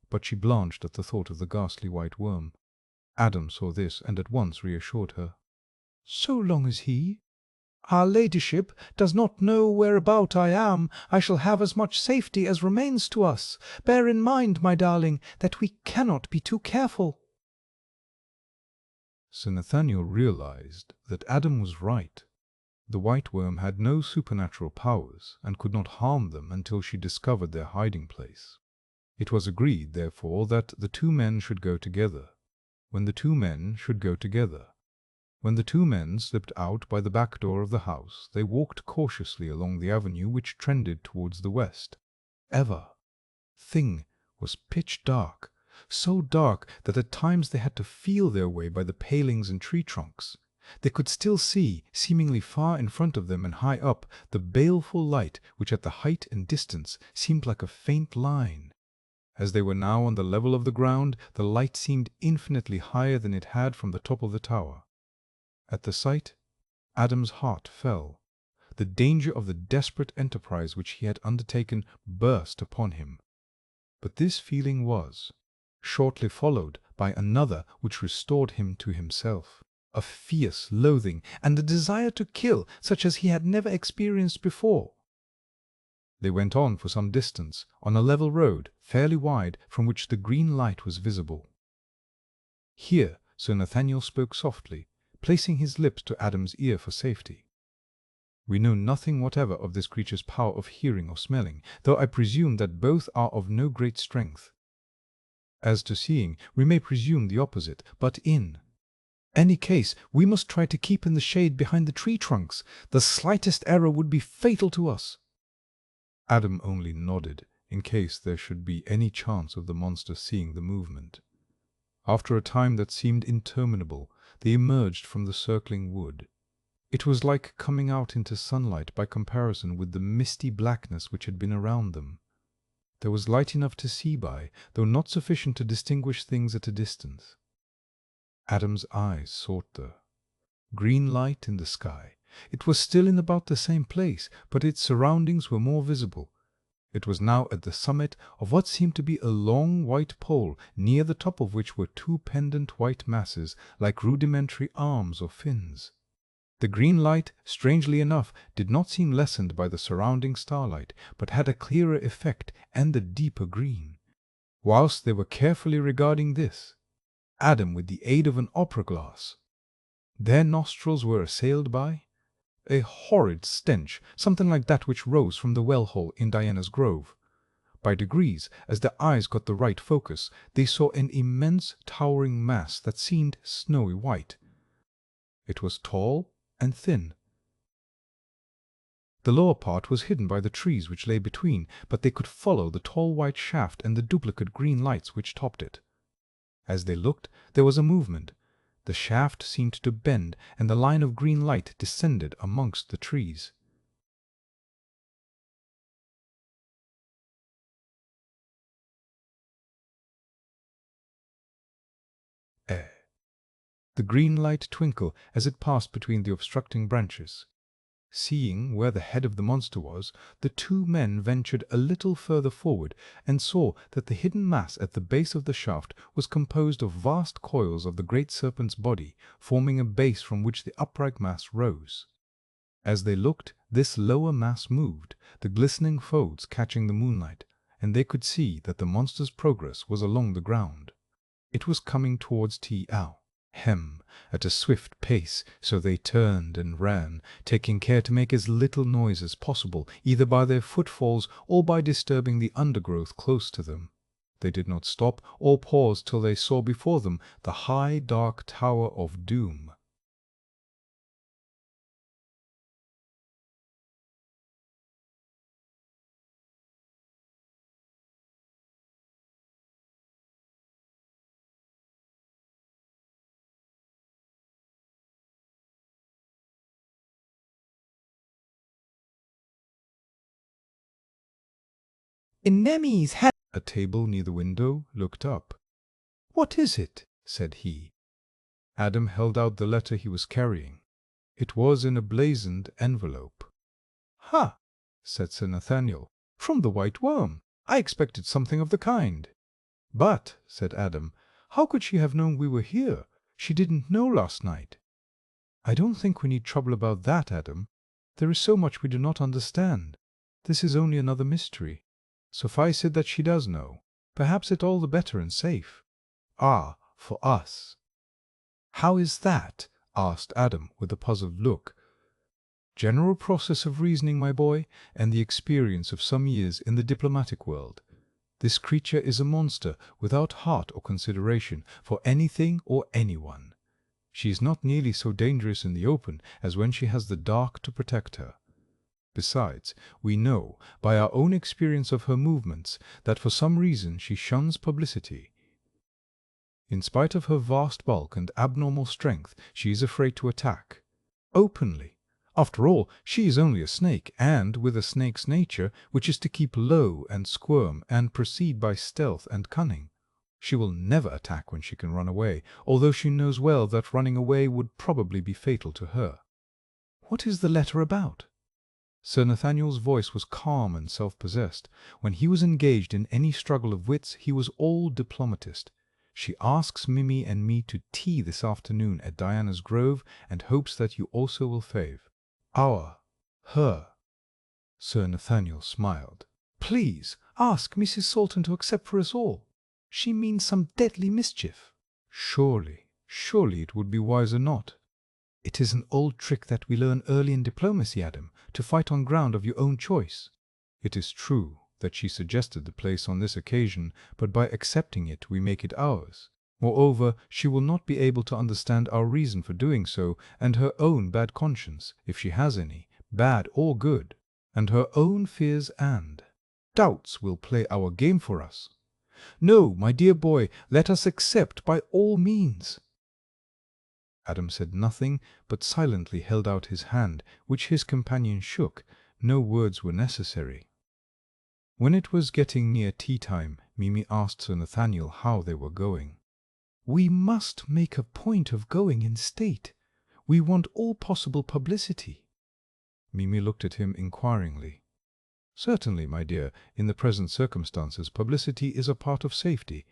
But she blanched at the thought of the ghastly white worm. Adam saw this, and at once reassured her. So long as he, our ladyship, does not know whereabout I am, I shall have as much safety as remains to us. Bear in mind, my darling, that we cannot be too careful. Sir Nathaniel realized that Adam was right. The white worm had no supernatural powers, and could not harm them until she discovered their hiding place. It was agreed, therefore, that the two men should go together. When the two men should go together. When the two men slipped out by the back door of the house, they walked cautiously along the avenue which trended towards the west. Thing was pitch dark, so dark that at times they had to feel their way by the palings and tree trunks. They could still see, seemingly far in front of them and high up, the baleful light which at the height and distance seemed like a faint line. As they were now on the level of the ground, the light seemed infinitely higher than it had from the top of the tower. At the sight, Adam's heart fell. The danger of the desperate enterprise which he had undertaken burst upon him. But this feeling was shortly followed by another which restored him to himself, a fierce loathing and a desire to kill such as he had never experienced before. They went on for some distance, on a level road, fairly wide, from which the green light was visible. Here Sir Nathaniel spoke softly, placing his lips to Adam's ear for safety. We know nothing whatever of this creature's power of hearing or smelling, though I presume that both are of no great strength. As to seeing, we may presume the opposite, but in any case we must try to keep in the shade behind the tree trunks. The slightest error would be fatal to us. Adam only nodded, in case there should be any chance of the monster seeing the movement. After a time that seemed interminable, they emerged from the circling wood. It was like coming out into sunlight by comparison with the misty blackness which had been around them. There was light enough to see by, though not sufficient to distinguish things at a distance. Adam's eyes sought the green light in the sky. It was still in about the same place, but its surroundings were more visible. It was now at the summit of what seemed to be a long white pole, near the top of which were two pendant white masses, like rudimentary arms or fins. The green light, strangely enough, did not seem lessened by the surrounding starlight, but had a clearer effect and a deeper green. Whilst they were carefully regarding this, Adam with the aid of an opera glass, their nostrils were assailed by a horrid stench, something like that which rose from the well-hole in Diana's Grove. By degrees, as their eyes got the right focus, they saw an immense towering mass that seemed snowy white. It was tall and thin. The lower part was hidden by the trees which lay between, but they could follow the tall white shaft and the duplicate green lights which topped it. As they looked, there was a movement. The shaft seemed to bend, and the line of green light descended amongst the trees. The green light twinkled as it passed between the obstructing branches. Seeing where the head of the monster was, the two men ventured a little further forward and saw that the hidden mass at the base of the shaft was composed of vast coils of the great serpent's body, forming a base from which the upright mass rose. As they looked, this lower mass moved, the glistening folds catching the moonlight, and they could see that the monster's progress was along the ground. It was coming towards T.L. At a swift pace, so they turned and ran, taking care to make as little noise as possible, either by their footfalls or by disturbing the undergrowth close to them. They did not stop or pause till they saw before them the high, dark Tower of Doom. Enemies had A table near the window looked up. "What is it?" said he. Adam held out the letter he was carrying. It was in a blazoned envelope. "Ha!" said Sir Nathaniel. "From the White Worm. I expected something of the kind." "But," said Adam, "how could she have known we were here? She didn't know last night." "I don't think we need trouble about that, Adam. There is so much we do not understand. This is only another mystery. Suffice it that she does know. Perhaps it all the better and safe." "Ah, for us." "How is that?" asked Adam with a puzzled look. "General process of reasoning, my boy, and the experience of some years in the diplomatic world. This creature is a monster without heart or consideration for anything or anyone. She is not nearly so dangerous in the open as when she has the dark to protect her. Besides, we know, by our own experience of her movements, that for some reason she shuns publicity. In spite of her vast bulk and abnormal strength, she is afraid to attack openly. After all, she is only a snake, and with a snake's nature, which is to keep low and squirm and proceed by stealth and cunning. She will never attack when she can run away, although she knows well that running away would probably be fatal to her." "What is the letter about?" Sir Nathaniel's voice was calm and self-possessed. When he was engaged in any struggle of wits, he was all diplomatist. "She asks Mimi and me to tea this afternoon at Diana's Grove, and hopes that you also will fave." Her. Sir Nathaniel smiled. "Please ask Mrs. Salton to accept for us all. She means some deadly mischief." Surely it would be wiser not." "It is an old trick that we learn early in diplomacy, Adam, to fight on ground of your own choice." "It is true that she suggested the place on this occasion, but by accepting it we make it ours. Moreover, she will not be able to understand our reason for doing so, and her own bad conscience, if she has any, bad or good, and her own fears and doubts will play our game for us. No, my dear boy, let us accept by all means." Adam said nothing, but silently held out his hand, which his companion shook. No words were necessary. When it was getting near tea-time, Mimi asked Sir Nathaniel how they were going. "We must make a point of going in state. We want all possible publicity." Mimi looked at him inquiringly. "Certainly, my dear, in the present circumstances, publicity is a part of safety.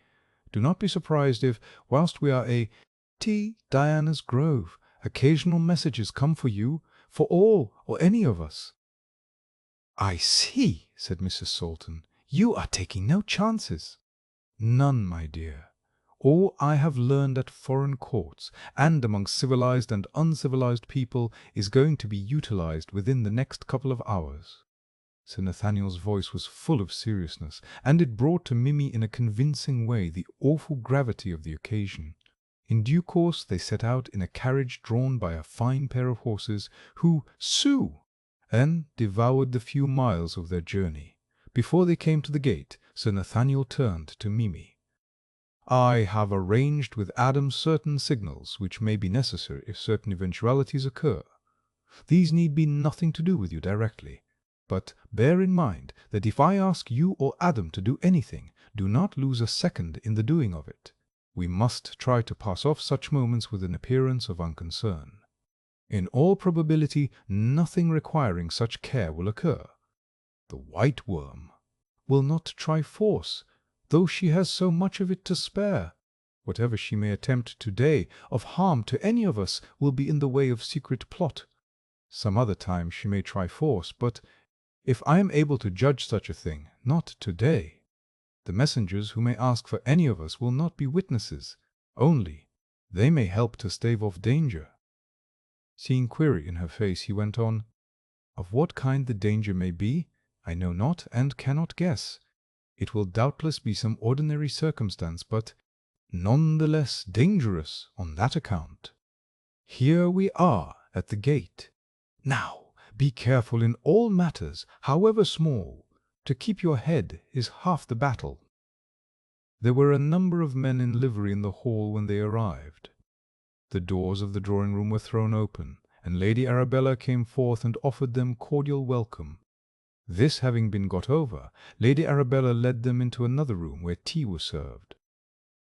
Do not be surprised if, whilst we are Diana's Grove, occasional messages come for you, for all or any of us." "I see," said Mrs. Salton. "You are taking no chances." "None, my dear. All I have learned at foreign courts, and among civilized and uncivilized people, is going to be utilized within the next couple of hours." Sir Nathaniel's voice was full of seriousness, and it brought to Mimi in a convincing way the awful gravity of the occasion. In due course they set out in a carriage drawn by a fine pair of horses, who "sue" and devoured the few miles of their journey. Before they came to the gate, Sir Nathaniel turned to Mimi. "I have arranged with Adam certain signals which may be necessary if certain eventualities occur. These need be nothing to do with you directly. But bear in mind that if I ask you or Adam to do anything, do not lose a second in the doing of it. We must try to pass off such moments with an appearance of unconcern. In all probability, nothing requiring such care will occur. The white worm will not try force, though she has so much of it to spare. Whatever she may attempt today of harm to any of us will be in the way of secret plot. Some other time she may try force, but if I am able to judge such a thing, not today. The messengers who may ask for any of us will not be witnesses, only they may help to stave off danger." Seeing query in her face, he went on, "Of what kind the danger may be, I know not and cannot guess. It will doubtless be some ordinary circumstance, but none the less dangerous on that account. Here we are at the gate. Now, be careful in all matters, however small. To keep your head is half the battle." There were a number of men in livery in the hall when they arrived. The doors of the drawing-room were thrown open, and Lady Arabella came forth and offered them cordial welcome. This having been got over, Lady Arabella led them into another room where tea was served.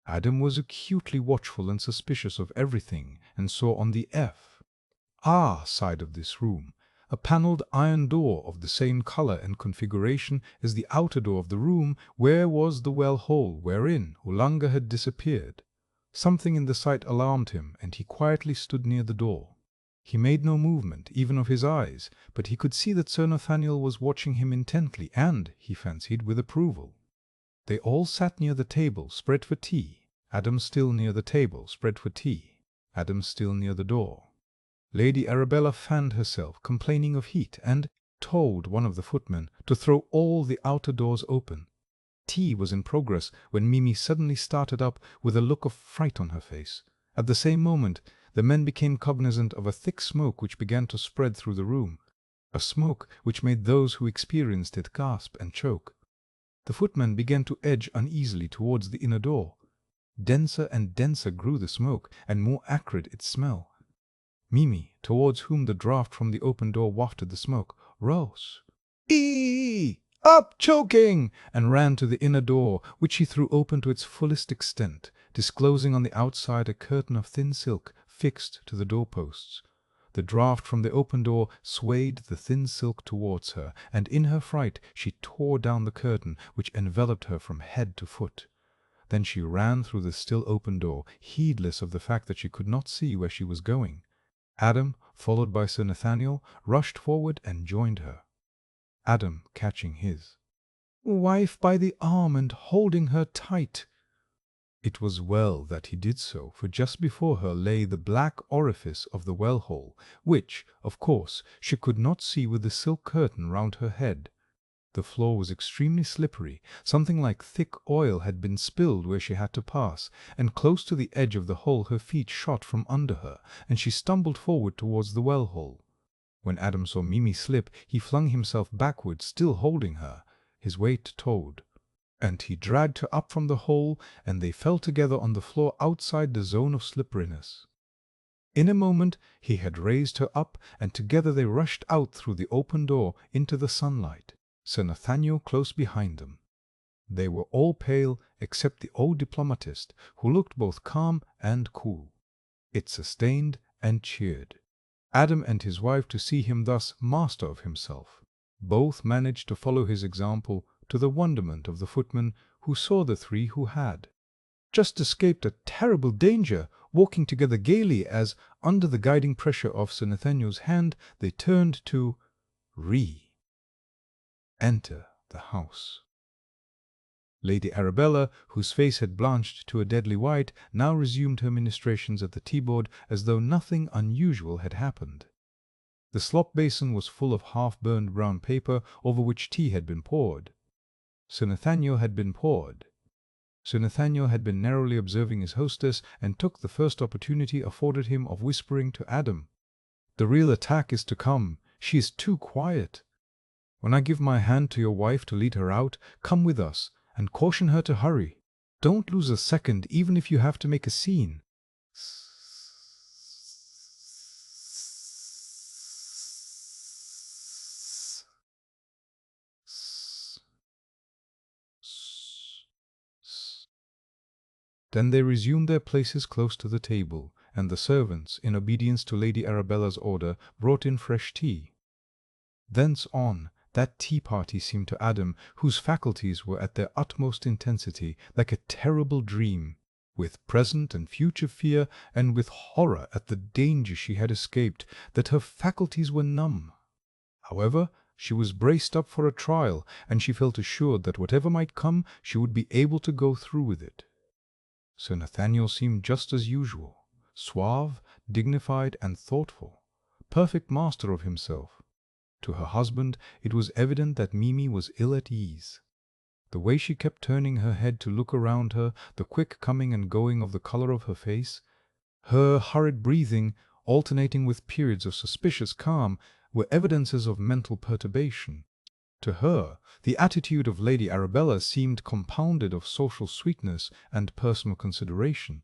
Adam was acutely watchful and suspicious of everything, and saw on the F.R. side of this room a panelled iron door of the same colour and configuration as the outer door of the room where was the well-hole wherein Ulanga had disappeared. Something in the sight alarmed him, and he quietly stood near the door. He made no movement, even of his eyes, but he could see that Sir Nathaniel was watching him intently, and, he fancied, with approval. They all sat near the table, spread for tea. Adam still near the table, spread for tea. Adam still near the door. Lady Arabella fanned herself, complaining of heat, and told one of the footmen to throw all the outer doors open. Tea was in progress when Mimi suddenly started up with a look of fright on her face. At the same moment the men became cognizant of a thick smoke which began to spread through the room, a smoke which made those who experienced it gasp and choke. The footmen began to edge uneasily towards the inner door. Denser and denser grew the smoke, and more acrid its smell. Mimi, towards whom the draught from the open door wafted the smoke, rose. Up, choking!" and ran to the inner door, which she threw open to its fullest extent, disclosing on the outside a curtain of thin silk fixed to the doorposts. The draught from the open door swayed the thin silk towards her, and in her fright she tore down the curtain, which enveloped her from head to foot. Then she ran through the still open door, heedless of the fact that she could not see where she was going. Adam, followed by Sir Nathaniel, rushed forward and joined her. Adam catching his wife by the arm and holding her tight. It was well that he did so, for just before her lay the black orifice of the well-hole, which, of course, she could not see with the silk curtain round her head. The floor was extremely slippery, something like thick oil had been spilled where she had to pass, and close to the edge of the hole her feet shot from under her, and she stumbled forward towards the well-hole. When Adam saw Mimi slip, he flung himself backward, still holding her. His weight told, and he dragged her up from the hole, and they fell together on the floor outside the zone of slipperiness. In a moment he had raised her up, and together they rushed out through the open door into the sunlight, Sir Nathaniel close behind them. They were all pale, except the old diplomatist, who looked both calm and cool. It sustained and cheered Adam and his wife to see him thus master of himself. Both managed to follow his example, to the wonderment of the footmen, who saw the three who had just escaped a terrible danger, walking together gaily as, under the guiding pressure of Sir Nathaniel's hand, they turned to enter the house. Lady Arabella, whose face had blanched to a deadly white, now resumed her ministrations at the tea-board as though nothing unusual had happened. The slop basin was full of half-burned brown paper over which tea had been poured. Sir Nathaniel had been narrowly observing his hostess and took the first opportunity afforded him of whispering to Adam, "The real attack is to come. She is too quiet. When I give my hand to your wife to lead her out, come with us, and caution her to hurry. Don't lose a second, even if you have to make a scene." Then they resumed their places close to the table, and the servants, in obedience to Lady Arabella's order, brought in fresh tea. Thence on, that tea-party seemed to Adam, whose faculties were at their utmost intensity, like a terrible dream, with present and future fear, and with horror at the danger she had escaped, that her faculties were numb. However, she was braced up for a trial, and she felt assured that whatever might come, she would be able to go through with it. Sir Nathaniel seemed just as usual, suave, dignified, and thoughtful, perfect master of himself. To her husband it was evident that Mimi was ill at ease. The way she kept turning her head to look around her, the quick coming and going of the color of her face, her hurried breathing, alternating with periods of suspicious calm, were evidences of mental perturbation. To her, the attitude of Lady Arabella seemed compounded of social sweetness and personal consideration.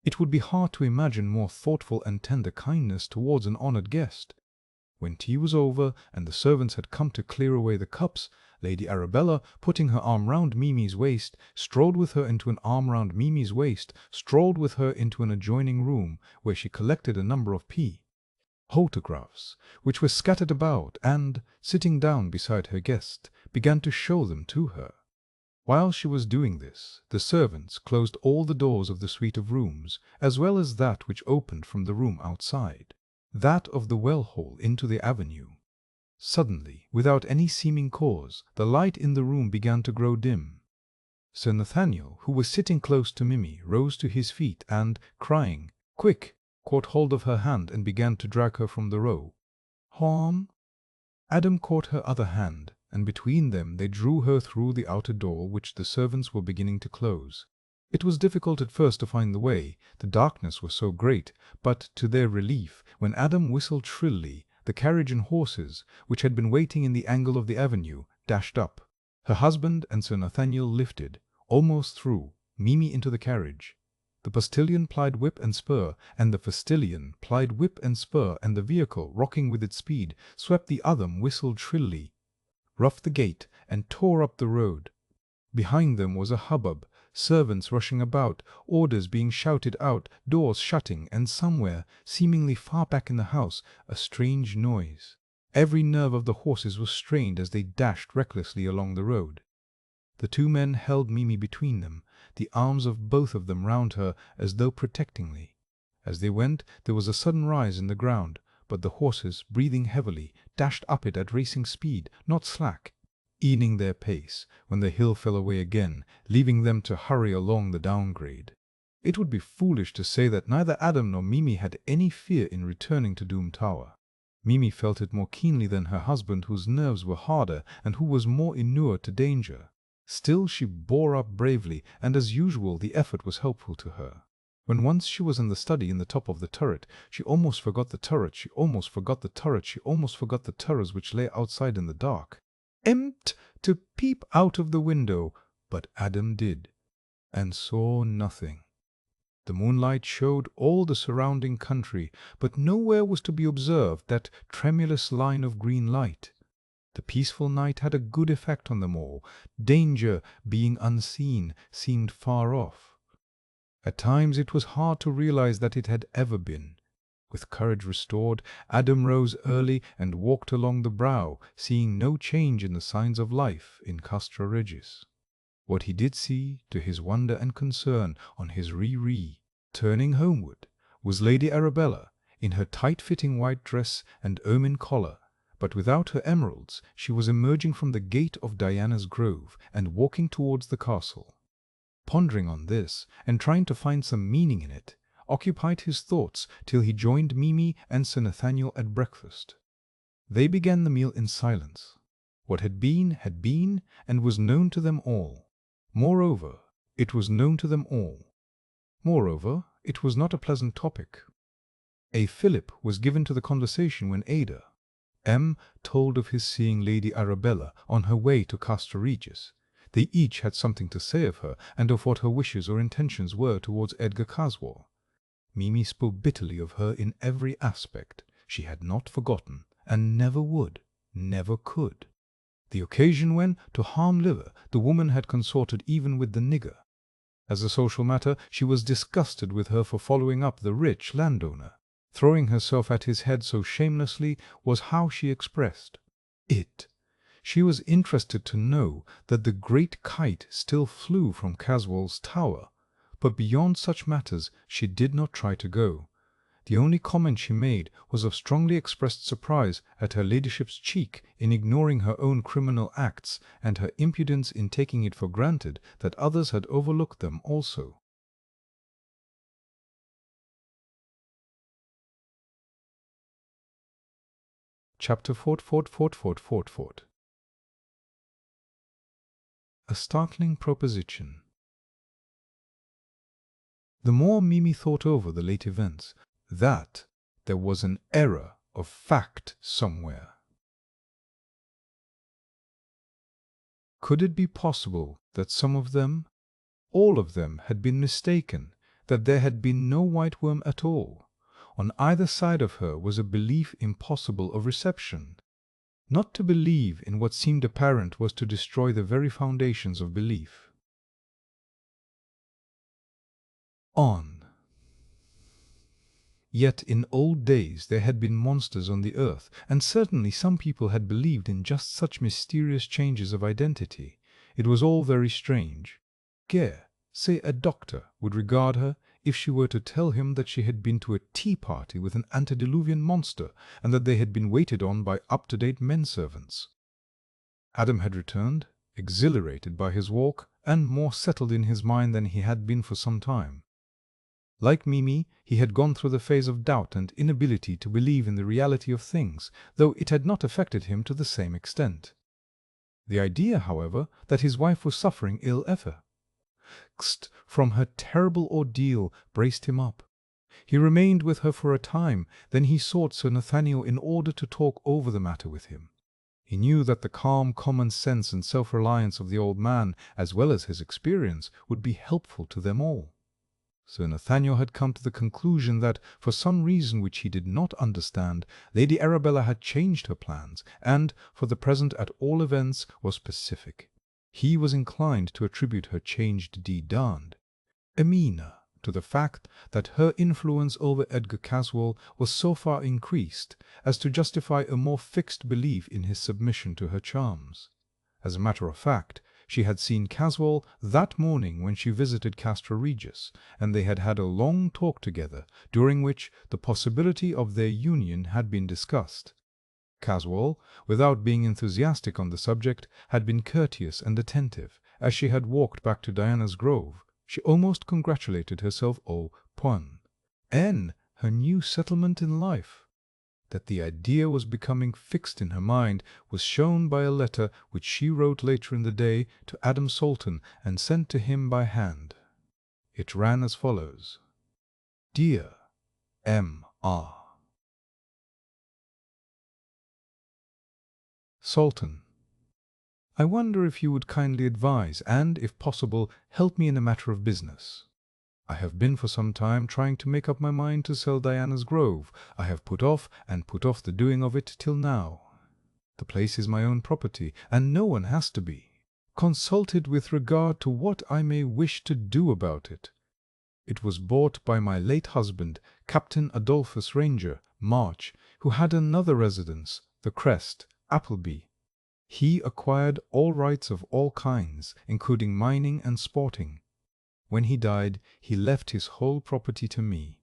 It would be hard to imagine more thoughtful and tender kindness towards an honoured guest. When tea was over, and the servants had come to clear away the cups, Lady Arabella, putting her arm round Mimi's waist, strolled with her into an adjoining room, where she collected a number of photographs, which were scattered about, and, sitting down beside her guest, began to show them to her. While she was doing this, the servants closed all the doors of the suite of rooms, as well as that which opened from the room outside, that of the well-hole into the avenue. Suddenly, without any seeming cause, the light in the room began to grow dim. Sir Nathaniel, who was sitting close to Mimi, rose to his feet and, crying, "Quick!" caught hold of her hand and began to drag her from the row. "Home?" Adam caught her other hand, and between them they drew her through the outer door which the servants were beginning to close. It was difficult at first to find the way, the darkness was so great, but to their relief, when Adam whistled shrilly, the carriage and horses, which had been waiting in the angle of the avenue, dashed up. Her husband and Sir Nathaniel lifted, almost through, Mimi into the carriage. The postilion plied whip and spur, and the postillion plied whip and spur, and the vehicle, rocking with its speed, swept the Adam, whistled shrilly, roughed the gate, and tore up the road. Behind them was a hubbub, servants rushing about, orders being shouted out, doors shutting, and somewhere, seemingly far back in the house, a strange noise. Every nerve of the horses was strained as they dashed recklessly along the road. The two men held Mimi between them, the arms of both of them round her as though protectingly. As they went, there was a sudden rise in the ground, but the horses, breathing heavily, dashed up it at racing speed, not slack, easing their pace when the hill fell away again, leaving them to hurry along the downgrade. It would be foolish to say that neither Adam nor Mimi had any fear in returning to Doom Tower. Mimi felt it more keenly than her husband, whose nerves were harder and who was more inured to danger. Still she bore up bravely, and as usual the effort was helpful to her. When once she was in the study in the top of the turret, she almost forgot the turret, she almost forgot the turret, she almost forgot the terrors which lay outside in the dark. To peep out of the window, but Adam did, and saw nothing. The moonlight showed all the surrounding country, but nowhere was to be observed that tremulous line of green light. The peaceful night had a good effect on them all. Danger, being unseen, seemed far off. At times it was hard to realize that it had ever been. With courage restored, Adam rose early and walked along the brow, seeing no change in the signs of life in Castra Regis. What he did see, to his wonder and concern, on his turning homeward, was Lady Arabella, in her tight-fitting white dress and ermine collar, but without her emeralds. She was emerging from the gate of Diana's Grove and walking towards the castle. Pondering on this, and trying to find some meaning in it, occupied his thoughts till he joined Mimi and Sir Nathaniel at breakfast. They began the meal in silence. What had been, and was known to them all. Moreover, it was known to them all. Moreover, it was not a pleasant topic. A fillip was given to the conversation when Ada told of his seeing Lady Arabella on her way to Castra Regis. They each had something to say of her, and of what her wishes or intentions were towards Edgar Caswall. Mimi spoke bitterly of her in every aspect. She had not forgotten, and never would, never could. The occasion when, to harm liver, the woman had consorted even with the nigger. As a social matter, she was disgusted with her for following up the rich landowner. Throwing herself at his head so shamelessly was how she expressed it. She was interested to know that the great kite still flew from Caswall's tower, but beyond such matters she did not try to go. The only comment she made was of strongly expressed surprise at her ladyship's cheek in ignoring her own criminal acts, and her impudence in taking it for granted that others had overlooked them also. Chapter 4. A startling proposition. The more Mimi thought over the late events, that there was an error of fact somewhere. Could it be possible that some of them, all of them, had been mistaken, that there had been no white worm at all? On either side of her was a belief impossible of reception. Not to believe in what seemed apparent was to destroy the very foundations of belief. On. Yet in old days there had been monsters on the earth, and certainly some people had believed in just such mysterious changes of identity. It was all very strange. Say a doctor, would regard her if she were to tell him that she had been to a tea party with an antediluvian monster, and that they had been waited on by up-to-date men-servants. Adam had returned, exhilarated by his walk, and more settled in his mind than he had been for some time. Like Mimi, he had gone through the phase of doubt and inability to believe in the reality of things, though it had not affected him to the same extent. The idea, however, that his wife was suffering ill effects from her terrible ordeal braced him up. He remained with her for a time, then he sought Sir Nathaniel in order to talk over the matter with him. He knew that the calm common sense and self-reliance of the old man, as well as his experience, would be helpful to them all. Sir Nathaniel had come to the conclusion that, for some reason which he did not understand, Lady Arabella had changed her plans, and, for the present at all events, was pacific. He was inclined to attribute her changed deed to the fact that her influence over Edgar Caswall was so far increased as to justify a more fixed belief in his submission to her charms. As a matter of fact, she had seen Caswall that morning when she visited Castra Regis, and they had had a long talk together, during which the possibility of their union had been discussed. Caswall, without being enthusiastic on the subject, had been courteous and attentive. As she had walked back to Diana's Grove, she almost congratulated herself au point en her new settlement in life. That the idea was becoming fixed in her mind was shown by a letter which she wrote later in the day to Adam Salton and sent to him by hand. It ran as follows: Dear M.R. Salton, I wonder if you would kindly advise and, if possible, help me in a matter of business. I have been for some time trying to make up my mind to sell Diana's Grove. I have put off and put off the doing of it till now. The place is my own property, and no one has to be consulted with regard to what I may wish to do about it. It was bought by my late husband, Captain Adolphus Ranger March, who had another residence, the Crest, Appleby. He acquired all rights of all kinds, including mining and sporting. When he died, he left his whole property to me.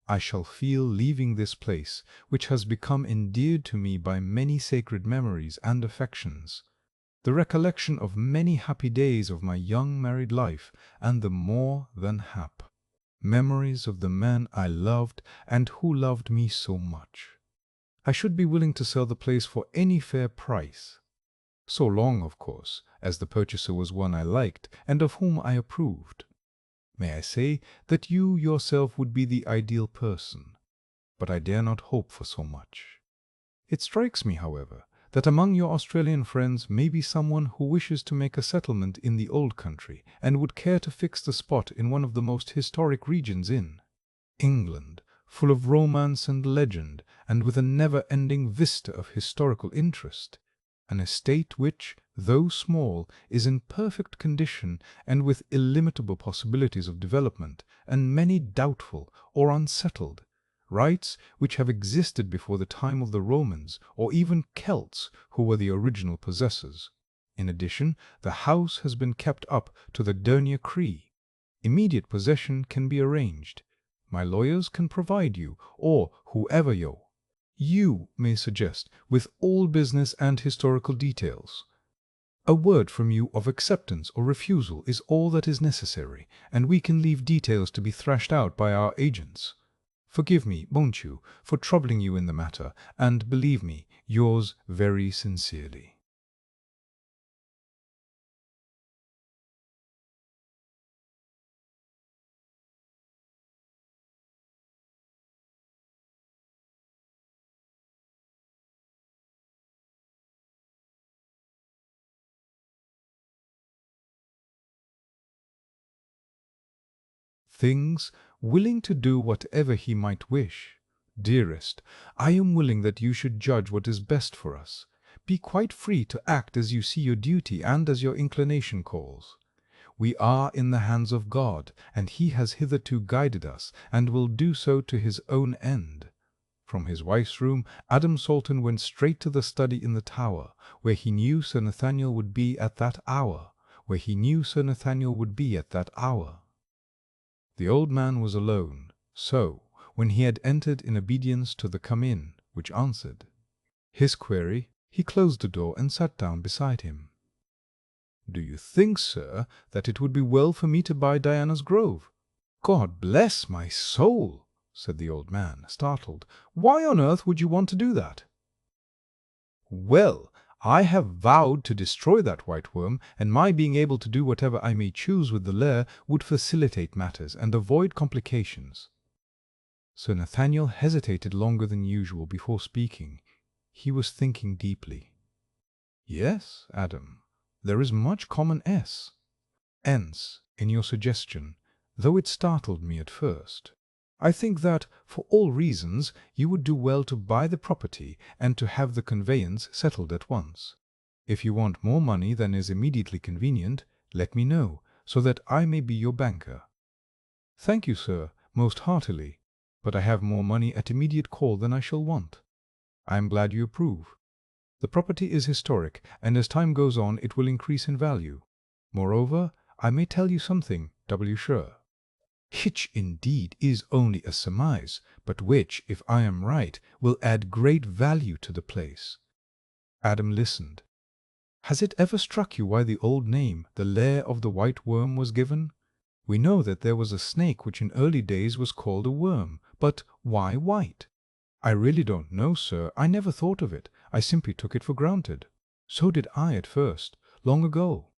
I shall feel leaving this place, which has become endeared to me by many sacred memories and affections, the recollection of many happy days of my young married life, and the more than memories of the man I loved and who loved me so much. I should be willing to sell the place for any fair price. So long, of course, as the purchaser was one I liked and of whom I approved. May I say that you yourself would be the ideal person, but I dare not hope for so much. It strikes me, however, that among your Australian friends may be someone who wishes to make a settlement in the old country and would care to fix the spot in one of the most historic regions in England, full of romance and legend, and with a never-ending vista of historical interest. An estate which, though small, is in perfect condition and with illimitable possibilities of development, and many doubtful or unsettled rights which have existed before the time of the Romans or even Celts who were the original possessors. In addition, the house has been kept up to the dernier cri. Immediate possession can be arranged. My lawyers can provide you, or whoever you may suggest, with all business and historical details. A word from you of acceptance or refusal is all that is necessary, and we can leave details to be thrashed out by our agents. Forgive me, won't you, for troubling you in the matter, and believe me, yours very sincerely. Things, willing to do whatever he might wish. Dearest, I am willing that you should judge what is best for us. Be quite free to act as you see your duty and as your inclination calls. We are in the hands of God, and He has hitherto guided us, and will do so to His own end. From his wife's room, Adam Salton went straight to the study in the tower, where he knew Sir Nathaniel would be at that hour, The old man was alone, so, when he had entered in obedience to the "come in," which answered his query, he closed the door and sat down beside him. "Do you think, sir, that it would be well for me to buy Diana's Grove?" "God bless my soul!" said the old man, startled. "Why on earth would you want to do that?" "Well, I have vowed to destroy that white worm, and my being able to do whatever I may choose with the Lair would facilitate matters and avoid complications." Sir Nathaniel hesitated longer than usual before speaking. He was thinking deeply. "Yes, Adam, there is much common sense in your suggestion, though it startled me at first. I think that, for all reasons, you would do well to buy the property and to have the conveyance settled at once. If you want more money than is immediately convenient, let me know, so that I may be your banker." "Thank you, sir, most heartily, but I have more money at immediate call than I shall want." "I am glad you approve. The property is historic, and as time goes on it will increase in value. Moreover, I may tell you something, W. sure, which indeed is only a surmise, but which, if I am right, will add great value to the place." Adam listened. "Has it ever struck you why the old name, the Lair of the White Worm, was given? We know that there was a snake which in early days was called a worm, but why white?" "I really don't know, sir. I never thought of it. I simply took it for granted." "So did I at first, long ago."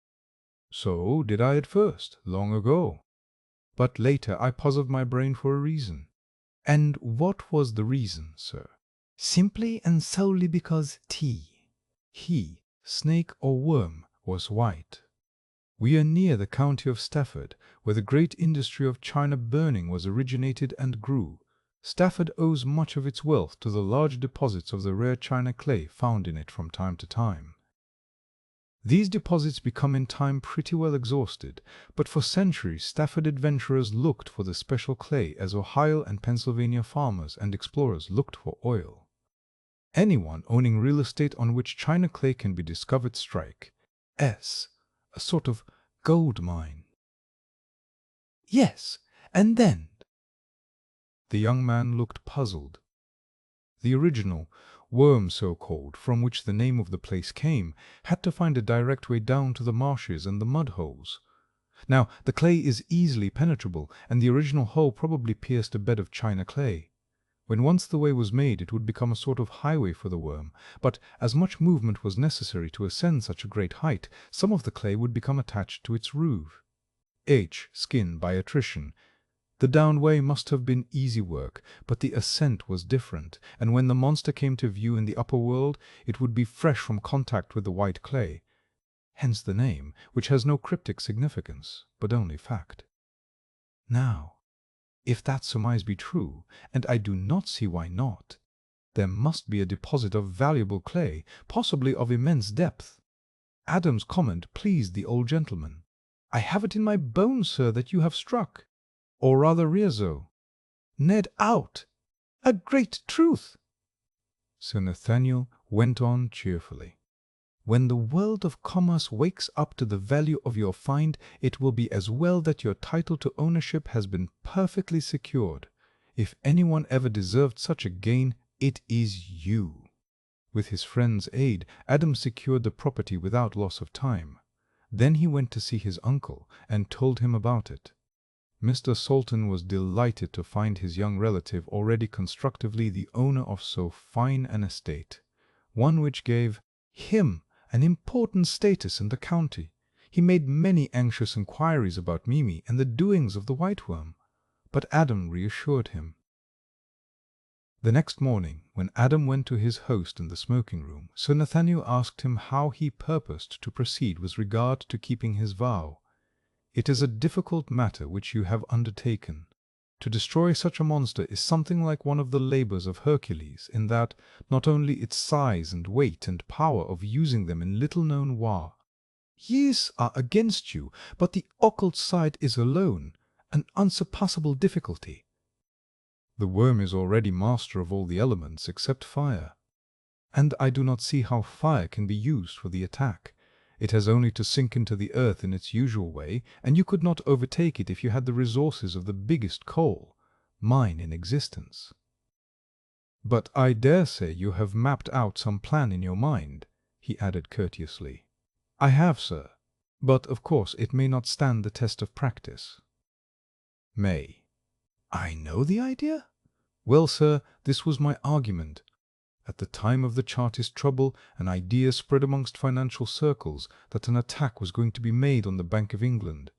"So did I at first, long ago. But later I puzzled my brain for a reason." "And what was the reason, sir?" "Simply and solely because he, snake or worm, was white. We are near the county of Stafford, where the great industry of china burning was originated and grew. Stafford owes much of its wealth to the large deposits of the rare china clay found in it from time to time. These deposits become in time pretty well exhausted, but for centuries Stafford adventurers looked for the special clay as Ohio and Pennsylvania farmers and explorers looked for oil. Anyone owning real estate on which china clay can be discovered strike S, a sort of gold mine." "Yes, and then?" The young man looked puzzled. "The original worm, so-called, from which the name of the place came, had to find a direct way down to the marshes and the mud holes. Now, the clay is easily penetrable, and the original hole probably pierced a bed of china clay. When once the way was made, it would become a sort of highway for the worm, but as much movement was necessary to ascend such a great height, some of the clay would become attached to its roof. Skin by attrition. The downway must have been easy work, but the ascent was different, and when the monster came to view in the upper world, it would be fresh from contact with the white clay. Hence the name, which has no cryptic significance, but only fact. Now, if that surmise be true, and I do not see why not, there must be a deposit of valuable clay, possibly of immense depth. Adam's comment pleased the old gentleman. "I have it in my bones, sir, that you have struck, or rather Riazo, Ned out. A great truth." Sir Nathaniel went on cheerfully. "When the world of commerce wakes up to the value of your find, it will be as well that your title to ownership has been perfectly secured. If anyone ever deserved such a gain, it is you." With his friend's aid, Adam secured the property without loss of time. Then he went to see his uncle and told him about it. Mr. Salton was delighted to find his young relative already constructively the owner of so fine an estate, one which gave him an important status in the county. He made many anxious inquiries about Mimi and the doings of the white worm, but Adam reassured him. The next morning, when Adam went to his host in the smoking room, Sir Nathaniel asked him how he purposed to proceed with regard to keeping his vow. "It is a difficult matter which you have undertaken. To destroy such a monster is something like one of the labors of Hercules, in that not only its size and weight and power of using them in little-known years are against you, but the occult side is alone an unsurpassable difficulty. The worm is already master of all the elements except fire, and I do not see how fire can be used for the attack. It has only to sink into the earth in its usual way, and you could not overtake it if you had the resources of the biggest coal mine in existence. But I dare say you have mapped out some plan in your mind," he added courteously. "I have, sir, but of course it may not stand the test of practice." "May I know the idea?" "Well, sir, this was my argument. At the time of the Chartist trouble, an idea spread amongst financial circles that an attack was going to be made on the Bank of England.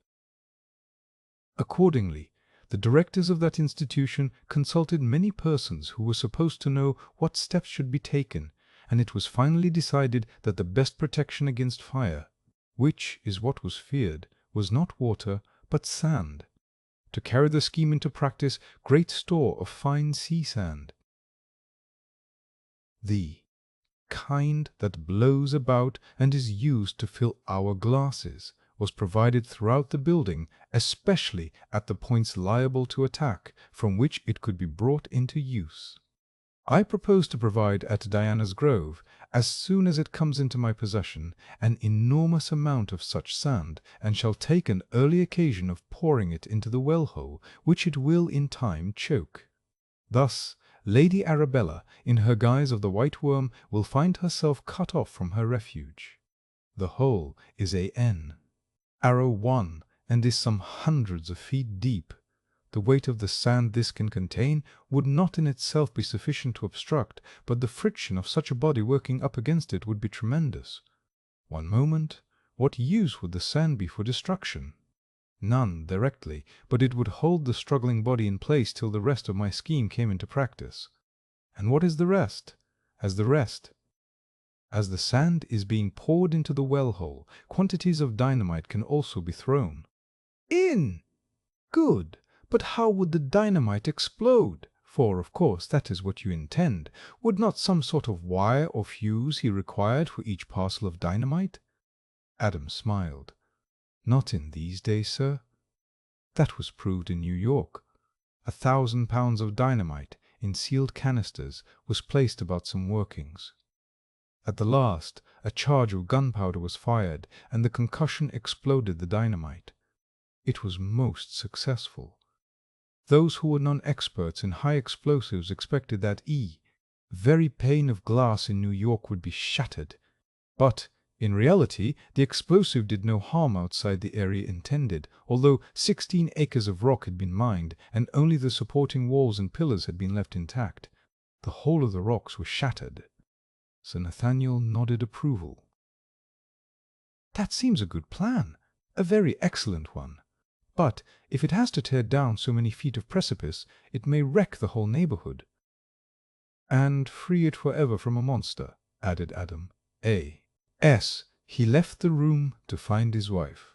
Accordingly, the directors of that institution consulted many persons who were supposed to know what steps should be taken, and it was finally decided that the best protection against fire, which is what was feared, was not water, but sand. To carry the scheme into practice, great store of fine sea sand, the kind that blows about and is used to fill our glasses, was provided throughout the building, especially at the points liable to attack, from which it could be brought into use. I propose to provide at Diana's Grove, as soon as it comes into my possession, an enormous amount of such sand, and shall take an early occasion of pouring it into the well-hole, which it will in time choke. Thus Lady Arabella, in her guise of the white worm, will find herself cut off from her refuge. The hole is an arrow 1, and is some hundreds of feet deep. The weight of the sand this can contain would not in itself be sufficient to obstruct, but the friction of such a body working up against it would be tremendous. One moment, what use would the sand be for destruction? None, directly, but it would hold the struggling body in place till the rest of my scheme came into practice. And what is the rest? As the sand is being poured into the well-hole, quantities of dynamite can also be thrown in. Good, but how would the dynamite explode? For, of course, that is what you intend. Would not some sort of wire or fuse he required for each parcel of dynamite? Adam smiled. Not in these days, sir. That was proved in New York. 1,000 pounds of dynamite, in sealed canisters, was placed about some workings. At the last, a charge of gunpowder was fired, and the concussion exploded the dynamite. It was most successful. Those who were non-experts in high explosives expected that very pane of glass in New York would be shattered, but In reality, the explosive did no harm outside the area intended, although 16 acres of rock had been mined and only the supporting walls and pillars had been left intact. The whole of the rocks was shattered. Sir Nathaniel nodded approval. "That seems a good plan, a very excellent one. But if it has to tear down so many feet of precipice, it may wreck the whole neighborhood." "And free it forever from a monster," added Adam. A.S. He left the room to find his wife.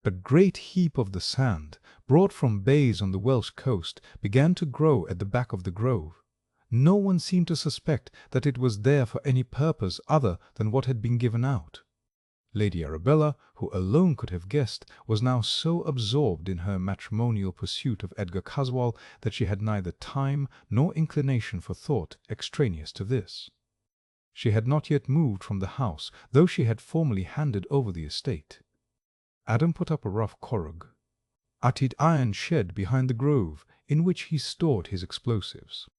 A great heap of the sand, brought from bays on the Welsh coast, began to grow at the back of the grove. No one seemed to suspect that it was there for any purpose other than what had been given out. Lady Arabella, who alone could have guessed, was now so absorbed in her matrimonial pursuit of Edgar Caswall that she had neither time nor inclination for thought extraneous to this. She had not yet moved from the house, though she had formally handed over the estate. Adam put up a rough corrug, atted iron shed behind the grove, in which he stored his explosives.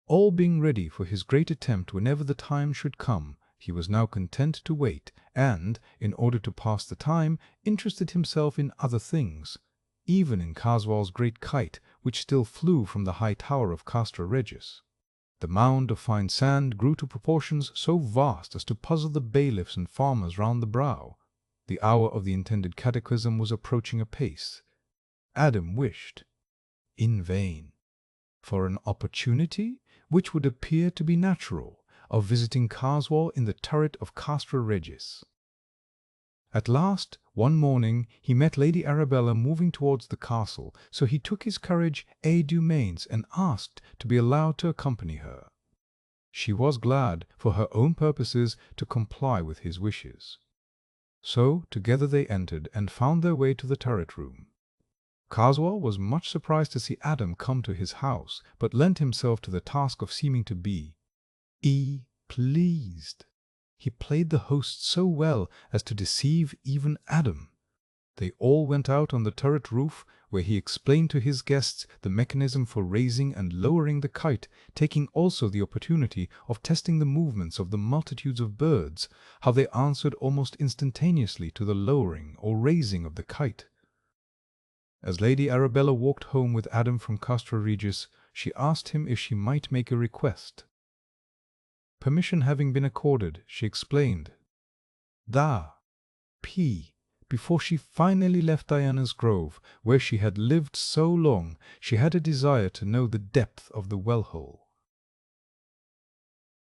All being ready for his great attempt whenever the time should come, he was now content to wait, and, in order to pass the time, interested himself in other things, even in Caswall's great kite, which still flew from the high tower of Castra Regis. The mound of fine sand grew to proportions so vast as to puzzle the bailiffs and farmers round the brow. The hour of the intended cataclysm was approaching apace. Adam wished, in vain, for an opportunity, which would appear to be natural, of visiting Caswall in the turret of Castra Regis. At last, one morning, he met Lady Arabella moving towards the castle, so he took his courage a deux mains and asked to be allowed to accompany her. She was glad, for her own purposes, to comply with his wishes. So together they entered and found their way to the turret room. Caswall was much surprised to see Adam come to his house, but lent himself to the task of seeming to be pleased. He played the host so well as to deceive even Adam. They all went out on the turret roof, where he explained to his guests the mechanism for raising and lowering the kite, taking also the opportunity of testing the movements of the multitudes of birds, how they answered almost instantaneously to the lowering or raising of the kite. As Lady Arabella walked home with Adam from Castra Regis, she asked him if she might make a request. Permission having been accorded, she explained before she finally left Diana's Grove, where she had lived so long, she had a desire to know the depth of the well-hole.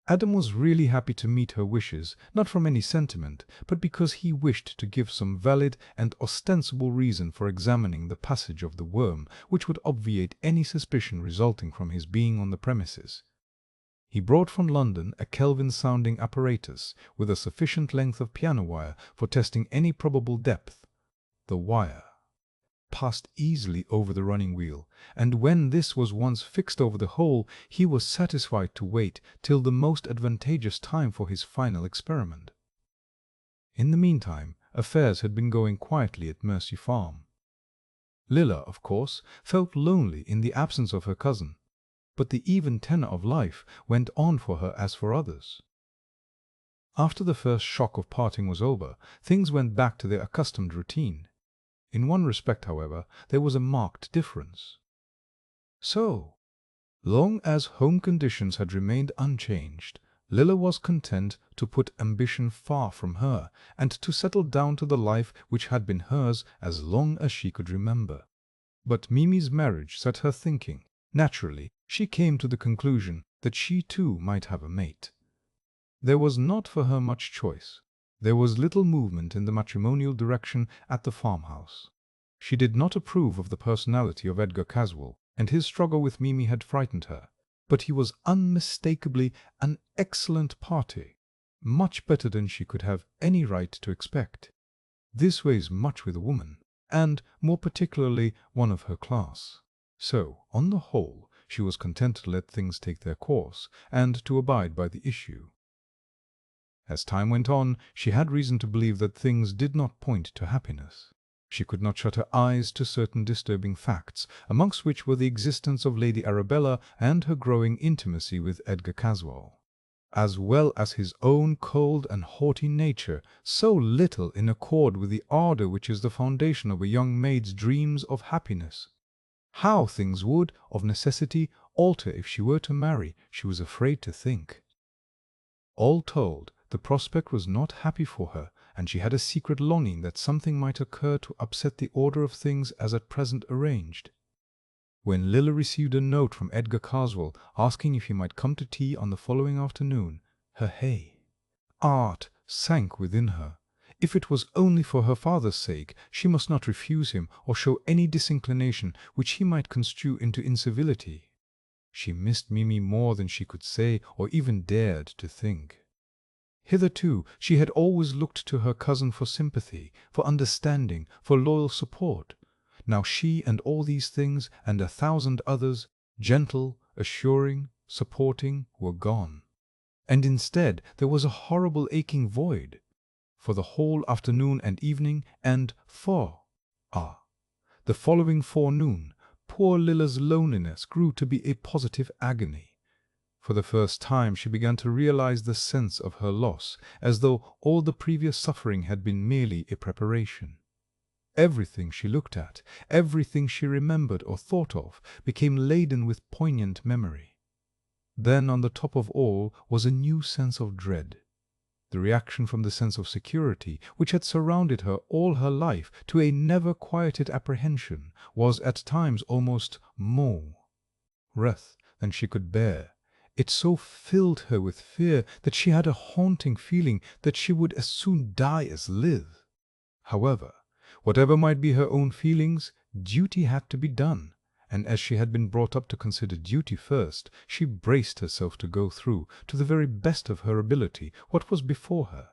Adam was really happy to meet her wishes, not from any sentiment, but because he wished to give some valid and ostensible reason for examining the passage of the worm, which would obviate any suspicion resulting from his being on the premises. He brought from London a Kelvin-sounding apparatus with a sufficient length of piano wire for testing any probable depth. The wire passed easily over the running wheel, and when this was once fixed over the hole, he was satisfied to wait till the most advantageous time for his final experiment. In the meantime, affairs had been going quietly at Mercy Farm. Lilla, of course, felt lonely in the absence of her cousin, but the even tenor of life went on for her as for others. After the first shock of parting was over, things went back to their accustomed routine. In one respect, however, there was a marked difference. So long as home conditions had remained unchanged, Lilla was content to put ambition far from her, and to settle down to the life which had been hers as long as she could remember. But Mimi's marriage set her thinking. Naturally, she came to the conclusion that she too might have a mate. There was not for her much choice. There was little movement in the matrimonial direction at the farmhouse. She did not approve of the personality of Edgar Caswall, and his struggle with Mimi had frightened her. But he was unmistakably an excellent party, much better than she could have any right to expect. This weighs much with a woman, and more particularly one of her class. So, on the whole, she was content to let things take their course, and to abide by the issue. As time went on, she had reason to believe that things did not point to happiness. She could not shut her eyes to certain disturbing facts, amongst which were the existence of Lady Arabella and her growing intimacy with Edgar Caswall, as well as his own cold and haughty nature, so little in accord with the ardor which is the foundation of a young maid's dreams of happiness. How things would, of necessity, alter if she were to marry, she was afraid to think. All told, the prospect was not happy for her, and she had a secret longing that something might occur to upset the order of things as at present arranged. When Lilla received a note from Edgar Caswall asking if he might come to tea on the following afternoon, her art sank within her. If it was only for her father's sake, she must not refuse him or show any disinclination which he might construe into incivility. She missed Mimi more than she could say or even dared to think. Hitherto she had always looked to her cousin for sympathy, for understanding, for loyal support. Now she and all these things, and 1,000 others, gentle, assuring, supporting, were gone. And instead there was a horrible aching void. For the whole afternoon and evening, and the following forenoon, poor Lilla's loneliness grew to be a positive agony. For the first time she began to realize the sense of her loss, as though all the previous suffering had been merely a preparation. Everything she looked at, everything she remembered or thought of, became laden with poignant memory. Then on the top of all was a new sense of dread. The reaction from the sense of security, which had surrounded her all her life, to a never-quieted apprehension, was at times almost more wrath than she could bear. It so filled her with fear that she had a haunting feeling that she would as soon die as live. However, whatever might be her own feelings, duty had to be done, and as she had been brought up to consider duty first, she braced herself to go through, to the very best of her ability, what was before her.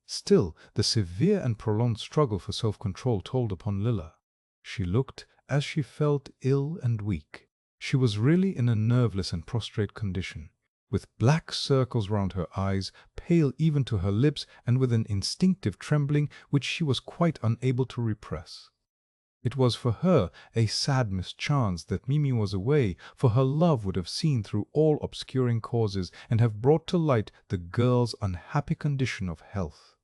Still, the severe and prolonged struggle for self-control told upon Lilla. She looked, as she felt, ill and weak. She was really in a nerveless and prostrate condition, with black circles round her eyes, pale even to her lips, and with an instinctive trembling which she was quite unable to repress. It was for her a sad mischance that Mimi was away, for her love would have seen through all obscuring causes, and have brought to light the girl's unhappy condition of health.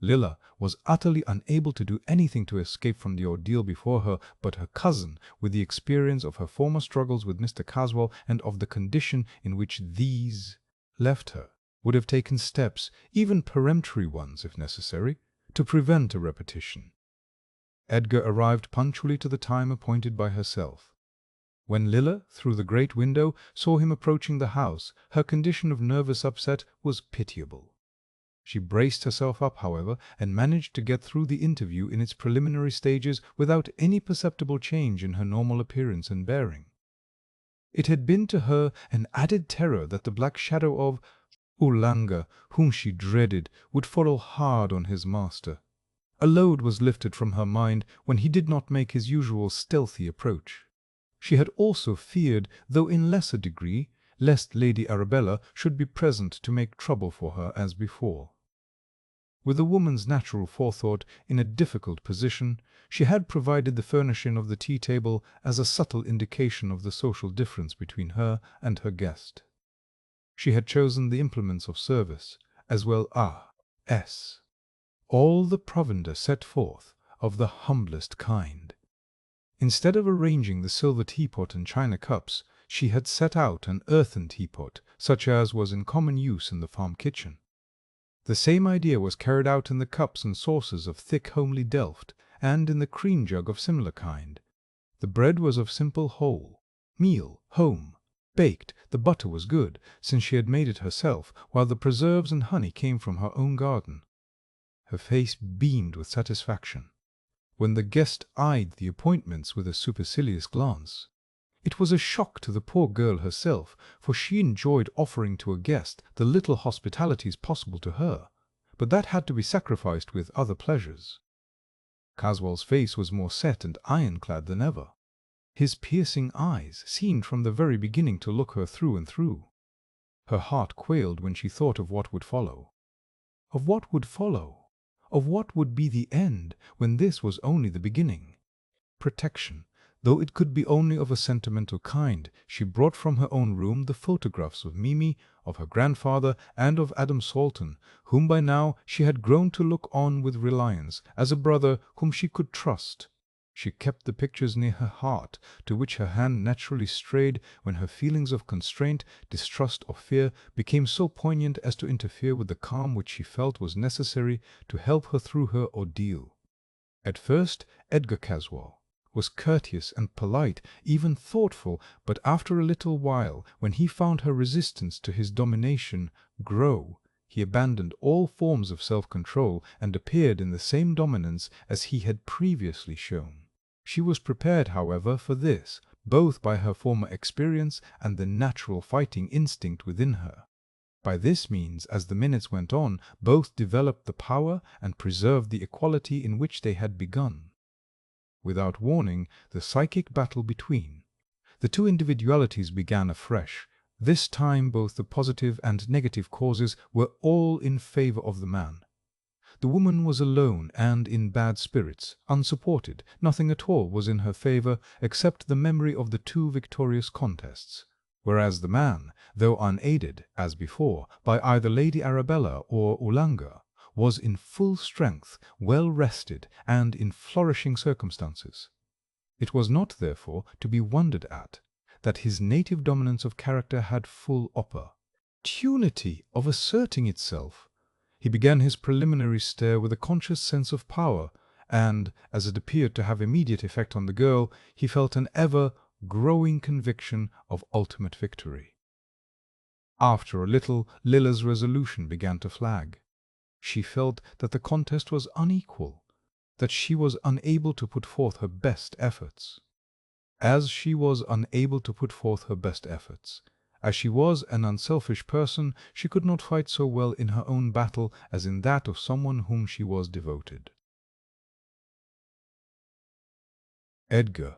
Lilla was utterly unable to do anything to escape from the ordeal before her, but her cousin, with the experience of her former struggles with Mr. Caswall and of the condition in which these left her, would have taken steps, even peremptory ones if necessary, to prevent a repetition. Edgar arrived punctually to the time appointed by herself. When Lilla, through the great window, saw him approaching the house, her condition of nervous upset was pitiable. She braced herself up, however, and managed to get through the interview in its preliminary stages without any perceptible change in her normal appearance and bearing. It had been to her an added terror that the black shadow of Ulanga, whom she dreaded, would follow hard on his master. A load was lifted from her mind when he did not make his usual stealthy approach. She had also feared, though in lesser degree, lest Lady Arabella should be present to make trouble for her as before. With a woman's natural forethought in a difficult position, she had provided the furnishing of the tea-table as a subtle indication of the social difference between her and her guest. She had chosen the implements of service, as well as all the provender set forth of the humblest kind. Instead of arranging the silver teapot and china cups, she had set out an earthen teapot, such as was in common use in the farm kitchen. The same idea was carried out in the cups and saucers of thick homely delft, and in the cream jug of similar kind. The bread was of simple whole meal, home baked. The butter was good, since she had made it herself, while the preserves and honey came from her own garden. Her face beamed with satisfaction. when the guest eyed the appointments with a supercilious glance. It was a shock to the poor girl herself, for she enjoyed offering to a guest the little hospitalities possible to her, but that had to be sacrificed with other pleasures. Caswell's face was more set and ironclad than ever. His piercing eyes seemed from the very beginning to look her through and through. Her heart quailed when she thought of what would follow. Of what would follow? Of what would be the end when this was only the beginning? Protection, though it could be only of a sentimental kind, she brought from her own room the photographs of Mimi, of her grandfather, and of Adam Salton, whom by now she had grown to look on with reliance, as a brother whom she could trust. She kept the pictures near her heart, to which her hand naturally strayed when her feelings of constraint, distrust, or fear became so poignant as to interfere with the calm which she felt was necessary to help her through her ordeal. At first Edgar Caswell was courteous and polite, even thoughtful, but after a little while, when he found her resistance to his domination grow, he abandoned all forms of self-control and appeared in the same dominance as he had previously shown. She was prepared, however, for this, both by her former experience and the natural fighting instinct within her. By this means, as the minutes went on, both developed the power and preserved the equality in which they had begun. Without warning, the psychic battle between the two individualities began afresh. This time both the positive and negative causes were all in favor of the man. The woman was alone and in bad spirits, unsupported. Nothing at all was in her favor except the memory of the two victorious contests, whereas the man, though unaided, as before, by either Lady Arabella or Ulanga, was in full strength, well rested, and in flourishing circumstances. It was not, therefore, to be wondered at that his native dominance of character had full opportunity of asserting itself. He began his preliminary stare with a conscious sense of power, and, as it appeared to have immediate effect on the girl, he felt an ever-growing conviction of ultimate victory. After a little, Lilla's resolution began to flag. She felt that the contest was unequal, that she was unable to put forth her best efforts. As she was unable to put forth her best efforts, as she was an unselfish person, she could not fight so well in her own battle as in that of someone whom she was devoted. Edgar.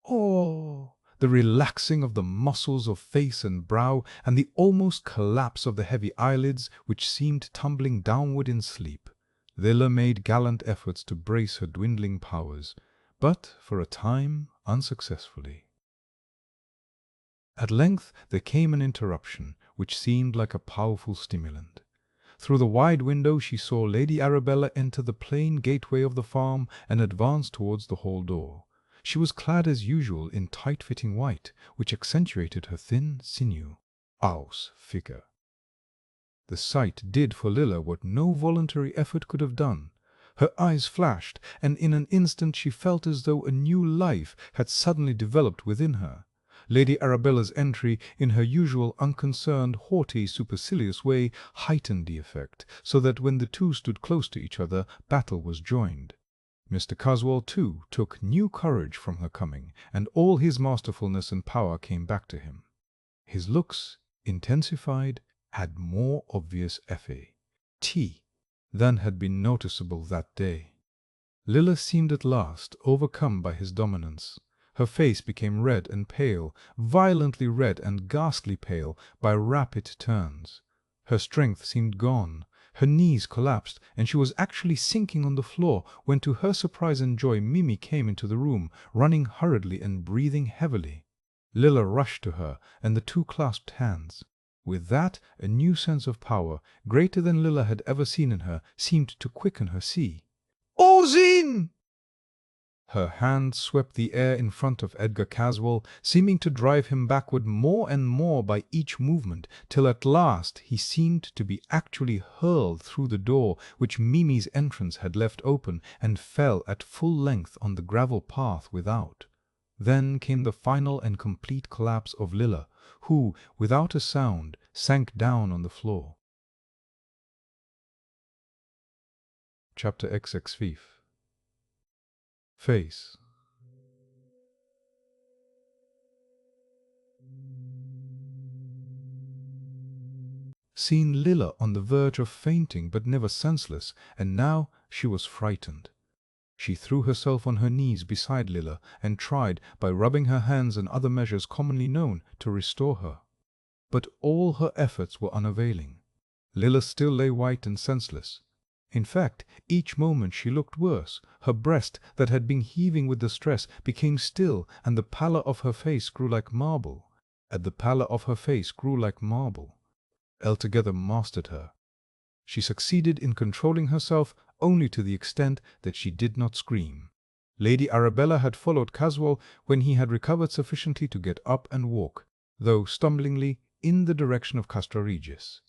Oh! The relaxing of the muscles of face and brow, and the almost collapse of the heavy eyelids, which seemed tumbling downward in sleep. Lilla made gallant efforts to brace her dwindling powers, but for a time unsuccessfully. At length there came an interruption, which seemed like a powerful stimulant. Through the wide window she saw Lady Arabella enter the plain gateway of the farm and advance towards the hall door. She was clad as usual in tight-fitting white, which accentuated her thin, sinew-ous figure. The sight did for Lilla what no voluntary effort could have done. Her eyes flashed, and in an instant she felt as though a new life had suddenly developed within her. Lady Arabella's entry, in her usual unconcerned, haughty, supercilious way, heightened the effect, so that when the two stood close to each other, battle was joined. Mr. Caswell, too, took new courage from her coming, and all his masterfulness and power came back to him. His looks, intensified, had more obvious effet than had been noticeable that day. Lilla seemed at last overcome by his dominance. Her face became red and pale, violently red and ghastly pale by rapid turns. Her strength seemed gone. Her knees collapsed, and she was actually sinking on the floor, when to her surprise and joy Mimi came into the room, running hurriedly and breathing heavily. Lilla rushed to her, and the two clasped hands. With that, a new sense of power, greater than Lilla had ever seen in her, seemed to quicken her see. "Ozine!" Her hand swept the air in front of Edgar Caswell, seeming to drive him backward more and more by each movement, till at last he seemed to be actually hurled through the door which Mimi's entrance had left open, and fell at full length on the gravel path without. Then came the final and complete collapse of Lilla, who, without a sound, sank down on the floor. Chapter XX. face. Seen Lilla on the verge of fainting but never senseless, and now she was frightened. She threw herself on her knees beside Lilla and tried, by rubbing her hands and other measures commonly known, to restore her. But all her efforts were unavailing. Lilla still lay white and senseless. In fact, each moment she looked worse. Her breast, that had been heaving with distress, became still, and the pallor of her face grew like marble. Altogether mastered her. She succeeded in controlling herself only to the extent that she did not scream. Lady Arabella had followed Caswall when he had recovered sufficiently to get up and walk, though stumblingly, in the direction of Castra Regis.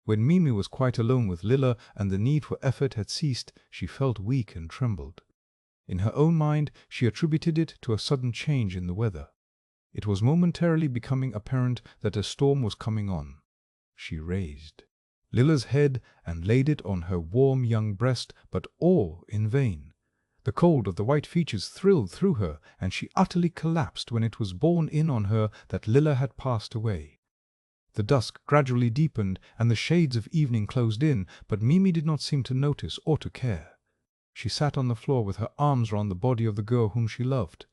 When Mimi was quite alone with Lilla and the need for effort had ceased, she felt weak and trembled. In her own mind she attributed it to a sudden change in the weather. It was momentarily becoming apparent that a storm was coming on. She raised Lilla's head and laid it on her warm young breast, but all in vain. The cold of the white features thrilled through her, and she utterly collapsed when it was borne in on her that Lilla had passed away. The dusk gradually deepened, and the shades of evening closed in, but Mimi did not seem to notice or to care. She sat on the floor with her arms round the body of the girl whom she loved.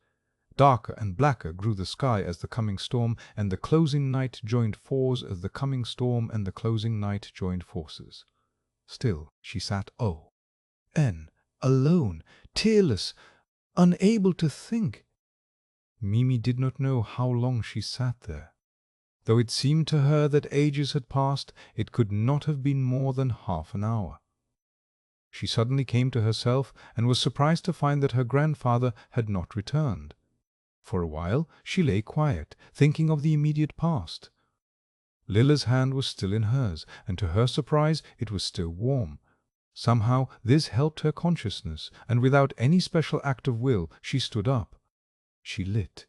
Darker and blacker grew the sky as the coming storm and the closing night joined forces as the coming storm and the closing night joined forces. Still she sat alone, tearless, unable to think. Mimi did not know how long she sat there. Though it seemed to her that ages had passed, it could not have been more than half an hour. She suddenly came to herself and was surprised to find that her grandfather had not returned. For a while she lay quiet, thinking of the immediate past. Lilla's hand was still in hers, and to her surprise it was still warm. Somehow this helped her consciousness, and without any special act of will she stood up. She lit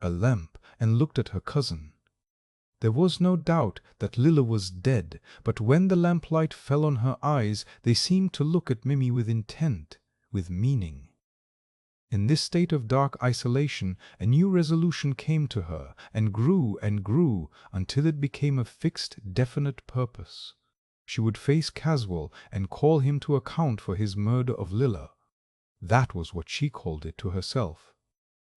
a lamp and looked at her cousin. There was no doubt that Lilla was dead, but when the lamplight fell on her eyes they seemed to look at Mimi with intent, with meaning. In this state of dark isolation a new resolution came to her, and grew until it became a fixed, definite purpose. She would face Caswall and call him to account for his murder of Lilla. That was what she called it to herself.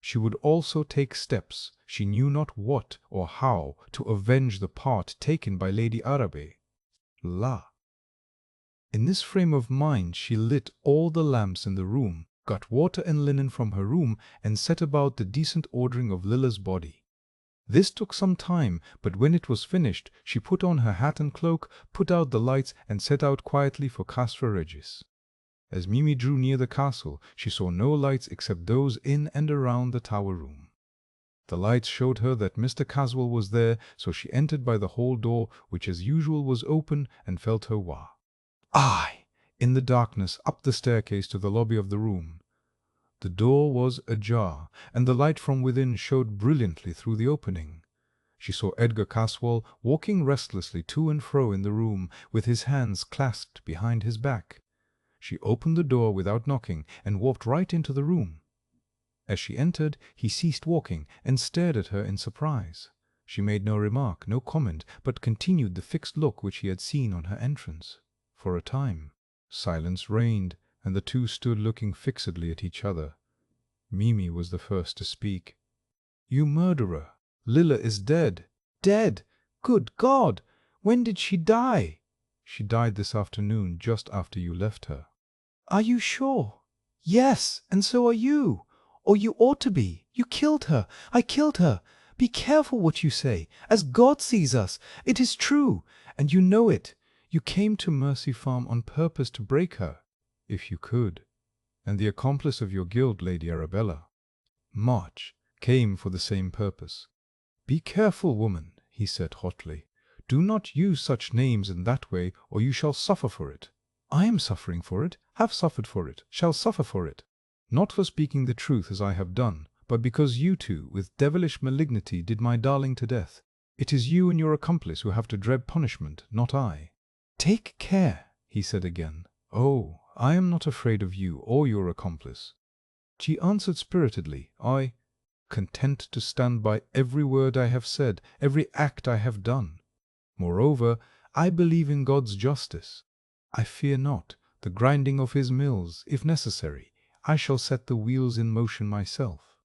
She would also take steps, she knew not what or how, to avenge the part taken by Lady Arabella. In this frame of mind she lit all the lamps in the room, got water and linen from her room, and set about the decent ordering of Lilla's body. This took some time, but when it was finished, she put on her hat and cloak, put out the lights, and set out quietly for Castra Regis. As Mimi drew near the castle, she saw no lights except those in and around the tower room. The lights showed her that Mr. Caswall was there, so she entered by the hall door, which as usual was open, and felt her in the darkness, up the staircase to the lobby of the room. The door was ajar, and the light from within showed brilliantly through the opening. She saw Edgar Caswall walking restlessly to and fro in the room, with his hands clasped behind his back. She opened the door without knocking, and walked right into the room. As she entered, he ceased walking, and stared at her in surprise. She made no remark, no comment, but continued the fixed look which he had seen on her entrance. For a time silence reigned, and the two stood looking fixedly at each other. Mimi was the first to speak. "You murderer! Lilla is dead." "Dead? Good God! When did she die?" "She died this afternoon, just after you left her." "Are you sure?" "Yes, and so are you. Or you ought to be. You killed her. I killed her. Be careful what you say. As God sees us, it is true, and you know it. You came to Mercy Farm on purpose to break her, if you could, and the accomplice of your guilt, Lady Arabella March, came for the same purpose." "Be careful, woman," he said hotly. "Do not use such names in that way, or you shall suffer for it." "I am suffering for it, have suffered for it, shall suffer for it. Not for speaking the truth as I have done, but because you two, with devilish malignity, did my darling to death. It is you and your accomplice who have to dread punishment, not I." "Take care," he said again. "Oh, I am not afraid of you or your accomplice." She answered spiritedly, "I, content to stand by every word I have said, every act I have done. Moreover, I believe in God's justice. I fear not the grinding of his mills. If necessary, I shall set the wheels in motion myself.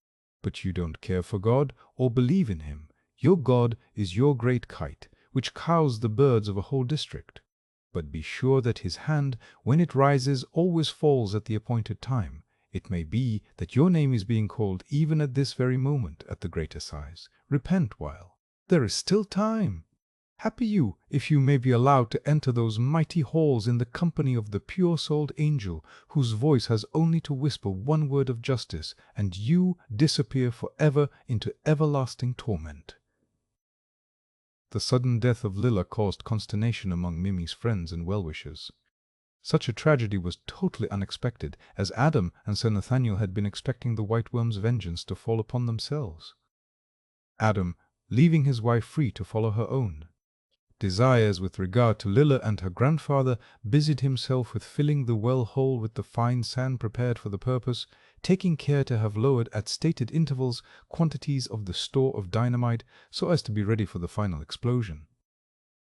But you don't care for God or believe in him. Your God is your great kite, which cows the birds of a whole district. But be sure that his hand, when it rises, always falls at the appointed time. It may be that your name is being called even at this very moment at the great assize. Repent while there is still time. Happy you, if you may be allowed to enter those mighty halls in the company of the pure-souled angel, whose voice has only to whisper one word of justice, and you disappear forever into everlasting torment." The sudden death of Lilla caused consternation among Mimi's friends and well-wishers. Such a tragedy was totally unexpected, as Adam and Sir Nathaniel had been expecting the white worm's vengeance to fall upon themselves. Adam, leaving his wife free to follow her own desires with regard to Lilla and her grandfather, busied himself with filling the well hole with the fine sand prepared for the purpose, taking care to have lowered at stated intervals quantities of the store of dynamite so as to be ready for the final explosion.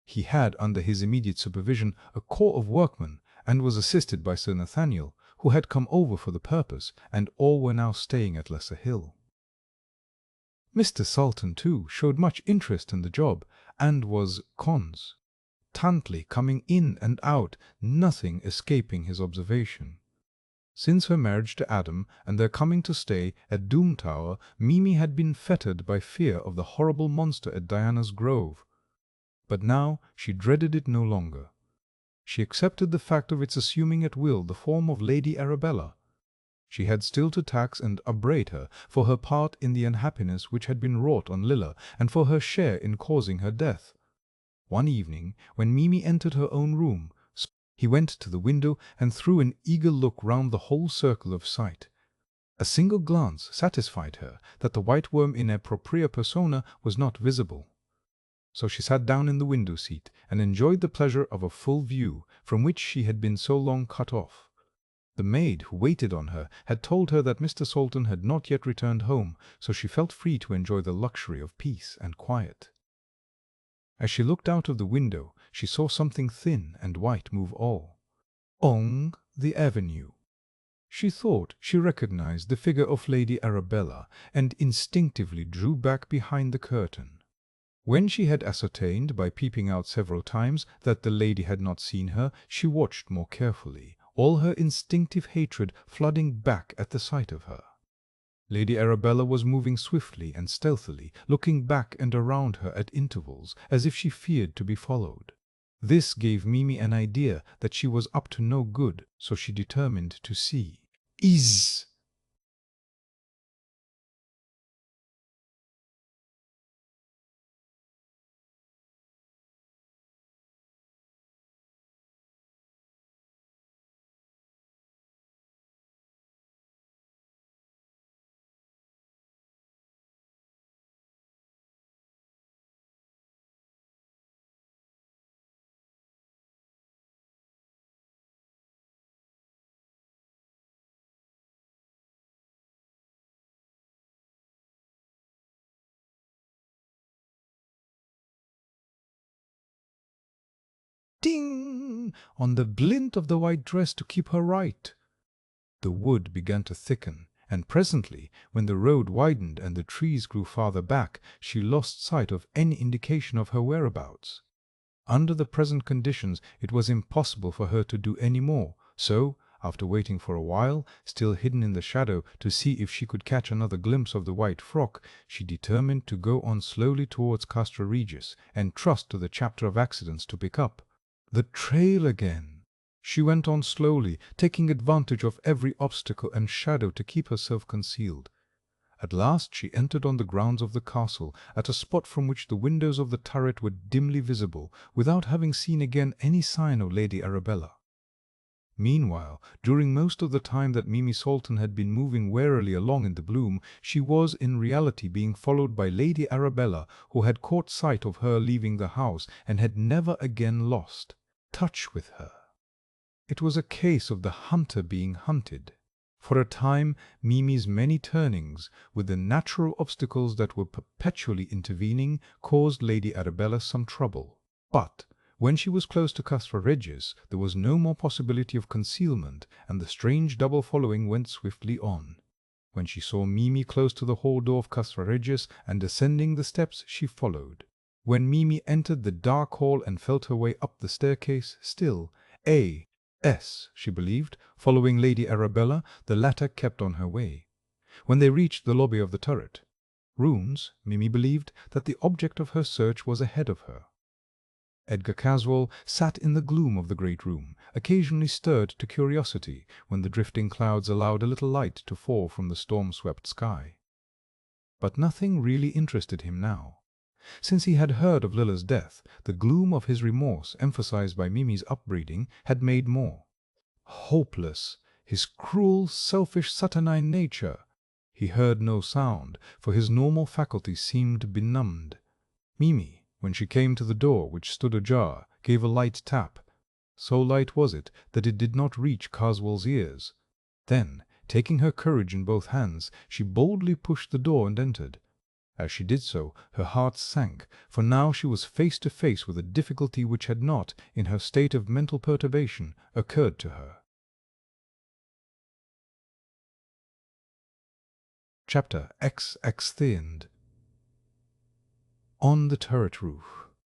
He had under his immediate supervision a corps of workmen, and was assisted by Sir Nathaniel, who had come over for the purpose, and all were now staying at Lesser Hill. Mr. Salton, too, showed much interest in the job, and was constantly coming in and out, nothing escaping his observation. Since her marriage to Adam and their coming to stay at Doom Tower, Mimi had been fettered by fear of the horrible monster at Diana's Grove. But now she dreaded it no longer. She accepted the fact of its assuming at will the form of Lady Arabella. She had still to tax and upbraid her for her part in the unhappiness which had been wrought on Lilla, and for her share in causing her death. One evening, when Mimi entered her own room, he went to the window and threw an eager look round the whole circle of sight. A single glance satisfied her that the white worm in a propria persona was not visible. So she sat down in the window seat and enjoyed the pleasure of a full view, from which she had been so long cut off. The maid who waited on her had told her that Mr. Salton had not yet returned home, so she felt free to enjoy the luxury of peace and quiet. As she looked out of the window, she saw something thin and white move along the avenue. She thought she recognized the figure of Lady Arabella, and instinctively drew back behind the curtain. When she had ascertained, by peeping out several times, that the lady had not seen her, she watched more carefully, all her instinctive hatred flooding back at the sight of her. Lady Arabella was moving swiftly and stealthily, looking back and around her at intervals, as if she feared to be followed. This gave Mimi an idea that she was up to no good, so she determined to see. Ding! On the glint of the white dress to keep her right. The wood began to thicken, and presently, when the road widened and the trees grew farther back, she lost sight of any indication of her whereabouts. Under the present conditions it was impossible for her to do any more, so, after waiting for a while, still hidden in the shadow, to see if she could catch another glimpse of the white frock, she determined to go on slowly towards Castra Regis, and trust to the chapter of accidents to pick up the trail again. She went on slowly, taking advantage of every obstacle and shadow to keep herself concealed. At last she entered on the grounds of the castle, at a spot from which the windows of the turret were dimly visible, without having seen again any sign of Lady Arabella. Meanwhile, during most of the time that Mimi Salton had been moving warily along in the gloom, she was in reality being followed by Lady Arabella, who had caught sight of her leaving the house, and had never again lost touch with her. It was a case of the hunter being hunted. For a time, Mimi's many turnings, with the natural obstacles that were perpetually intervening, caused Lady Arabella some trouble. But when she was close to Castra Regis, there was no more possibility of concealment, and the strange double following went swiftly on. When she saw Mimi close to the hall door of Castra Regis and descending the steps, she followed. When Mimi entered the dark hall and felt her way up the staircase, still, she believed, following Lady Arabella, the latter kept on her way. When they reached the lobby of the turret rooms, Mimi believed that the object of her search was ahead of her. Edgar Caswall sat in the gloom of the great room, occasionally stirred to curiosity when the drifting clouds allowed a little light to fall from the storm-swept sky. But nothing really interested him now. Since he had heard of Lilla's death, the gloom of his remorse, emphasized by Mimi's upbraiding, had made more hopeless his cruel, selfish, saturnine nature. He heard no sound, for his normal faculties seemed benumbed. Mimi, when she came to the door, which stood ajar, gave a light tap. So light was it that it did not reach Caswall's ears. Then, taking her courage in both hands, she boldly pushed the door and entered. As she did so, her heart sank, for now she was face to face with a difficulty which had not, in her state of mental perturbation, occurred to her. Chapter XXth. On the turret roof.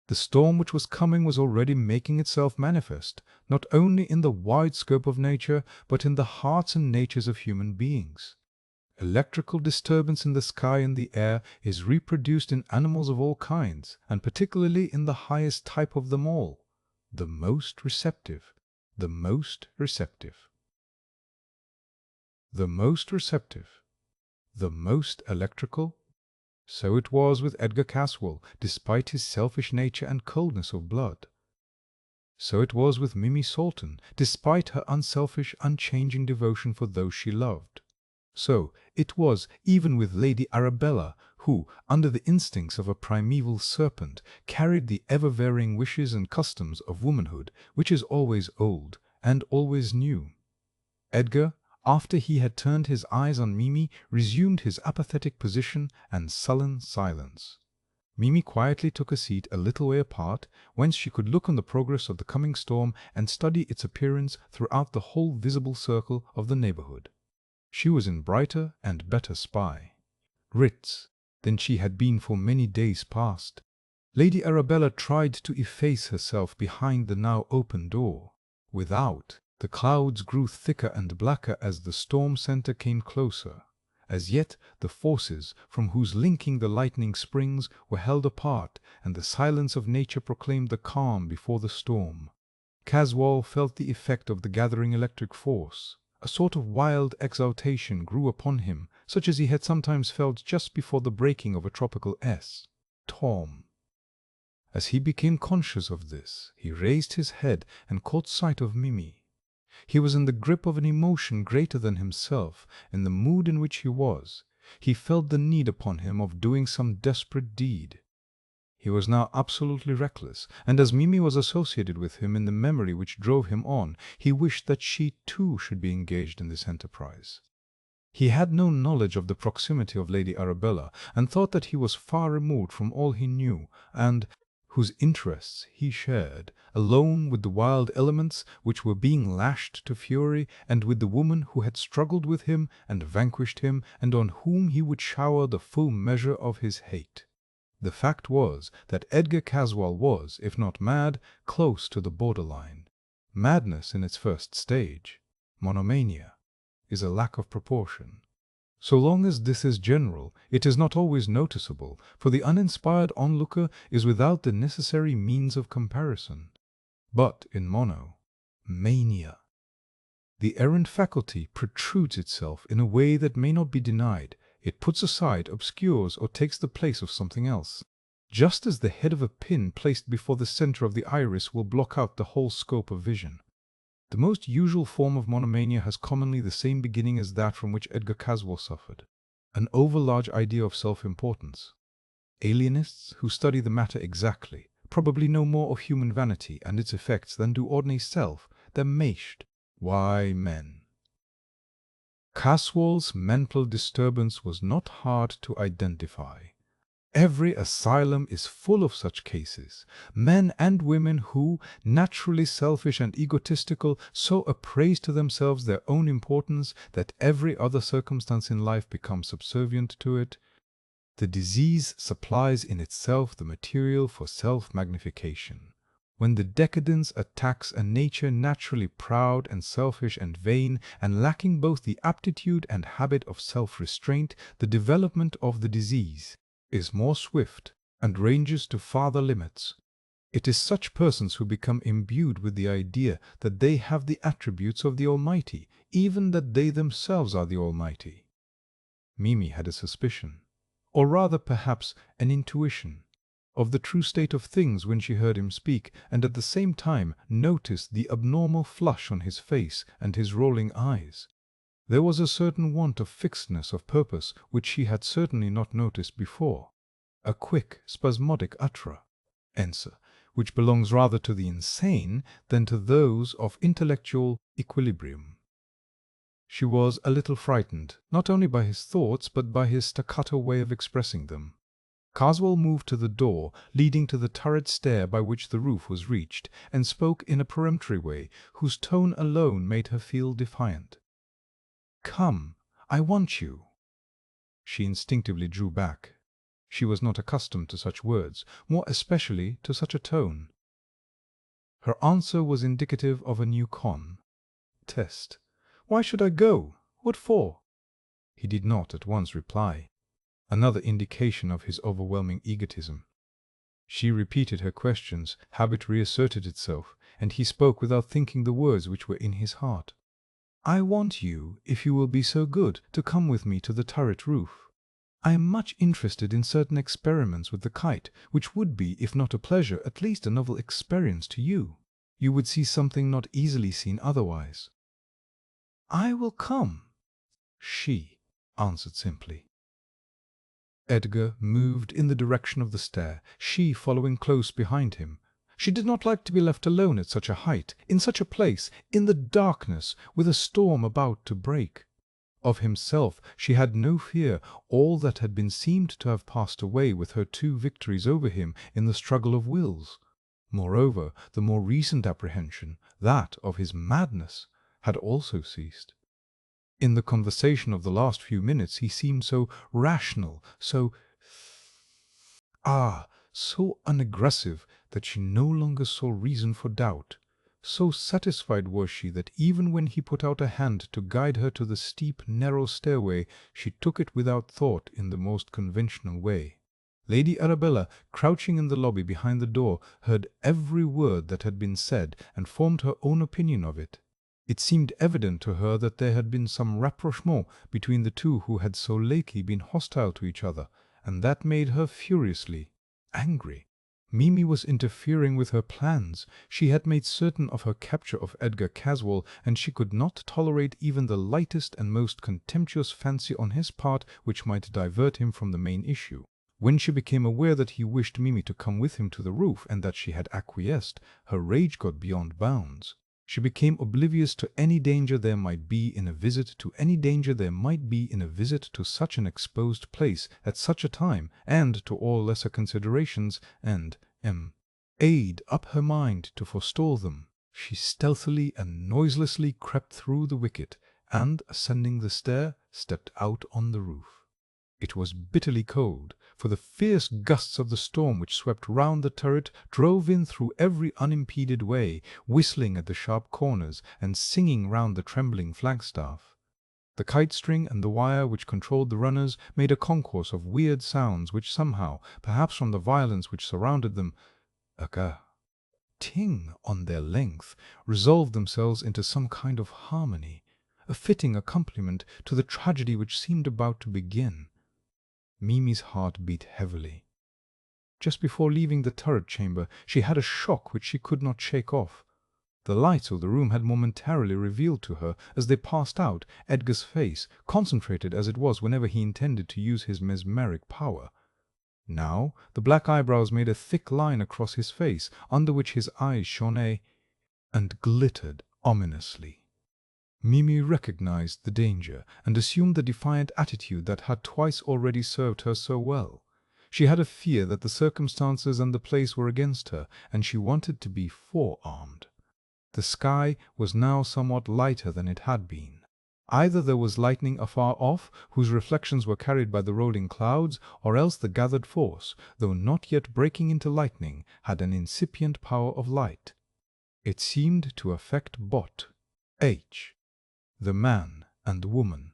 The storm which was coming was already making itself manifest, not only in the wide scope of nature, but in the hearts and natures of human beings. Electrical disturbance in the sky and the air is reproduced in animals of all kinds, and particularly in the highest type of them all, the most receptive. The most receptive. The most receptive. The most electrical. So it was with Edgar Caswall, despite his selfish nature and coldness of blood. So it was with Mimi Salton, despite her unselfish, unchanging devotion for those she loved. So it was even with Lady Arabella, who, under the instincts of a primeval serpent, carried the ever-varying wishes and customs of womanhood, which is always old and always new. Edgar, after he had turned his eyes on Mimi, resumed his apathetic position and sullen silence. Mimi quietly took a seat a little way apart, whence she could look on the progress of the coming storm and study its appearance throughout the whole visible circle of the neighborhood. She was in brighter and better spirits than she had been for many days past. Lady Arabella tried to efface herself behind the now open door. Without, the clouds grew thicker and blacker as the storm center came closer. As yet the forces from whose linking the lightning springs were held apart, and the silence of nature proclaimed the calm before the storm. Caswall felt the effect of the gathering electric force. A sort of wild exultation grew upon him, such as he had sometimes felt just before the breaking of a tropical storm. As he became conscious of this, he raised his head and caught sight of Mimi. He was in the grip of an emotion greater than himself. In the mood in which he was, he felt the need upon him of doing some desperate deed. He was now absolutely reckless, and as Mimi was associated with him in the memory which drove him on, he wished that she too should be engaged in this enterprise. He had no knowledge of the proximity of Lady Arabella, and thought that he was far removed from all he knew, and whose interests he shared, alone with the wild elements which were being lashed to fury, and with the woman who had struggled with him and vanquished him, and on whom he would shower the full measure of his hate. The fact was that Edgar Caswall was, if not mad, close to the borderline. Madness in its first stage, monomania, is a lack of proportion. So long as this is general, it is not always noticeable, for the uninspired onlooker is without the necessary means of comparison. But in monomania, the errant faculty protrudes itself in a way that may not be denied. It puts aside, obscures, or takes the place of something else. Just as the head of a pin placed before the center of the iris will block out the whole scope of vision. The most usual form of monomania has commonly the same beginning as that from which Edgar Caswall suffered, an overlarge idea of self-importance. Alienists who study the matter exactly probably know more of human vanity and its effects than do ordinary self, their mached, why men. Caswell's mental disturbance was not hard to identify. Every asylum is full of such cases, men and women who, naturally selfish and egotistical, so appraise to themselves their own importance that every other circumstance in life becomes subservient to it. The disease supplies in itself the material for self-magnification. When the decadence attacks a nature naturally proud and selfish and vain, and lacking both the aptitude and habit of self-restraint, the development of the disease is more swift and ranges to farther limits. It is such persons who become imbued with the idea that they have the attributes of the Almighty, even that they themselves are the Almighty. Mimi had a suspicion, or rather perhaps an intuition, of the true state of things when she heard him speak, and at the same time noticed the abnormal flush on his face and his rolling eyes. There was a certain want of fixedness of purpose which she had certainly not noticed before, a quick, spasmodic answer, which belongs rather to the insane than to those of intellectual equilibrium. She was a little frightened, not only by his thoughts, but by his staccato way of expressing them. Caswell moved to the door leading to the turret stair by which the roof was reached, and spoke in a peremptory way, whose tone alone made her feel defiant. "Come, I want you." She instinctively drew back. She was not accustomed to such words, more especially to such a tone. Her answer was indicative of a new test. "Why should I go? What for?" He did not at once reply. Another indication of his overwhelming egotism. She repeated her questions, habit reasserted itself, and he spoke without thinking the words which were in his heart. "I want you, if you will be so good, to come with me to the turret roof. I am much interested in certain experiments with the kite, which would be, if not a pleasure, at least a novel experience to you. You would see something not easily seen otherwise." "I will come," she answered simply. Edgar moved in the direction of the stair, she following close behind him. She did not like to be left alone at such a height, in such a place, in the darkness, with a storm about to break. Of himself she had no fear, all that had been seemed to have passed away with her two victories over him in the struggle of wills. Moreover, the more recent apprehension, that of his madness, had also ceased. In the conversation of the last few minutes he seemed so rational, so unaggressive, that she no longer saw reason for doubt. So satisfied was she that even when he put out a hand to guide her to the steep, narrow stairway, she took it without thought in the most conventional way. Lady Arabella, crouching in the lobby behind the door, heard every word that had been said, and formed her own opinion of it. It seemed evident to her that there had been some rapprochement between the two who had so lately been hostile to each other, and that made her furiously angry. Mimi was interfering with her plans. She had made certain of her capture of Edgar Caswell, and she could not tolerate even the lightest and most contemptuous fancy on his part which might divert him from the main issue. When she became aware that he wished Mimi to come with him to the roof, and that she had acquiesced, her rage got beyond bounds. She became oblivious to any danger there might be in a visit to such an exposed place at such a time, and to all lesser considerations, and ade up her mind to forestall them. She stealthily and noiselessly crept through the wicket, and, ascending the stair, stepped out on the roof. It was bitterly cold, for the fierce gusts of the storm which swept round the turret drove in through every unimpeded way, whistling at the sharp corners and singing round the trembling flagstaff. The kite-string and the wire which controlled the runners made a concourse of weird sounds which somehow, perhaps from the violence which surrounded them, ting on their length, resolved themselves into some kind of harmony, a fitting accompaniment to the tragedy which seemed about to begin. Mimi's heart beat heavily. Just before leaving the turret chamber she had a shock which she could not shake off. The lights of the room had momentarily revealed to her, as they passed out, Edgar's face, concentrated as it was whenever he intended to use his mesmeric power. Now the black eyebrows made a thick line across his face, under which his eyes shone and glittered ominously. Mimi recognized the danger and assumed the defiant attitude that had twice already served her so well. She had a fear that the circumstances and the place were against her, and she wanted to be forearmed. The sky was now somewhat lighter than it had been. Either there was lightning afar off, whose reflections were carried by the rolling clouds, or else the gathered force, though not yet breaking into lightning, had an incipient power of light. It seemed to affect Bot, H, the man and woman.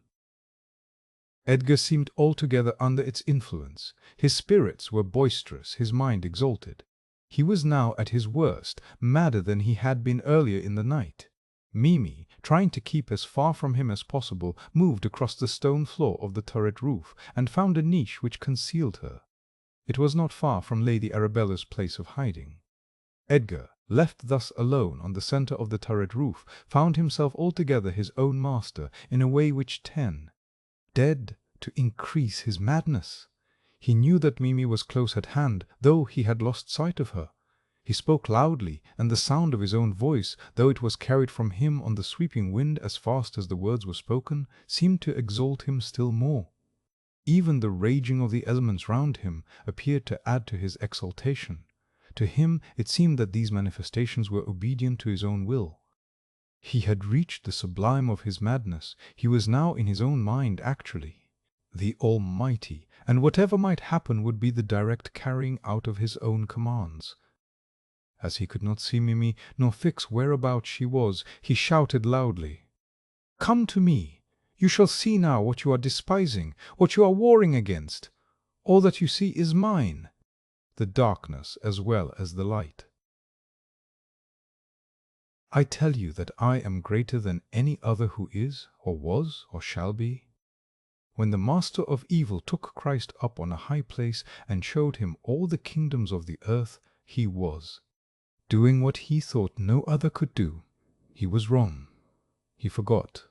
Edgar seemed altogether under its influence. His spirits were boisterous, his mind exalted. He was now at his worst, madder than he had been earlier in the night. Mimi, trying to keep as far from him as possible, moved across the stone floor of the turret roof, and found a niche which concealed her. It was not far from Lady Arabella's place of hiding. Edgar, left thus alone on the centre of the turret roof, found himself altogether his own master, in a way which dead to increase his madness. He knew that Mimi was close at hand, though he had lost sight of her. He spoke loudly, and the sound of his own voice, though it was carried from him on the sweeping wind as fast as the words were spoken, seemed to exalt him still more. Even the raging of the elements round him appeared to add to his exaltation. To him it seemed that these manifestations were obedient to his own will. He had reached the sublime of his madness. He was now in his own mind actually, the Almighty, and whatever might happen would be the direct carrying out of his own commands. As he could not see Mimi, nor fix whereabouts she was, he shouted loudly, "Come to me! You shall see now what you are despising, what you are warring against. All that you see is mine, the darkness as well as the light. I tell you that I am greater than any other who is, or was, or shall be. When the master of evil took Christ up on a high place and showed him all the kingdoms of the earth, he was doing what he thought no other could do. He was wrong. He forgot.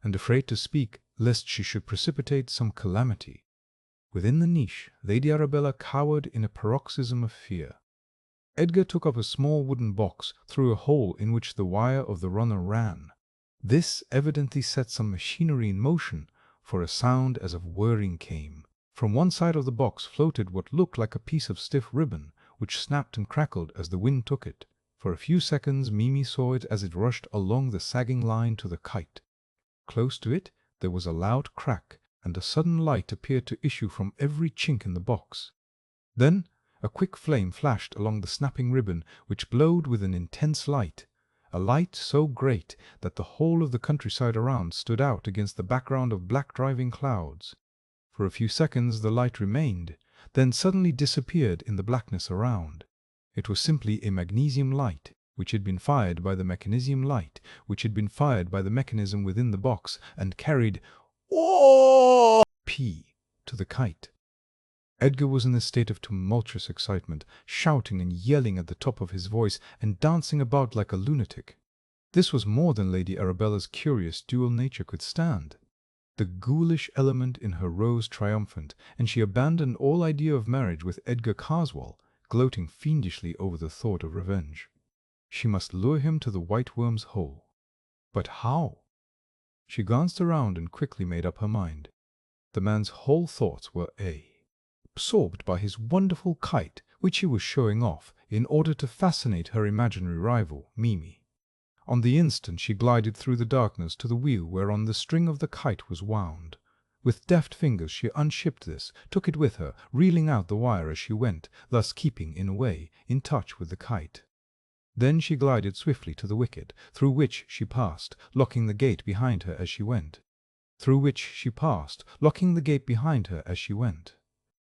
And afraid to speak, lest she should precipitate some calamity. Within the niche, Lady Arabella cowered in a paroxysm of fear. Edgar took up a small wooden box through a hole in which the wire of the runner ran. This evidently set some machinery in motion, for a sound as of whirring came. From one side of the box floated what looked like a piece of stiff ribbon, which snapped and crackled as the wind took it. For a few seconds Mimi saw it as it rushed along the sagging line to the kite. Close to it there was a loud crack, and a sudden light appeared to issue from every chink in the box. Then a quick flame flashed along the snapping ribbon, which glowed with an intense light, a light so great that the whole of the countryside around stood out against the background of black driving clouds. For a few seconds the light remained, then suddenly disappeared in the blackness around. It was simply a magnesium light, which had been fired by the mechanism within the box, and carried P to the kite. Edgar was in a state of tumultuous excitement, shouting and yelling at the top of his voice, and dancing about like a lunatic. This was more than Lady Arabella's curious dual nature could stand. The ghoulish element in her rose triumphant, and she abandoned all idea of marriage with Edgar Carswell, gloating fiendishly over the thought of revenge. She must lure him to the white worm's hole. But how? She glanced around and quickly made up her mind. The man's whole thoughts were absorbed by his wonderful kite, which he was showing off in order to fascinate her imaginary rival, Mimi. On the instant she glided through the darkness to the wheel whereon the string of the kite was wound. With deft fingers she unshipped this, took it with her, reeling out the wire as she went, thus keeping, in a way, in touch with the kite. Then she glided swiftly to the wicket, through which she passed, locking the gate behind her as she went.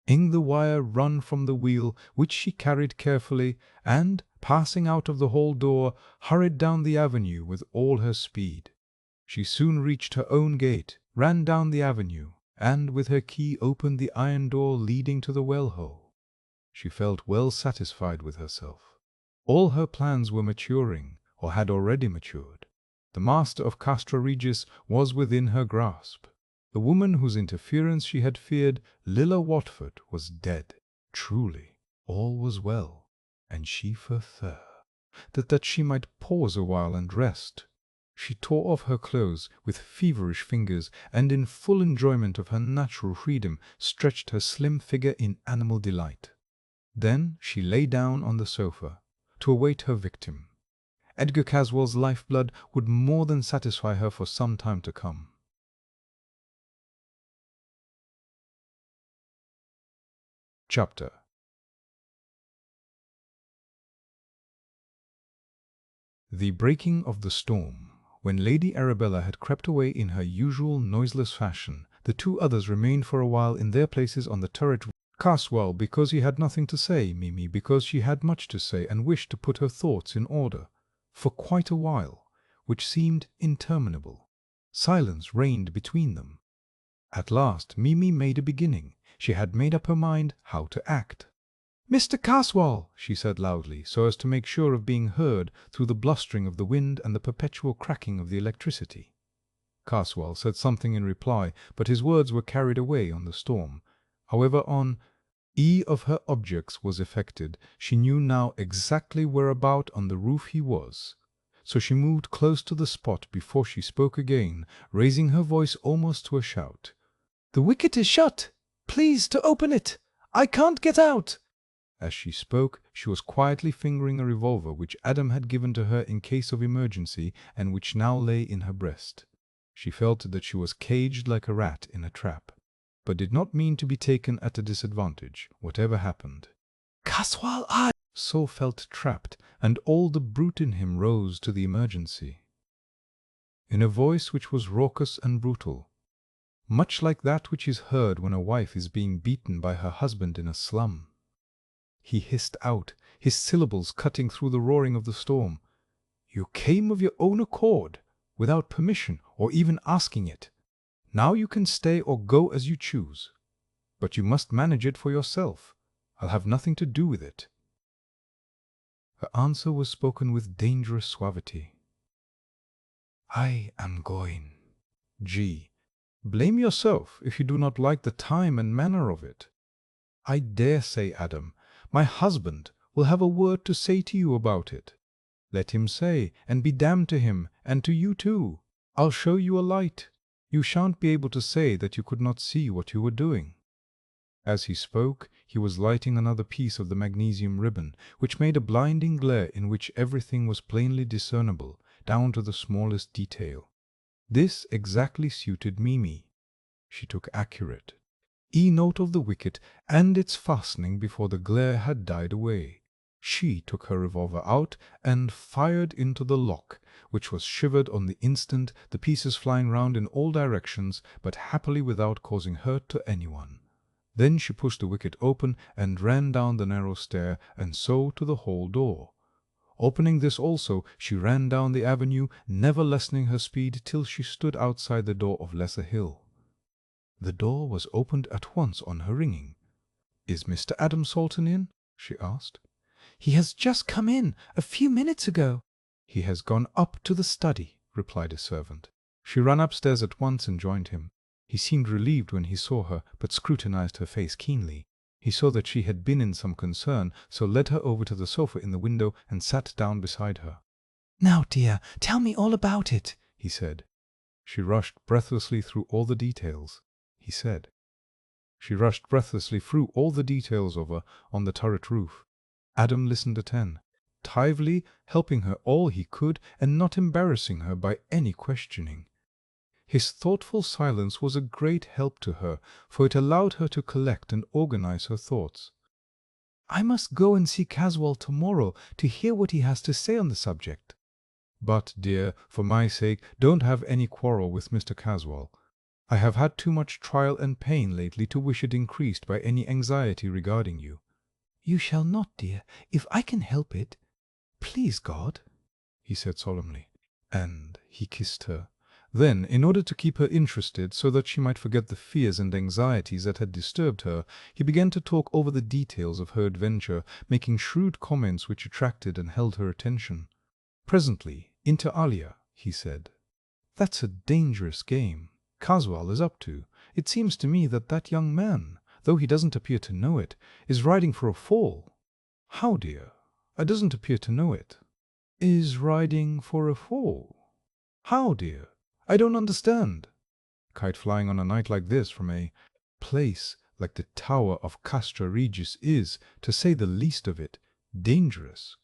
ing the wire run from the wheel, which she carried carefully, and, passing out of the hall door, hurried down the avenue with all her speed. She soon reached her own gate, ran down the avenue, and with her key opened the iron door leading to the well-hole. She felt well satisfied with herself. All her plans were maturing, or had already matured. The master of Castra Regis was within her grasp. The woman whose interference she had feared, Lilla Watford, was dead. Truly, all was well, and she for her, that she might pause a while and rest. She tore off her clothes with feverish fingers, and in full enjoyment of her natural freedom, stretched her slim figure in animal delight. Then she lay down on the sofa to await her victim. Edgar Caswell's lifeblood would more than satisfy her for some time to come. Chapter. The breaking of the storm. When Lady Arabella had crept away in her usual noiseless fashion, the two others remained for a while in their places on the turret. Caswell because he had nothing to say, Mimi because she had much to say and wished to put her thoughts in order. For quite a while, which seemed interminable, silence reigned between them. At last Mimi made a beginning. She had made up her mind how to act. "Mr. Caswell," she said loudly, so as to make sure of being heard through the blustering of the wind and the perpetual cracking of the electricity. Caswell said something in reply, but his words were carried away on the storm. However, on of her objects was effected, she knew now exactly whereabout on the roof he was. So she moved close to the spot before she spoke again, raising her voice almost to a shout. "The wicket is shut! Please to open it! I can't get out!" As she spoke, she was quietly fingering a revolver which Adam had given to her in case of emergency and which now lay in her breast. She felt that she was caged like a rat in a trap, but did not mean to be taken at a disadvantage, whatever happened. "Caswell, I so felt trapped, and all the brute in him rose to the emergency. In a voice which was raucous and brutal, much like that which is heard when a wife is being beaten by her husband in a slum, he hissed out, his syllables cutting through the roaring of the storm. "You came of your own accord, without permission or even asking it. Now you can stay or go as you choose. But you must manage it for yourself. I'll have nothing to do with it." Her answer was spoken with dangerous suavity. "I am going. G. Blame yourself if you do not like the time and manner of it. I dare say, Adam, my husband will have a word to say to you about it. Let him say, and be damned to him, and to you too. I'll show you a light. You shan't be able to say that you could not see what you were doing." As he spoke, he was lighting another piece of the magnesium ribbon, which made a blinding glare in which everything was plainly discernible, down to the smallest detail. This exactly suited Mimi. She took accurate note of the wicket and its fastening before the glare had died away. She took her revolver out and fired into the lock, which was shivered on the instant, the pieces flying round in all directions, but happily without causing hurt to anyone. Then she pushed the wicket open and ran down the narrow stair, and so to the hall door. Opening this also, she ran down the avenue, never lessening her speed till she stood outside the door of Lesser Hill. The door was opened at once on her ringing. "Is Mr. Adam Salton in?" she asked. "He has just come in, a few minutes ago." "He has gone up to the study," replied a servant. She ran upstairs at once and joined him. He seemed relieved when he saw her, but scrutinized her face keenly. He saw that she had been in some concern, so led her over to the sofa in the window and sat down beside her. "Now, dear, tell me all about it," he said. She rushed breathlessly through all the details. He said. She rushed breathlessly through all the details of her on the turret roof. Adam listened attentively, helping her all he could and not embarrassing her by any questioning. His thoughtful silence was a great help to her, for it allowed her to collect and organize her thoughts. "I must go and see Caswell tomorrow to hear what he has to say on the subject." "But, dear, for my sake, don't have any quarrel with Mr. Caswell. I have had too much trial and pain lately to wish it increased by any anxiety regarding you. You shall not, dear, if I can help it. Please God, he said solemnly, and he kissed her. Then, in order to keep her interested, so that she might forget the fears and anxieties that had disturbed her, he began to talk over the details of her adventure, making shrewd comments which attracted and held her attention. Presently, inter alia, he said, "That's a dangerous game Caswell is up to. It seems to me that that young man, though he doesn't appear to know it, is riding for a fall." "How, dear? I doesn't appear to know it." "Is riding for a fall? How, dear? I don't understand." Kite flying on a night like this from a place like the Tower of Castra Regis is, to say the least of it, dangerous.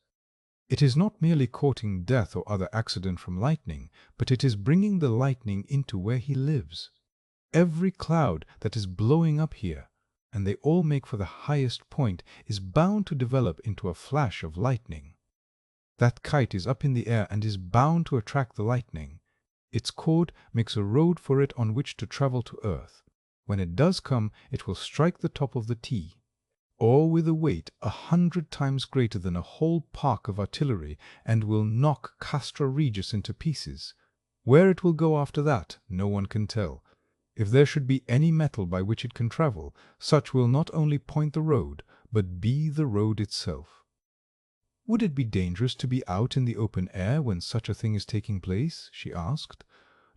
It is not merely courting death or other accident from lightning, but it is bringing the lightning into where he lives. Every cloud that is blowing up here, and they all make for the highest point, is bound to develop into a flash of lightning. That kite is up in the air and is bound to attract the lightning. Its cord makes a road for it on which to travel to earth. When it does come, it will strike the top of the T, or with a weight 100 times greater than a whole park of artillery, and will knock Castra Regis into pieces. Where it will go after that, no one can tell. If there should be any metal by which it can travel, such will not only point the road, but be the road itself." "Would it be dangerous to be out in the open air when such a thing is taking place?" she asked.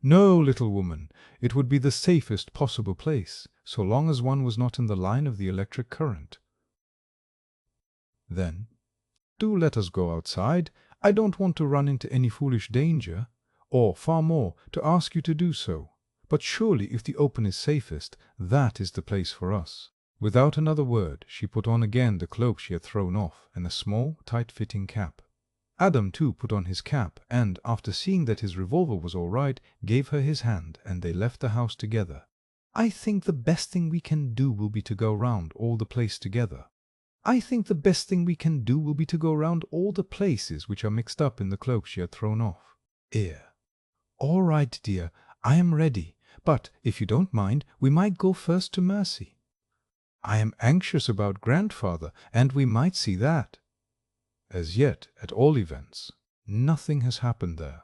"No, little woman, it would be the safest possible place, so long as one was not in the line of the electric current." "Then, do let us go outside. I don't want to run into any foolish danger, or, far more, to ask you to do so. But surely if the open is safest, that is the place for us." Without another word, she put on again the cloak she had thrown off, and a small, tight-fitting cap. Adam, too, put on his cap, and, after seeing that his revolver was all right, gave her his hand, and they left the house together. "I think the best thing we can do will be to go round all the place together. I think the best thing we can do will be to go round all the places which are mixed up in the cloak she had thrown off." "All right, dear, I am ready, but, if you don't mind, we might go first to Mercy. I am anxious about grandfather, and we might see that." As yet, at all events, nothing has happened there.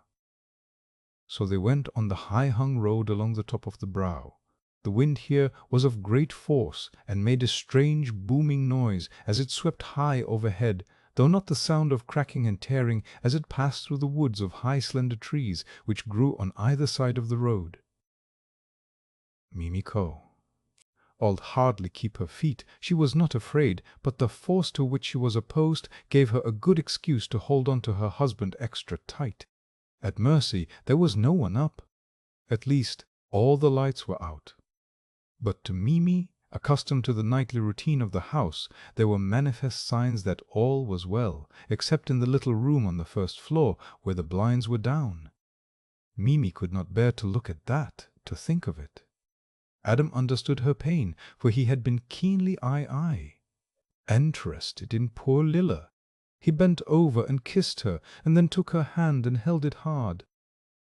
So they went on the high-hung road along the top of the brow. The wind here was of great force, and made a strange booming noise as it swept high overhead, though not the sound of cracking and tearing as it passed through the woods of high slender trees which grew on either side of the road. Mimi could hardly keep her feet. She was not afraid, but the force to which she was opposed gave her a good excuse to hold on to her husband extra tight. At Mercy there was no one up. At least, all the lights were out. But to Mimi, accustomed to the nightly routine of the house, there were manifest signs that all was well, except in the little room on the first floor, where the blinds were down. Mimi could not bear to look at that, to think of it. Adam understood her pain, for he had been keenly interested in poor Lilla. He bent over and kissed her, and then took her hand and held it hard.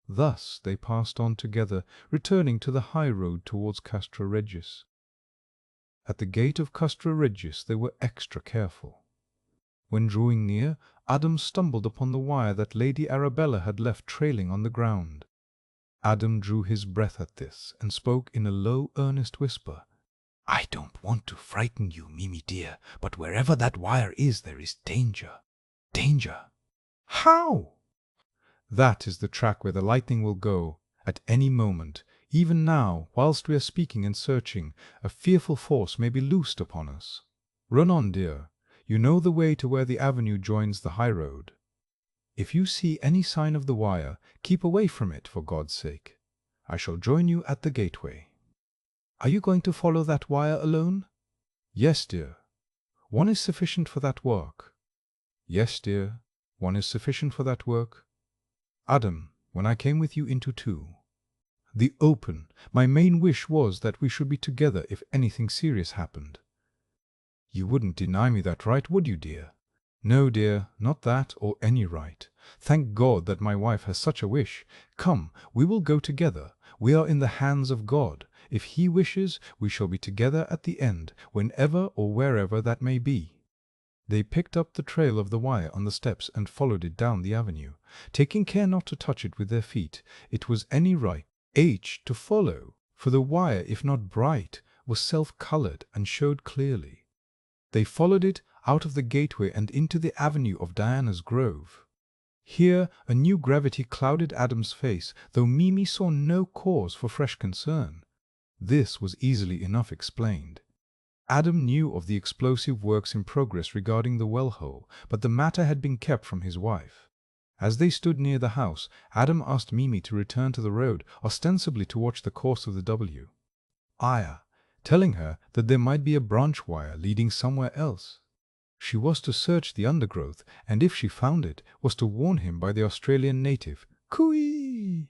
Thus they passed on together, returning to the high road towards Castra Regis. At the gate of Castra Regis they were extra careful. When drawing near, Adam stumbled upon the wire that Lady Arabella had left trailing on the ground. Adam drew his breath at this, and spoke in a low, earnest whisper. "I don't want to frighten you, Mimi dear, but wherever that wire is, there is danger. Danger." "How?" "That is the track where the lightning will go, at any moment. Even now, whilst we are speaking and searching, a fearful force may be loosed upon us. Run on, dear. You know the way to where the avenue joins the high road. If you see any sign of the wire, keep away from it, for God's sake. I shall join you at the gateway." "Are you going to follow that wire alone?" "Yes, dear. One is sufficient for that work." "Yes, dear. One is sufficient for that work. Adam, when I came with you into the open, my main wish was that we should be together if anything serious happened. You wouldn't deny me that right, would you, dear?" "No, dear, not that or any right. Thank God that my wife has such a wish. Come, we will go together. We are in the hands of God. If He wishes, we shall be together at the end, whenever or wherever that may be." They picked up the trail of the wire on the steps and followed it down the avenue, taking care not to touch it with their feet. It was any right age to follow, for the wire, if not bright, was self-colored and showed clearly. They followed it out of the gateway and into the avenue of Diana's Grove. Here a new gravity clouded Adam's face, though Mimi saw no cause for fresh concern. This was easily enough explained. Adam knew of the explosive works in progress regarding the well-hole, but the matter had been kept from his wife. As they stood near the house, Adam asked Mimi to return to the road, ostensibly to watch the course of the wire, telling her that there might be a branch wire leading somewhere else. She was to search the undergrowth, and if she found it, was to warn him by the Australian native, "Cooee!"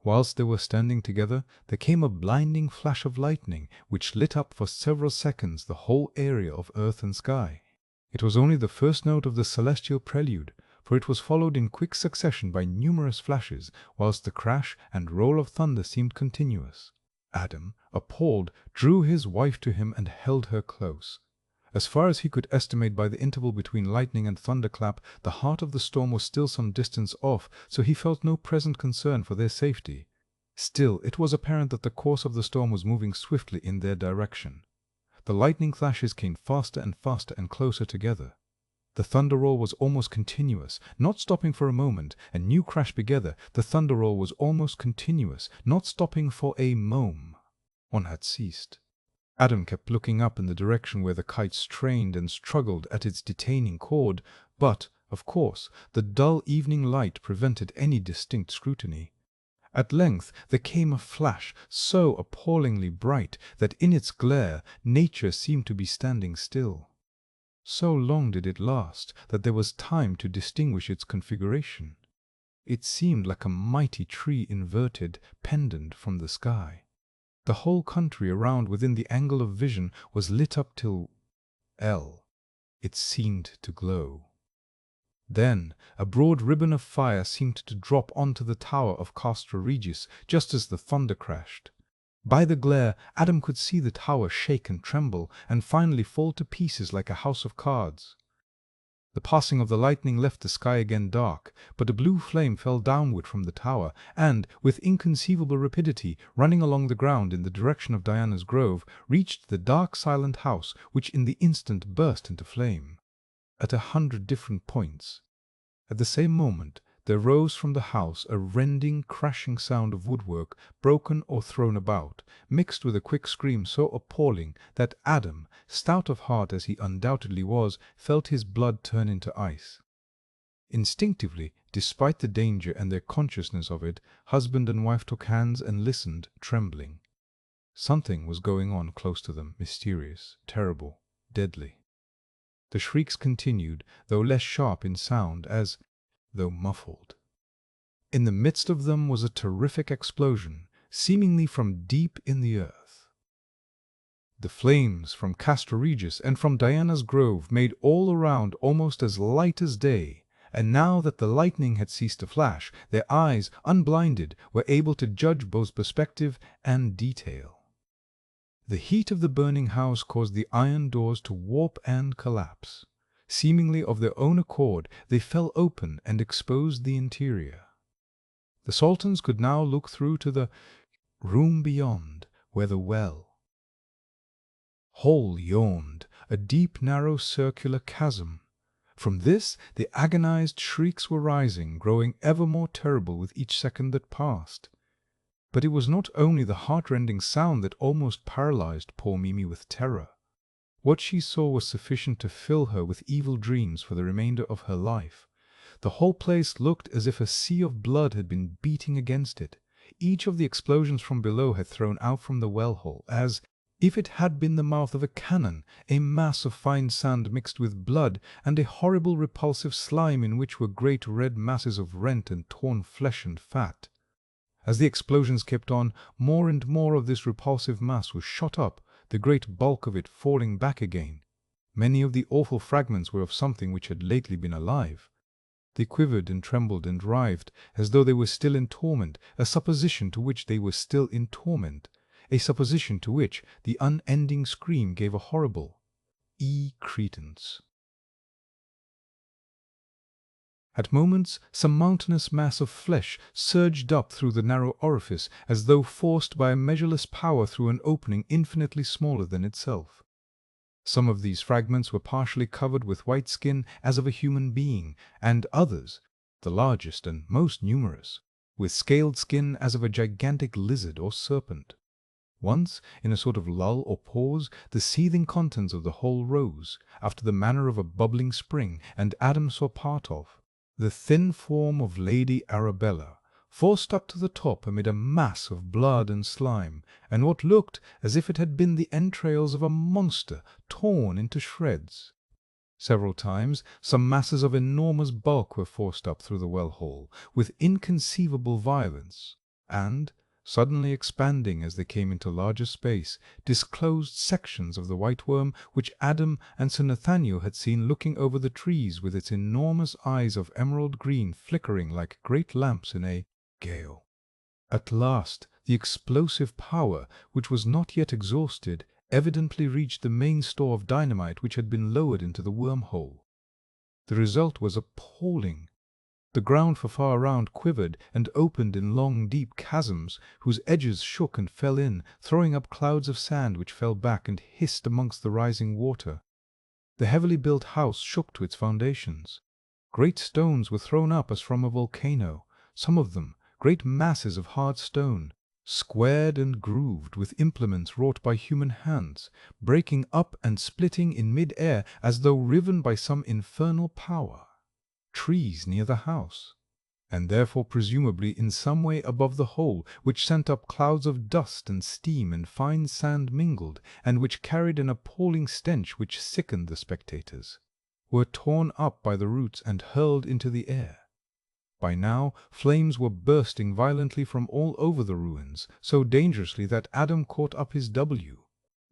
Whilst they were standing together, there came a blinding flash of lightning, which lit up for several seconds the whole area of earth and sky. It was only the first note of the celestial prelude, for it was followed in quick succession by numerous flashes, whilst the crash and roll of thunder seemed continuous. Adam, appalled, drew his wife to him and held her close. As far as he could estimate by the interval between lightning and thunderclap, the heart of the storm was still some distance off, so he felt no present concern for their safety. Still, it was apparent that the course of the storm was moving swiftly in their direction. The lightning flashes came faster and faster and closer together. The thunder roll was almost continuous, not stopping for a moment. A new crash together. The thunder roll was almost continuous, not stopping for a moment. One had ceased. Adam kept looking up in the direction where the kite strained and struggled at its detaining cord, but, of course, the dull evening light prevented any distinct scrutiny. At length there came a flash so appallingly bright that in its glare nature seemed to be standing still. So long did it last that there was time to distinguish its configuration. It seemed like a mighty tree inverted, pendant from the sky. The whole country around within the angle of vision was lit up till it seemed to glow. Then a broad ribbon of fire seemed to drop onto the tower of Castra Regis just as the thunder crashed. By the glare, Adam could see the tower shake and tremble, and finally fall to pieces like a house of cards. The passing of the lightning left the sky again dark, but a blue flame fell downward from the tower, and, with inconceivable rapidity, running along the ground in the direction of Diana's Grove, reached the dark silent house, which in the instant burst into flame. At 100 different points, at the same moment, there rose from the house a rending, crashing sound of woodwork broken or thrown about, mixed with a quick scream so appalling that Adam, stout of heart as he undoubtedly was, felt his blood turn into ice. Instinctively, despite the danger and their consciousness of it, husband and wife took hands and listened, trembling. Something was going on close to them, mysterious, terrible, deadly. The shrieks continued, though less sharp in sound, as though muffled. In the midst of them was a terrific explosion, seemingly from deep in the earth. The flames from Castra Regis and from Diana's Grove made all around almost as light as day, and now that the lightning had ceased to flash, their eyes, unblinded, were able to judge both perspective and detail. The heat of the burning house caused the iron doors to warp and collapse. Seemingly of their own accord, they fell open and exposed the interior. The Saltons could now look through to the room beyond, where the hole yawned, a deep, narrow, circular chasm. From this the agonized shrieks were rising, growing ever more terrible with each second that passed. But it was not only the heart-rending sound that almost paralyzed poor Mimi with terror. What she saw was sufficient to fill her with evil dreams for the remainder of her life. The whole place looked as if a sea of blood had been beating against it. Each of the explosions from below had thrown out from the well-hole, as if it had been the mouth of a cannon, a mass of fine sand mixed with blood, and a horrible repulsive slime in which were great red masses of rent and torn flesh and fat. As the explosions kept on, more and more of this repulsive mass was shot up, the great bulk of it falling back again. Many of the awful fragments were of something which had lately been alive. They quivered and trembled and writhed as though they were still in torment, a supposition to which they were still in torment, a supposition to which the unending scream gave a horrible credence. At moments some mountainous mass of flesh surged up through the narrow orifice as though forced by a measureless power through an opening infinitely smaller than itself. Some of these fragments were partially covered with white skin as of a human being, and others, the largest and most numerous, with scaled skin as of a gigantic lizard or serpent. Once, in a sort of lull or pause, the seething contents of the whole rose, after the manner of a bubbling spring, and Adam saw part of the thin form of Lady Arabella, forced up to the top amid a mass of blood and slime, and what looked as if it had been the entrails of a monster torn into shreds. Several times some masses of enormous bulk were forced up through the well-hole, with inconceivable violence, and, suddenly expanding as they came into larger space, disclosed sections of the white worm which Adam and Sir Nathaniel had seen looking over the trees with its enormous eyes of emerald green flickering like great lamps in a gale. At last the explosive power, which was not yet exhausted, evidently reached the main store of dynamite which had been lowered into the wormhole. The result was appalling. The ground for far around quivered and opened in long, deep chasms, whose edges shook and fell in, throwing up clouds of sand which fell back and hissed amongst the rising water. The heavily built house shook to its foundations. Great stones were thrown up as from a volcano, some of them great masses of hard stone, squared and grooved with implements wrought by human hands, breaking up and splitting in mid-air as though riven by some infernal power. Trees near the house, and therefore presumably in some way above the hole, which sent up clouds of dust and steam and fine sand mingled, and which carried an appalling stench which sickened the spectators, were torn up by the roots and hurled into the air. By now flames were bursting violently from all over the ruins, so dangerously that Adam caught up his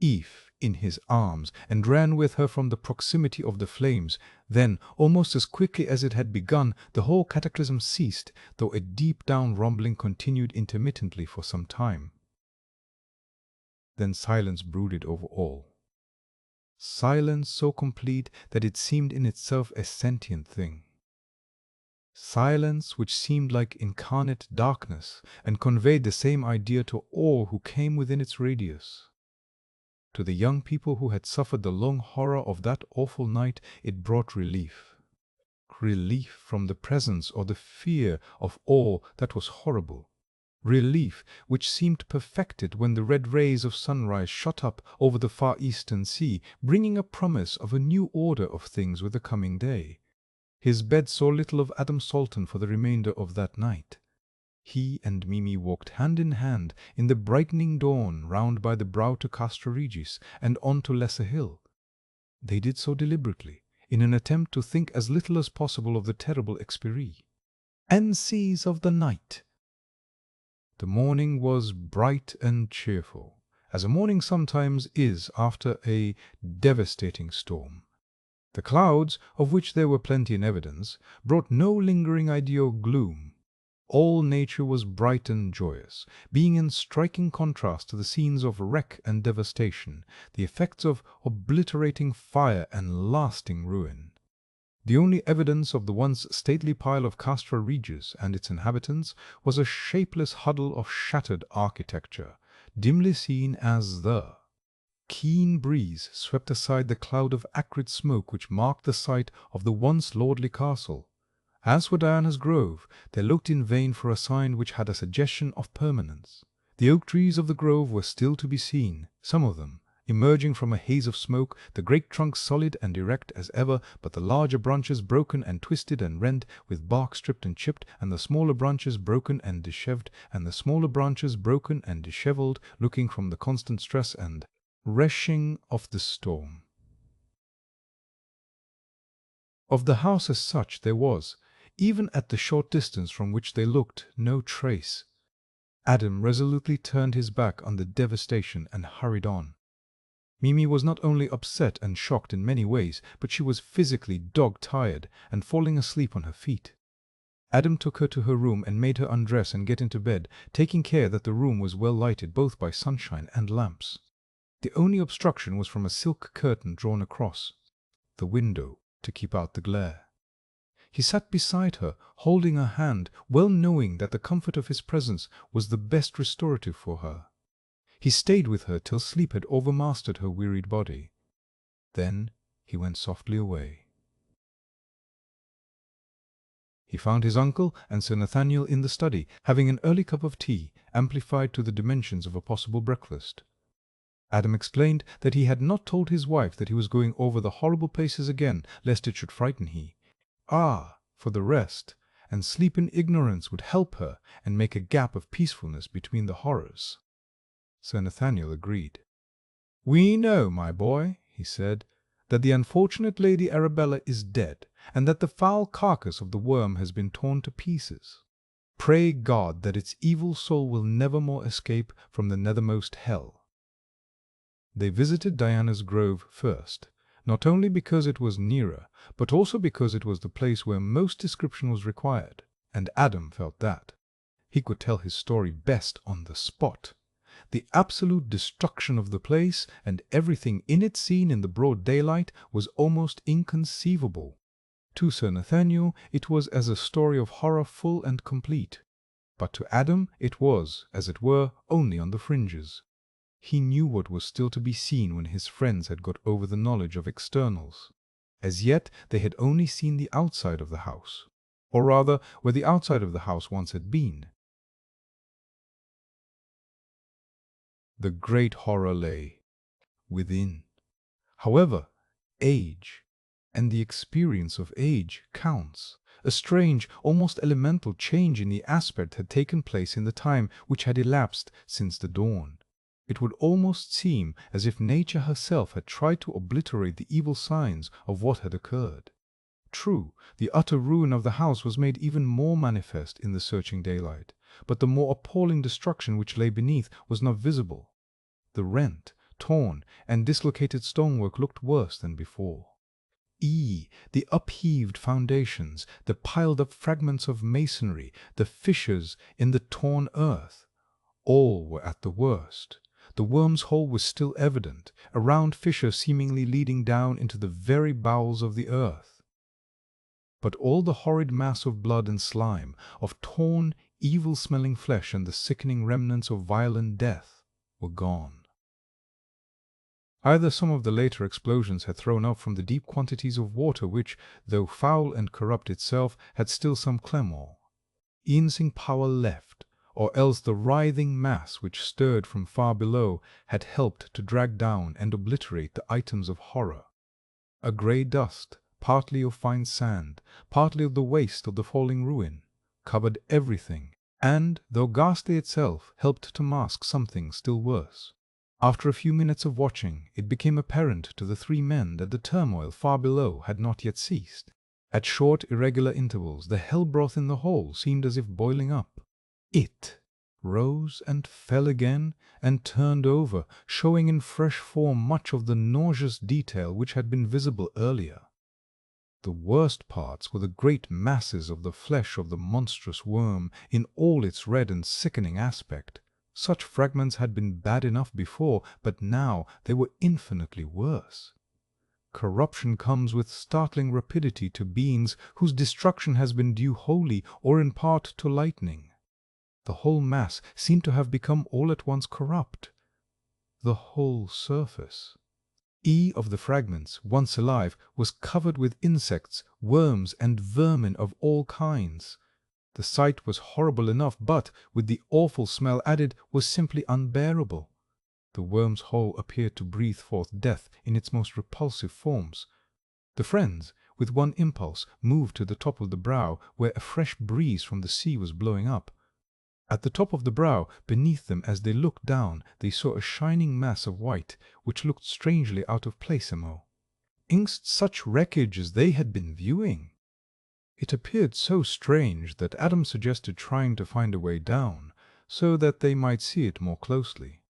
Eve in his arms and ran with her from the proximity of the flames. Then, almost as quickly as it had begun, the whole cataclysm ceased, though a deep-down rumbling continued intermittently for some time. Then silence brooded over all. Silence so complete that it seemed in itself a sentient thing. Silence which seemed like incarnate darkness, and conveyed the same idea to all who came within its radius. To the young people who had suffered the long horror of that awful night it brought relief. Relief from the presence or the fear of all that was horrible. Relief which seemed perfected when the red rays of sunrise shot up over the far eastern sea, bringing a promise of a new order of things with the coming day. His bed saw little of Adam Salton for the remainder of that night. He and Mimi walked hand in hand in the brightening dawn round by the brow to Castra Regis and on to Lesser Hill. They did so deliberately, in an attempt to think as little as possible of the terrible experience. And seas of the night. The morning was bright and cheerful, as a morning sometimes is after a devastating storm. The clouds, of which there were plenty in evidence, brought no lingering idea of gloom. All nature was bright and joyous, being in striking contrast to the scenes of wreck and devastation, the effects of obliterating fire and lasting ruin. The only evidence of the once stately pile of Castra Regis and its inhabitants was a shapeless huddle of shattered architecture, dimly seen as the keen breeze swept aside the cloud of acrid smoke which marked the site of the once lordly castle. As for Diana's Grove, they looked in vain for a sign which had a suggestion of permanence. The oak trees of the grove were still to be seen, some of them, emerging from a haze of smoke, the great trunks solid and erect as ever, but the larger branches broken and twisted and rent, with bark stripped and chipped, and the smaller branches broken and dishevelled, looking from the constant stress and rushing of the storm. Of the house as such there was, even at the short distance from which they looked, no trace. Adam resolutely turned his back on the devastation and hurried on. Mimi was not only upset and shocked in many ways, but she was physically dog-tired and falling asleep on her feet. Adam took her to her room and made her undress and get into bed, taking care that the room was well lighted both by sunshine and lamps. The only obstruction was from a silk curtain drawn across the window to keep out the glare. He sat beside her, holding her hand, well knowing that the comfort of his presence was the best restorative for her. He stayed with her till sleep had overmastered her wearied body. Then he went softly away. He found his uncle and Sir Nathaniel in the study, having an early cup of tea, amplified to the dimensions of a possible breakfast. Adam explained that he had not told his wife that he was going over the horrible places again, lest it should frighten he. For the rest, and sleep in ignorance would help her and make a gap of peacefulness between the horrors. Sir Nathaniel agreed. "We know, my boy," he said, "that the unfortunate Lady Arabella is dead, and that the foul carcass of the worm has been torn to pieces. Pray God that its evil soul will never more escape from the nethermost hell." They visited Diana's Grove first, not only because it was nearer, but also because it was the place where most description was required, and Adam felt that he could tell his story best on the spot. The absolute destruction of the place, and everything in it seen in the broad daylight, was almost inconceivable. To Sir Nathaniel it was as a story of horror full and complete, but to Adam it was, as it were, only on the fringes. He knew what was still to be seen when his friends had got over the knowledge of externals. As yet they had only seen the outside of the house, or rather where the outside of the house once had been. The great horror lay within. However, age, and the experience of age, counts. A strange, almost elemental change in the aspect had taken place in the time which had elapsed since the dawn. It would almost seem as if nature herself had tried to obliterate the evil signs of what had occurred. True, the utter ruin of the house was made even more manifest in the searching daylight, but the more appalling destruction which lay beneath was not visible. The rent, torn, and dislocated stonework looked worse than before. The upheaved foundations, the piled-up fragments of masonry, the fissures in the torn earth, all were at the worst. The worm's hole was still evident, a round fissure seemingly leading down into the very bowels of the earth. But all the horrid mass of blood and slime, of torn, evil-smelling flesh, and the sickening remnants of violent death were gone. Either some of the later explosions had thrown up from the deep quantities of water which, though foul and corrupt itself, had still some clamour, easing power left, or else the writhing mass which stirred from far below had helped to drag down and obliterate the items of horror. A grey dust, partly of fine sand, partly of the waste of the falling ruin, covered everything, and, though ghastly itself, helped to mask something still worse. After a few minutes of watching, it became apparent to the three men that the turmoil far below had not yet ceased. At short, irregular intervals, the hell broth in the hole seemed as if boiling up. It rose and fell again, and turned over, showing in fresh form much of the nauseous detail which had been visible earlier. The worst parts were the great masses of the flesh of the monstrous worm in all its red and sickening aspect. Such fragments had been bad enough before, but now they were infinitely worse. Corruption comes with startling rapidity to beings whose destruction has been due wholly or in part to lightning. The whole mass seemed to have become all at once corrupt. The whole surface of the fragments, once alive, was covered with insects, worms, and vermin of all kinds. The sight was horrible enough, but, with the awful smell added, was simply unbearable. The worm's hole appeared to breathe forth death in its most repulsive forms. The friends, with one impulse, moved to the top of the brow, where a fresh breeze from the sea was blowing up. At the top of the brow, beneath them as they looked down, they saw a shining mass of white, which looked strangely out of place amongst such wreckage as they had been viewing. It appeared so strange that Adam suggested trying to find a way down, so that they might see it more closely.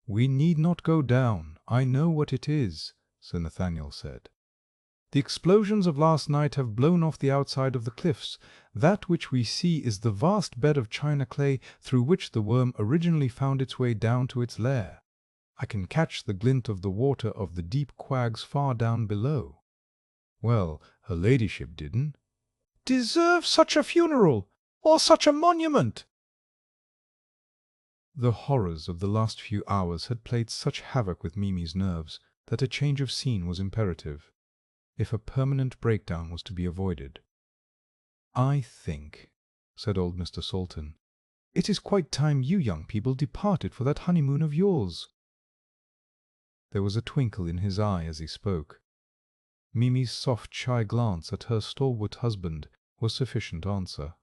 "We need not go down," "I know what it is," Sir Nathaniel said. "The explosions of last night have blown off the outside of the cliffs. That which we see is the vast bed of china clay through which the worm originally found its way down to its lair. I can catch the glint of the water of the deep quags far down below." Well, her ladyship didn't deserve such a funeral, or such a monument. The horrors of the last few hours had played such havoc with Mimi's nerves that a change of scene was imperative, if a permanent breakdown was to be avoided. "I think," said old Mr. Salton, "it is quite time you young people departed for that honeymoon of yours." There was a twinkle in his eye as he spoke. Mimi's soft shy glance at her stalwart husband was sufficient answer.